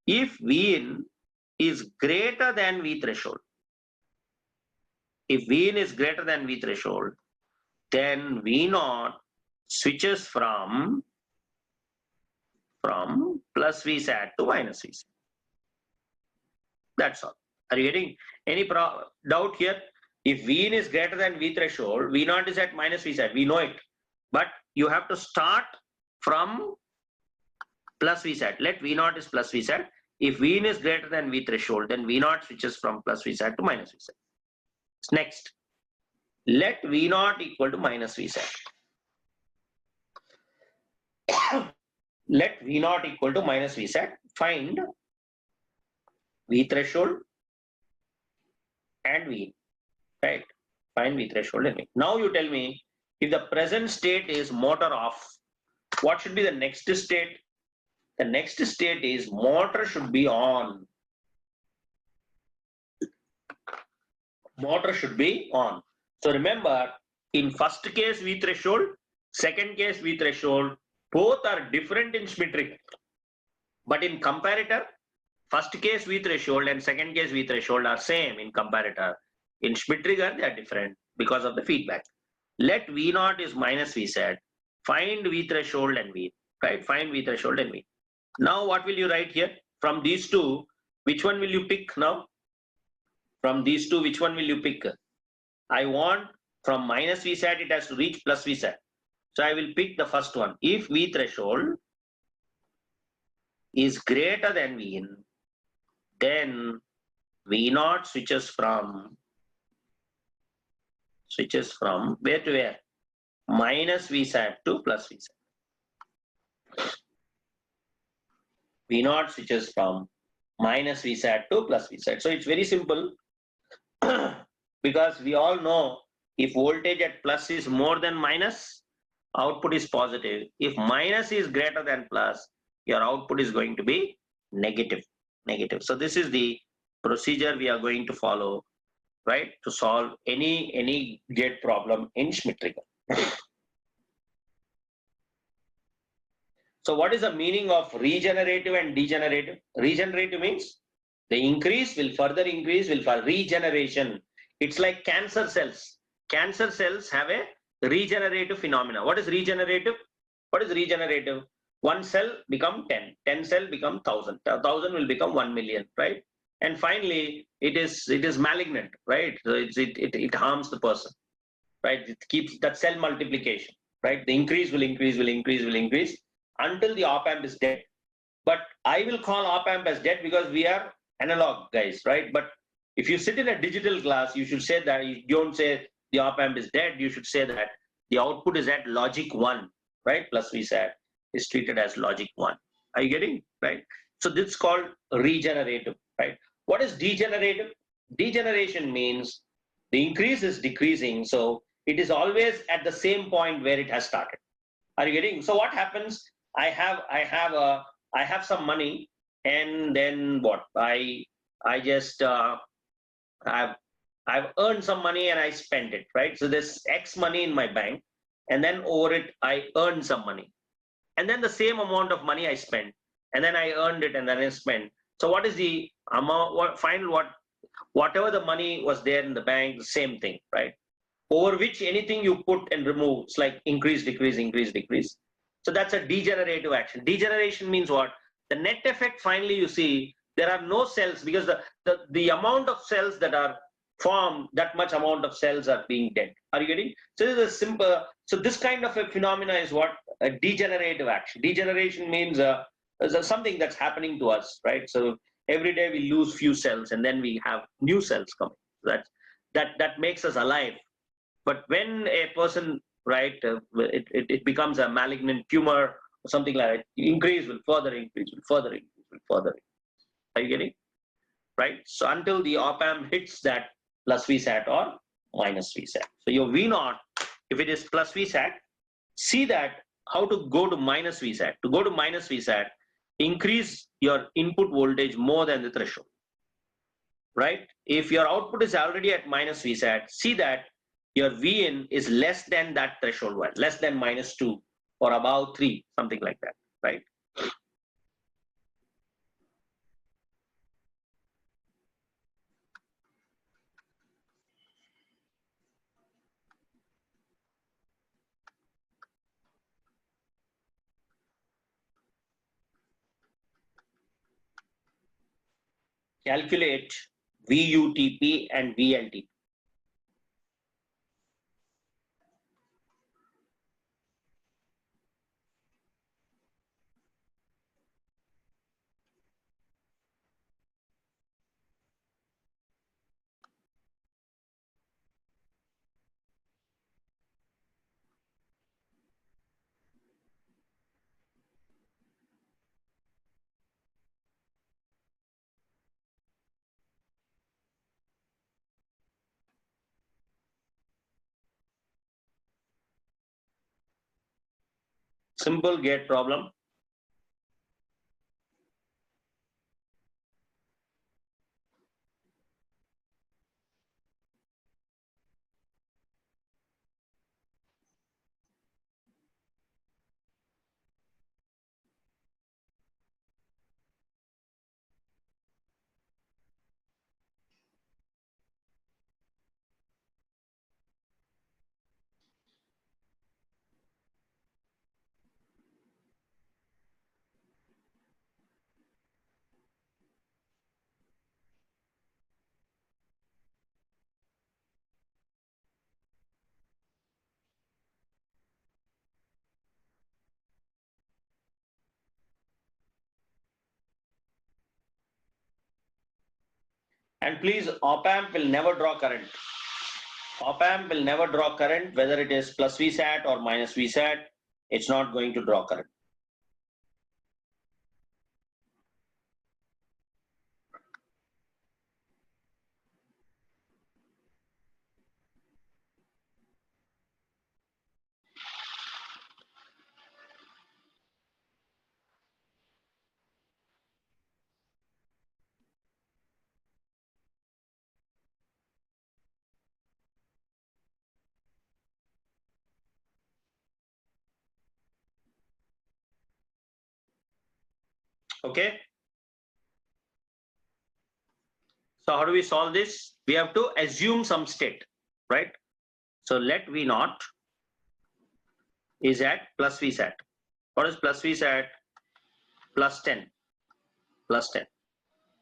If V in is greater than V threshold, if V in is greater than V threshold, then V naught switches from plus Vsat to minus Vsat. That's all. Are you getting any doubt here? If V in is greater than V threshold, V naught is at minus Vsat. We know it. But you have to start from plus Vsat. Let V naught is plus Vsat. If V in is greater than V threshold, then V naught switches from plus Vsat to minus Vsat. Next, let V naught equal to minus Vsat. Let V naught equal to minus Vsat. Find V threshold and V, right? Find V threshold and V. Now you tell me, if the present state is motor off, what should be the next state? The next state is motor should be on. Motor should be on. So remember, in first case V threshold, second case V threshold, both are different in Schmitt-Trigger. But in comparator, first case V threshold and second case V threshold are same in comparator. In Schmitt-Trigger, they are different. because of the feedback. Let V naught is minus Vsat. Find V threshold and V, right? Find V threshold and V. Now what will you write here? From these two, which one will you pick now? From these two, which one will you pick? I want from minus Vsat, it has to reach plus Vsat. So I will pick the first one. If V threshold is greater than Vin, then V naught switches from where to where? Minus Vsat to plus Vsat. V naught switches from minus Vsat to plus Vsat. So it's very simple because we all know if voltage at plus is more than minus, output is positive. If minus is greater than plus, your output is going to be negative. So this is the procedure we are going to follow, right, to solve any gate problem in Schmitt-Trigger. So what is the meaning of regenerative and degenerative? Regenerative means the increase will further increase will for regeneration. It's like cancer cells. Cancer cells have a regenerative phenomena. What is regenerative? What is regenerative? One cell become 10, 10 cell become 1,000, 1,000 will become 1 million, right? And finally, it is malignant, right? So it harms the person, right? It keeps that cell multiplication, right? The increase will increase until the op amp is dead. But I will call op amp as dead because we are analog guys, right? But if you sit in a digital class, you should say that you don't say the op amp is dead. You should say that the output is at logic 1, right? Plus Vsat is treated as logic 1. Are you getting, right? So this is called regenerative, right? What is degenerative? Degeneration means the increase is decreasing. So it is always at the same point where it has started. Are you getting? So what happens? I have some money, and then what? I just I've earned some money and I spent it, right? So there's X money in my bank, and then over it I earned some money, and then the same amount of money I spent, and then I earned it and then I spent. So what is the amount? Whatever the money was there in the bank, the same thing, right? Over which anything you put and remove, it's like increase, decrease. So that's a degenerative action. Degeneration means what? The net effect, finally, you see, there are no cells because the amount of cells that are formed, that much amount of cells are being dead. Are you getting? So this is a simple, so this kind of a phenomena is what? A degenerative action. Degeneration means something that's happening to us, right? So every day we lose few cells and then we have new cells coming. That makes us alive. But when a person, right, it becomes a malignant tumor or something like that, increase will further increase. Are you getting? Right? So until the op amp hits that plus Vsat or minus Vsat. So your V naught, if it is plus Vsat, see that how to go to minus Vsat. To go to minus Vsat, increase your input voltage more than the threshold. Right? If your output is already at minus Vsat, see that your Vin is less than that threshold one, less than -2 or above 3, something like that, right? Calculate VUTP and VLTP. Simple gate problem. And please, op-amp will never draw current. Op-amp will never draw current, whether it is plus VSAT or minus VSAT, it's not going to draw current. Okay. So how do we solve this? We have to assume some state, right? So let V naught is at plus VSAT. What is plus VSAT? Plus 10. Plus 10.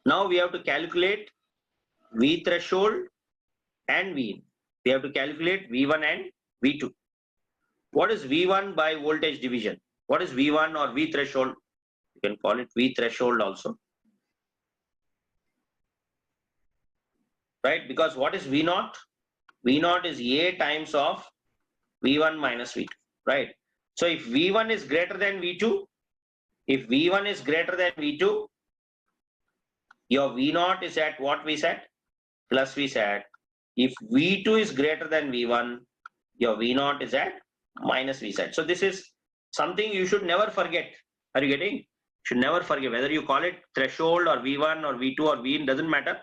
Now we have to calculate V threshold and V in. We have to calculate V1 and V2. What is V1 by voltage division? What is V1 or V threshold? You can call it V threshold also. Right? Because what is V naught? V naught is A times of V1 minus V2. Right? So if V1 is greater than V2, if V1 is greater than V2, your V naught is at what VSAT? Plus VSAT. If V2 is greater than V1, your V naught is at minus VSAT. So this is something you should never forget. Are you getting? Should never forget, whether you call it threshold or V1 or V2 or V in, doesn't matter.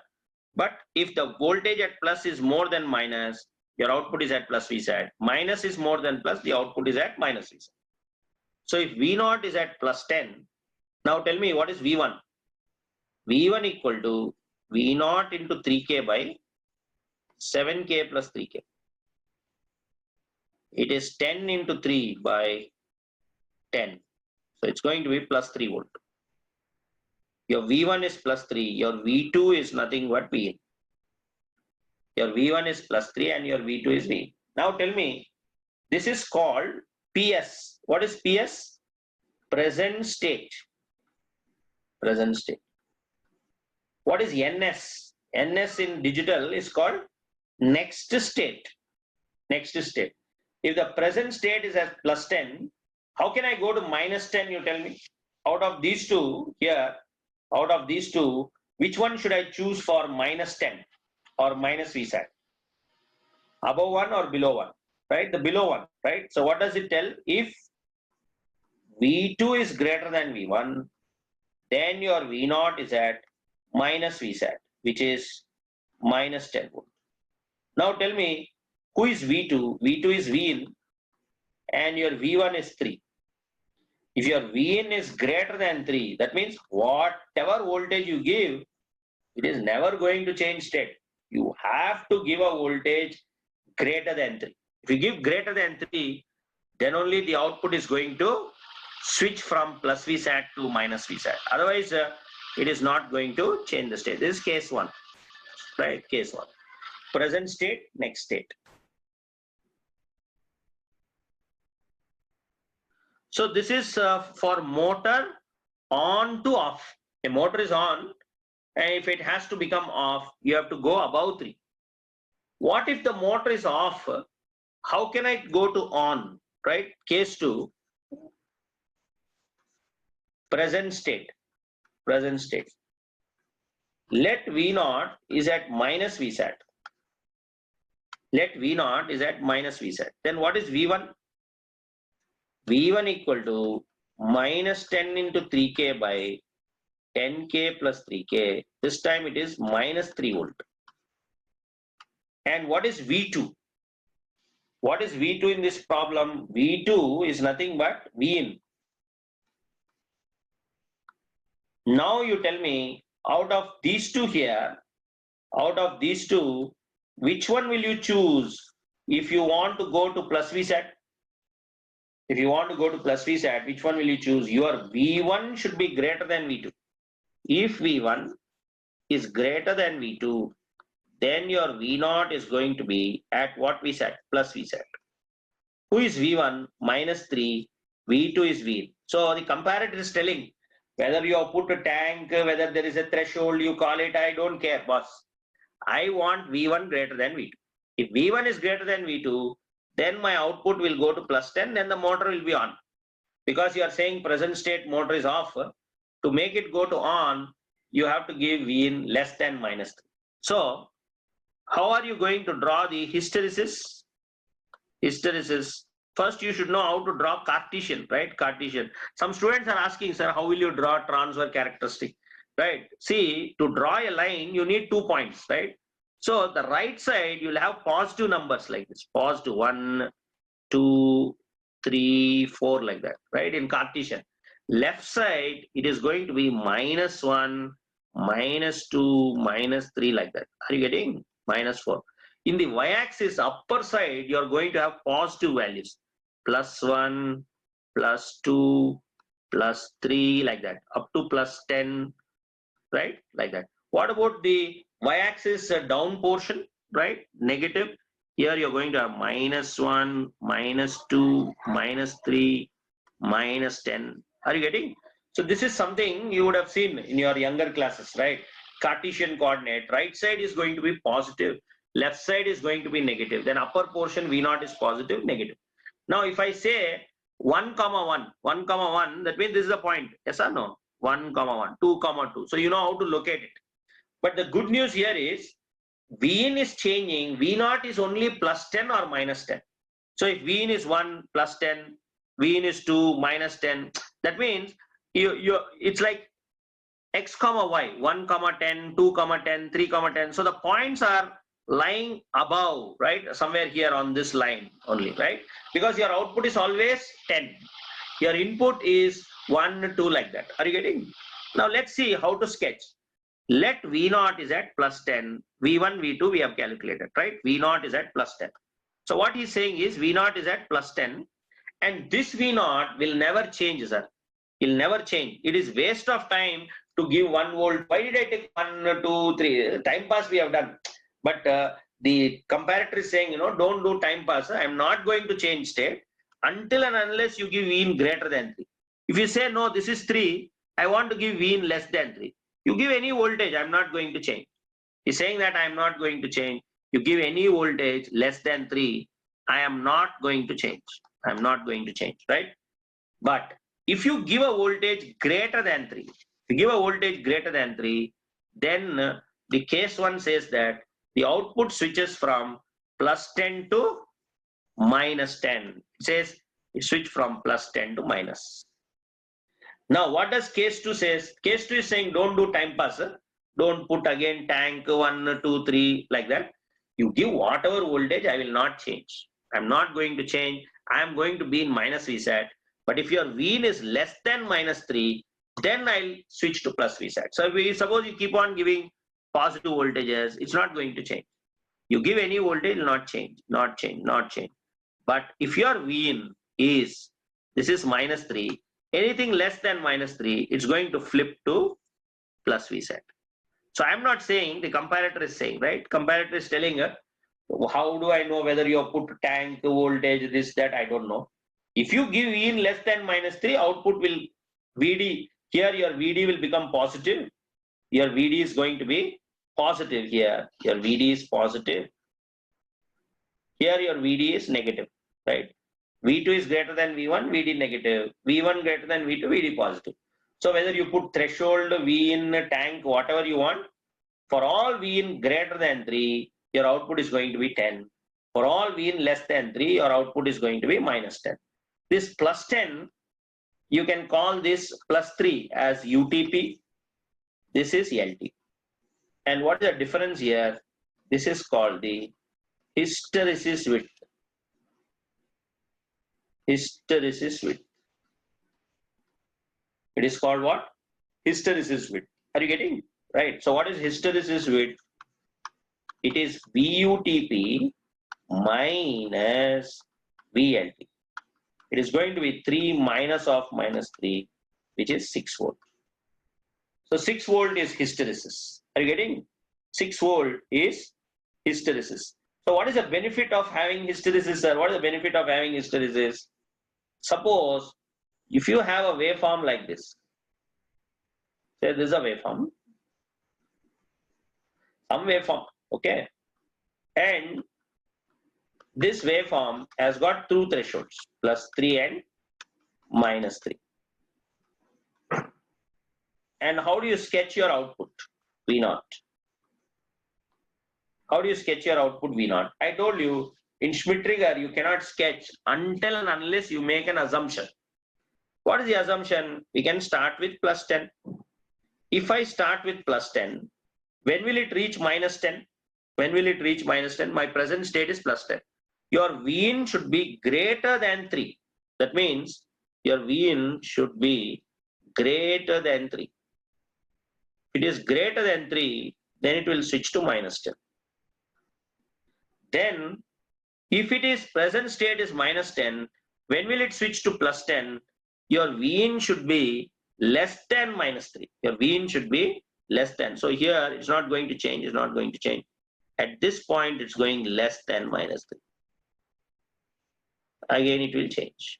But if the voltage at plus is more than minus, your output is at plus VSAT. Minus is more than plus, the output is at minus VSAT. So if V naught is at plus 10, now tell me what is V1? V1 equal to V naught into 3K by 7K plus 3K. It is 10 into 3 by 10. So it's going to be plus 3 volt. Your V1 is plus 3. Your V2 is nothing but V. Your V1 is plus 3 and your V2 is V. Now tell me, this is called PS. What is PS? Present state. Present state. What is NS? NS in digital is called next state. Next state. If the present state is at plus 10, how can I go to minus 10, you tell me? Out of these two here, out of these two, which one should I choose for minus 10 or minus VSAT? Above 1 or below 1, right? The below 1, right? So what does it tell? If V2 is greater than V1, then your V0 is at minus VSAT, which is minus 10 volt. Now tell me, who is V2? V2 is V in and your V1 is 3. If your V in is greater than 3, that means whatever voltage you give, it is never going to change state. You have to give a voltage greater than 3. If you give greater than 3, then only the output is going to switch from plus VSAT to minus VSAT. Otherwise, it is not going to change the state. This is case 1, right? Case 1. Present state, next state. So this is for motor on to off. A motor is on, and if it has to become off, you have to go above 3. What if the motor is off? How can I go to on, right? Case 2, present state. Present state. Let V0 is at minus VSAT. Let V0 is at minus VSAT. Then what is V1? V1 equal to minus 10 into 3K by 10K plus 3K. This time it is minus 3 volt. And what is V2? What is V2 in this problem? V2 is nothing but V in. Now you tell me, out of these two here, out of these two, which one will you choose if you want to go to plus VSAT? If you want to go to plus VSAT, which one will you choose? Your V1 should be greater than V2. If V1 is greater than V2, then your V0 is going to be at what VSAT? Plus VSAT. Who is V1? Minus 3. V2 is V. So the comparator is telling whether you have put a tank, whether there is a threshold, you call it, I don't care, boss. I want V1 greater than V2. If V1 is greater than V2, then my output will go to plus 10, then the motor will be on. Because you are saying present state motor is off, to make it go to on, you have to give V in less than minus 3. So, how are you going to draw the hysteresis? Hysteresis. First, you should know how to draw Cartesian, right? Cartesian. Some students are asking, sir, how will you draw transfer characteristic? Right? See, to draw a line, you need 2 points, right? So, the right side, you'll have positive numbers like this. Positive 1, 2, 3, 4 like that, right? In Cartesian. Left side, it is going to be minus 1, minus 2, minus 3 like that. Are you getting? Minus 4. In the y-axis upper side, you are going to have positive values. Plus 1, plus 2, plus 3 like that. Up to plus 10, right? Like that. What about the y-axis down portion, right? Negative. Here you're going to have minus 1, minus 2, minus 3, minus 10. Are you getting? So this is something you would have seen in your younger classes, right? Cartesian coordinate. Right side is going to be positive. Left side is going to be negative. Then upper portion V0 is positive, negative. Now if I say 1, 1, 1, 1, that means this is a point. Yes or no? 1, 1, 2, 2. So you know how to locate it. But the good news here is Vn is changing. V0 is only plus 10 or minus 10. So if Vn is 1 plus 10, Vn is 2 minus 10, that means it's like x comma y, 1 comma 10, 2 comma 10, 3 comma 10. So the points are lying above, right? Somewhere here on this line only, right? Because your output is always 10. Your input is 1, 2 like that. Are you getting? Now let's see how to sketch. Let V0 is at plus 10. V1, V2 we have calculated, right? V0 is at plus 10. So what he's saying is V0 is at plus 10. And this V0 will never change, sir. It will never change. It is waste of time to give 1 volt. Why did I take 1, 2, 3? Time pass we have done. But the comparator is saying, don't do time pass. I'm not going to change state until and unless you give V in greater than 3. If you say, no, this is 3, I want to give V in less than 3. You give any voltage, I'm not going to change. He's saying that I'm not going to change. You give any voltage less than 3, I am not going to change. I'm not going to change, right? But if you give a voltage greater than 3, then the case 1 says that the output switches from plus 10 to minus 10. It says it switch from plus 10 to minus. Now, what does case 2 says? Case 2 is saying don't do time pass. Don't put again tank 1, 2, 3 like that. You give whatever voltage, I will not change. I'm not going to change. I'm going to be in minus Vsat. But if your Vin is less than minus 3, then I'll switch to plus Vsat. So suppose you keep on giving positive voltages, it's not going to change. You give any voltage, not change, not change, not change. But if your Vin is, this is minus 3, anything less than minus 3, it's going to flip to plus Vsat. So I'm not saying, the comparator is saying, right? Comparator is telling how do I know whether you have put tank voltage, this, that, I don't know. If you give in less than minus 3, output will VD, here your VD will become positive. Your VD is going to be positive here. Your VD is positive. Here your VD is negative, right? V2 is greater than V1, VD negative. V1 greater than V2, VD positive. So whether you put threshold, V in, tank, whatever you want, for all V in greater than 3, your output is going to be 10. For all V in less than 3, your output is going to be minus 10. This plus 10, you can call this plus 3 as UTP. This is LT. And what is the difference here? This is called the hysteresis width. Hysteresis width. It is called what? Hysteresis width. Are you getting? Right. So what is hysteresis width? It is VUTP minus VLT. It is going to be 3 minus of minus 3, which is 6 volt. So 6 volt is hysteresis. Are you getting? 6 volt is hysteresis. So what is the benefit of having hysteresis, sir? What is the benefit of having hysteresis? Suppose if you have a waveform like this, say this is a waveform, some waveform, Okay. And this waveform has got two thresholds, +3 and -3. And how do you sketch your output? V0. How do you sketch your output V0? I told you in Schmitt-Trigger you cannot sketch until and unless you make an assumption. What is the assumption? We can start with +10. If I start with +10, when will it reach -10? When will it reach -10? My present state is +10. Your Vin should be greater than 3. That means your Vin should be greater than 3. If it is greater than 3, then it will switch to -10. Then, if it is present state is -10, when will it switch to +10? Your Vin should be less than -3. Your Vin should be less than. So here it's not going to change, it's not going to change. At this point, it's going less than -3. Again, it will change.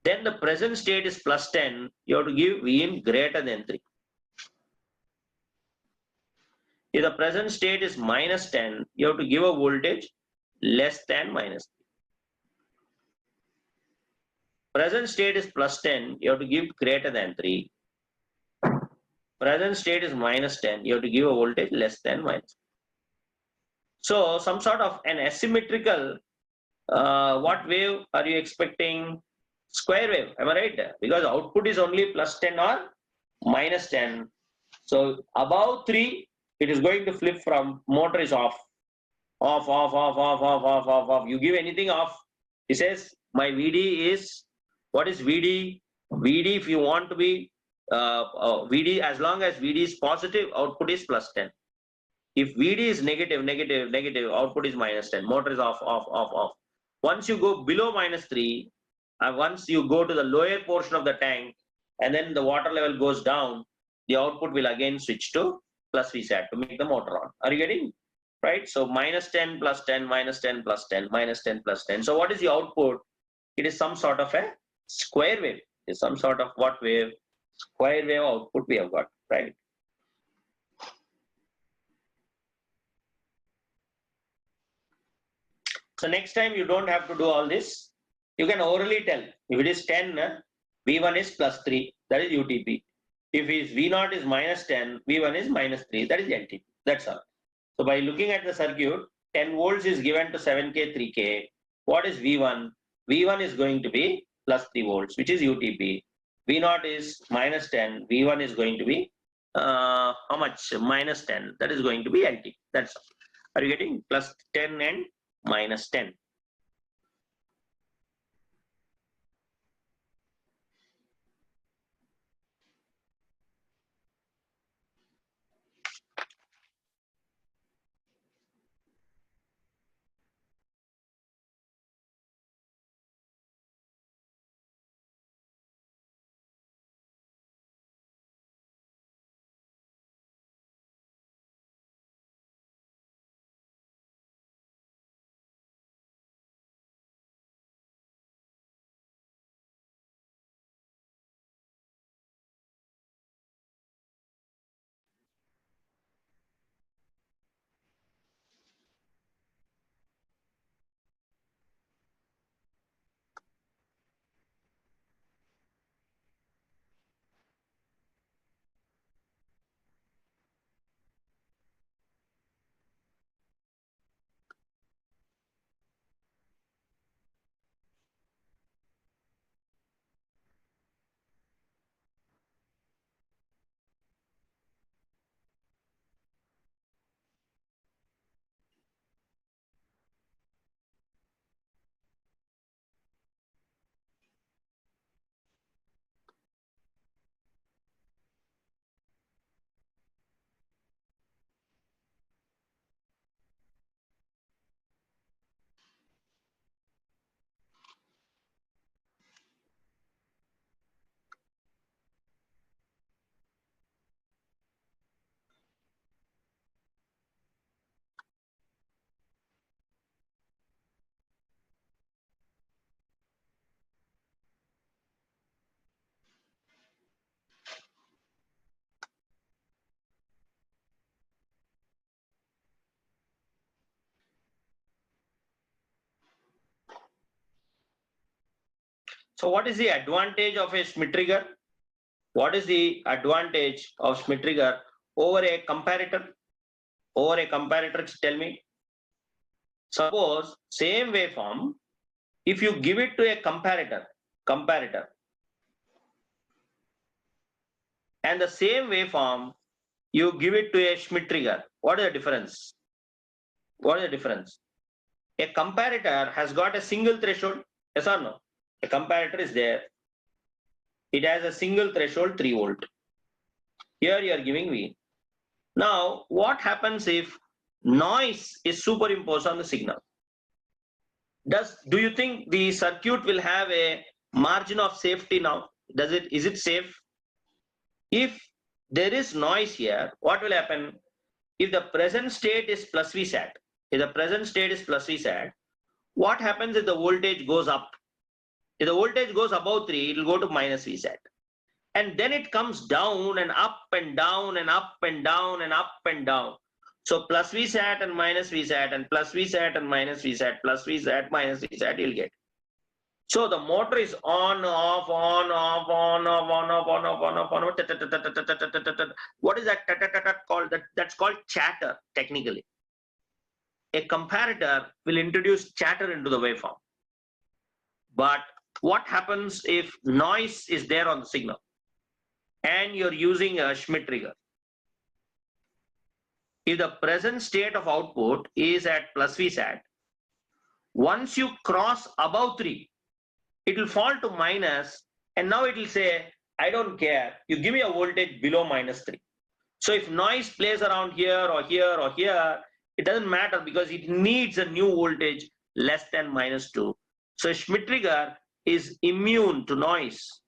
Then the present state is +10, you have to give Vin greater than 3. If the present state is -10, you have to give a voltage less than -3. Present state is +10, you have to give greater than 3. Present state is -10, you have to give a voltage less than -3. So some sort of an asymmetrical, what wave are you expecting? Square wave, am I right? Because output is only +10 or -10. So above 3, it is going to flip from motor is off. Off, off, off, off, off, off, off, off. You give anything off. He says, my VD is, what is VD? VD, if you want to be, VD, as long as VD is positive, output is +10. If VD is negative, negative, negative, output is -10. Motor is off, off, off, off. Once you go below -3, once you go to the lower portion of the tank, and then the water level goes down, the output will again switch to +Vsat to make the motor on. Are you getting? Right? So -10 +10, -10 +10, -10 +10. So what is the output? It is some sort of a square wave. It is some sort of what wave? Square wave output we have got, right? So next time you don't have to do all this. You can orally tell. If it is 10, V1 is +3, that is UTP. If V0 is -10, V1 is -3, that is LTP. That's all. So by looking at the circuit, 10 volts is given to 7K, 3K. What is V1? V1 is going to be +3 volts, which is UTP. V0 is -10. V1 is going to be how much? -10. That is going to be LTP. That's all. Are you getting? +10 and -10. So what is the advantage of a Schmidt trigger? What is the advantage of Schmidt trigger over a comparator? Over a comparator, tell me. Suppose same waveform, if you give it to a comparator, and the same waveform, you give it to a Schmidt trigger, what is the difference? What is the difference? A comparator has got a single threshold, yes or no? A comparator is there. It has a single threshold 3 volt. Here you are giving V. Now, what happens if noise is superimposed on the signal? Do you think the circuit will have a margin of safety now? Is it safe? If there is noise here, what will happen? If the present state is plus Vsat, what happens if the voltage goes up? If the voltage goes above 3, it will go to minus Vsat. And then it comes down and up and down and up and down and up and down. So plus Vsat and minus Vsat and plus Vsat and minus Vsat plus Vsat minus Vsat you'll get. So the motor is on, off, on, off, on, off, on, off, on, off, on, off, on, off. What is that called? That's called chatter technically. A comparator will introduce chatter into the waveform. But what happens if noise is there on the signal and you're using a Schmidt trigger? If the present state of output is at plus Vsat, once you cross above 3, it will fall to minus, and now it will say, I don't care, you give me a voltage below minus 3. So if noise plays around here or here or here, it doesn't matter because it needs a new voltage less than minus 2. So Schmidt trigger is immune to noise.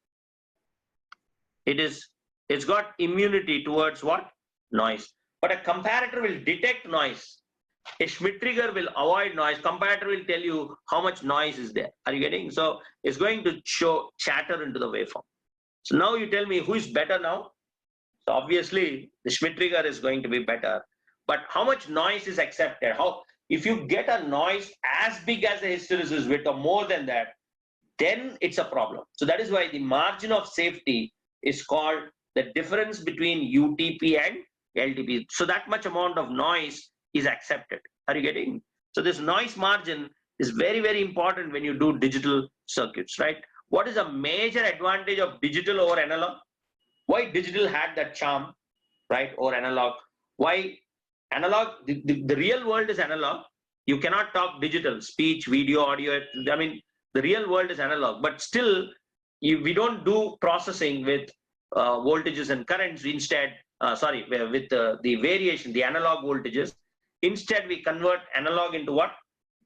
It's got immunity towards what? Noise. But a comparator will detect noise. A Schmidt trigger will avoid noise. Comparator will tell you how much noise is there. Are you getting? So it's going to show chatter into the waveform. So now you tell me who is better now? So obviously the Schmidt trigger is going to be better. But how much noise is accepted? If you get a noise as big as the hysteresis width or more than that, then it's a problem. So that is why the margin of safety is called the difference between UTP and LTP. So that much amount of noise is accepted. Are you getting? So this noise margin is very, very important when you do digital circuits, right? What is a major advantage of digital over analog? Why digital had that charm, right, over analog? Why analog? The real world is analog. You cannot talk digital, speech, video, audio. I mean, the real world is analog, but still, we don't do processing with voltages and currents. Instead, with the variation, the analog voltages. Instead, we convert analog into what?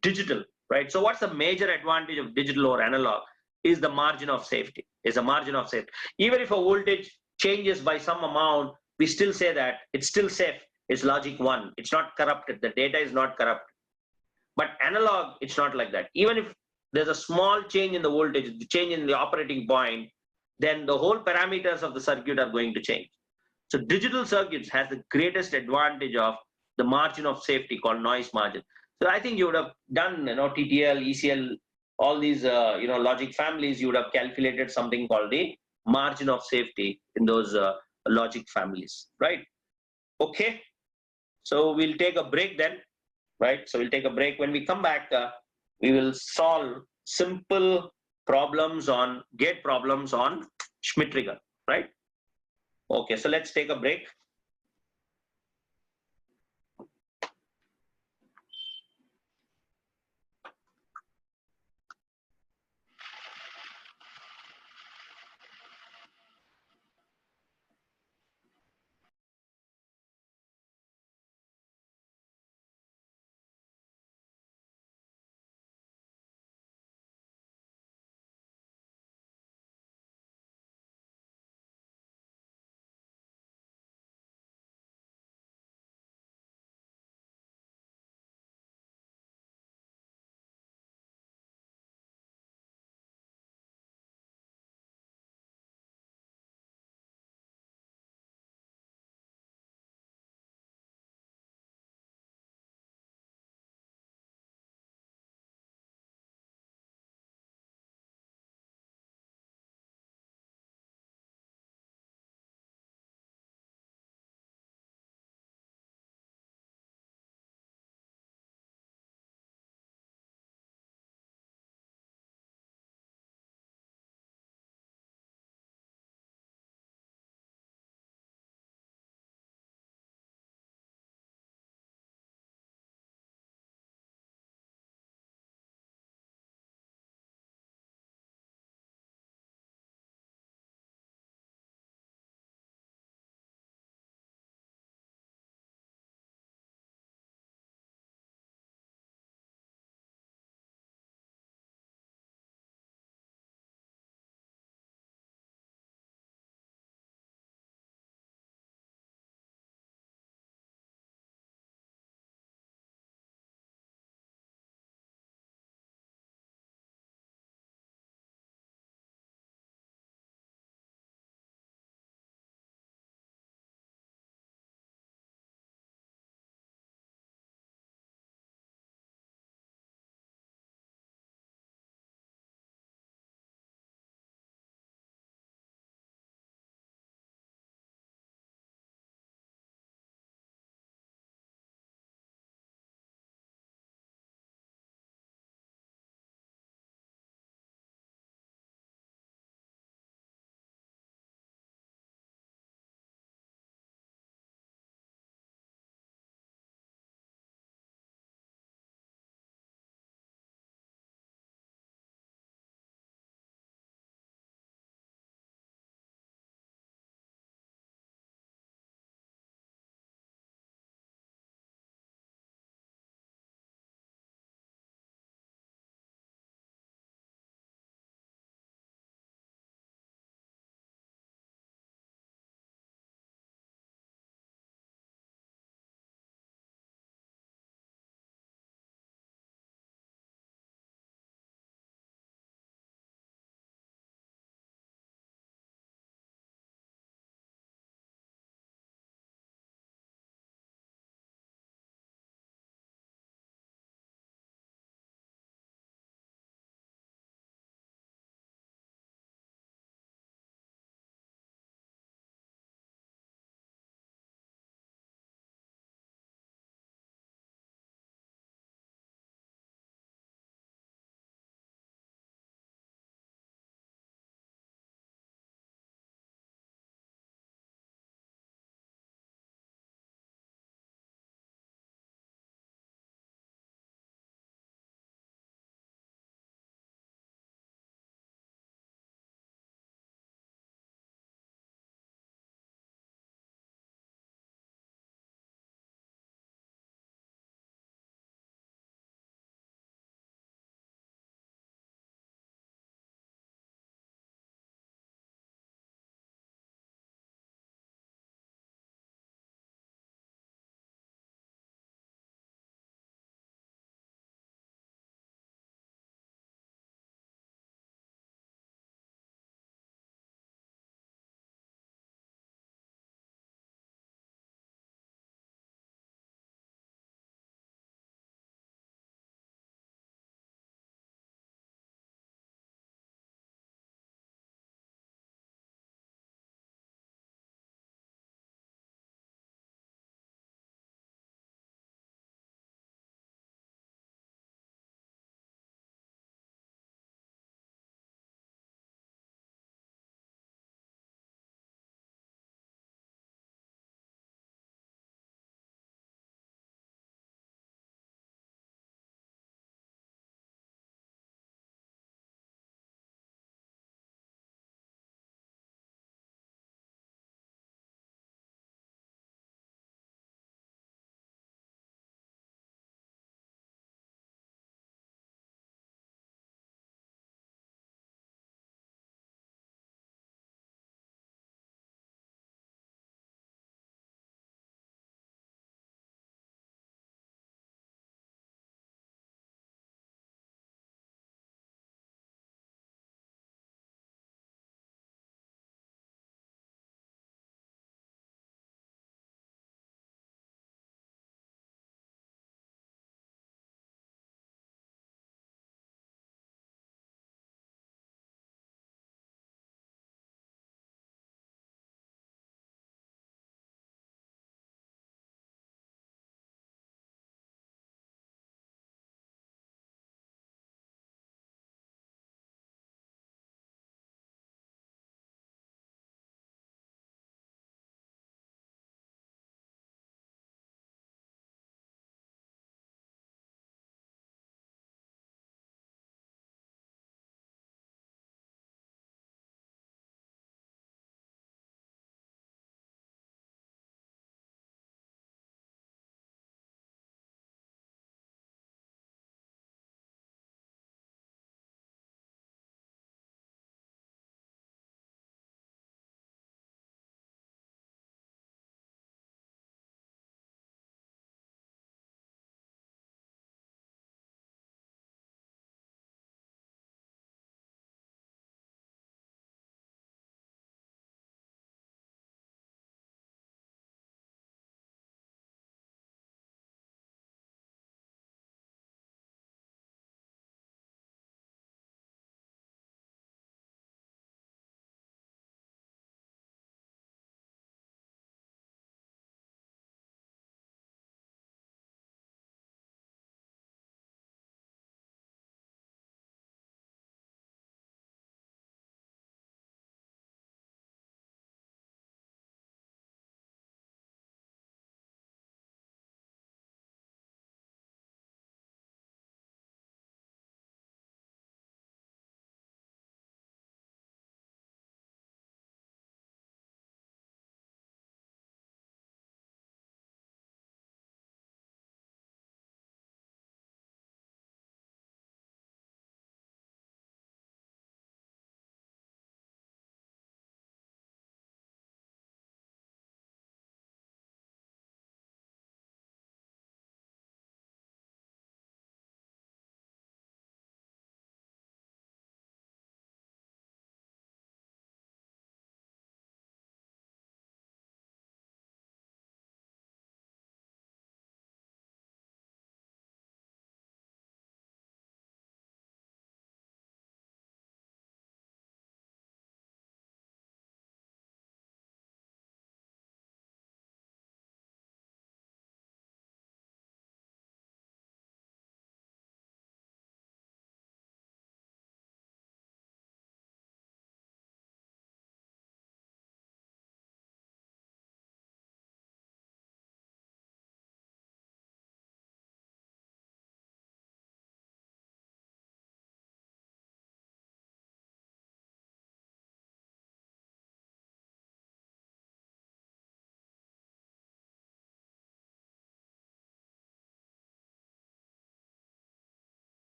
Digital, right? So what's the major advantage of digital or analog? Is the margin of safety. Is a margin of safety. Even if a voltage changes by some amount, we still say that it's still safe. It's logic 1. It's not corrupted. The data is not corrupted. But analog, it's not like that. Even if there's a small change in the voltage, the change in the operating point, then the whole parameters of the circuit are going to change. So digital circuits has the greatest advantage of the margin of safety called noise margin. So I think you would have done, TTL, ECL, all these, logic families, you would have calculated something called the margin of safety in those logic families, right? Okay. So we'll take a break then, right? So we'll take a break. When we come back, we will solve simple problems on gate problems on Schmidt trigger, right? Okay, so let's take a break.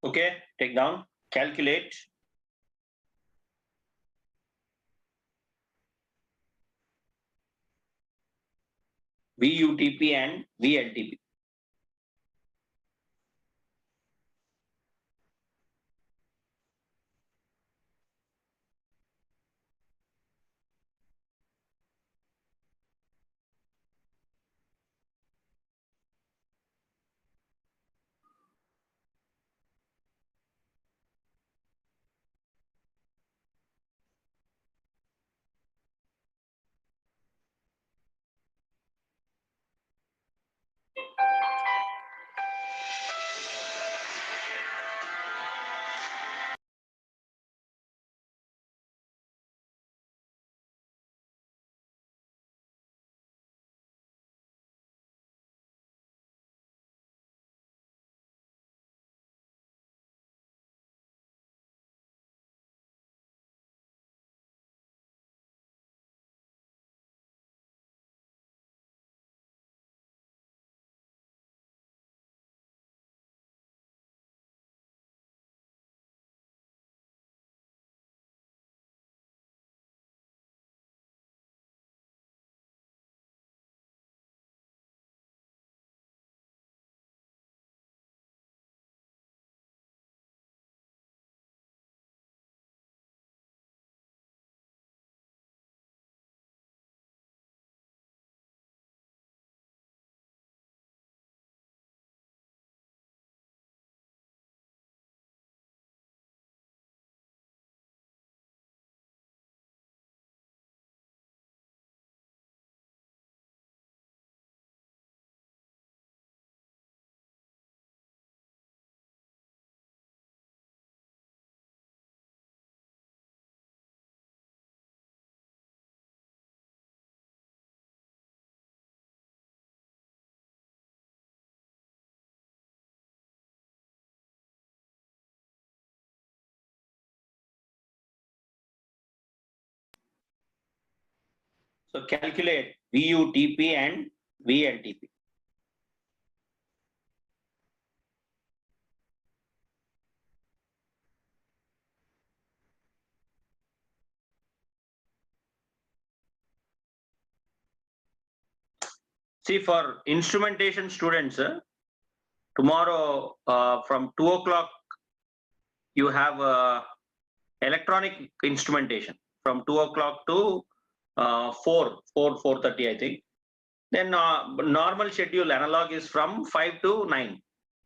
Okay, take down, calculate VUTP and VLTP. So calculate VUTP and VLTP. See, for instrumentation students, tomorrow from 2 o'clock, you have electronic instrumentation from 2 o'clock to 4:30, I think. Then normal schedule analog is from 5 to 9.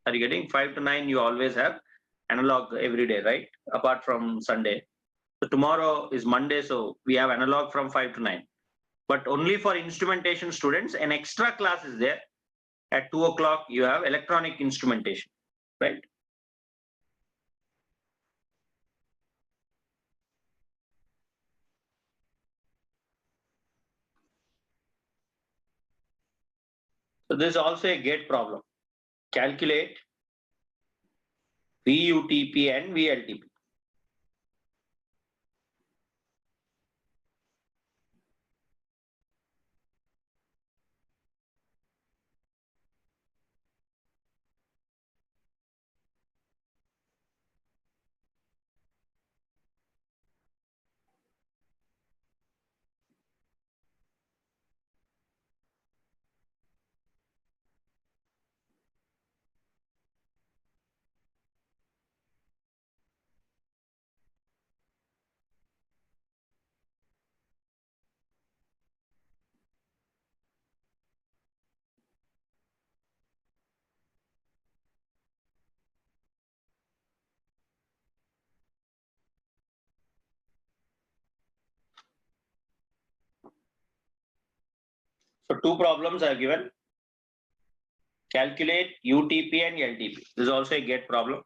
Are you getting 5 to 9? You always have analog every day, right? Apart from Sunday. So tomorrow is Monday, so we have analog from 5 to 9. But only for instrumentation students, an extra class is there. At 2 o'clock, you have electronic instrumentation, right? So this is also a gate problem. Calculate VUTP and VLTP. So two problems are given. Calculate UTP and LTP. This is also a gate problem.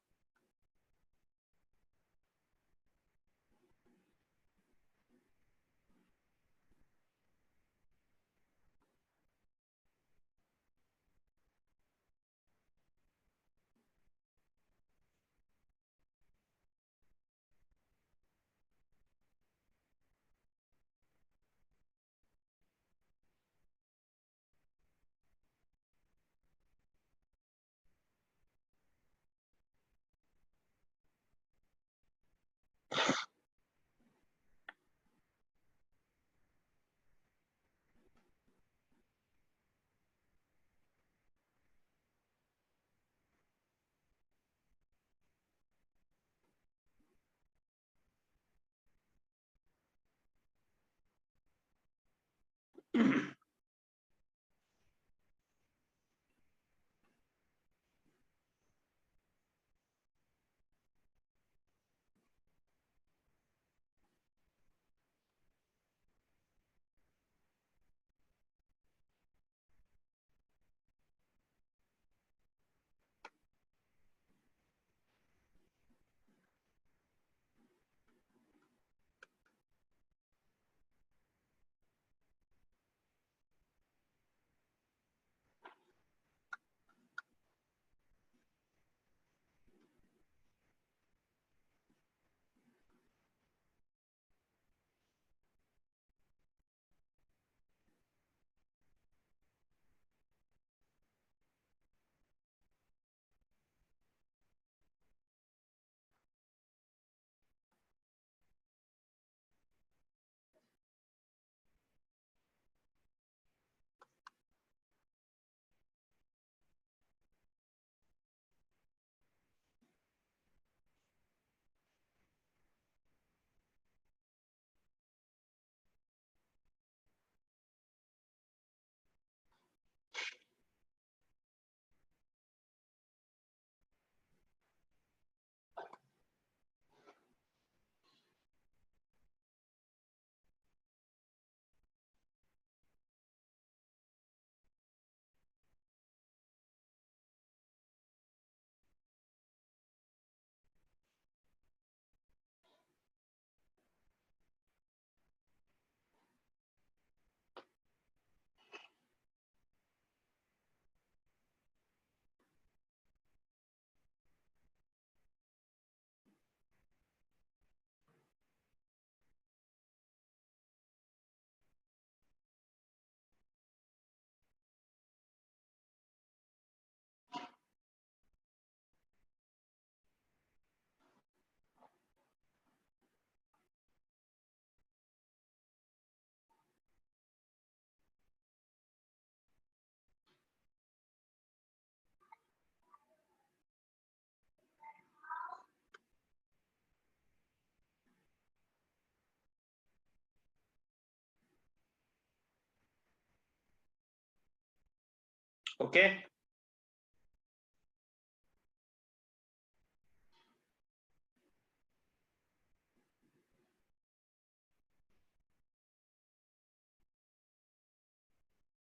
Okay.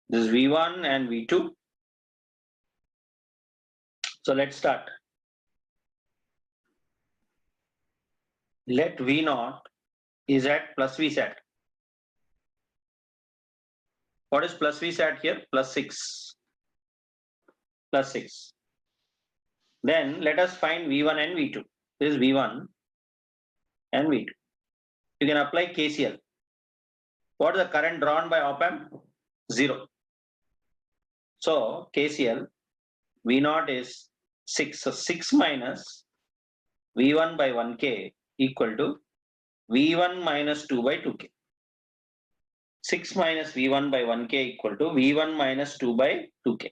This is V1 and V2. So let's start. Let V naught is at plus V sat. What is plus V sat here? Plus 6. Plus 6. Then let us find V1 and V2. This is V1 and V2. You can apply KCL. What is the current drawn by op-amp? 0. So KCL, V0 is 6. So 6 minus V1 by 1K equal to V1 minus 2 by 2K. 6 minus V1 by 1K equal to V1 minus 2 by 2K.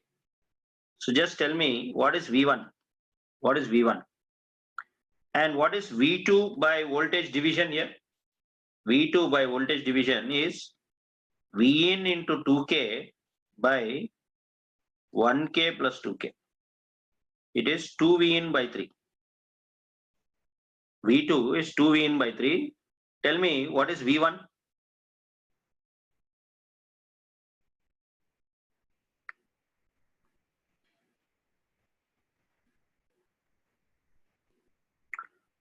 So just tell me what is V1? What is V1? And what is V2 by voltage division here? V2 by voltage division is Vin into 2K by 1K plus 2K. It is 2 Vin by 3. V2 is 2 Vin by 3. Tell me what is V1?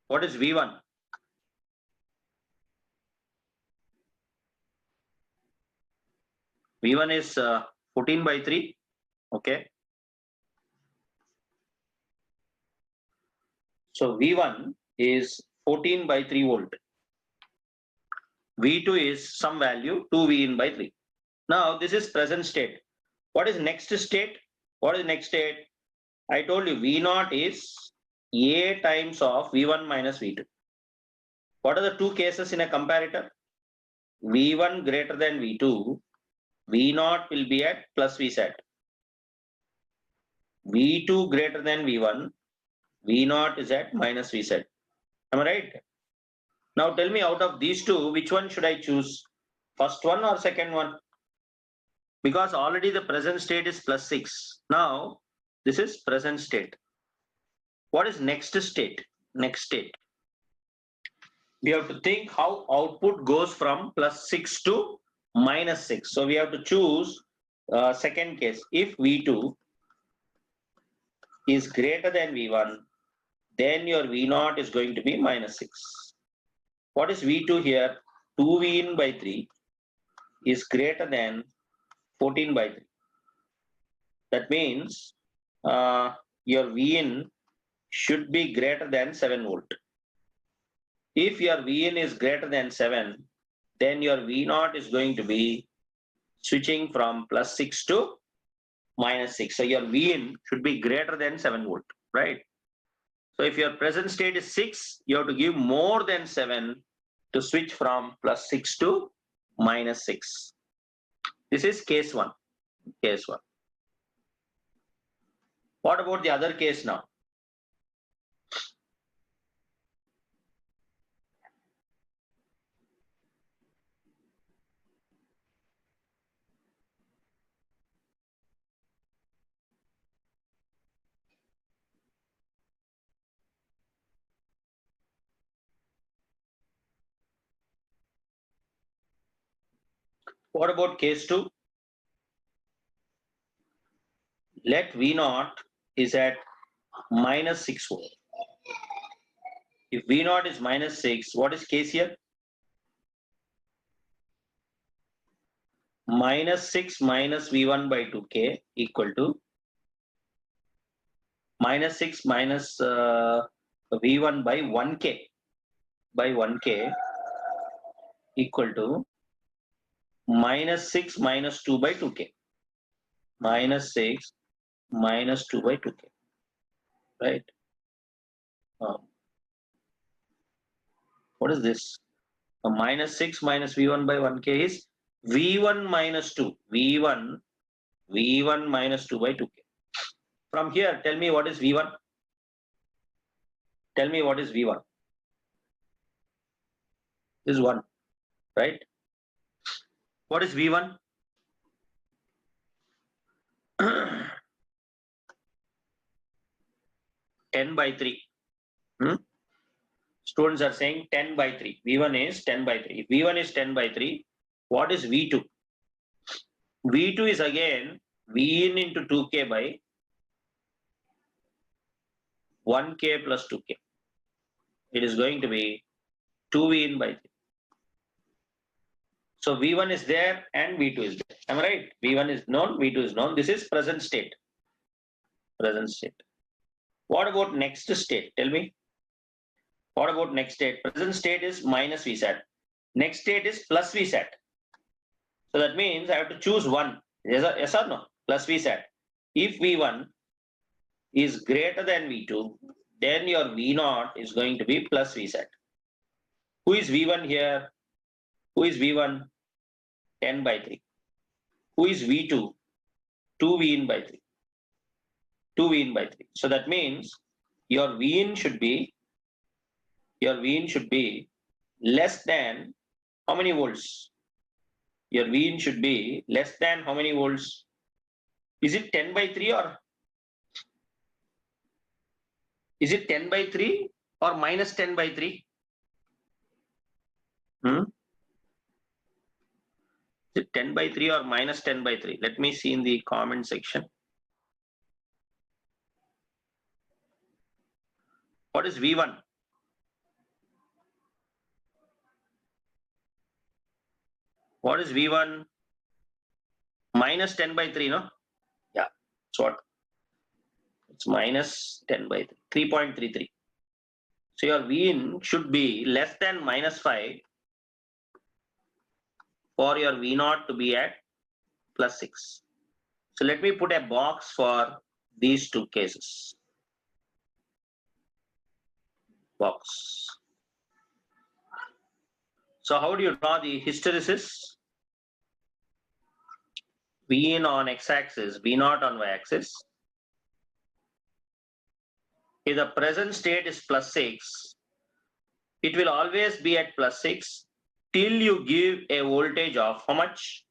What is V1? V1 is 14 by 3. Okay. So V1 is 14 by 3 volt. V2 is some value 2 Vin by 3. Now this is present state. What is next state? What is next state? I told you V0 is A times of V1 minus V2. What are the two cases in a comparator? V1 greater than V2, V0 will be at plus V sat. V2 greater than V1, V0 is at minus V sat. Am I right? Now tell me out of these two, which one should I choose? First one or second one? Because already the present state is plus 6. Now this is present state. What is next state? Next state. We have to think how output goes from plus 6 to minus 6. So we have to choose second case. If V2 is greater than V1, then your V0 is going to be minus 6. What is V2 here? 2 Vin by 3 is greater than 14 by 3. That means your Vin should be greater than 7 volt. If your Vin is greater than 7, then your V0 is going to be switching from plus 6 to minus 6. So your Vin should be greater than 7 volt, right? So if your present state is 6, you have to give more than 7 to switch from plus 6 to minus 6. This is case 1. Case 1. What about the other case now? What about case 2? Let V0 is at minus 6 volt. If V0 is minus 6, what is case here? Minus 6 minus V1 by 2K equal to minus 6 minus V1 by 1K equal to minus 6 minus 2 by 2K. Minus 6 minus 2 by 2K. Right? What is this? Minus 6 minus V1 by 1K is V1 minus 2. V1 minus 2 by 2K. From here, tell me what is V1? Tell me what is V1? This is 1, right? What is V1? 10 by 3. Students are saying 10 by 3. V1 is 10 by 3. If V1 is 10 by 3, what is V2? V2 is again V in into 2K by 1K plus 2K. It is going to be 2V in by 3. So V1 is there and V2 is there. Am I right? V1 is known, V2 is known. This is present state. Present state. What about next state? Tell me. What about next state? Present state is minus VSAT. Next state is plus VSAT. So that means I have to choose one. Yes or no? Plus VSAT. If V1 is greater than V2, then your V0 is going to be plus VSAT. Who is V1 here? Who is V1? 10 by 3. Who is V2? 2V in by 3. 2V in by 3. So that means your V in should be less than how many volts? Your V in should be less than how many volts? Is it 10 by 3 or is it 10 by 3 or minus 10 by 3? Is it 10 by 3 or minus 10 by 3? Let me see in the comment section. What is V1? What is V1? Minus 10 by 3, no? Yeah, it's what? It's minus 10 by 3, 3.33. So your V in should be less than minus 5 for your V0 to be at plus 6. So let me put a box for these two cases. Box. So how do you draw the hysteresis? V in on x-axis, V0 on y-axis. If the present state is plus 6, it will always be at plus 6 till you give a voltage of how much?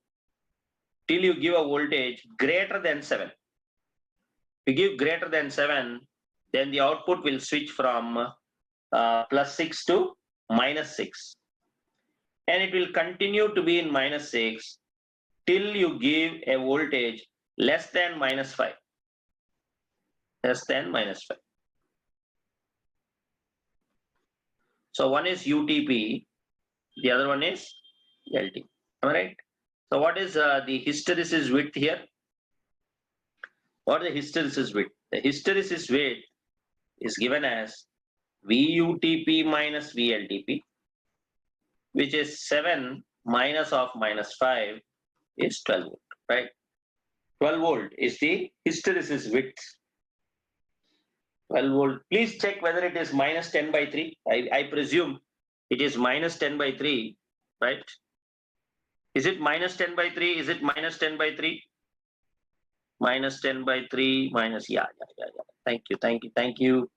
Till you give a voltage greater than 7. If you give greater than 7, then the output will switch from plus 6 to minus 6. And it will continue to be in minus 6 till you give a voltage less than minus 5. Less than minus 5. So one is UTP, the other one is LT. Am I right? So what is the hysteresis width here? What is the hysteresis width? The hysteresis width is given as VUTP minus VLTP, which is 7 minus of minus 5 is 12 volt, right? 12 volt is the hysteresis width. 12 volt. Please check whether it is minus 10 by 3. I presume it is minus 10 by 3, right? Is it minus 10 by 3? Is it minus 10 by 3? Minus 10 by 3 minus, yeah. Thank you.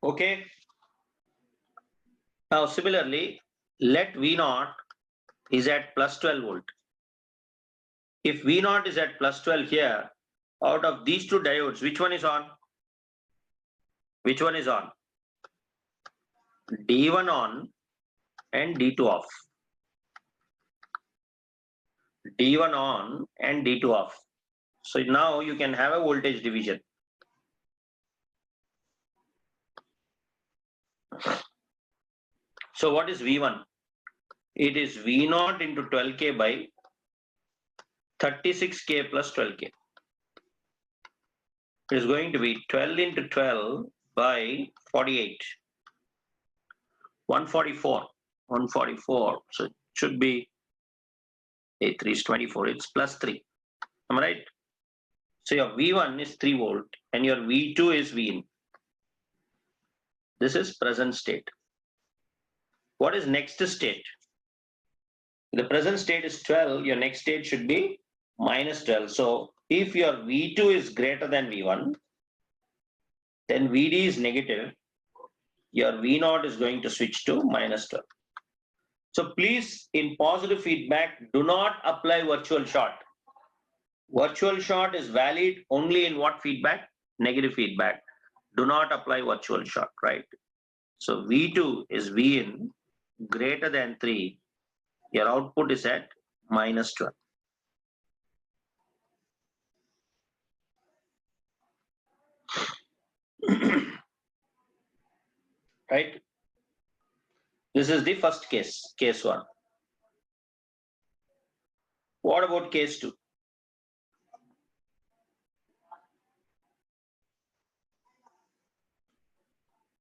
Okay. Now similarly, let V0 is at plus 12 volt. If V naught is at plus 12 here, out of these two diodes, which one is on? Which one is on? D1 on and D2 off. D1 on and D2 off. So now you can have a voltage division. So what is V1? It is V naught into 12K by 36K plus 12K. It is going to be 12 into 12 by 48. 144. 144. So it should be 8 3 is 24. It's plus 3. Am I right? So your V1 is 3 volt and your V2 is V in. This is present state. What is next state? The present state is 12. Your next state should be minus 12. So if your V2 is greater than V1, then VD is negative. Your V0 is going to switch to minus 12. So please, in positive feedback, do not apply virtual short. Virtual short is valid only in what feedback? Negative feedback. Do not apply virtual short, right? So V2 is V in greater than 3. Your output is at minus 12. Right? This is the first case, case 1. What about case 2?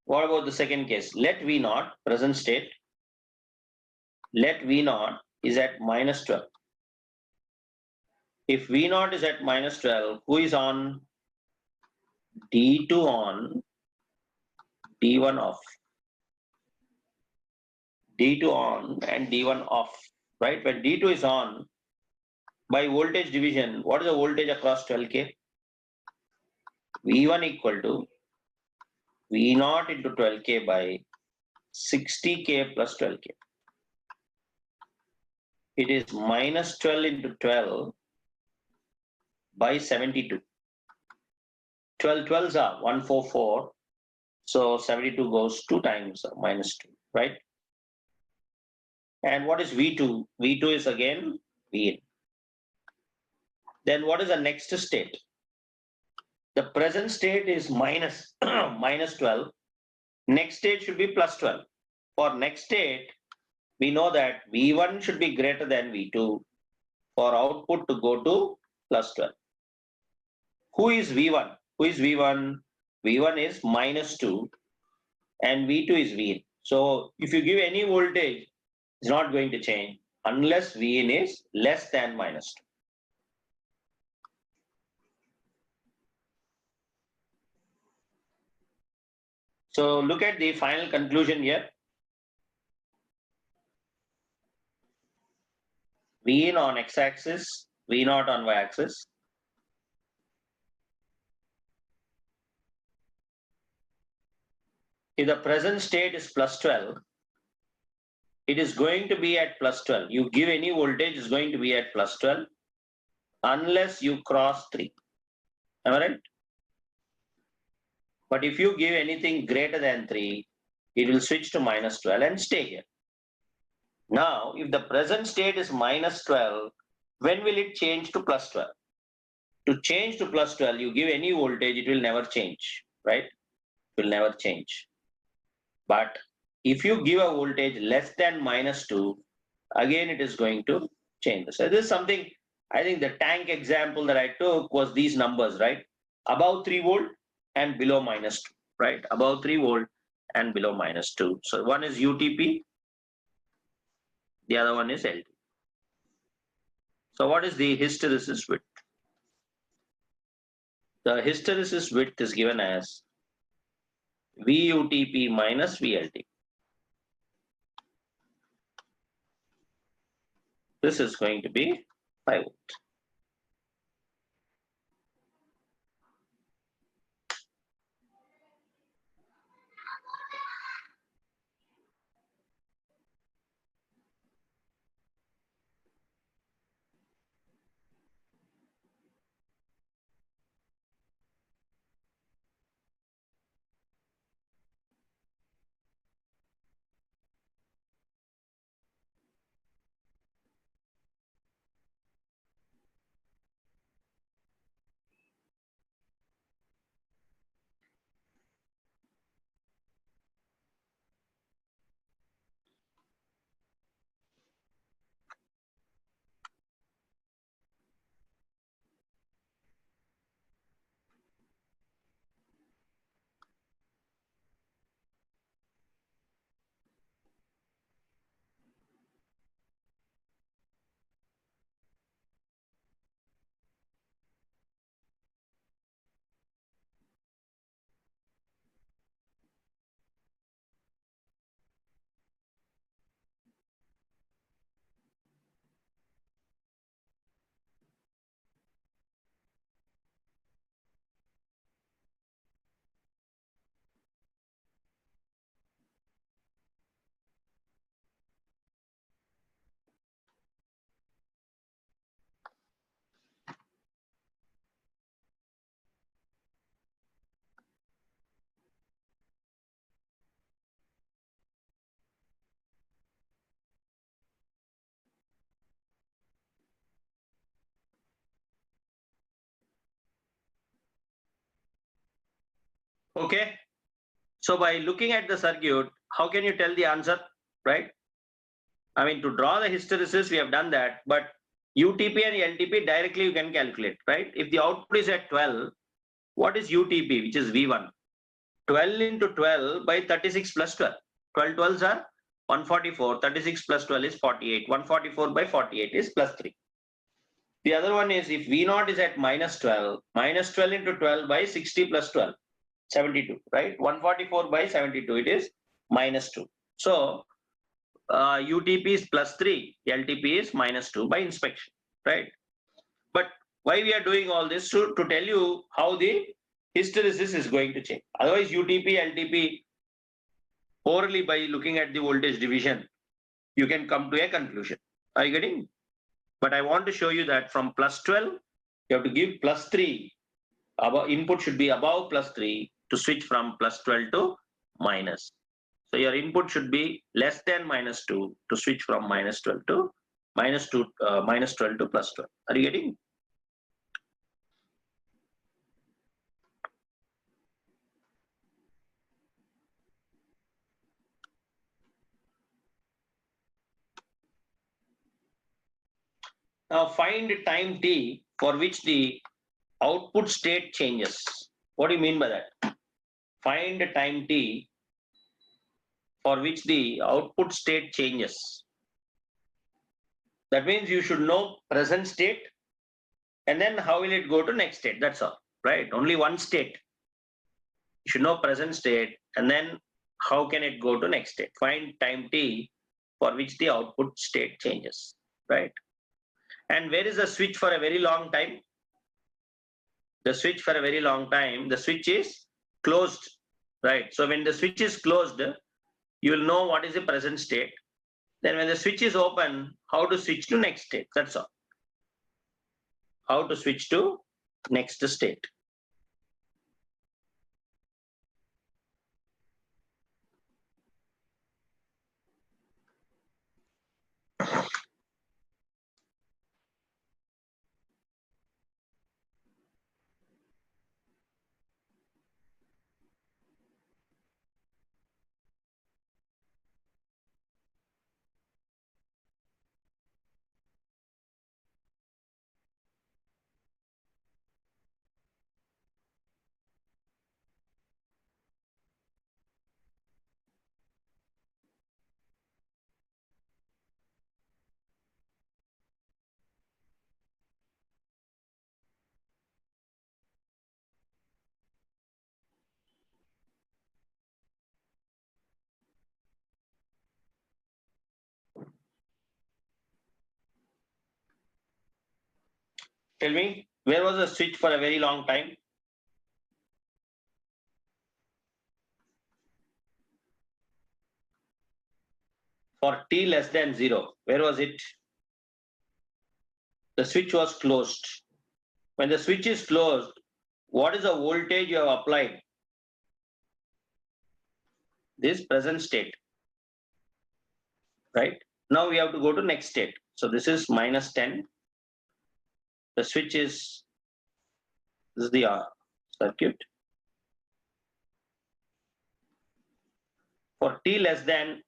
What about the second case? Let V0, present state, let V0 is at minus 12. If V0 is at minus 12, who is on? D2 on, D1 off. D2 on and D1 off, right? When D2 is on, by voltage division, what is the voltage across 12K? V1 equal to V0 into 12K by 60K plus 12K. It is minus 12 into 12 by 72. 12 12s are 144. So 72 goes 2 times minus 2, right? And what is V2? V2 is again V in. Then what is the next state? The present state is minus, minus 12. Next state should be plus 12. For next state, we know that V1 should be greater than V2 for output to go to plus 12. Who is V1? Who is V1? V1 is minus 2 and V2 is V in. So if you give any voltage, it's not going to change unless V in is less than minus 2. So look at the final conclusion here. V in on x-axis, V0 on y-axis. If the present state is plus 12, it is going to be at plus 12. You give any voltage, is going to be at plus 12 unless you cross 3. Am I right? But if you give anything greater than 3, it will switch to minus 12 and stay here. Now, if the present state is minus 12, when will it change to plus 12? To change to plus 12, you give any voltage, it will never change, right? It will never change. But if you give a voltage less than minus 2, again it is going to change. So this is something, I think the tank example that I took was these numbers, right? Above 3 volt and below minus 2, right? Above 3 volt and below minus 2. So one is UTP, the other one is LT. So what is the hysteresis width? The hysteresis width is given as VUTP minus VLT. This is going to be 5 volt. Okay. So by looking at the circuit, how can you tell the answer, right? I mean, to draw the hysteresis, we have done that, but UTP and LTP directly you can calculate, right? If the output is at 12, what is UTP, which is V1? 12 into 12 by 36 plus 12. 12 12s are 144, 36 plus 12 is 48. 144 by 48 is plus 3. The other one is if V0 is at minus 12 into 12 by 60 plus 12, 72, right? 144 by 72, it is minus 2. So UTP is plus 3, LTP is minus 2 by inspection, right? But why we are doing all this? To tell you how the hysteresis is going to change. Otherwise, UTP, LTP, orally by looking at the voltage division, you can come to a conclusion. Are you getting? But I want to show you that from plus 12, you have to give plus 3. Our input should be above plus 3 to switch from plus 12 to minus. So your input should be less than minus 2 to switch from minus 12 to minus 12 to plus 12. Are you getting? Now find time t for which the output state changes. What do you mean by that? Find time t for which the output state changes. That means you should know present state and then how will it go to next state. That's all, right? Only one state. You should know present state and then how can it go to next state. Find time t for which the output state changes, right? And where is the switch for a very long time? The switch for a very long time, the switch is closed, right? So when the switch is closed, you will know what is the present state. Then when the switch is open, how to switch to next state. That's all. How to switch to next state. Tell me, where was the switch for a very long time? For t less than 0, where was it? The switch was closed. When the switch is closed, what is the voltage you have applied? This present state, right? Now we have to go to next state. So this is minus 10. The switch is, this is the circuit. For t less than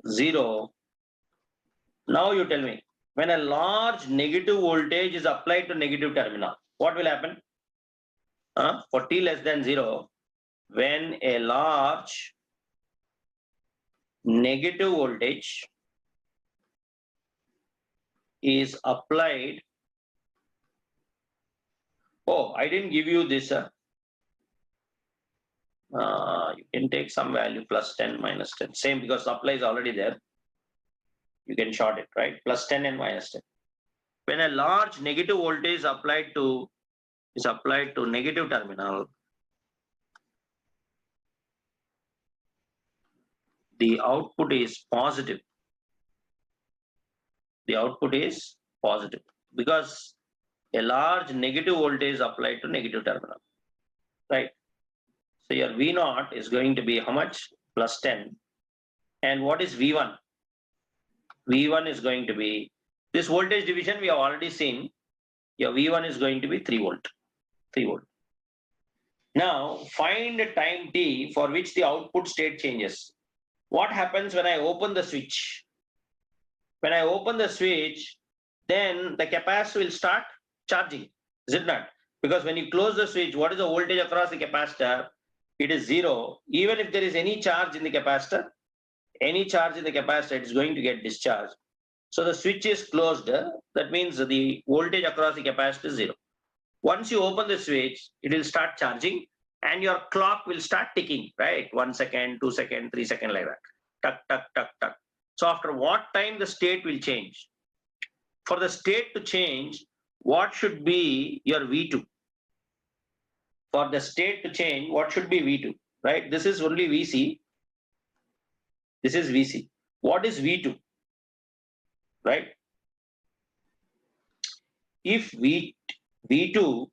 0, now you tell me, when a large negative voltage is applied to negative terminal, what will happen? For t less than 0, when a large negative voltage is applied. Oh, I didn't give you this. You can take some value plus 10 minus 10. Same because supply is already there. You can short it, right? Plus 10 and minus 10. When a large negative voltage is applied to negative terminal, the output is positive. The output is positive because a large negative voltage is applied to negative terminal, right? So your V0 is going to be how much? Plus 10. And what is V1? V1 is going to be, this voltage division we have already seen. Your V1 is going to be 3 volt. 3 volt. Now find a time t for which the output state changes. What happens when I open the switch? When I open the switch, then the capacitor will start charging, is it not? Because when you close the switch, what is the voltage across the capacitor? It is zero. Even if there is any charge in the capacitor, it is going to get discharged. So the switch is closed. That means the voltage across the capacitor is zero. Once you open the switch, it will start charging and your clock will start ticking, right? 1 second, 2 second, 3 second, like that. Tuck, tuck, tuck, tuck. So after what time the state will change? For the state to change, what should be your V2? For the state to change, what should be V2, right? This is only VC. This is VC. What is V2, right? If V2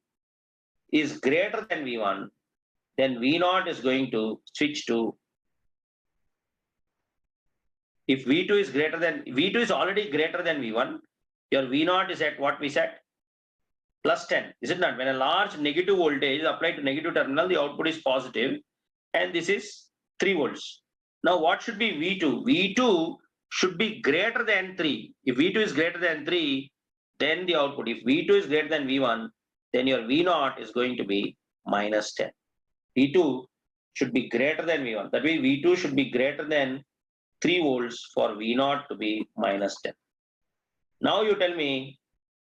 is greater than V1, then V0 is going to switch to, if V2 is already greater than V1, your V0 is at what we said? Plus 10, is it not? When a large negative voltage is applied to negative terminal, the output is positive, and this is 3 volts. Now what should be V2? V2 should be greater than 3. If V2 is greater than 3, then the output, if V2 is greater than V1, then your V0 is going to be minus 10. V2 should be greater than V1. That means V2 should be greater than 3 volts for V0 to be minus 10. Now you tell me,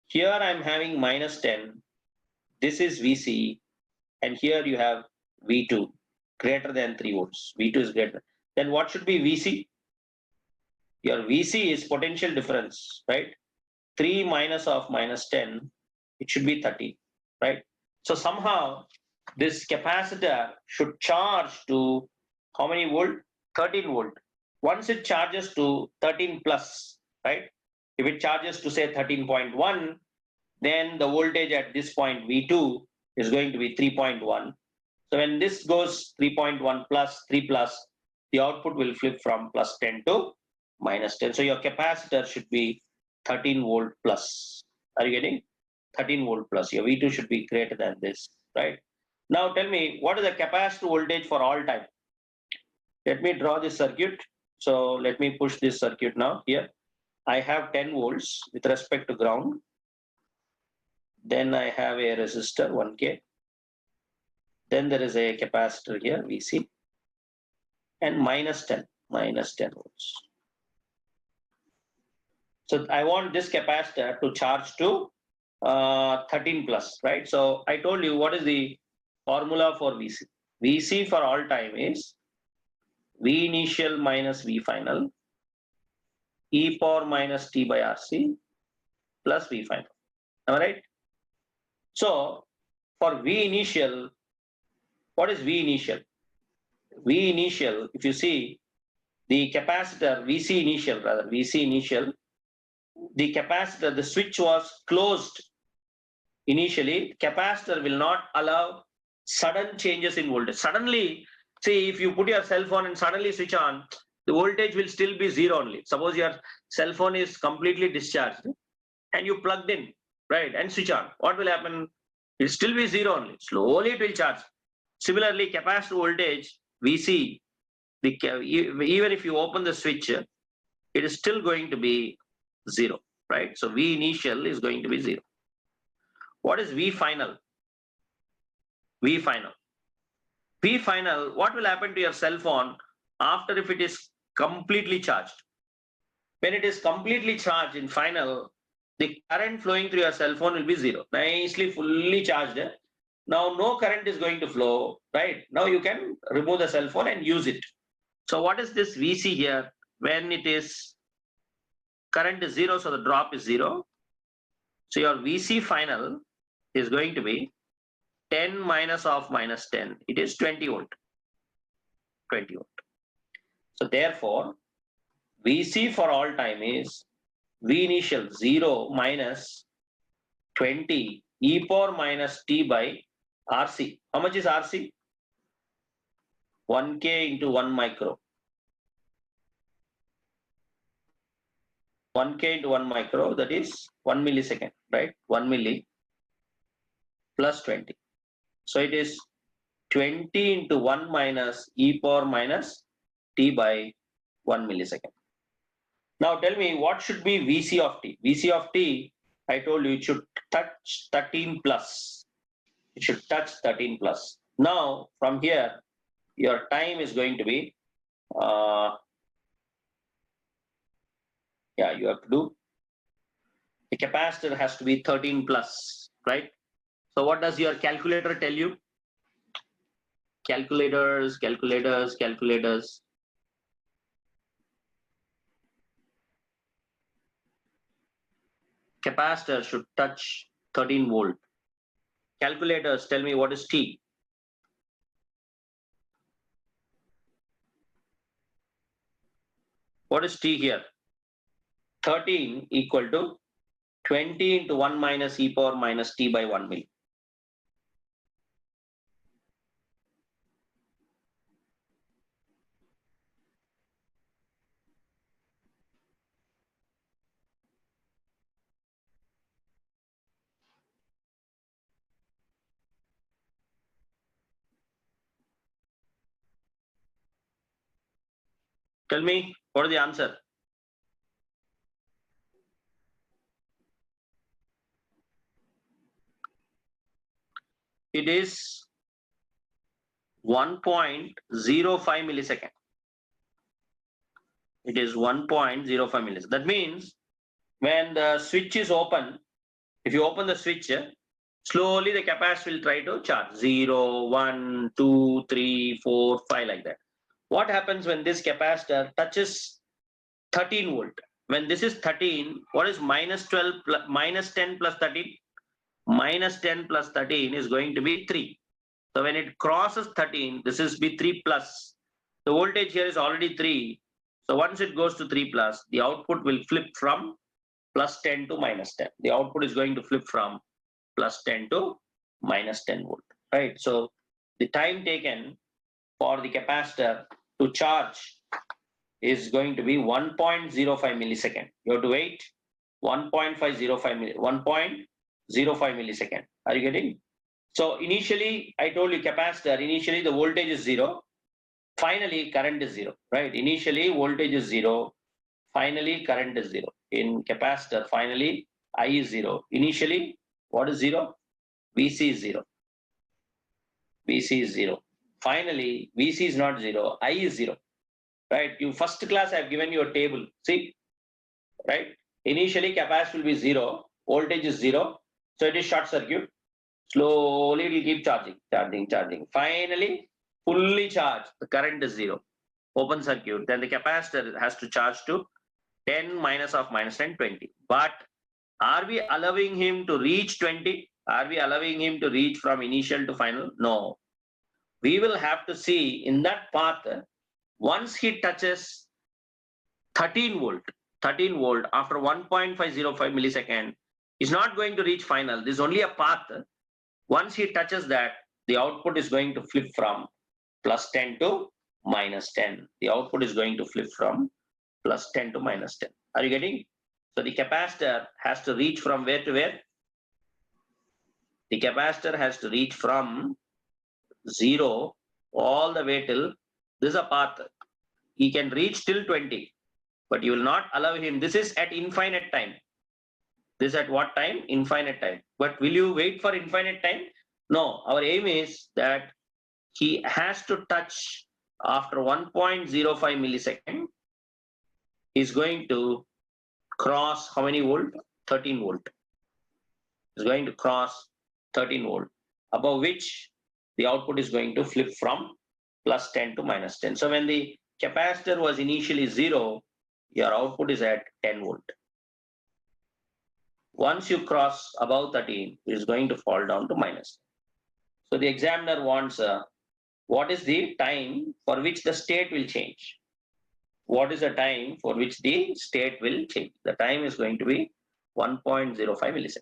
here I am having minus 10, this is VC, and here you have V2 greater than 3 volts. V2 is greater. Then what should be VC? Your VC is potential difference, right? 3 minus of minus 10, it should be 30, right? So somehow this capacitor should charge to how many volt? 13 volt. Once it charges to 13 plus, right? If it charges to say 13.1, then the voltage at this point V2 is going to be 3.1. So when this goes 3.1 plus 3 plus, the output will flip from plus 10 to minus 10. So your capacitor should be 13 volt plus. Are you getting? 13 volt plus. Your V2 should be greater than this, right? Now tell me, what is the capacitor voltage for all time? Let me draw this circuit. So let me push this circuit now here. I have 10 volts with respect to ground. Then I have a resistor 1K. Then there is a capacitor here, VC. And minus 10 volts. So I want this capacitor to charge to 13 plus, right? So I told you what is the formula for VC. VC for all time is V initial minus V final, e power minus T by RC plus V final. Am I right? So for V initial, what is V initial? V initial, if you see the capacitor, VC initial, the capacitor, the switch was closed initially. Capacitor will not allow sudden changes in voltage. Suddenly, see, if you put your cell phone and suddenly switch on, the voltage will still be zero only. Suppose your cell phone is completely discharged and you plugged in, right, and switch on. What will happen? It will still be zero only. Slowly it will charge. Similarly, capacitor voltage, VC, even if you open the switch, it is still going to be zero, right? So V initial is going to be zero. What is V final? V final. V final, what will happen to your cell phone after if it is completely charged? When it is completely charged in final, the current flowing through your cell phone will be zero. Nicely, fully charged. Now no current is going to flow, right? Now you can remove the cell phone and use it. So what is this VC here? When it is current is zero, so the drop is zero. So your VC final is going to be 10 minus of minus 10. It is 20 volt. 20 volt. So therefore, VC for all time is V initial 0 minus 20 e power minus T by RC. How much is RC? 1K into 1 micro. 1K into 1 micro, that is 1 millisecond, right? 1 milli plus 20. So it is 20 into 1 minus e power minus t by 1 millisecond. Now tell me what should be Vc of t? Vc of t, I told you it should touch 13 plus. It should touch 13 plus. Now from here, your time is going to be, you have to do, the capacitor has to be 13 plus, right? So what does your calculator tell you? Calculators. Capacitor should touch 13 volt. Calculators, tell me what is T? What is T here? 13 equal to 20 into 1 minus e power minus t by 1 milli. Tell me, what is the answer? It is 1.05 millisecond. It is 1.05 millisecond. That means when the switch is open, if you open the switch, slowly the capacitor will try to charge 0, 1, 2, 3, 4, 5 like that. What happens when this capacitor touches 13 volt? When this is 13, what is minus 12 plus, minus 10 plus 13? Minus 10 plus 13 is going to be 3. So when it crosses 13, this is be 3 plus. The voltage here is already 3. So once it goes to 3 plus, the output will flip from plus 10 to minus 10. The output is going to flip from plus 10 to minus 10 volt, right? So the time taken for the capacitor to charge is going to be 1.05 millisecond. You have to wait 1.05 millisecond. Are you getting? So initially, I told you capacitor, initially the voltage is 0. Finally, current is 0, right? Initially, voltage is 0. Finally, current is 0. In capacitor, finally, I is 0. Initially, what is 0? Vc is 0. Vc is 0. Finally, Vc is not 0. I is 0. Right? You first class, I have given you a table. See? Right? Initially, capacitor will be 0. Voltage is 0. So it is short circuit. Slowly it will keep charging. Finally, fully charged. The current is 0. Open circuit. Then the capacitor has to charge to 10 minus of minus 10, 20. But are we allowing him to reach 20? Are we allowing him to reach from initial to final? No. We will have to see in that path, once he touches 13 volt after 1.505 millisecond, is not going to reach final. This is only a path. Once he touches that, the output is going to flip from plus 10 to minus 10. The output is going to flip from plus 10 to minus 10. Are you getting? So the capacitor has to reach from where to where? The capacitor has to reach from 0 all the way till this is a path. He can reach till 20, but you will not allow him. This is at infinite time. This is at what time? Infinite time. But will you wait for infinite time? No. Our aim is that he has to touch after 1.05 millisecond. He's going to cross how many volt? 13 volt. Is going to cross 13 volt, above which the output is going to flip from plus 10 to minus 10. So when the capacitor was initially 0, your output is at 10 volt. Once you cross above 13, it is going to fall down to minus 10. So the examiner wants what is the time for which the state will change? What is the time for which the state will change? The time is going to be 1.05 milliseconds.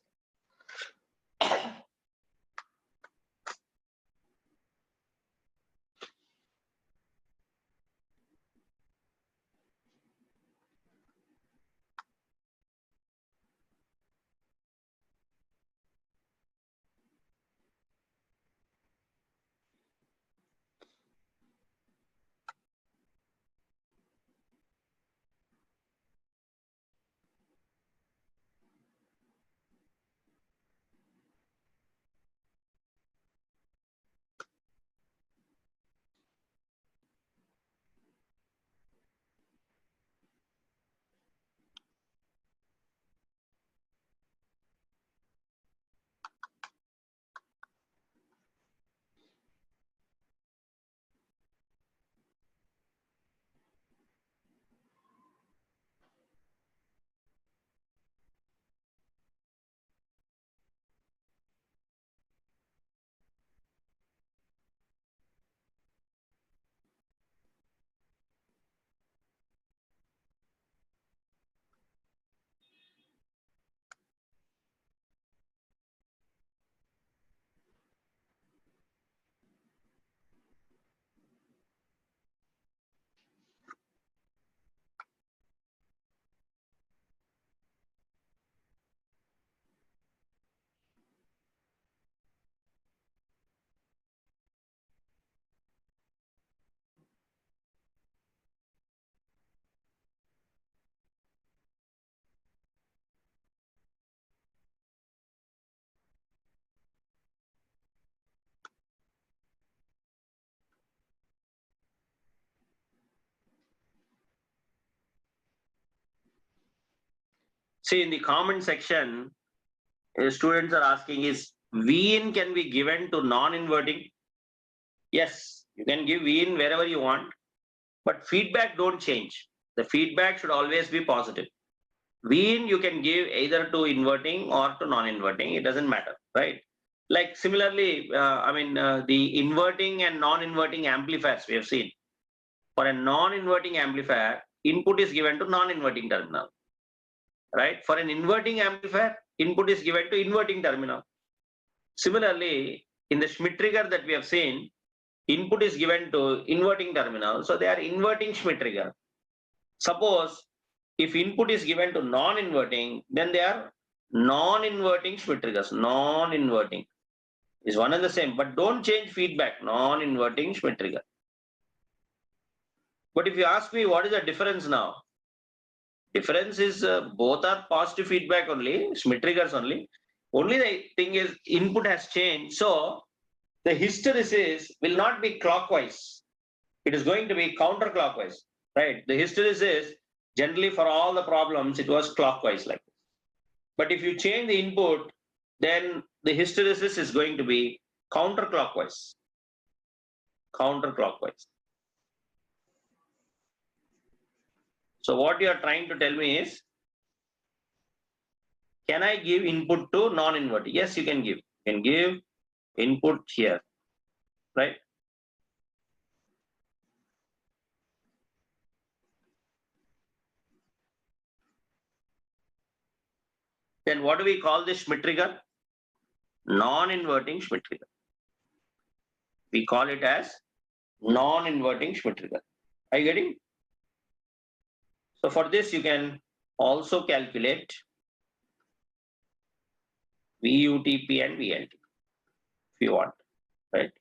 See, in the comment section, students are asking is V in can be given to non-inverting? Yes, you can give V in wherever you want, but feedback don't change. The feedback should always be positive. V in you can give either to inverting or to non-inverting. It doesn't matter, right? Like similarly, the inverting and non-inverting amplifiers we have seen. For a non-inverting amplifier, input is given to non-inverting terminal, right? For an inverting amplifier, input is given to inverting terminal. Similarly, in the Schmitt trigger that we have seen, input is given to inverting terminal, so they are inverting Schmitt trigger. Suppose if input is given to non-inverting, then they are non-inverting Schmitt triggers. Non-inverting is one and the same, but don't change feedback. Non-inverting Schmitt trigger. But if you ask me what is the difference now, difference is both are positive feedback only, Schmitt triggers only. Only the thing is input has changed, so the hysteresis will not be clockwise. It is going to be counterclockwise, right? The hysteresis generally for all the problems it was clockwise like this. But if you change the input, then the hysteresis is going to be counterclockwise. Counterclockwise. So what you are trying to tell me is, can I give input to non-inverting? Yes, you can give. You can give input here, right? Then what do we call this Schmitt trigger? Non-inverting Schmitt trigger. We call it as non-inverting Schmitt trigger. Are you getting? So for this, you can also calculate VUTP and VLTP if you want, right?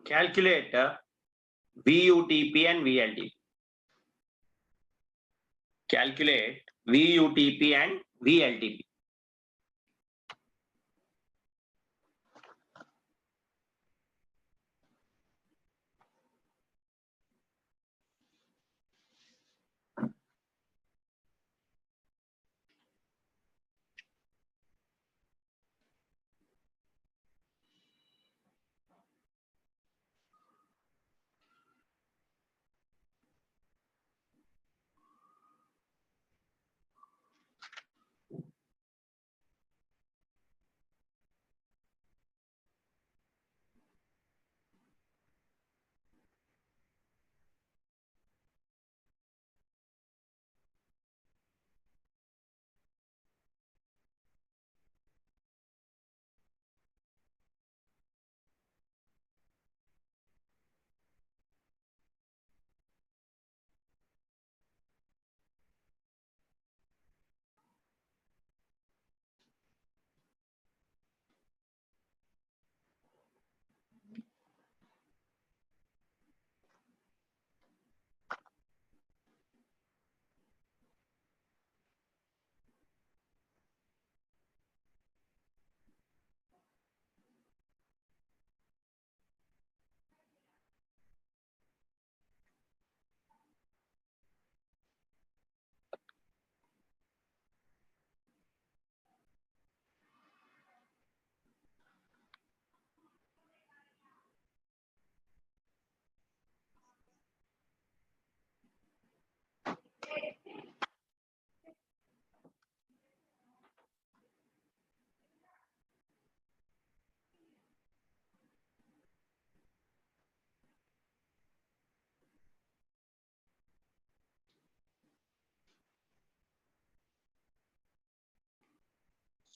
Calculate VUTP and VLTP. Calculate VUTP and VLTP.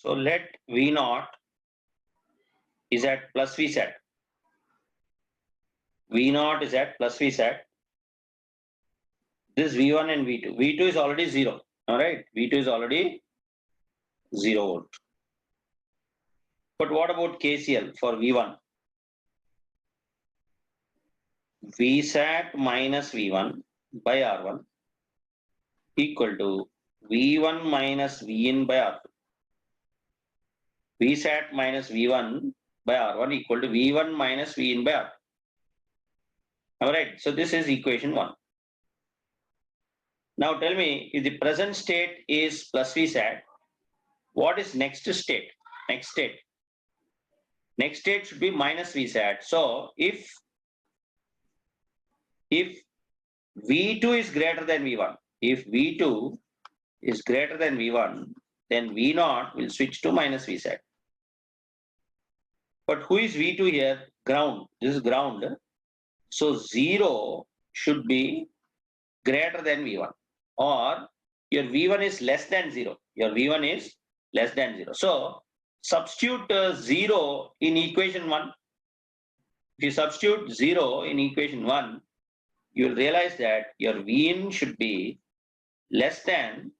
So let V naught is at plus Vsat. V naught is at plus Vsat. This V1 and V2. V2 is already 0. All right. V2 is already 0 volt. But what about KCL for V1? Vsat minus V1 by R1 equal to V1 minus Vin by R2. Vsat minus V1 by R1 equal to V1 minus Vin by R2. Alright, so this is equation 1. Now tell me, if the present state is plus Vsat, what is next state? Next state should be minus Vsat. So if V2 is greater than V1, if V2 is greater than V1, then V0 will switch to minus Vsat. But who is V2 here? Ground. This is ground. So 0 should be greater than V1, or your V1 is less than 0. Your V1 is less than 0. So substitute 0 in equation 1. If you substitute 0 in equation 1, you will realize that your Vin should be less than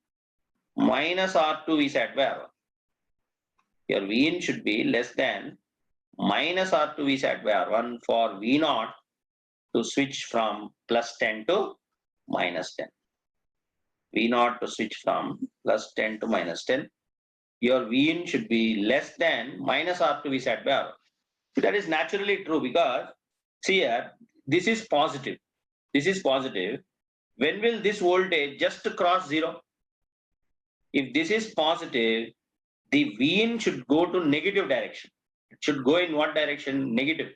minus R2 Vsat by R1. Your Vin should be less than minus R2 Vsat by R1 for V0 to switch from plus 10 to minus 10. V0 to switch from plus 10 to minus 10. Your Vin should be less than minus R2 Vsat by R1. So that is naturally true because see here, this is positive. This is positive. When will this voltage just cross 0? If this is positive, the Vin should go to negative direction. It should go in what direction? Negative.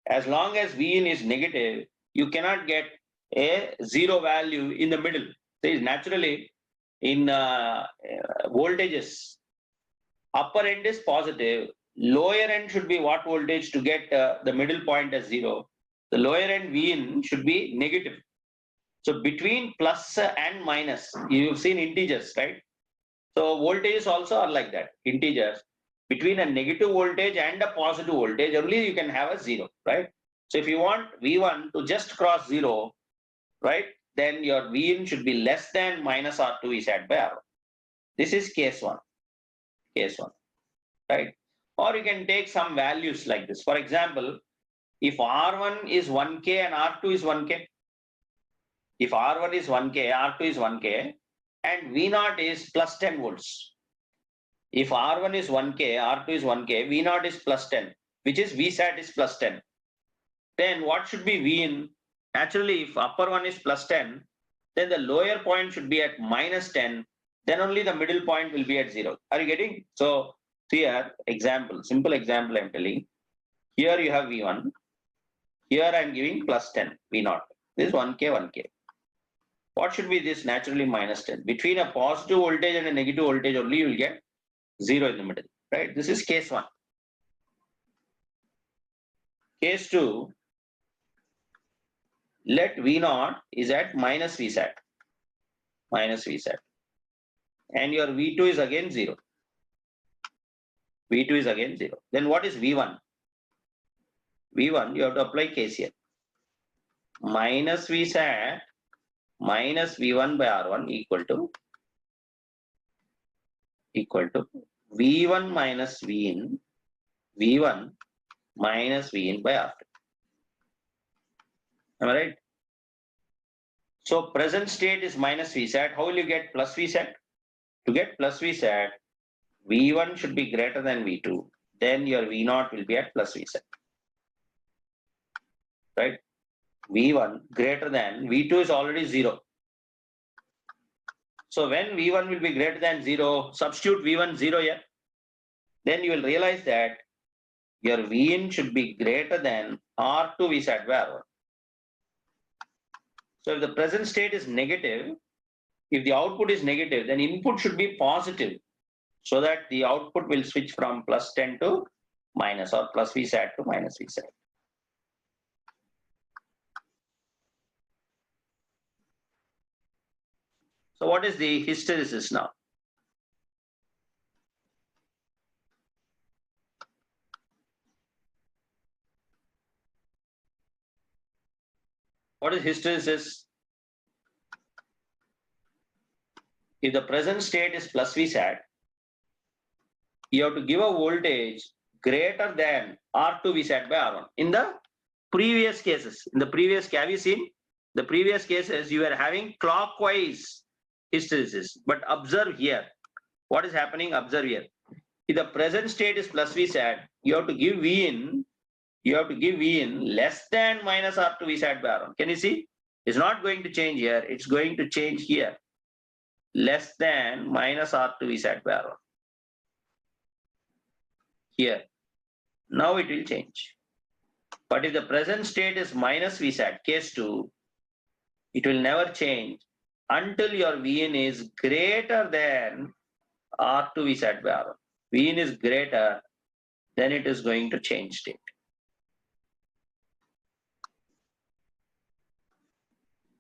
As long as Vin is negative, you cannot get a 0 value in the middle. So naturally, in voltages, upper end is positive, lower end should be what voltage to get the middle point as 0. The lower end Vin should be negative. So between plus and minus, you've seen integers, right? So voltages also are like that, integers. Between a negative voltage and a positive voltage, only you can have a 0, right? So if you want V1 to just cross 0, right, then your Vin should be less than minus R2 Vsat by R1. This is case 1. Case 1, right? Or you can take some values like this. For example, if R1 is 1K and R2 is 1K, if R1 is 1K, R2 is 1K, and V0 is plus 10 volts. If R1 is 1K, R2 is 1K, V0 is plus 10, which is Vsat is plus 10. Then what should be Vin? Naturally, if upper one is plus 10, then the lower point should be at minus 10. Then only the middle point will be at 0. Are you getting? So here, example, simple example I'm telling. Here you have V1. Here I'm giving plus 10, V0. This is 1K, 1K. What should be this? Naturally minus 10. Between a positive voltage and a negative voltage only you will get 0 in the middle, right? This is case 1. Case 2, let V0 is at minus Vsat. Minus Vsat. And your V2 is again 0. V2 is again 0. Then what is V1? V1, you have to apply KCL. Minus Vsat minus V1 by R1 equal to V1 minus Vin, V1 minus Vin by R2. Am I right? So present state is minus Vsat. How will you get plus Vsat? To get plus Vsat, V1 should be greater than V2. Then your V0 will be at plus Vsat. Right? V1 greater than, V2 is already 0. So when V1 will be greater than 0, substitute V1 0 here. Then you will realize that your Vin should be greater than R2 Vsat by R1. So if the present state is negative, if the output is negative, then input should be positive so that the output will switch from plus 10 to minus or plus Vsat to minus Vsat. So what is the hysteresis now? What is hysteresis? If the present state is plus Vsat, you have to give a voltage greater than R2 Vsat by R1. In the previous cases, have you seen? The previous cases, you were having clockwise hysteresis. But observe here. What is happening? Observe here. If the present state is plus Vsat, you have to give V in less than minus R2 Vsat by R1. Can you see? It's not going to change here. It's going to change here. Less than minus R2 Vsat by R1. Here. Now it will change. But if the present state is minus Vsat, case 2, it will never change until your Vn is greater than R2 Vsat by R1. Vn is greater, then it is going to change state.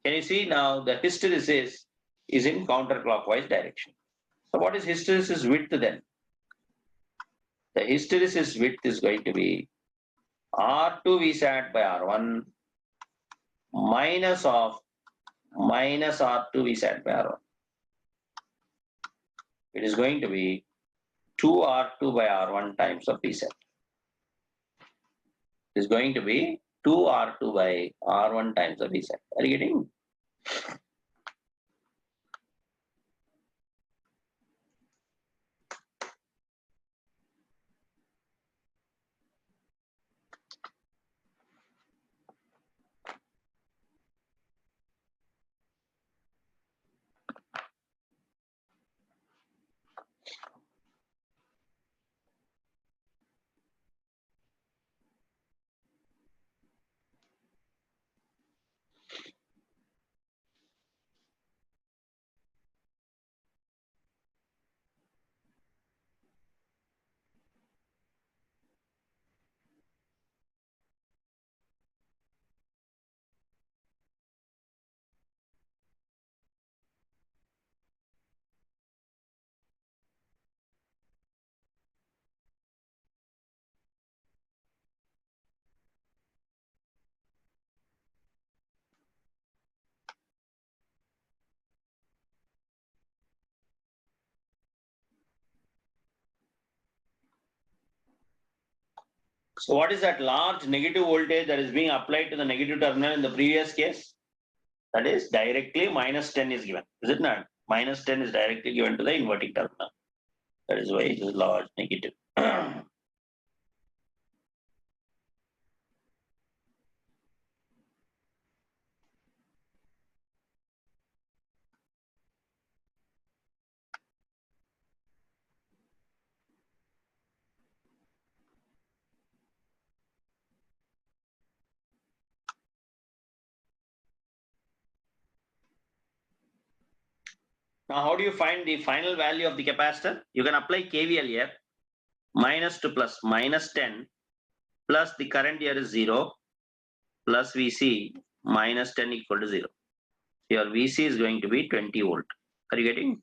Can you see now the hysteresis is in counterclockwise direction. So what is hysteresis width then? The hysteresis width is going to be R2 Vsat by R1 minus of minus R2 Vsat by R1. It is going to be 2R2 by R1 times of Vsat. It is going to be 2R2 by R1 times of Vsat. Are you getting? So what is that large negative voltage that is being applied to the negative terminal in the previous case? That is directly minus 10 is given. Is it not? Minus 10 is directly given to the inverting terminal. That is why it is large negative. Now, how do you find the final value of the capacitor? You can apply KVL here. Minus to plus, minus 10 plus the current here is 0 plus VC minus 10 equal to 0. Your VC is going to be 20 volt. Are you getting?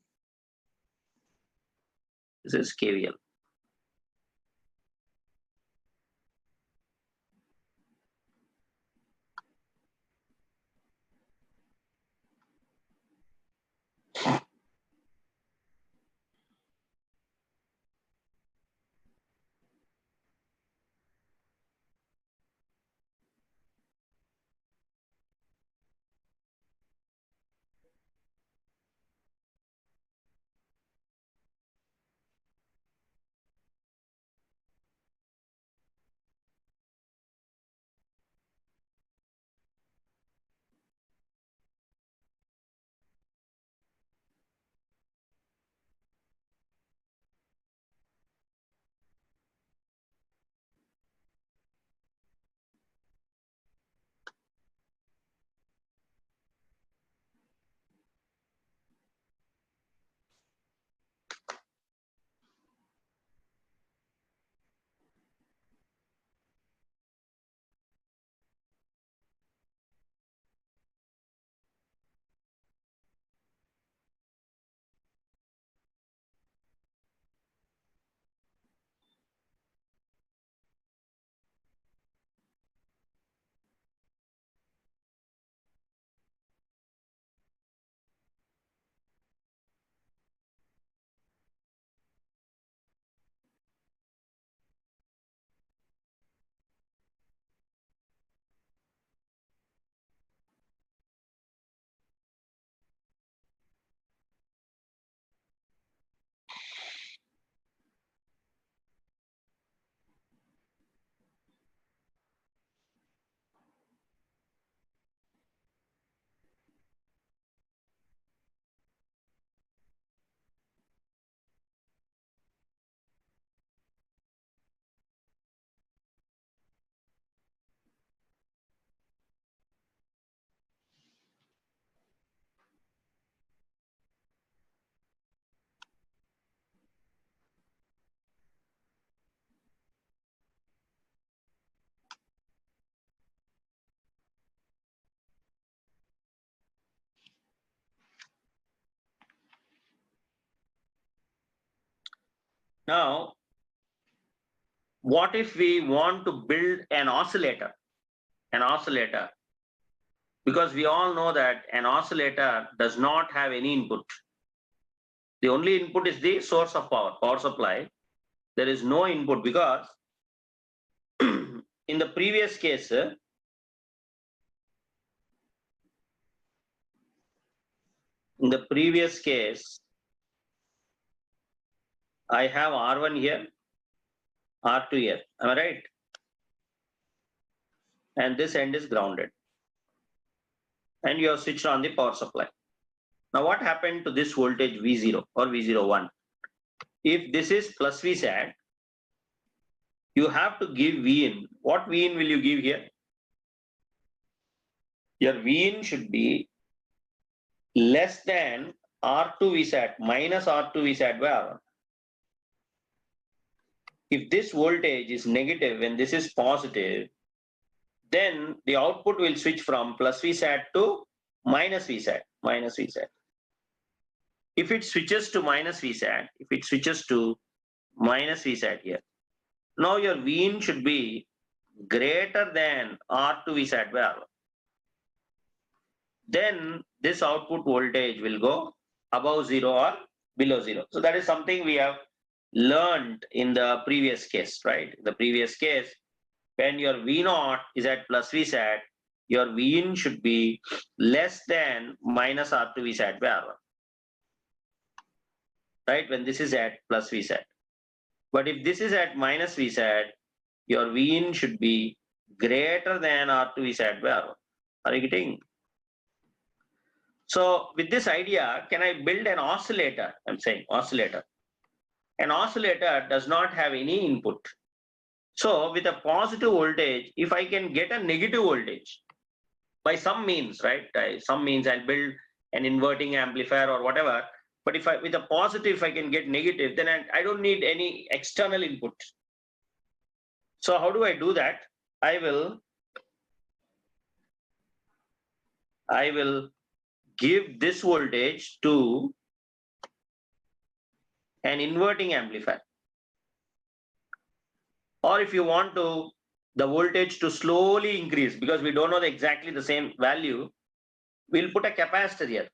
This is KVL. Now, what if we want to build an oscillator? An oscillator. Because we all know that an oscillator does not have any input. The only input is the source of power supply. There is no input because in the previous case, I have R1 here, R2 here. Am I right? And this end is grounded. And you have switched on the power supply. Now what happened to this voltage V0 or V01? If this is plus Vsat, you have to give Vin. What Vin will you give here? Your Vin should be less than R2 Vsat minus R2 Vsat by R1. If this voltage is negative and this is positive, then the output will switch from plus Vsat to minus Vsat, minus Vsat. If it switches to minus Vsat, here, now your Vin should be greater than R2 Vsat by R1. Then this output voltage will go above 0 or below 0. So that is something we have learned in the previous case, right? The previous case, when your V0 is at plus Vsat, your Vin should be less than minus R2 Vsat by R1. Right? When this is at plus Vsat. But if this is at minus Vsat, your Vin should be greater than R2 Vsat by R1. Are you getting? So with this idea, can I build an oscillator? I'm saying oscillator. An oscillator does not have any input. So with a positive voltage, if I can get a negative voltage by some means, right? Some means I'll build an inverting amplifier or whatever. But if with a positive, if I can get negative, then I don't need any external input. So how do I do that? I will give this voltage to an inverting amplifier. Or if you want the voltage to slowly increase, because we don't know exactly the same value, we'll put a capacitor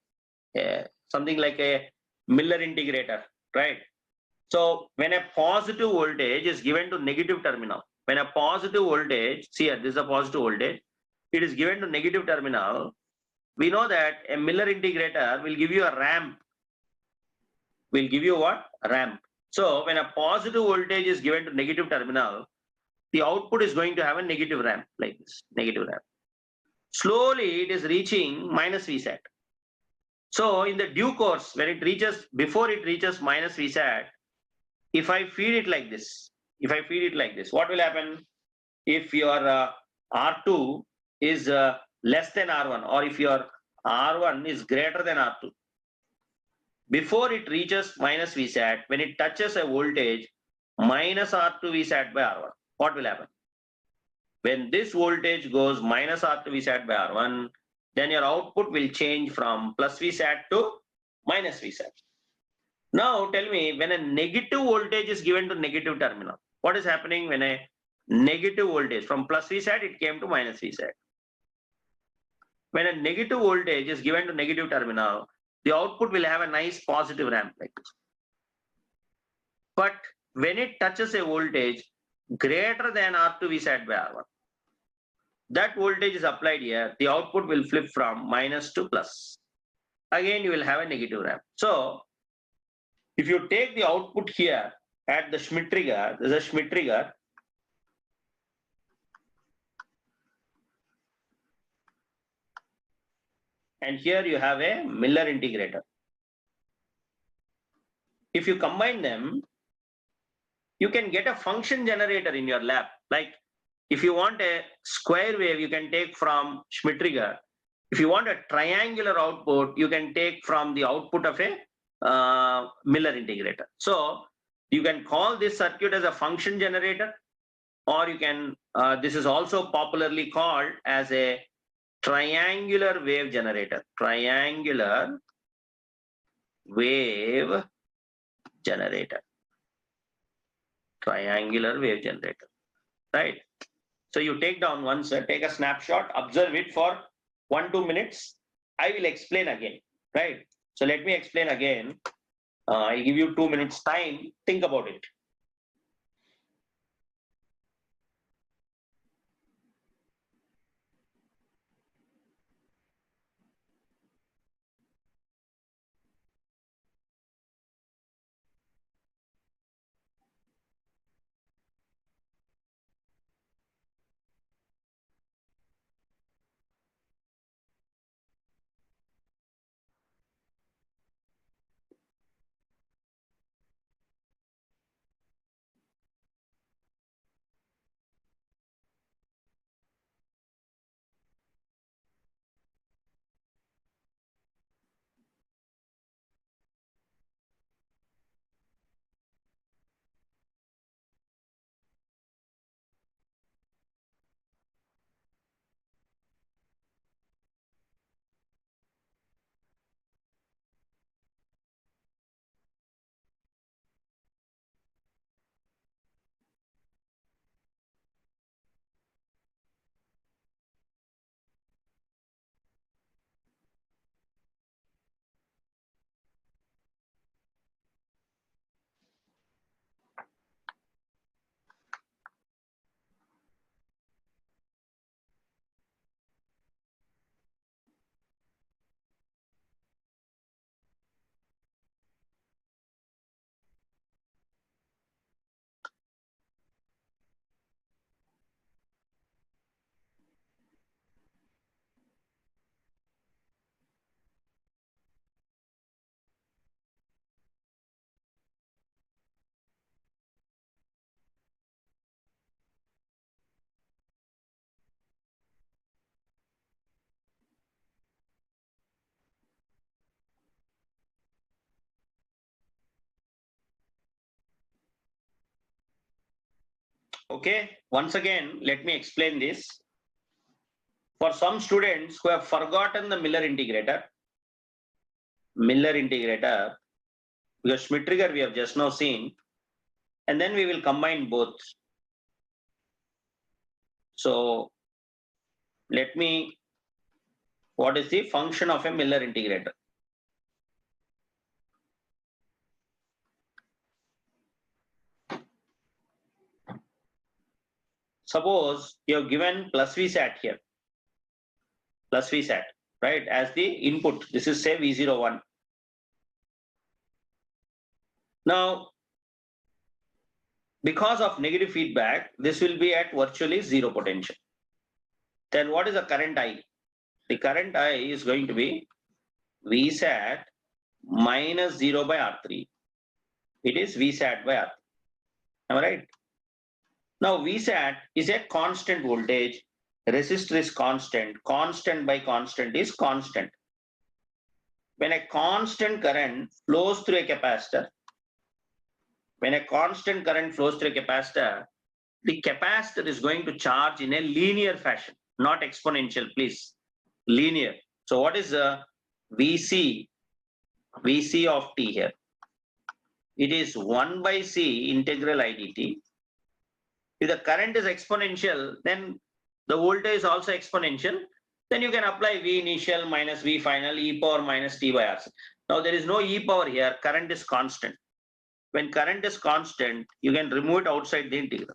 here, something like a Miller integrator, right? So when a positive voltage is given to negative terminal, when a positive voltage, see here, this is a positive voltage, it is given to negative terminal, we know that a Miller integrator will give you a ramp. Will give you what? A ramp. So when a positive voltage is given to negative terminal, the output is going to have a negative ramp like this, negative ramp. Slowly it is reaching minus Vsat. So in the due course, when it reaches, before it reaches minus Vsat, if I feed it like this, what will happen? If your R2 is less than R1, or if your R1 is greater than R2, before it reaches minus Vsat, when it touches a voltage minus R2 Vsat by R1, what will happen? When this voltage goes minus R2 Vsat by R1, then your output will change from plus Vsat to minus Vsat. Now tell me, when a negative voltage is given to negative terminal, what is happening when a negative voltage from plus Vsat, it came to minus Vsat. When a negative voltage is given to negative terminal, the output will have a nice positive ramp like this. But when it touches a voltage greater than R2 Vsat by R1, that voltage is applied here, the output will flip from minus to plus. Again, you will have a negative ramp. So if you take the output here at the Schmitt trigger, there's a Schmitt trigger. And here you have a Miller integrator. If you combine them, you can get a function generator in your lab. Like if you want a square wave, you can take from Schmitt trigger. If you want a triangular output, you can take from the output of a Miller integrator. So you can call this circuit as a function generator, or you can, this is also popularly called as a triangular wave generator. Triangular wave generator. triangular wave generator, right? So you take down once, take a snapshot, observe it for 1-2 minutes. I will explain again, right? So let me explain again. I give you 2 minutes time. Think about it. Okay, once again, let me explain this. For some students who have forgotten the Miller integrator, because Schmidt trigger we have just now seen, and then we will combine both. So let me, what is the function of a Miller integrator? Suppose you have given plus VSAT here, plus VSAT, right, as the input. This is say V01. Now, because of negative feedback, this will be at virtually zero potential. Then what is the current I? The current I is going to be VSAT minus 0 by R3. It is VSAT by R3. Am I right? Now VSAT is a constant voltage. Resistor is constant. Constant by constant is constant. When a constant current flows through a capacitor, the capacitor is going to charge in a linear fashion, not exponential, please. Linear. So what is the VC of t here? It is 1 by C integral IDT. If the current is exponential, then the voltage is also exponential. Then you can apply V initial minus V final e power minus t by RC. Now there is no e power here, current is constant. When current is constant, you can remove it outside the integral.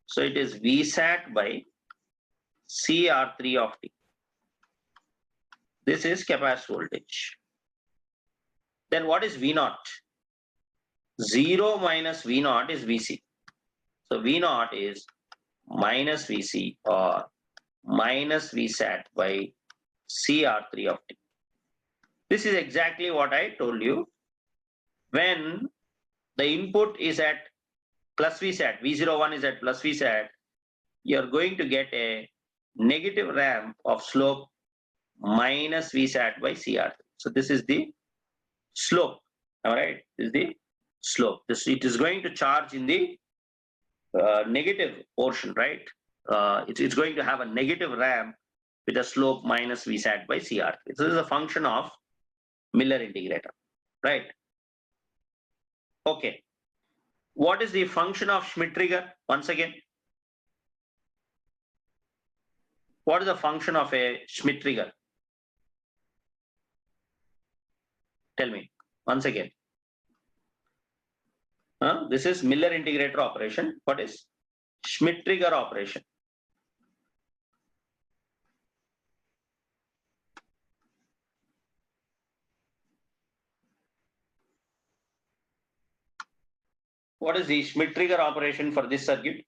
So it is VSAT by CR3 of t. This is capacitor voltage. Then what is V0? 0 minus V0 is VC. So V0 is minus VC or minus VSAT by CR3 of t. This is exactly what I told you. When the input is at plus VSAT, V01 is at plus VSAT, you are going to get a negative ramp of slope minus VSAT by CR3. So this is the slope. All right, this is the slope. It is going to charge in the negative portion, right? It's going to have a negative ramp with a slope minus VSAT by CR3. So this is a function of Miller integrator, right? Okay. what is the function of Schmidt-Trigger once again? What is the function of a Schmidt-Trigger? Tell me once again. This is Miller integrator operation. What is Schmidt-Trigger operation? What is the Schmidt-Trigger operation for this circuit?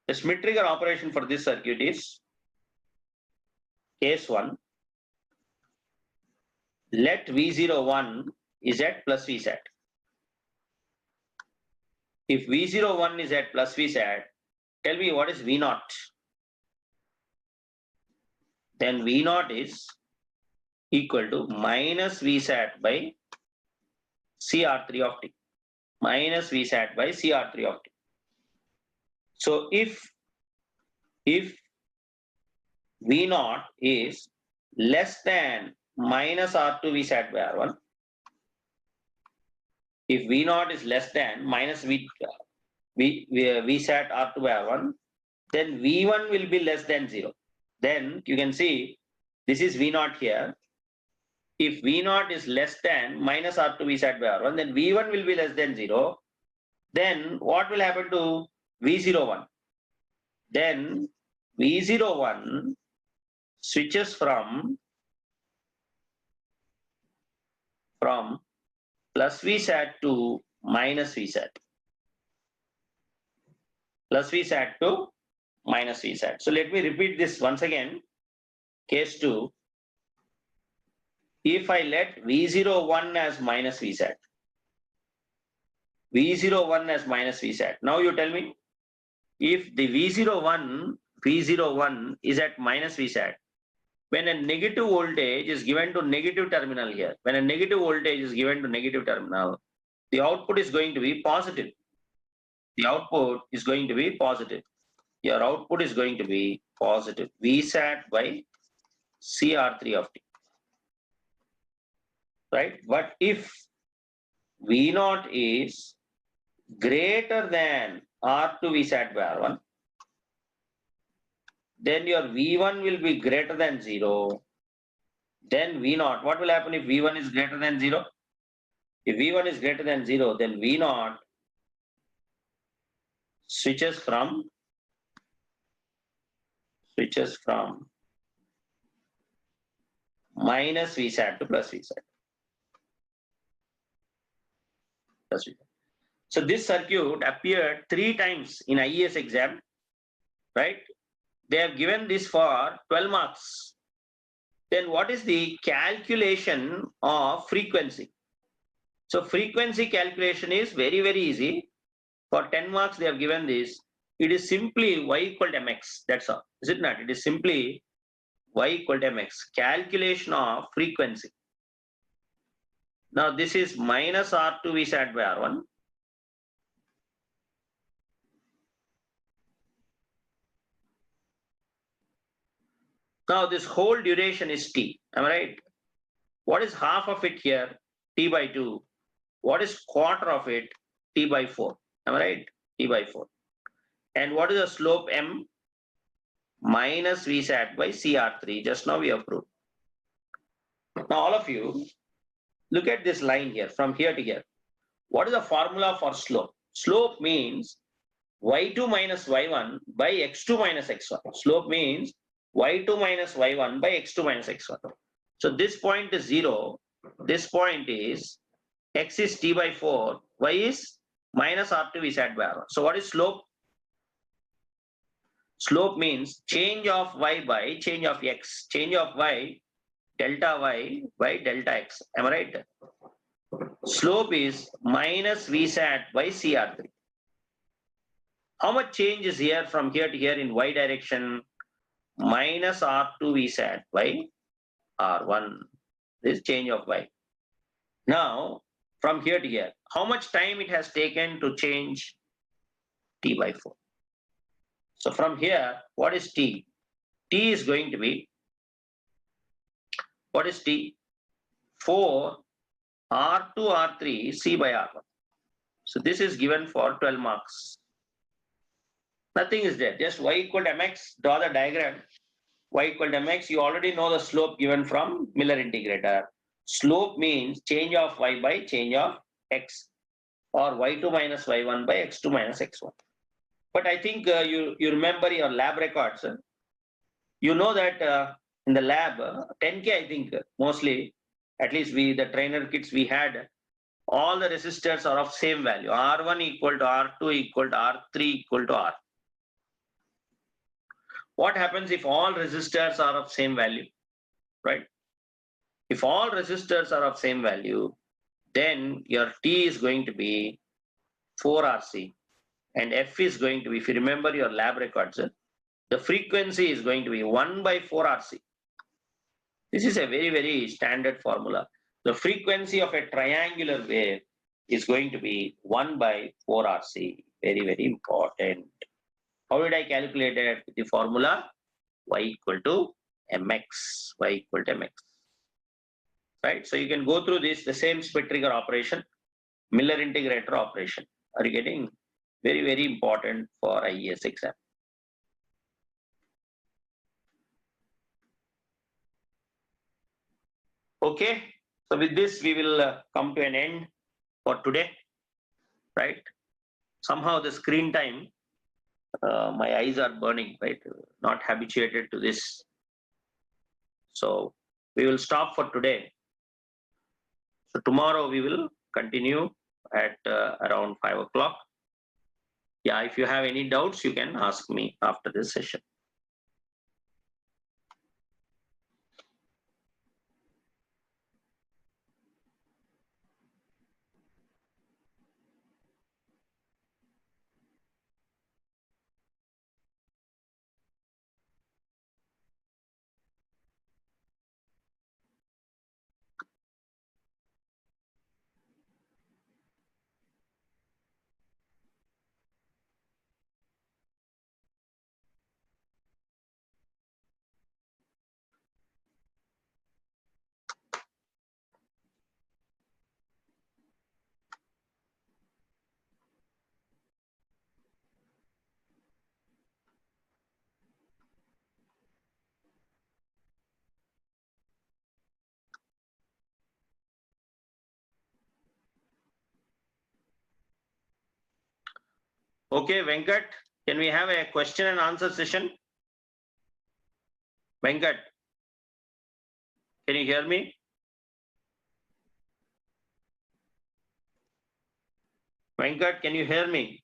The Schmidt-Trigger operation for this circuit is case 1. Let V01 is at plus Vsat. If V01 is at plus Vsat, tell me what is V0? Then V0 is equal to minus Vsat by CR3 of t. Minus Vsat by CR3 of t. So if V0 is less than minus R2 Vsat by R1, if V0 is less than minus Vsat R2 by R1, then V1 will be less than 0. Then you can see this is V0 here. If V0 is less than minus R2 Vsat by R1, then V1 will be less than 0. Then what will happen to V01? Then V01 switches from plus Vsat to minus Vsat. Plus Vsat to minus Vsat. So let me repeat this once again. Case 2. If I let V01 as minus Vsat. V01 as minus Vsat. Now you tell me, if the V01 is at minus Vsat, when a negative voltage is given to negative terminal here, when a negative voltage is given to negative terminal, the output is going to be positive. The output is going to be positive. Your output is going to be positive. Vsat by CR3 of t. Right? But if V0 is greater than R2 Vsat by R1, then your V1 will be greater than 0. Then V0, what will happen if V1 is greater than 0? If V1 is greater than 0, then V0 switches from minus Vsat to plus Vsat. So this circuit appeared 3 times in IES exam, right? They have given this for 12 marks. Then what is the calculation of frequency? So frequency calculation is very, very easy. For 10 marks, they have given this. It is simply y equal to mx. That's all. Is it not? It is simply y equal to mx. Calculation of frequency. Now this is minus R2 Vsat by R1. Now this whole duration is t. Am I right? What is half of it here? T by 2. What is quarter of it? T by 4. Am I right? T by 4. And what is the slope m? Minus Vsat by CR3. Just now we have proved. Now all of you, look at this line here, from here to here. What is the formula for slope? Slope means y2 minus y1 by x2 minus x1. Slope means y2 minus y1 by x2 minus x1. So this point is 0. This point is x is t by 4. Y is minus R2 Vsat by R1. So what is slope? Slope means change of y by change of x. Change of y, delta y by delta x. Am I right? Slope is minus Vsat by CR3. How much change is here from here to here in y direction? Minus R2 Vsat by R1. This change of y. Now, from here to here, how much time it has taken to change? T by 4. So from here, what is t? T is going to be, what is t? 4 R2, R3, C by R1. So this is given for 12 marks. Nothing is there. Just y equal to mx, draw the diagram. Y equal to mx, you already know the slope given from Miller integrator. Slope means change of y by change of x, or y2 minus y1 by x2 minus x1. But I think you remember your lab records. You know that in the lab, 10K I think mostly, at least the trainer kits we had, all the resistors are of same value. R1 equal to R2 equal to R3 equal to R. What happens if all resistors are of same value, right? If all resistors are of same value, then your T is going to be 4RC and F is going to be, if you remember your lab records, the frequency is going to be 1 by 4RC. This is a very, very standard formula. The frequency of a triangular wave is going to be 1 by 4RC. Very, very important. How did I calculate it? The formula y equal to mx. Y equal to mx. Right? So you can go through this, the same split trigger operation, Miller integrator operation. Are you getting? Very, very important for IES exam. Okay. So with this, we will come to an end for today, right? Somehow the screen time, my eyes are burning, right? Not habituated to this. So we will stop for today. So tomorrow we will continue at around 5 o'clock. Yeah, if you have any doubts, you can ask me after this session. Okay, Venkat, can we have a question and answer session? Venkat, can you hear me? Venkat, can you hear me?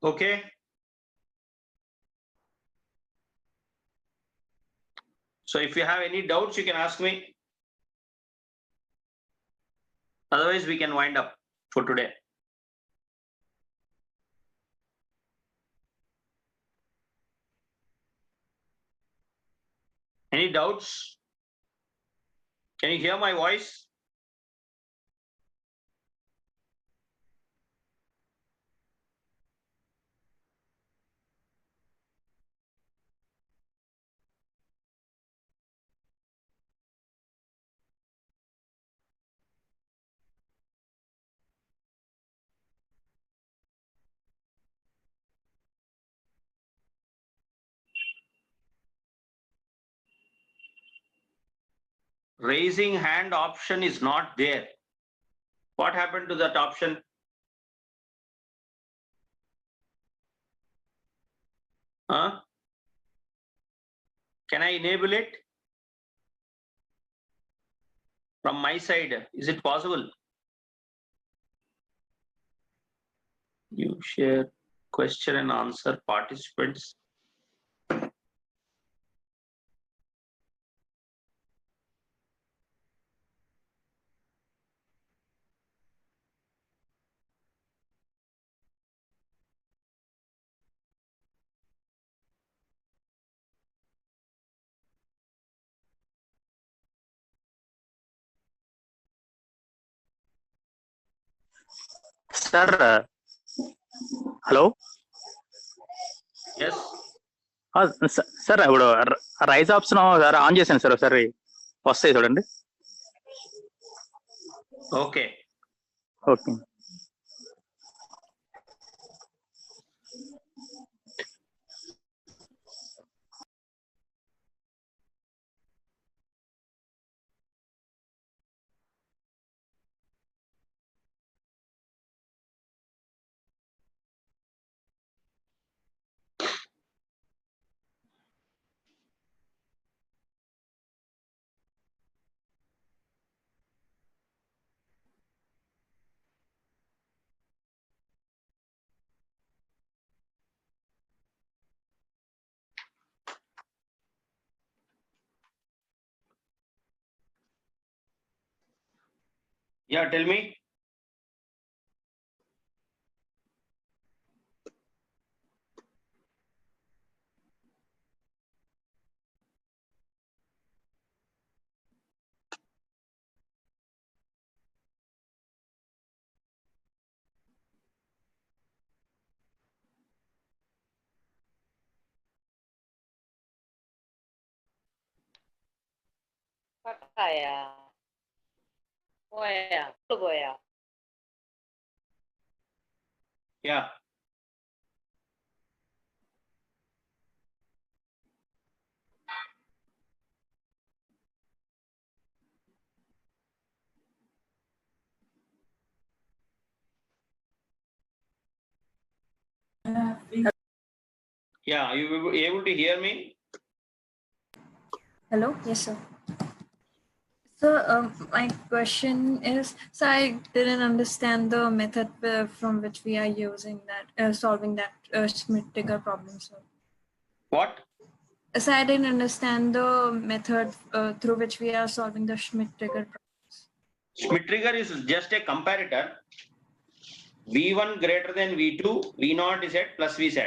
Okay. So if you have any doubts, you can ask me. Otherwise, we can wind up for today. Any doubts? Can you hear my voice? Raising hand option is not there. What happened to that option? Huh? Can I enable it from my side? Is it possible? You share question and answer participants. Sir, hello. Yes. Sir ఇప్పుడు rice option sir on చేశాను sir, ఒకసారి వస్తాయి చూడండి. Okay. Okay. Yeah, tell me. കട്ടായാ പോയാ പോയാ Yeah. Yeah, are you able to hear me? Hello? Yes, sir. So, my question is, so I didn't understand the method from which we are using that, solving that Schmidt-Trigger problem. So, What? so I didn't understand the method through which we are solving the Schmidt-Trigger problems. Schmidt trigger is just a comparator. V1 greater than V2, V0 is at plus Vz.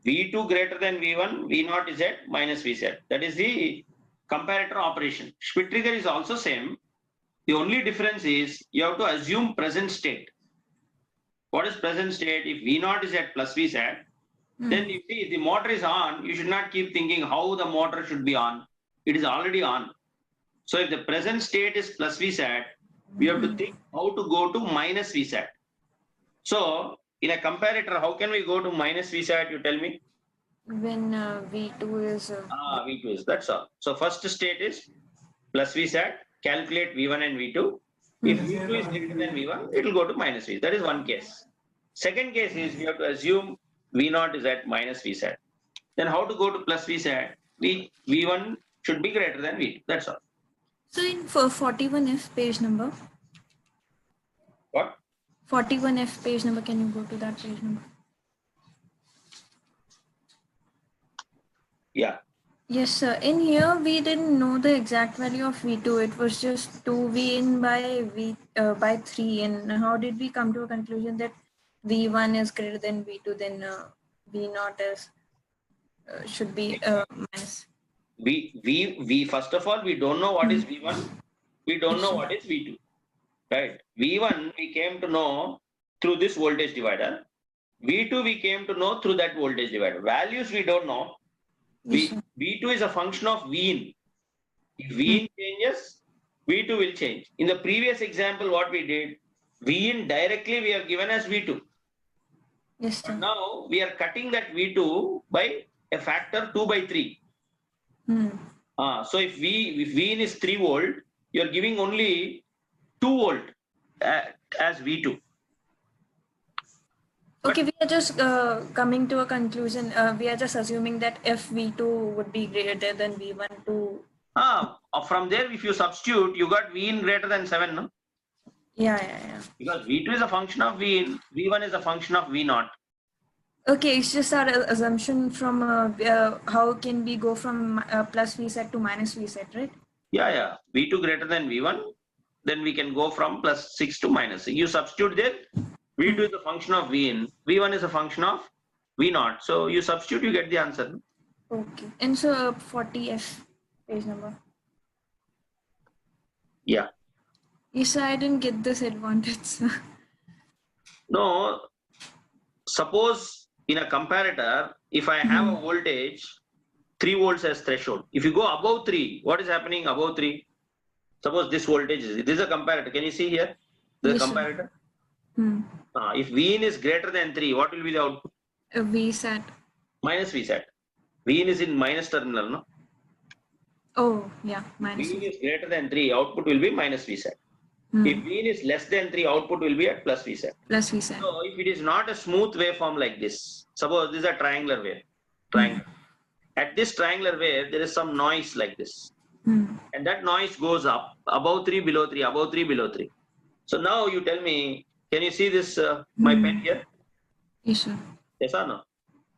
V2 greater than V1, V0 is at minus Vz. That is the comparator operation. Schmidt trigger is also same. The only difference is you have to assume present state. What is present state? If V0 is at plus Vz, then you see if the motor is on, you should not keep thinking how the motor should be on. It is already on. So if the present state is plus Vz, we have to think how to go to minus Vz. So in a comparator, how can we go to minus Vz? You tell me. When V2 is... V2 is, that's all. So first state is plus Vz, calculate V1 and V2. If V2 is greater than V1, it will go to minus V. That is one case. Second case is we have to assume V0 is at minus Vz. Then how to go to plus Vz? V1 should be greater than V2. That's all. So in 41F page number, What? 41F page number, can you go to that page number? Yeah. Yes, sir. In here, we didn't know the exact value of V2. It was just 2V in by 3. And how did we come to a conclusion that V1 is greater than V2, then V0 is should be minus? We first of all, we don't know what is V1. We don't know what is V2. Right? V1 we came to know through this voltage divider. V2 we came to know through that voltage divider. Values we don't know. Yes, sir. V2 is a function of V in. If V in changes, V2 will change. In the previous example, what we did, V in directly we have given as V2. Yes, sir. But now we are cutting that V2 by a factor 2 by 3. So if V in is 3 volt, you are giving only 2 volt as V2. Okay, we are just coming to a conclusion. We are just assuming that if V2 would be greater than V1 to... From there, if you substitute, you got V in greater than 7, no? Yeah. Because V2 is a function of V in, V1 is a function of V0. Okay, it's just our assumption from how can we go from plus Vz to minus Vz, right? Yeah. V2 greater than V1, then we can go from plus 6 to minus 6. You substitute there, V2 is a function of V in, V1 is a function of V0. So you substitute, you get the answer. Okay, and so 40F page number. Yeah. Yes, I didn't get this advantage. No, suppose in a comparator, if I have a voltage 3 volts as threshold, if you go above 3, what is happening above 3? Suppose this voltage is, this is a comparator. Can you see here? The Yes, sir. comparator. Hmm. If Vin is greater than 3, what will be the output? VSAT. Minus Vsat. Vin is in minus terminal, no? Oh, yeah, minus. Vin is greater than 3, output will be minus Vsat. If Vin is less than 3, output will be at plus Vsat. Plus VSAT. So if it is not a smooth waveform like this, suppose this is a triangular wave, triangle. At this triangular wave, there is some noise like this. And that noise goes up, above 3, below 3, above 3, below 3. So now you tell me, can you see this, my pen here? Yes, sir. Yes or no?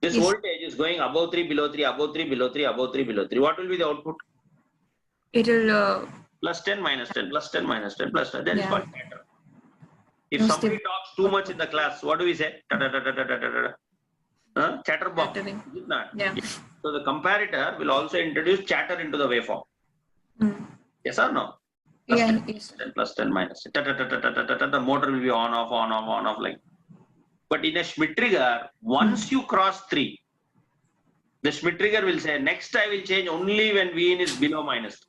This Yes. voltage is going above 3, below 3, above 3, below 3, above 3, below 3. What will be the output? It'll Plus 10, minus 10, plus 10, minus 10, plus 10. That is Yeah. called chatter. If No, somebody still- talks too much in the class, what do we say? Chatterbox. Chattering. Is it not? Yeah. So the comparator will also introduce chatter into the waveform. Yes or no? Plus Yeah, 10, yes. 10 plus 10 minus 10. The motor will be on, off, on, off, on, off like. But in a Schmitt trigger, once you cross 3, the Schmitt trigger will say, next I will change only when Vn is below minus 2.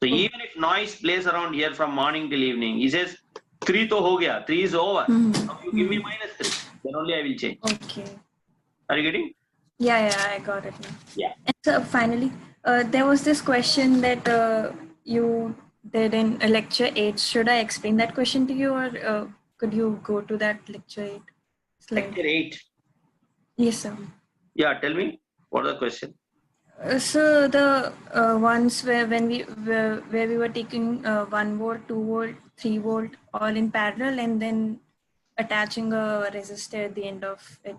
So even if noise plays around here from morning till evening, he says, 3 to ho gaya, 3 is over. Now you give me minus 3, then only I will change. Okay. Are you getting? Yeah, I got it now. Yeah. And so finally, there was this question that you did in lecture 8. Should I explain that question to you, or could you go to that lecture 8 slide? Lecture 8. Yes, sir. Yeah, tell me, what is the question? So the ones where we were taking 1 volt, 2 volt, 3 volt all in parallel, and then attaching a resistor at the end of it.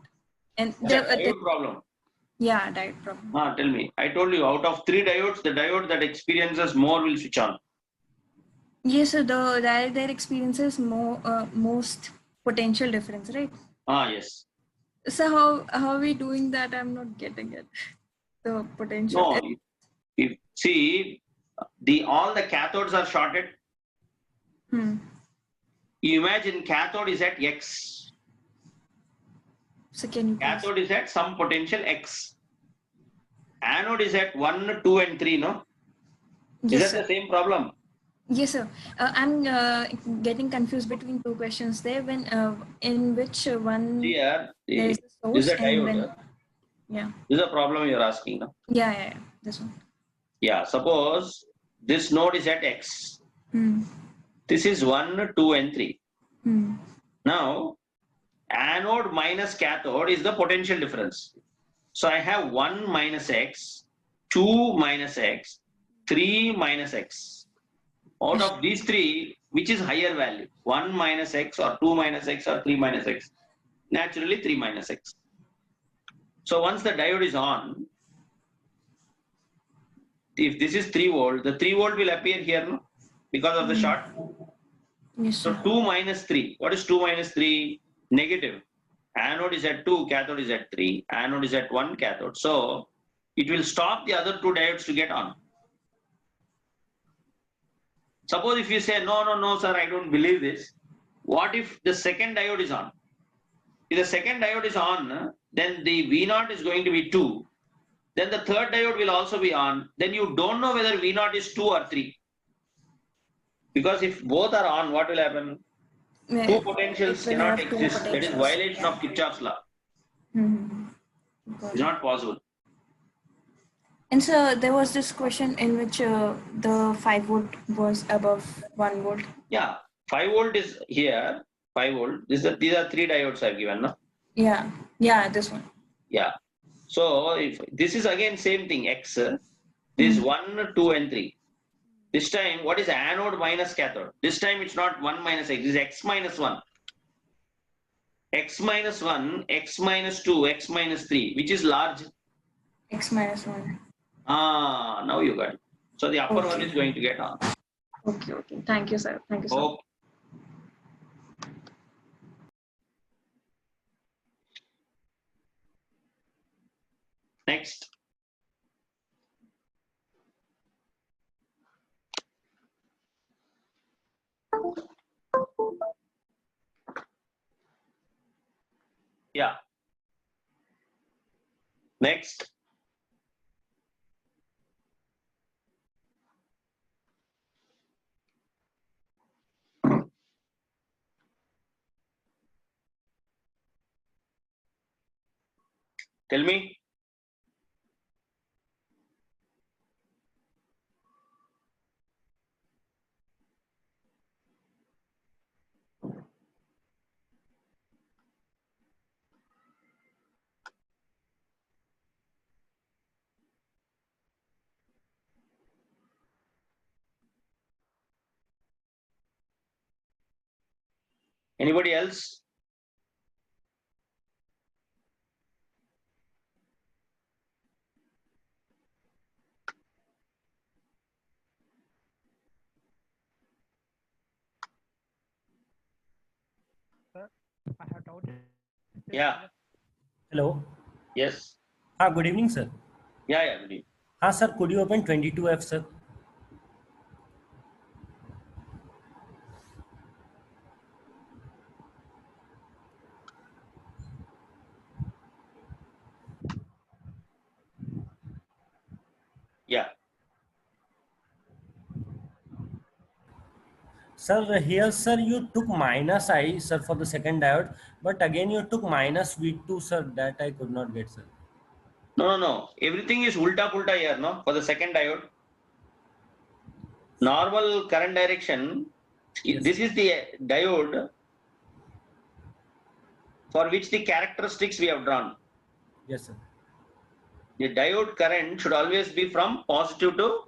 And Diode problem. yeah, diode problem. Tell me. I told you, out of 3 diodes, the diode that experiences more will switch on. Yes, so that experiences most potential difference, right? Yes. So how are we doing that? I'm not getting it. The potential. No, if see, all the cathodes are shorted. You imagine cathode is at X. So can you please? Cathode is at some potential X. Anode is at 1, 2, and 3, no? Yes, Is that sir. the same problem? Yes, sir. I'm getting confused between 2 questions there. When in which one Here, there is the this source is a and diode. when yeah. This is a problem you're asking, no? Yeah, this one. Yeah, suppose this node is at X. This is 1, 2, and 3. Now, anode minus cathode is the potential difference. So I have 1 minus X, 2 minus X, 3 minus X. Out of these 3, which is higher value? 1 minus X or 2 minus X or 3 minus X? Naturally 3 minus X. So once the diode is on, if this is 3 volt, the 3 volt will appear here, no? Because of the short. Yes, So sir. 2 minus 3. What is 2 minus 3? Negative. Anode is at 2, cathode is at 3. Anode is at 1, cathode. So it will stop the other 2 diodes to get on. Suppose if you say, no, sir, I don't believe this. What if the second diode is on? If the second diode is on, then the V0 is going to be 2. Then the third diode will also be on. Then you don't know whether V0 is 2 or 3. Because if both are on, what will happen? Yeah, 2 potentials it will cannot have 2 exist. That is potentials. violation of Kirchhoff's law. Got It's it. not possible. And so there was this question in which the 5 volt was above 1 volt. Yeah, 5 volt is here. 5 volt. These are 3 diodes I've given, no? Yeah, this one. Yeah. So if this is again same thing, X. This 1, 2, and 3. This time, what is anode minus cathode? This time it's not 1 minus X, it's X minus 1. X minus 1, X minus 2, X minus 3, which is large? X minus 1. Now you got it. So the upper one Okay. is going to get on. Okay. Thank you, sir. Thank you, sir. Okay. Next. Yeah. Next. Tell me. Anybody else? I have doubt. Yeah. Hello. Yes. Good evening, sir. Yeah. Good evening. Sir, could you open 22F, sir? Yeah. Sir, here, sir, you took minus I, sir, for the second diode, but again you took minus V2, sir. That I could not get, sir. No. Everything is ulta pulta here, no? For the second diode. Normal current direction. Yes. This is the diode for which the characteristics we have drawn. Yes, sir. The diode current should always be from positive to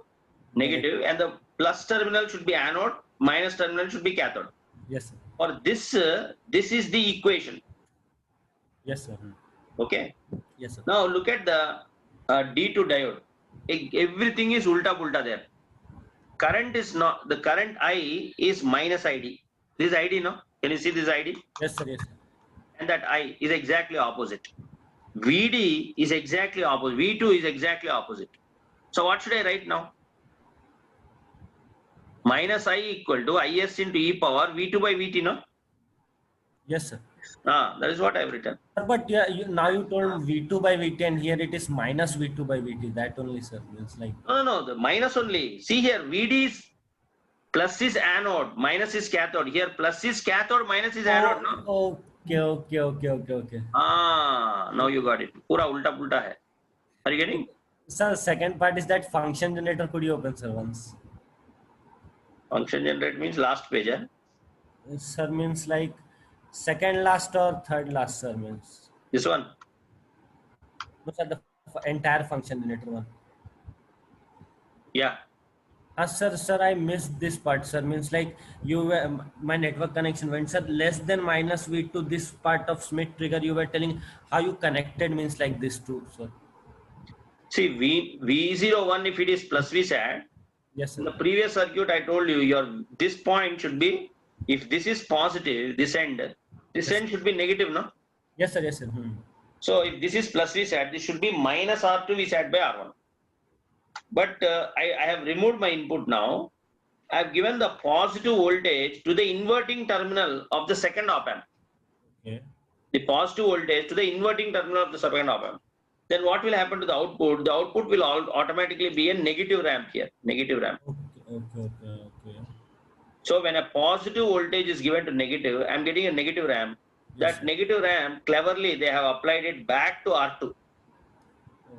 negative, and the plus terminal should be anode, minus terminal should be cathode. Yes, sir. For this, this is the equation. Yes, sir. Okay. Yes, sir. Now look at the D2 diode. Everything is ulta pulta there. Current is not, the current I is minus ID. This is ID, no? Can you see this ID? Yes, sir. Yes, sir. And that I is exactly opposite. VD is exactly opposite. V2 is exactly opposite. So what should I write now? Minus I equal to IS into e power V2 by VT, no? Yes, sir. That is what I have written. Sir, but yeah, now you told V2 by VT, and here it is minus V2 by VT. That only, sir. Means like. No, the minus only. See here, VD is plus is anode, minus is cathode. Here plus is cathode, minus is anode, no? Okay. Now you got it. Pura ulta pulta hai. Are you getting? Sir, second part is that function generator. Could you open, sir, once? Function generator means last page, eh? Sir, means like second last or third last, sir, means. This one. No, sir, the entire function generator one. Yeah. Sir, I missed this part, sir. Means like you were, my network connection went, sir, less than minus V to this part of Smith trigger. You were telling how you connected, means like this too, sir. See, V01, if it is plus VSAT, Yes, sir. in the previous circuit I told you, this point should be, if this is positive, this end should be negative, no? Yes, sir. Yes, sir. So if this is plus VSAT, this should be minus R2 VSAT by R1. But I have removed my input now. I have given the positive voltage to the inverting terminal of the second op amp. Okay. The positive voltage to the inverting terminal of the second op amp. Then what will happen to the output? The output will automatically be a negative ramp here. Negative ramp. Okay. So when a positive voltage is given to negative, I am getting a negative ramp. Yes, That sir. negative ramp, cleverly they have applied it back to R2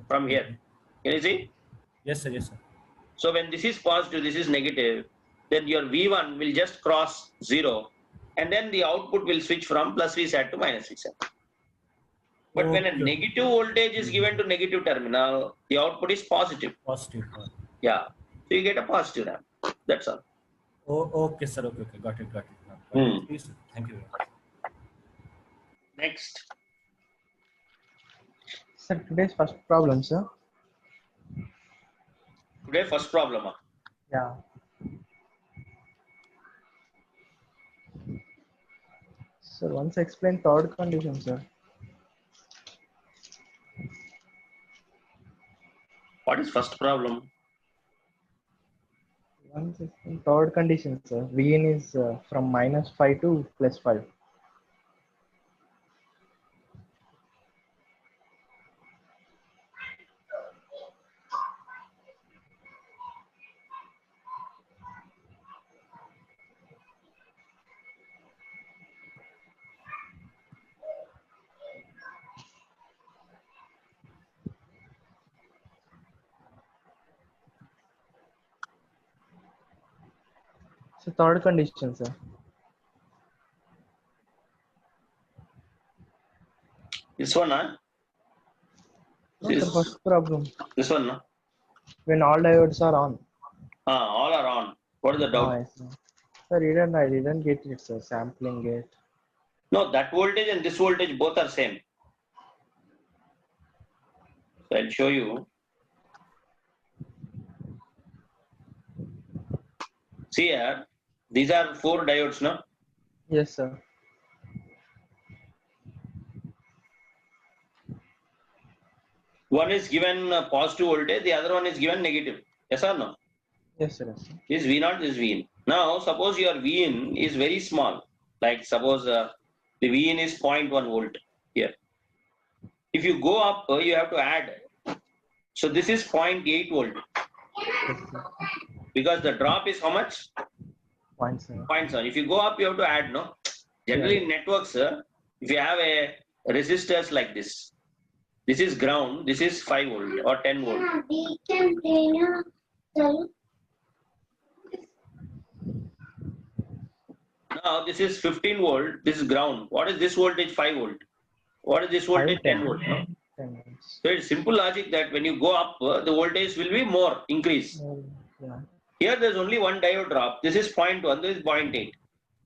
from here. Can you see? Yes, sir. Yes, sir. So when this is positive, this is negative, then your V1 will just cross 0, and then the output will switch from plus VSAT to minus VSAT. But when a Okay. negative voltage is given to negative terminal, the output is positive. Positive. Yeah. So you get a positive ramp. That's all. Oh, okay, sir. Okay. Got it. Please, sir. Thank you very much. Next. Sir, today's first problem, sir. Today first problem. Yeah. Sir, once explain third condition, sir. What is first problem? Once explain third condition, sir. Vn is from -5 to +5. So third condition, sir. This one, huh? No, sir, first problem. This one, no? When all diodes are on. All are on. What is the doubt? Yes, sir. Sir, I didn't get it, sir. Sampling it. No, that voltage and this voltage both are same. So I'll show you. See here, these are 4 diodes, no? Yes, sir. One is given positive voltage, the other one is given negative. Yes or no? Yes, sir. Yes, sir. This V0, this Vin. Now, suppose your Vin is very small. Like suppose the Vin is 0.1 volt here. If you go up, you have to add. So this is 0.8 volt. Yes, sir. Because the drop is how much? 0.7. 0.7. If you go up, you have to add, no? Generally in networks, if you have a resistors like this is ground, this is 5 volt or 10 volt. Now this is 15 volt, this is ground. What is this voltage? 5 volt. What is this voltage? 10 volt. No? 10 volts. So it's simple logic that when you go up, the voltage will be more, increase. Yeah. Here there's only one diode drop. This is 0.1, this is 0.8.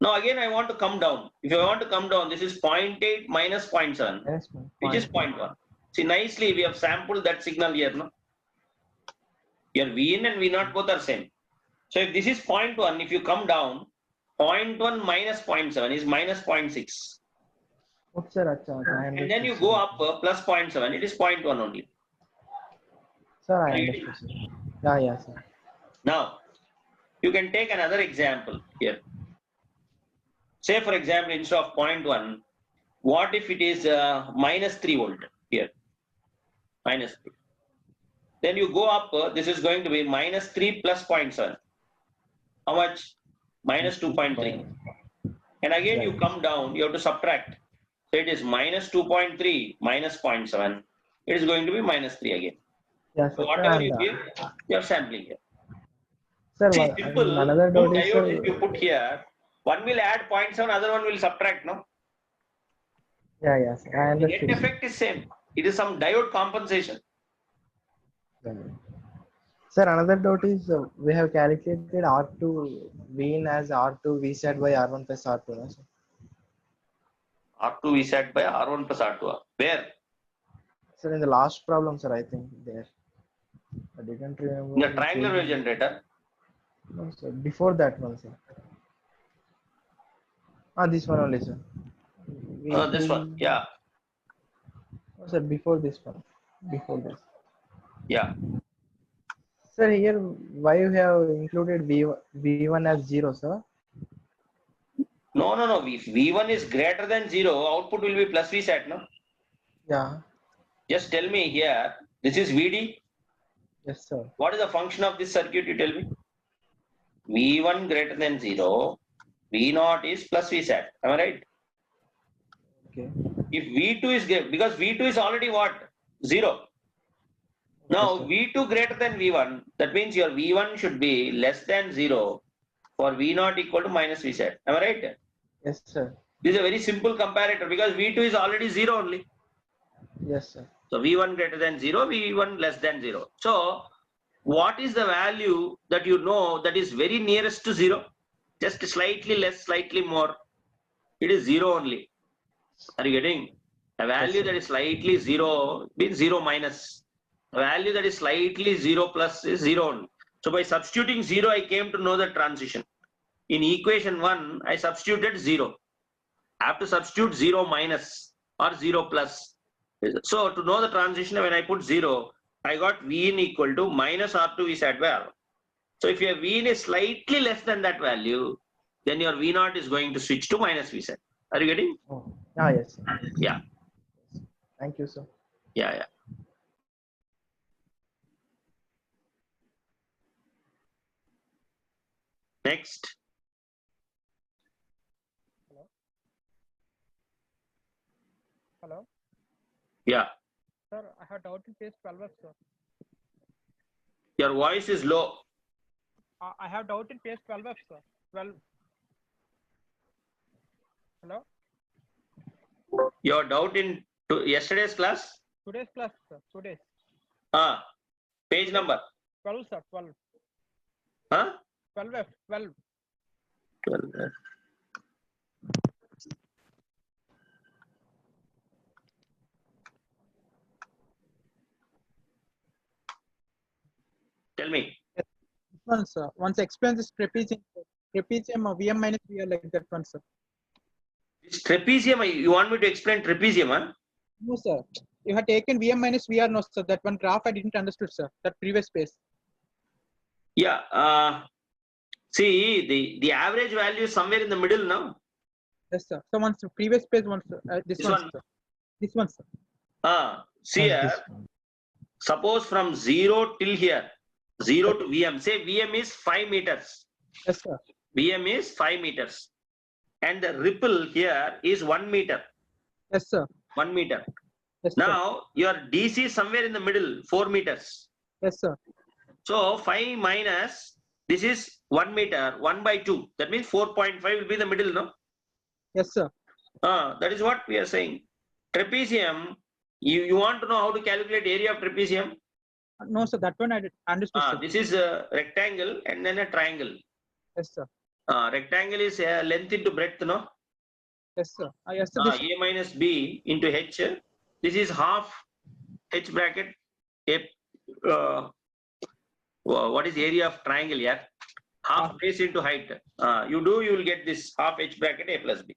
Now again I want to come down. If I want to come down, this is 0.8 minus 0.7, Yes, ma'am. which is 0.1. See, nicely we have sampled that signal here, no? Your Vin and V0 both are same. So if this is 0.1, if you come down, 0.1 minus 0.7 is minus 0.6. Okay, sir. I And then you go up plus 0.7, it is 0.1 only. Sir, I Are you understood, sir. Yeah, yeah, sir. Now, you can take another example here. Say for example, instead of 0.1, what if it is minus 3 volt here? Minus 3. Then you go up, this is going to be minus 3 plus 0.7. How much? Minus 2.3. And again you come down, you have to subtract. So it is minus 2.3 minus 0.7. It is going to be minus 3 again. Yes, So sir. whatever And, you give, you are sampling here. sir, See, and simple. another Two doubt is, diodes sir. if you put here, one will add 0.7, other one will subtract, no? Yeah, yes. I The net understood, sir. effect is same. It is some diode compensation. Yeah. Sir, another doubt is we have calculated R2 Vin as R2 V sat by R1 plus R2. No, sir? R2 V sat by R1 plus R2. Where? Sir, in the last problem, sir, I think there. I didn't remember. In the triangular wave generator. No, sir. Before that one, sir. This one only, sir. This one. Yeah. Oh, sir, before this one. Before this. Yeah. Sir, here why you have included V1 as 0, sir? No. If V1 is greater than 0, output will be plus V sat, no? Yeah. Just tell me here, this is VD. Yes, sir. What is the function of this circuit, you tell me? V1 greater than 0, V0 is plus V sat. Am I right? Okay. If V2 is greater, because V2 is already what? 0. Now sir. V2 greater than V1, that means your V1 should be less than 0 for V0 equal to minus V sat. Am I right? Yes, sir. This is a very simple comparator because V2 is already 0 only. Yes, sir. So V1 greater than 0, V1 less than 0. So what is the value that you know that is very nearest to 0? Just slightly less, slightly more. It is 0 only. Are you getting? A value Yes, sir. that is slightly 0 means 0 minus. A value that is slightly 0 plus is 0 only. So by substituting 0, I came to know the transition. In equation 1, I substituted 0. I have to substitute 0 minus or 0 plus. So to know the transition, when I put 0, I got Vin equal to minus R2 V sat by R1. So if your Vin is slightly less than that value, then your V0 is going to switch to minus V sat. Are you getting? Oh. Yes, sir. Yeah. Thank you, sir. Yeah. Next. Hello, Yeah. sir. I have doubt in page 12F, sir. Your voice is low. I have doubt in page 12F, sir. 12. Hello? Your doubt in yesterday's class? Today's class, sir. Today's. Page number. 12, sir. 12. Huh? 12F. 12. 12. Tell me. One, sir. Once explain this trapezium of VM minus VR like that one, sir. This trapezium, you want me to explain trapezium, huh? No, sir. You had taken VM minus VR, no, sir. That one graph I didn't understood, sir. That previous page. Yeah. See, the average value is somewhere in the middle now. Yes, sir. So once previous page, one, sir. This This one, one. sir. This one, sir. See And here, this one. suppose from 0 till here, 0 to VM, say VM is 5 meters. Yes, sir. VM is 5 meters. And the ripple here is 1 meter. Yes, sir. 1 meter. Yes, sir. Now, your DC is somewhere in the middle, 4 meters. Yes, sir. So, 5 minus, this is 1 meter, 1 by 2. That means 4.5 will be the middle, no? Yes, sir. That is what we are saying. Trapezium, you want to know how to calculate area of trapezium? No, sir. That one I did understood, sir. This is a rectangle and then a triangle. Yes, sir. Rectangle is length into breadth, no? Yes, sir. Yes, sir. This, A minus B into H. This is half H bracket. What is area of triangle here? Half base into height. You will get this half H bracket A plus B.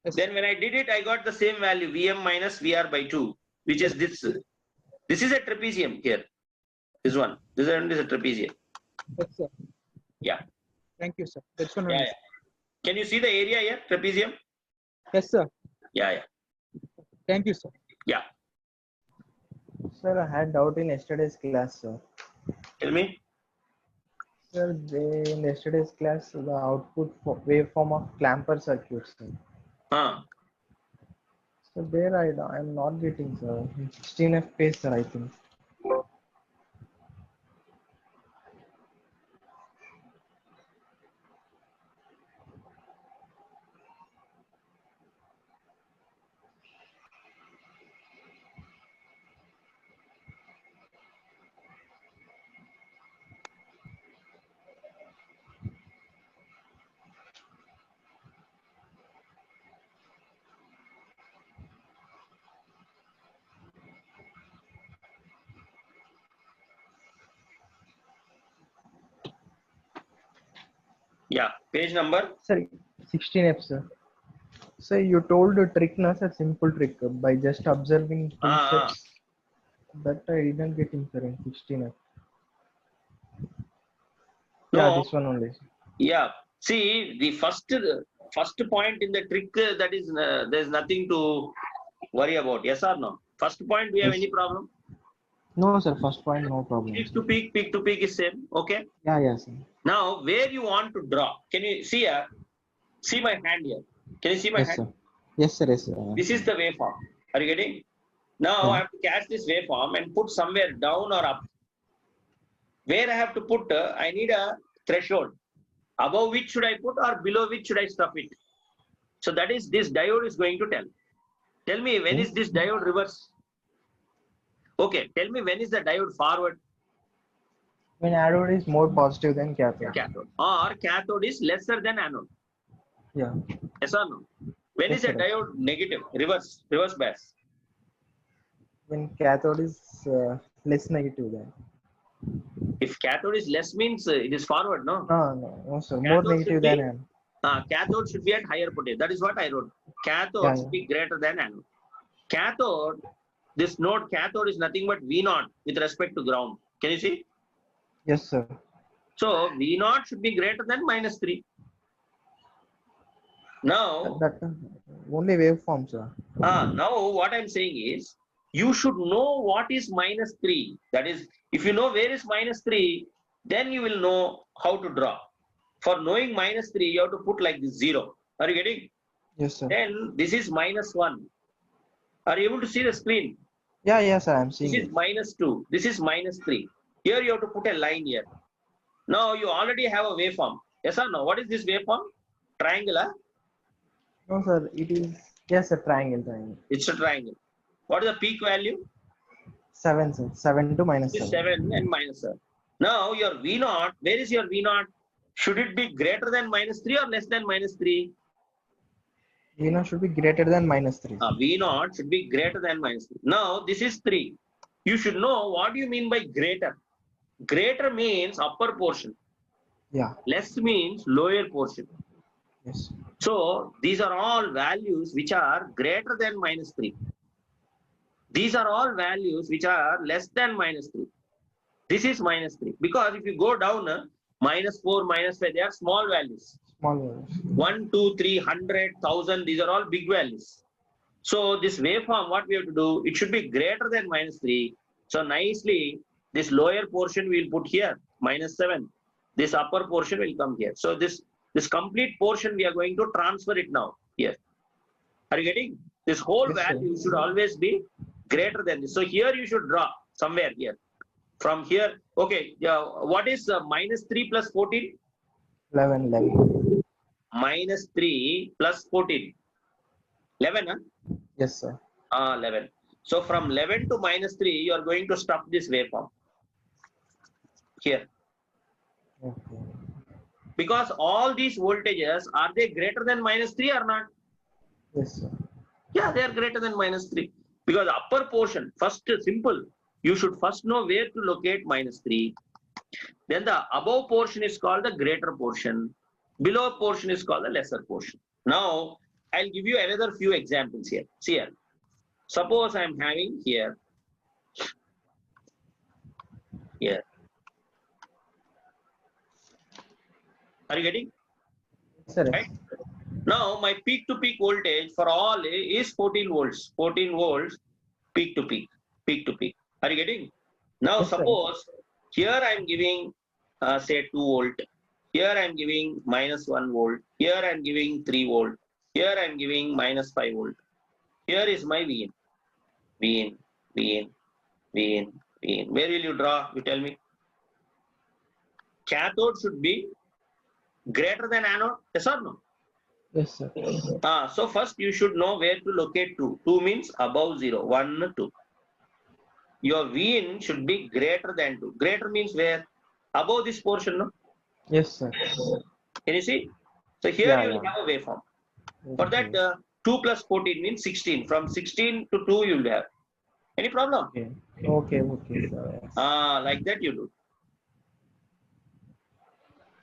yes, Then when I did it, I got the same value VM minus VR by 2, which is this. This is a trapezium here. This one. This one is a trapezium. yes, sir. Yeah. Thank you, sir. That's one. Yeah, only, yeah. Can you see the area here? Trapezium? sir. Yes, sir. Yeah. Thank you, sir. Yeah. Sir, I had doubt in yesterday's class, sir. Tell me. Sir, in yesterday's class, the output waveform of clamper circuit, sir. So there I'm not getting, sir. 16F page, sir, I think. Yeah. Page number. Sir, 16F, sir. So you told a trick, na, sir, simple trick by just observing two steps. That I didn't get in, sir, in 16F. Yeah, No. this one only. Sir. Yeah. See, the first point in the trick, that is, there's nothing to worry about. Yes or no? First point, we have Yes. any problem? No, sir, first point, no problem. Peak Sir. to peak is same. Okay. Yeah, sir. Now, where you want to draw? Can you see here? See my hand here. Can you see my Yes, hand? sir. Yes, sir, yes, sir. This is the waveform. Are you getting? Now I have to catch this waveform and put somewhere down or up. Where I have to put, I need a threshold. Above which should I put or below which should I stop it? So that is, this diode is going to tell. Tell me, when is this diode reverse? Okay, tell me, when is the diode forward? When anode is more positive than cathode. Cathode. Or cathode is lesser than anode. Yeah. Yes or no? When Yes, is a sir. diode negative? Reverse bias. When cathode is less negative than. If cathode is less means it is forward, no? No, sir. More Cathode negative should be- than anode. Cathode should be at higher potential. That is what I wrote. Cathode Yeah, should be greater than anode. Cathode, this node cathode is nothing but V0 with respect to ground. Can you see? Yes, sir. So V0 should be greater than -3. Now, That only waveform, sir. now what I'm saying is, you should know what is -3. That is, if you know where is -3, then you will know how to draw. For knowing -3, you have to put like this 0. Are you getting? Yes, sir. Then this is -1. Are you able to see the screen? Yeah, sir. I'm This seeing is it. -2. This is -3. Here you have to put a line here. Now you already have a waveform. Yes or no? What is this waveform? Triangular? No, sir. It is yes, a triangle. It's a triangle. What is the peak value? 7, sir. 7 to minus It is 7. 7 and minus 7. Now your V naught, where is your V naught? Should it be greater than minus 3 or less than minus 3? V naught should be greater than minus 3. V naught should be greater than minus 3. Now this is 3. You should know what do you mean by greater. Greater means upper portion. Yeah. Less means lower portion. Yes. So these are all values which are greater than minus 3. These are all values which are less than minus 3. This is minus 3. Because if you go down, minus 4, minus 5, they are small values. Small values. 1, 2, 3, 100, 1000, these are all big values. So this waveform, what we have to do, it should be greater than minus 3. So nicely, this lower portion we will put here, minus 7. This upper portion will come here. So this complete portion, we are going to transfer it now here. Are you getting? This whole Yes, sir. value should always be greater than this. So here you should draw somewhere here. From here, okay, what is minus 3 plus 14? 11. Minus 3 plus 14. 11, huh? Yes, sir. 11. So from 11 to minus 3, you are going to stop this waveform here. Okay. Because all these voltages, are they greater than minus 3 or not? Yes, sir. Yeah, they are greater than minus 3. Because upper portion, first simple, you should first know where to locate minus 3. Then the above portion is called the greater portion. Below portion is called the lesser portion. Now, I'll give you another few examples here. See here. Suppose I'm having here. Here. Are you getting? Sir. Right? Now, my peak to peak voltage for all is 14 volts. 14 volts peak to peak. Peak to peak. Are you getting? Now, Yes, sir. suppose here I'm giving, say, 2 volt. Here I'm giving minus 1 volt. Here I'm giving 3 volt. Here I'm giving minus 5 volt. Here is my Vn. Vn, Vn, Vn, Vn. Where will you draw? You tell me. Cathode should be greater than anode. Yes or no? Yes, sir. So first you should know where to locate 2. 2 means above 0. 1, 2. Your Vn should be greater than 2. Greater means where? Above this portion, no? Yes, sir. Can you see? So here Yeah, you will yeah. have a waveform. For that, 2 plus 14 means 16. From 16 to 2 you will have. Any problem? Okay, sir. Like that you do.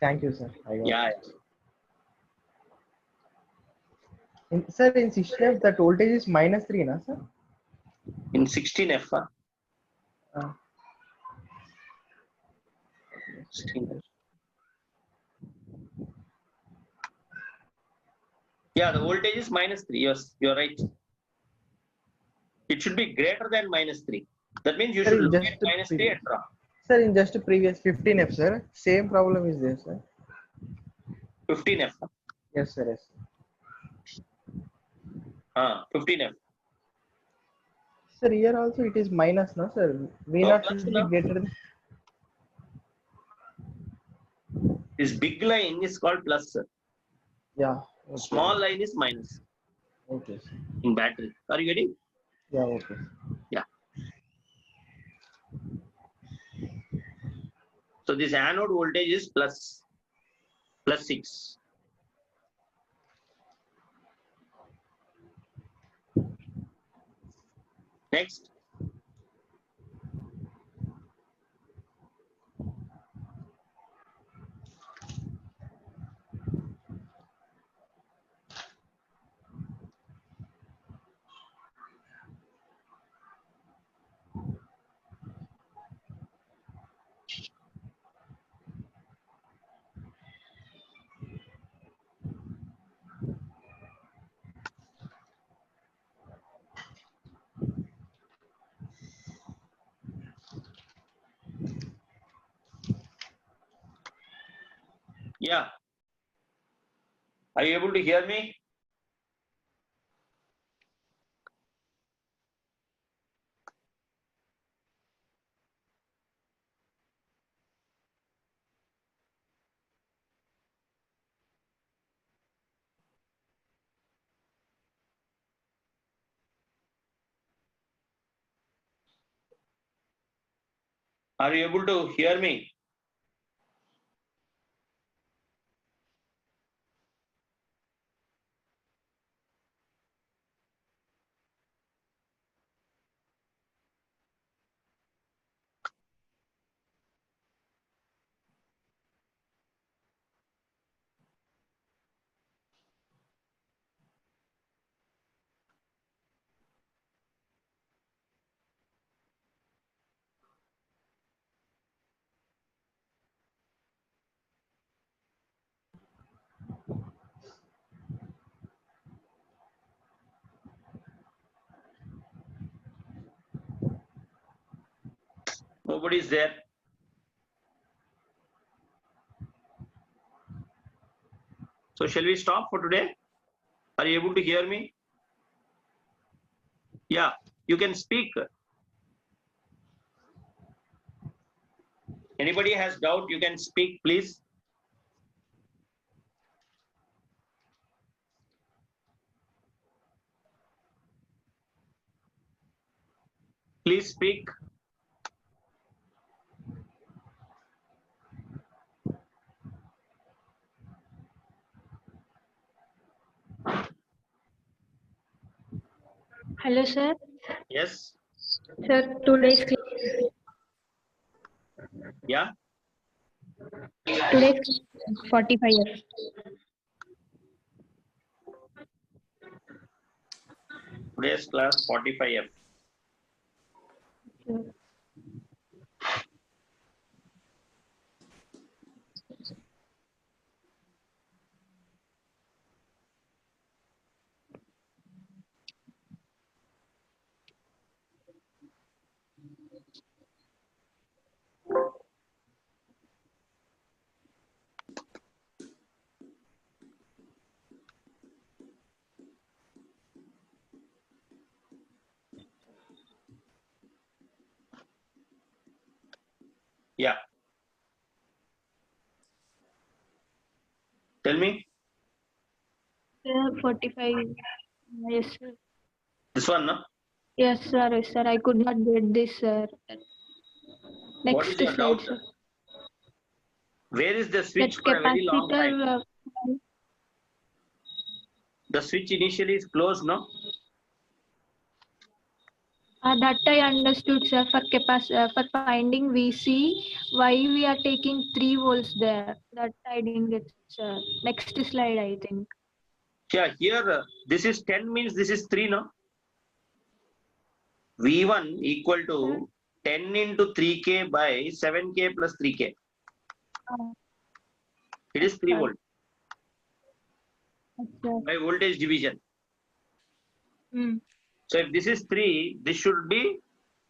Thank you, sir. I got Yeah. it. Sir, in 16F, that voltage is minus 3, na, sir? In 16F. Uh, 16F. Yeah, the voltage is minus 3. Yes, you're right. It should be greater than minus 3. That means you Sir, should in look just at the minus 3 previous- and draw. Sir, in just previous 15F, sir, same problem is there, sir. 15F. Yes, sir. Yes. 15F. Sir, here also it is minus, no, sir? V Oh, naught plus, should be no? greater than. This big line is called plus. Sir. Yeah. Okay. Small line is minus Okay, sir. in battery. Are you getting? Yeah, okay. Yeah. So this anode voltage is plus 6. Next. Yeah. Are you able to hear me? Are you able to hear me? Nobody is there. So shall we stop for today? Are you able to hear me? Yeah, you can speak. Anybody has doubt, you can speak, please. Please speak. Hello, sir. Yes. Sir, today's Yeah. 45 years. Today's class 45F. Sir. Yeah. Tell me. Sir, 45. Yes, sir. This one, no? Yes, sir. Yes, sir. I could not get this, sir. What Next is your slide, doubt? sir. Where is the switch That for a very long time? capacitor. The switch initially is closed, no? That I understood, sir. For finding VC, why we are taking 3 volts there? That I didn't get, sir. Next slide, I think. Yeah, here this is 10 means this is 3, no? V1 equal to 10 into 3K by 7K plus 3K. Uh, It is 3 Sir. volt sir. by voltage division. Hmm. So if this is 3, this should be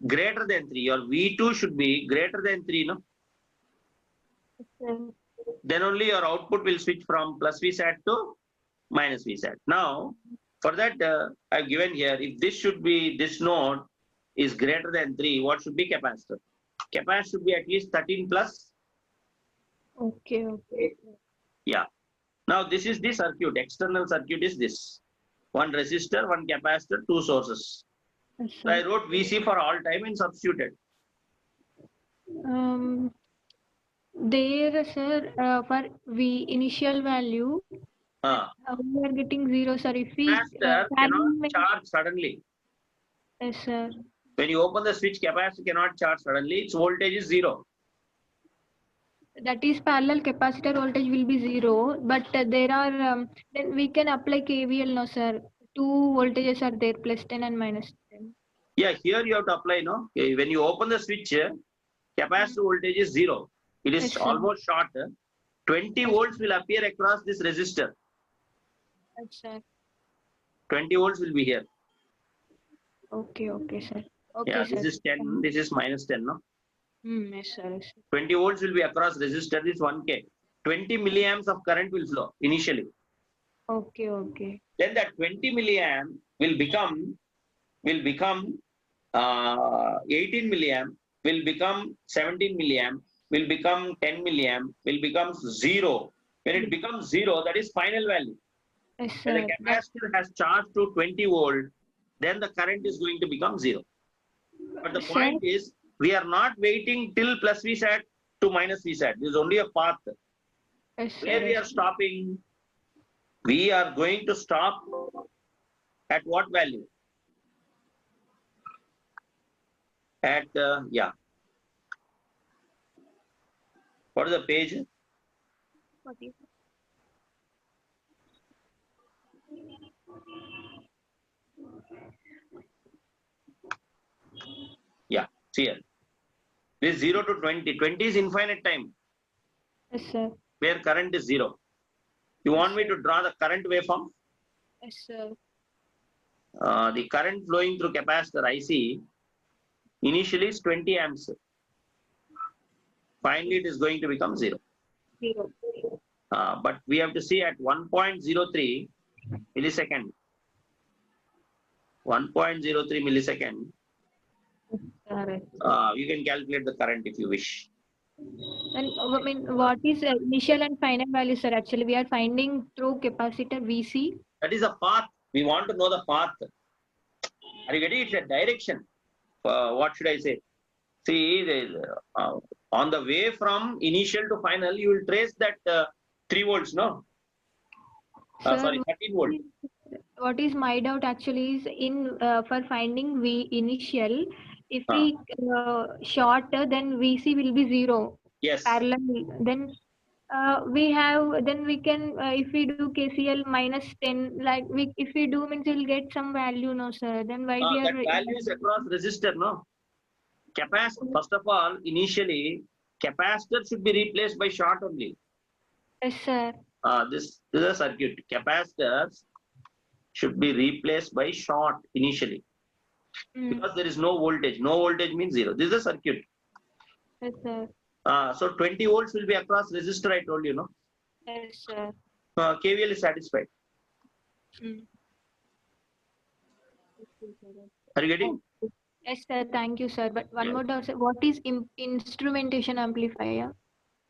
greater than 3. Or V2 should be greater than 3, no? Sir. Then only your output will switch from plus VSAT to minus VSAT. Now, for that, I've given here, if this should be, this node is greater than 3, what should be capacitor? Capacitor should be at least 13 plus. Okay, okay. Yeah. Now, this is the circuit. External circuit is this. One resistor, one capacitor, two sources. Yes, So I sir. wrote VC for all time and substituted. There, sir, for V initial value, we are getting 0, sir. If we Capacitor cannot charge suddenly. yes, sir. When you open the switch, capacitor cannot charge suddenly. Its voltage is 0. That is parallel capacitor voltage will be 0, but there are then we can apply KVL, no, sir. 2 voltages are there, plus 10 and minus 10. Yeah, here you have to apply, no? When you open the switch, capacitor voltage is 0. It is Yes, sir. almost short. 20 volts will appear across this resistor. Yes, sir. 20 volts will be here. Okay, okay, sir. Okay, Yeah, sir. this is 10, this is minus 10, no? Yes, sir. Yes, sir. 20 volts will be across resistor, this 1K. 20 milliamps of current will flow initially. Okay, okay. Then that 20 milliamp will become 18 milliamp, will become 17 milliamp, will become 10 milliamp, will become 0. When it becomes 0, that is final value. Yes, When sir. the capacitor has charged to 20 volt, then the current is going to become 0. But the Sir? point is, we are not waiting till plus VSAT to minus VSAT. This is only a path. Yes, sir. Where we are stopping, we are going to stop at what value? At, yeah. What is the page? Yeah, see here. This 0 to 20. 20 is infinite time, Yes, sir. where current is 0. You want me to draw the current waveform? Yes, sir. The current flowing through capacitor IC initially is 20 amps. Finally, it is going to become 0. 0. But we have to see at 1.03 millisecond. 1.03 millisecond. Correct. You can calculate the current if you wish. And I mean, what is initial and final value, sir? Actually, we are finding through capacitor VC. That is a path. We want to know the path. Are you getting it? It's a direction. What should I say? See, on the way from initial to final, you will trace that 3 volts, no? Sir, Sorry, 13 volt. What is my doubt actually is in for finding V initial, if we short, then VC will be 0 Yes. parallel. Then we can if we do KCL minus 10, like if we do means we'll get some value, no sir. Then why we That are value is across resistor, no? Capacitor, first of all, initially, capacitor should be replaced by short only. Yes, sir. This is a circuit. Capacitors should be replaced by short initially because there is no voltage. No voltage means 0. This is a circuit. Yes, sir. So 20 volts will be across resistor, I told you, no? Yes, sir. KVL is satisfied. Are you getting? Yes, sir. Thank you, sir. But one more doubt, sir. What is instrumentation amplifier?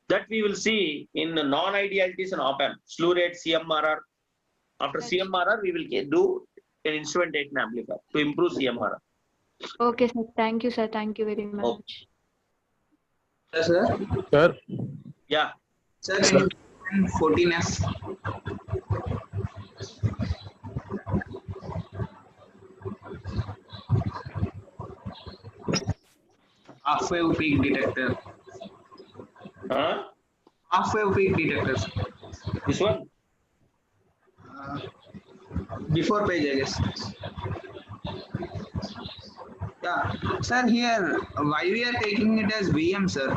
That we will see in non-idealities and op-amp. Slew rate, CMRR. After CMRR, we will do an instrumentation amplifier to improve CMRR. Okay, sir. Thank you, sir. Thank you very much. Okay. Sir, Sir, Yeah. sir, can you find 14F? Half-wave peak detector. Huh? Half-wave peak detectors. This one? Before page, I guess. Yeah, sir, here, why we are taking it as VM, sir,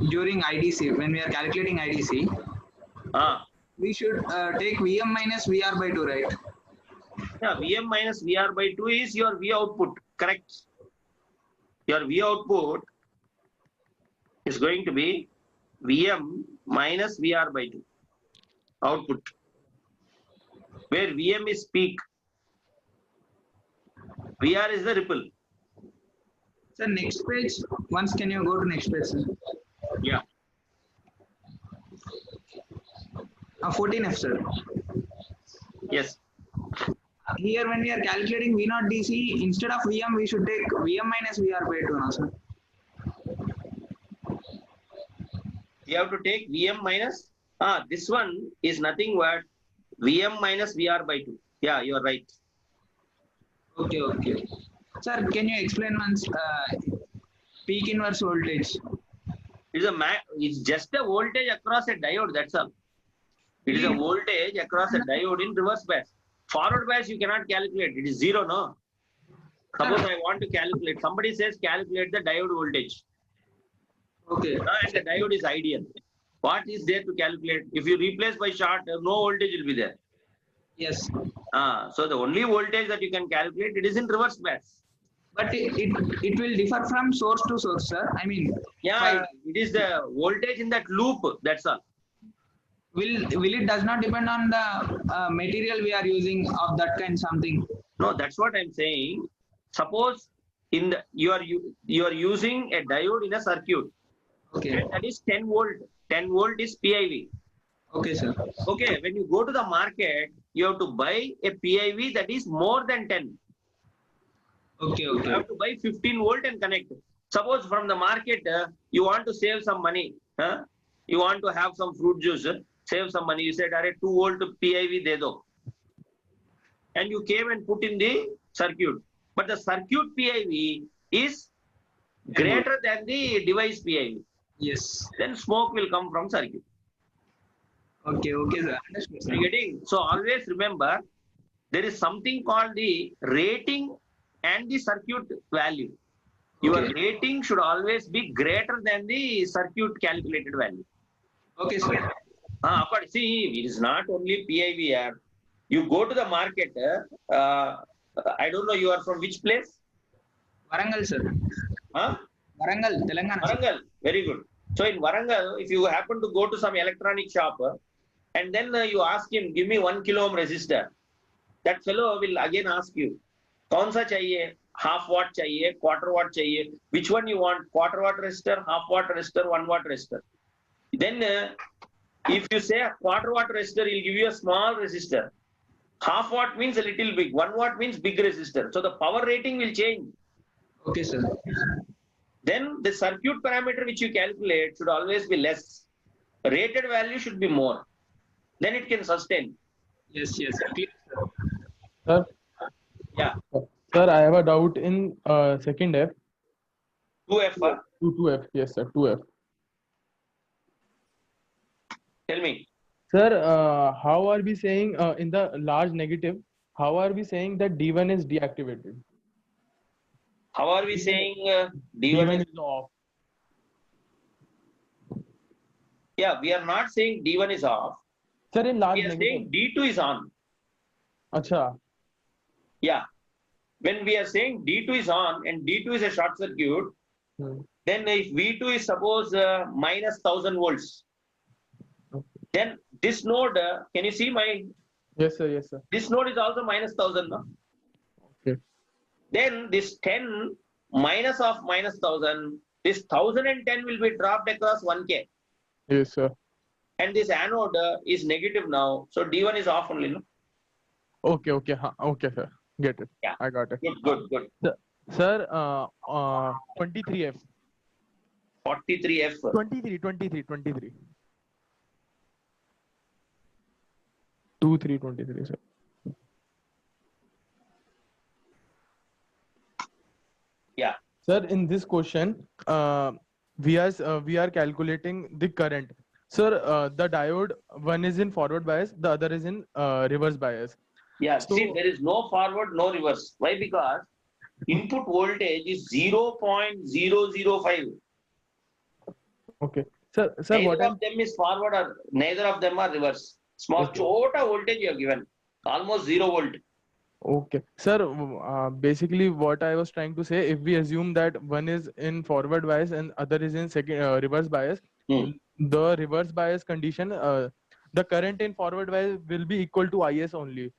during IDC, when we are calculating IDC, we should take VM minus VR by 2, right? Yeah, VM minus VR by 2 is your V output, correct? Your V output is going to be VM minus VR by 2 output, where VM is peak, VR is the ripple. Sir, next page, once can you go to next page, sir? Yeah. 14F, sir. Yes. Here, when we are calculating V0 DC, instead of VM, we should take VM minus VR by 2 now, sir. You have to take VM minus, this one is nothing but VM minus VR by 2. Yeah, you are right. Okay, okay. Sir, can you explain once peak inverse voltage? It's just a voltage across a diode, that's all. It is a voltage across a diode in reverse bias. Forward bias you cannot calculate, it is 0, no? Suppose I want to calculate, somebody says calculate the diode voltage. Okay. And the diode is ideal. What is there to calculate? If you replace by short, no voltage will be there. Yes. So the only voltage that you can calculate, it is in reverse bias. But it will differ from source to source, sir. I mean, yeah, it is the voltage in that loop, that's all. Will it does not depend on the material we are using of that kind something? No, that's what I'm saying. Suppose in the you are using a diode in a circuit. Okay. And that is 10 volt. 10 volt is PIV. Okay, sir. Okay, when you go to the market, you have to buy a PIV that is more than 10. Okay, okay. You have to buy 15 volt and connect. Suppose from the market, you want to save some money. You want to have some fruit juice, save some money. You said, "Arey, 2 volt PIV de do." And you came and put in the circuit. But the circuit PIV is greater than the device PIV. Yes. Then smoke will come from circuit. Okay, sir. Understood, sir. Are you getting? So always remember, there is something called the rating and the circuit value. Your Okay. rating should always be greater than the circuit calculated value. Okay, sir. But see, it is not only PIVR. You go to the market. I don't know, you are from which place? Warangal, sir. Huh? Warangal, Telangana. Sir. Warangal. Very good. So in Warangal, if you happen to go to some electronic shop and then you ask him, "Give me 1 kilo ohm resistor," that fellow will again ask you, "Kaun sa chahiye? Half watt chahiye, quarter watt chahiye? Which one you want? Quarter watt resistor, half watt resistor, 1 watt resistor?" Then if you say a quarter watt resistor, he'll give you a small resistor. Half watt means a little big. 1 watt means big resistor. So the power rating will change. Okay, sir. Then the circuit parameter which you calculate should always be less. Rated value should be more. Then it can sustain. Yes. Clear, sir. Sir, Yeah. sir, I have a doubt in second F. 2F. 2F. Yes, sir. 2F. Tell me. Sir, how are we saying in the large negative? How are we saying that D1 is deactivated? How are we saying D1 is? is off. Yeah, we are not saying D1 is off. Sir, in large We are negative. saying D2 is on. Acha. Yeah. When we are saying D2 is on and D2 is a short circuit, then if V2 is suppose minus 1000 volts, then this node, can you see my, Yes, sir. Yes, sir. this node is also minus 1000, no? Okay. Then this 10 minus of minus 1000, this 1010 will be dropped across 1K. Yes, sir. And this anode is negative now. So D1 is off only, no? Okay. Okay. Okay, sir. Get it. Yeah. I got it. Good. Sir, 23F. 43F. 23. 23, sir. Yeah. Sir, in this question, we are calculating the current. Sir, the diode, one is in forward bias, the other is in reverse bias. Yeah, So- see, there is no forward, no reverse. Why? Because input voltage is 0.005. Okay. Sir, Neither what of them is forward or neither of them are reverse. Small Okay. chota voltage you have given. Almost 0 volt. Okay. Sir, basically what I was trying to say, if we assume that one is in forward bias and other is in second reverse bias, the reverse bias condition, the current in forward bias will be equal to IS only,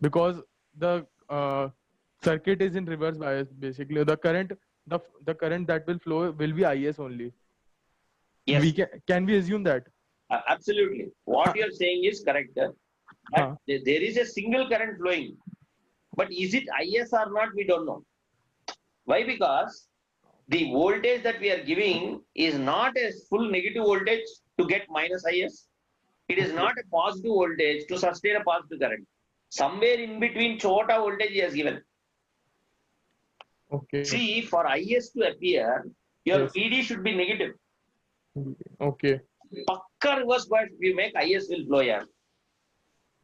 because the circuit is in reverse bias. Basically, the current that will flow will be IS only. Yes, Can we assume that? absolutely. What you are saying is correct. But there is a single current flowing. But is it IS or not, we don't know. Why? Because the voltage that we are giving is not a full negative voltage to get minus IS. It is not a positive voltage to sustain a positive current. Somewhere in between chota voltage he has given. Okay. See, for IS to appear, your Yes. PD should be negative. Okay. Pakka reverse bias if you make, IS will flow here.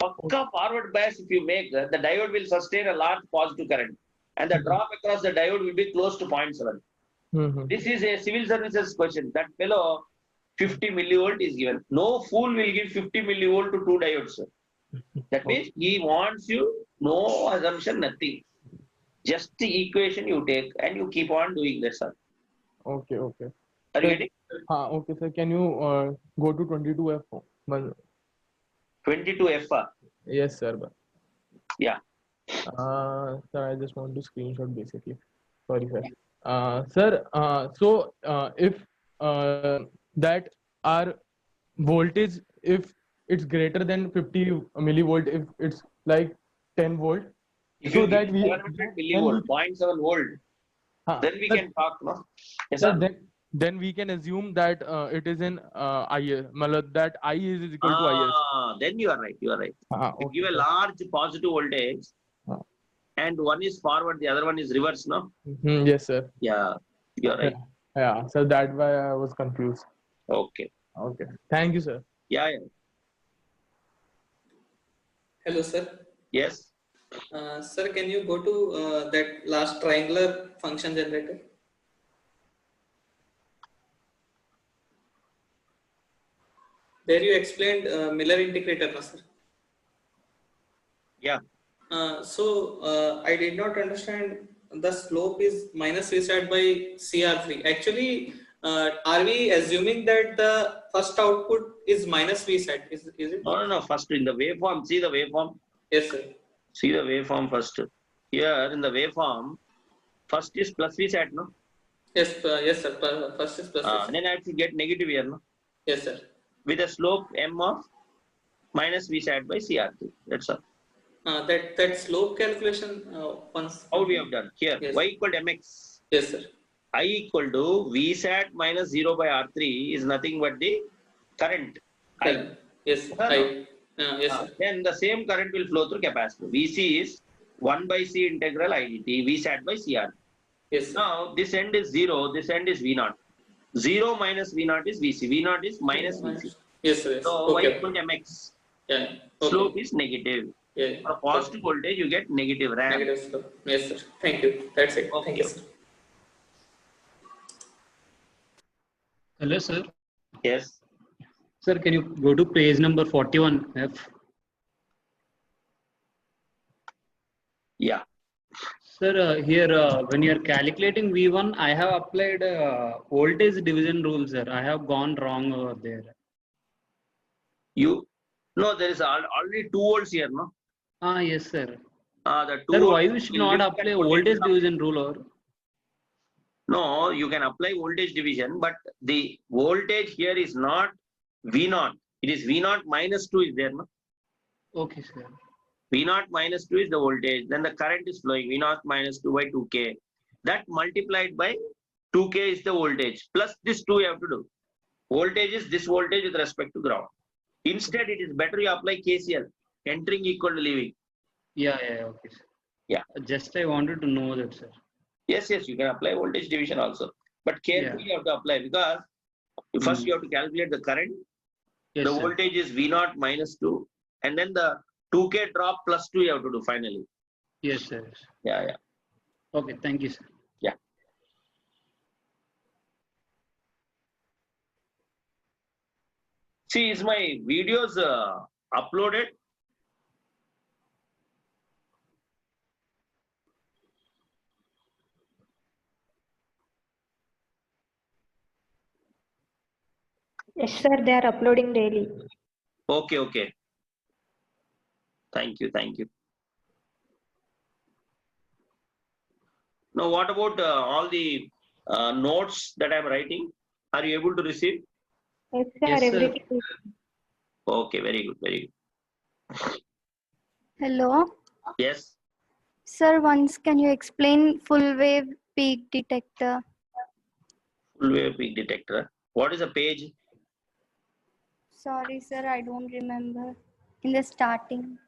Pakka forward bias if you make, the diode will sustain a large positive current. And the drop across the diode will be close to 0.7. This is a civil services question. That fellow 50 millivolt is given. No fool will give 50 millivolt to 2 diodes. That means he wants you, no assumption, nothing. Just the equation you take and you keep on doing that, sir. Okay. Are you getting? Okay, sir. Can you go to 22F? 22F. Yes, sir. Yeah. Sir, I just want to screenshot basically. Sorry, sir. Sir, so if that our voltage, if it's greater than 50 millivolt, if it's like 10 volt, If so you that give we 700 millivolt, 0.7 volt, Then we sir, can talk, no? Yes, sir, sir. then we can assume that it is in IS, matlab that I is equal to IS. Then you are right. You are right. You Okay, give a sir. large positive voltage, Ah. and one is forward, the other one is reverse, no? Yes, sir. Yeah, you are right. Yeah, so that's why I was confused. Okay. Okay. Thank you, sir. Yeah, yeah. Hello, sir. Yes. Sir, can you go to that last triangular function generator? There you explained Miller integrator, no, sir. Yeah. I did not understand the slope is minus V sat by CR3. Actually, are we assuming that the first output is minus V sat? Is it? No. First in the waveform, see the waveform. Yes, sir. See the waveform first. Here in the waveform, first is plus V sat, no? Yes, yes, sir. First is plus V sat. Then I have to get negative here, no? Yes, sir. With a slope m of minus V sat by CR2. That's all. That slope calculation once. How we have done here? Yes. Y equal to mx. Yes, sir. I equal to V sat minus 0 by R3 is nothing but the current. I. Yes, I. Yes, sir. Then the same current will flow through capacitor. VC is 1 by C integral IDT, V sat by CR. Yes, sir. Now this end is 0, this end is V0. 0 minus V0 is VC. V0 is minus VC. Yes, sir. Yes. So Okay. Y equal to mx. Yeah. Okay. Slope is negative. Yeah. For positive voltage, you get negative ramp. Negative slope. Yes, sir. Thank you. That's it. Thank you, sir. Hello, sir. Yes. Sir, can you go to page number 41F? Yeah. Sir, here when you are calculating V1, I have applied voltage division rule, sir. I have gone wrong over there. No, there is already 2 volts here, no? Yes, sir. The 2 Sir, volts why we should not apply voltage division rule or? No, you can apply voltage division, but the voltage here is not V0. It is V0 minus 2 is there, no? Okay, sir. V0 minus 2 is the voltage. Then the current is flowing. V0 minus 2 by 2K. That multiplied by 2K is the voltage. Plus this 2 you have to do. Voltage is this voltage with respect to ground. Instead, it is better you apply KCL. Entering equal to leaving. Yeah, okay, sir. Yeah. Just I wanted to know that, sir. Yes, you can apply voltage division also. But carefully you have to apply because first you have to calculate the current. Yes, the sir. voltage is V0 minus 2. And then the 2K drop plus 2 you have to do finally. Yes, sir. Yeah. Okay, thank you, sir. Yeah. See, is my videos uploaded? Yes, sir. They are uploading daily. Okay. Thank you. Now, what about all the notes that I'm writing? Are you able to receive? Yes, sir. Yes, sir. Everything is. Okay, very good. Hello. Yes. Sir, once can you explain full wave peak detector? Full wave peak detector. What is the page? Sorry, sir, I don't remember. In the starting.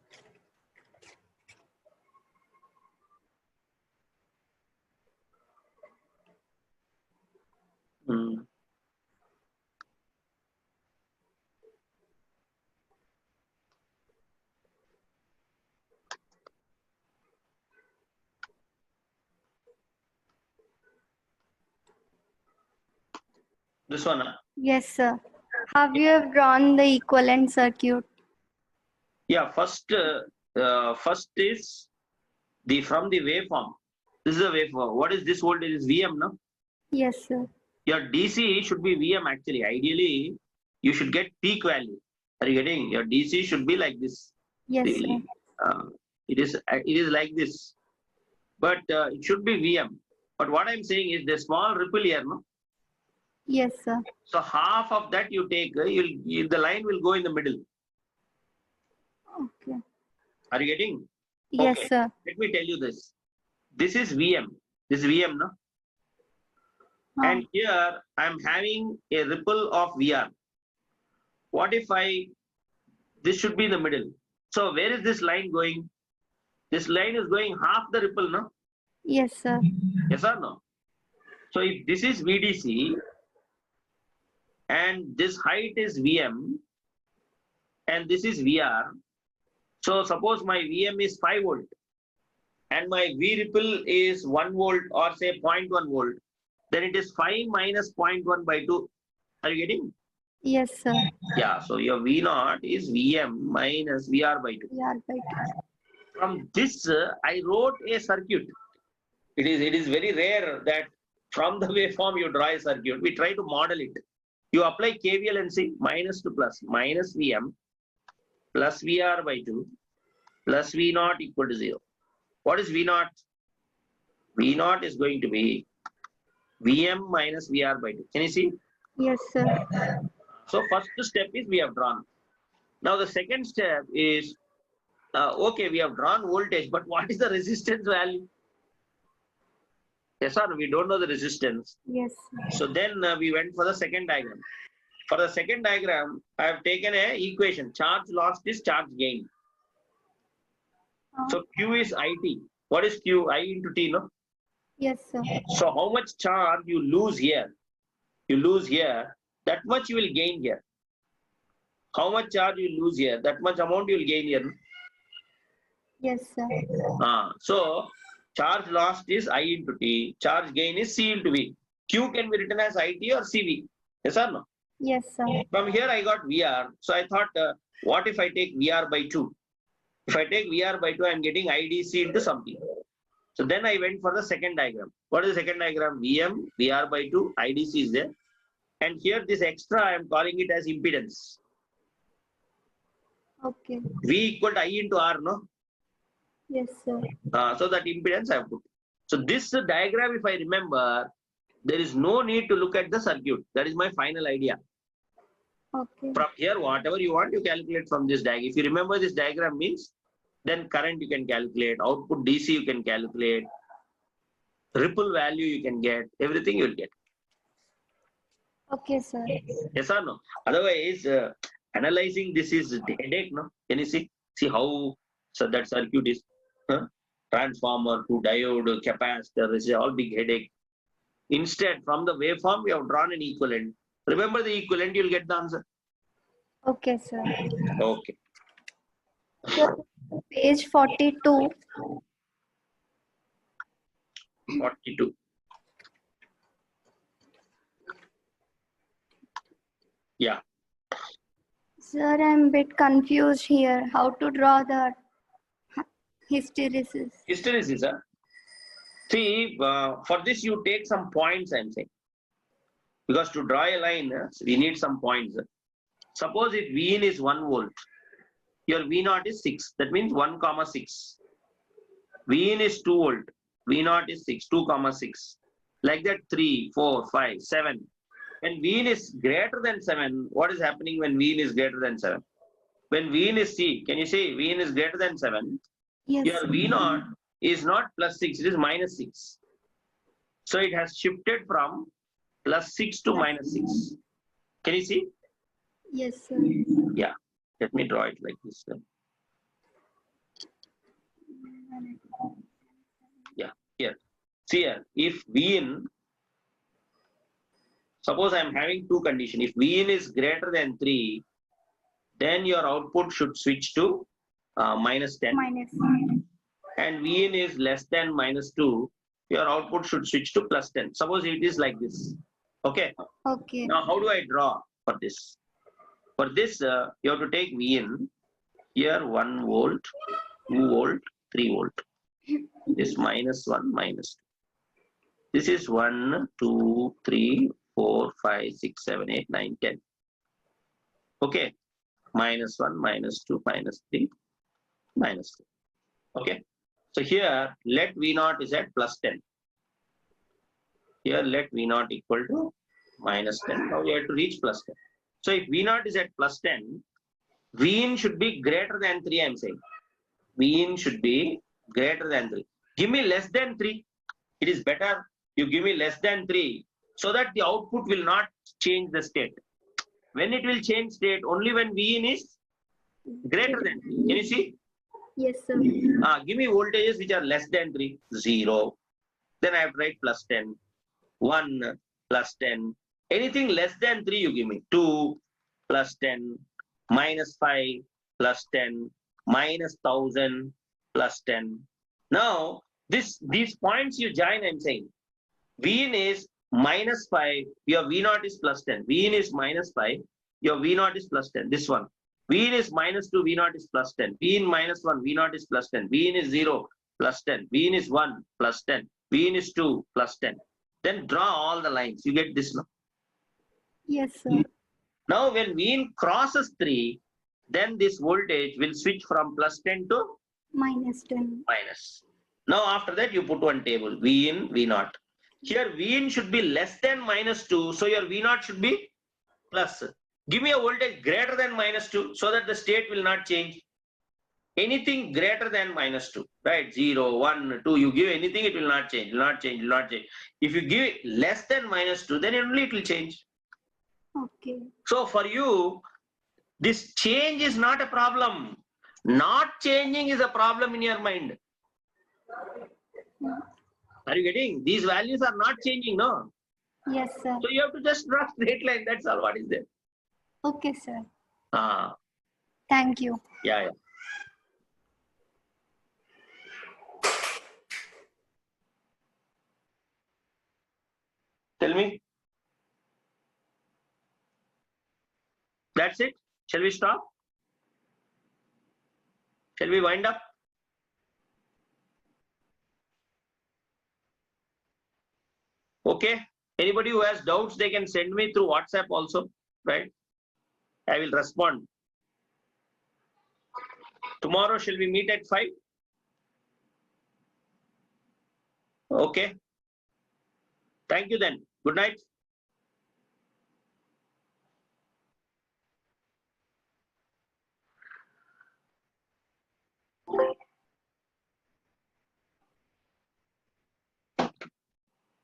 This one? Yes, sir. Have you have drawn the equivalent circuit? Yeah, first is from the waveform. This is a waveform. What is this voltage? Is VM, no? Yes, sir. Your DC should be VM actually. Ideally, you should get peak value. Are you getting? Your DC should be like this. Yes, really. It is like this. But it should be VM. But what I'm saying is the small ripple here, no? Yes, sir. So half of that you take, the line will go in the middle. Okay. Are you getting? Yes, Okay. sir. Let me tell you this. This is VM. This is VM, no? And here I'm having a ripple of VR. What if this should be in the middle. So where is this line going? This line is going half the ripple, no? Yes, sir. Yes or no? So if this is VDC and this height is VM and this is VR, so suppose my VM is 5 volt and my V ripple is 1 volt or say 0.1 volt, then it is 5 minus 0.1 by 2. Are you getting? Yes, sir. Yeah, so your V naught is VM minus VR by 2. VR by 2. From this, I wrote a circuit. It is very rare that from the waveform you draw a circuit. We try to model it. You apply KVL and see minus to plus, minus VM plus VR by 2 plus V naught equal to 0. What is V naught? V naught is going to be VM minus VR by 2. Can you see? Yes, sir. So first step is we have drawn. Now the second step is, okay, we have drawn voltage, but what is the resistance value? Yes or no? We don't know the resistance. Yes. So then we went for the second diagram. For the second diagram, I have taken a equation. Charge lost is charge gain. So Q is IT. What is Q? I into T, no? Yes, sir. So how much charge you lose here? You lose here, that much you will gain here. How much charge you lose here? That much amount you will gain here. Yes, sir. So charge lost is I into T. Charge gain is C into V. Q can be written as IT or CV. Yes or no? Yes, sir. From here I got VR. So I thought, what if I take VR by 2? If I take VR by 2, I am getting IDC into something. So then I went for the second diagram. What is the second diagram? VM, VR by 2, IDC is there. And here this extra, I am calling it as impedance. Okay. V equal to I into R, no? Yes, sir. So that impedance I have put. So this diagram, if I remember, there is no need to look at the circuit. That is my final idea. Okay. From here, whatever you want, you calculate from this diagram. If you remember this diagram means, then current you can calculate, output DC you can calculate, ripple value you can get, everything you will get. Okay, sir. Yes or no? Otherwise, analyzing this is headache, no? Can you see? See how so that circuit is transformer to diode, capacitor, this is all big headache. Instead, from the waveform, we have drawn an equivalent. Remember the equivalent, you'll get the answer. Okay, sir. Okay. So, page 42. 42. Yeah. Sir, I'm a bit confused here. How to draw the hysteresis? Hysteresis, huh? See, for this you take some points, I'm saying. Because to draw a line, we need some points. Suppose if V in is 1 volt, your V naught is 6. That means 1, 6. V in is 2 volt. V naught is 6, 2, 6. Like that 3, 4, 5, 7. When V in is greater than 7, what is happening when V in is greater than 7? When V in is C, can you say V in is greater than 7? Yes. Your V naught is not plus 6, it is minus 6. So it has shifted from plus 6 to minus 6. Can you see? Yes, sir. Yeah. Let me draw it like this. Yeah, here. See here, if V in, suppose I am having two conditions. If V in is greater than 3, then your output should switch to minus 10. Minus. And V in is less than minus 2, your output should switch to plus 10. Suppose it is like this. Okay. Okay. Now, how do I draw for this? For this, you have to take V in. Here, 1 volt, 2 volt, 3 volt. This minus 1, minus 2. This is 1, 2, 3, 4, 5, 6, 7, 8, 9, 10. Okay. Minus 1, minus 2, minus 3, minus 2. Okay. So here, let V naught is at plus 10. Here, let V naught equal to minus 10. Now we have to reach plus 10. So if V naught is at plus 10, V in should be greater than 3, I'm saying. V in should be greater than 3. Give me less than 3. It is better you give me less than 3. so that the output will not change the state. When it will change state, only when Vin is greater than 3. Can you see? Yes, sir. Give me voltages which are less than 3, 0. Then I have to write plus 10, 1 plus 10. Anything less than 3, you give me 2 plus 10, minus 5 plus 10, minus 1000 plus 10. Now, these points you join, I'm saying. Vin is minus 5, your V0 is plus 10. Vin is minus 5, your V0 is plus 10. This one. Vin is minus 2, V0 is plus 10. Vin minus 1, V0 is plus 10. Vin is 0, plus 10. Vin is 1, plus 10. Vin is 2, plus 10. Then draw all the lines. You get this now. Yes, sir. Now, when Vin crosses 3, then this voltage will switch from plus 10 to Minus 10. minus. Now, after that, you put one table, Vin, V0. Here, Vin should be less than minus 2, so your V0 should be plus. Give me a voltage greater than minus 2, so that the state will not change. Anything greater than minus 2, right? 0, 1, 2, you give anything, it will not change, will not change, will not change. If you give it less than minus 2, then only it will change. Okay. So for you, this change is not a problem. Not changing is a problem in your mind. Are you getting? These values are not changing, no? Yes, sir. So you have to just draw straight line. That's all what is there. Okay, sir. Ah, Thank you. yeah. Tell me. That's it. Shall we stop? Shall we wind up? Okay. Anybody who has doubts, they can send me through WhatsApp also, right? I will respond. Tomorrow, shall we meet at 5? Okay. Thank you then. Good night.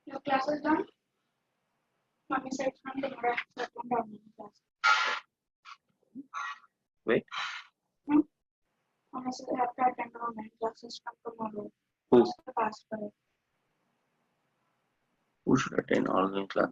Your class is done? Mommy said from the class. Wait. Mommy said I have to attend online classes from tomorrow. Who? What's the password? Who should attend online class?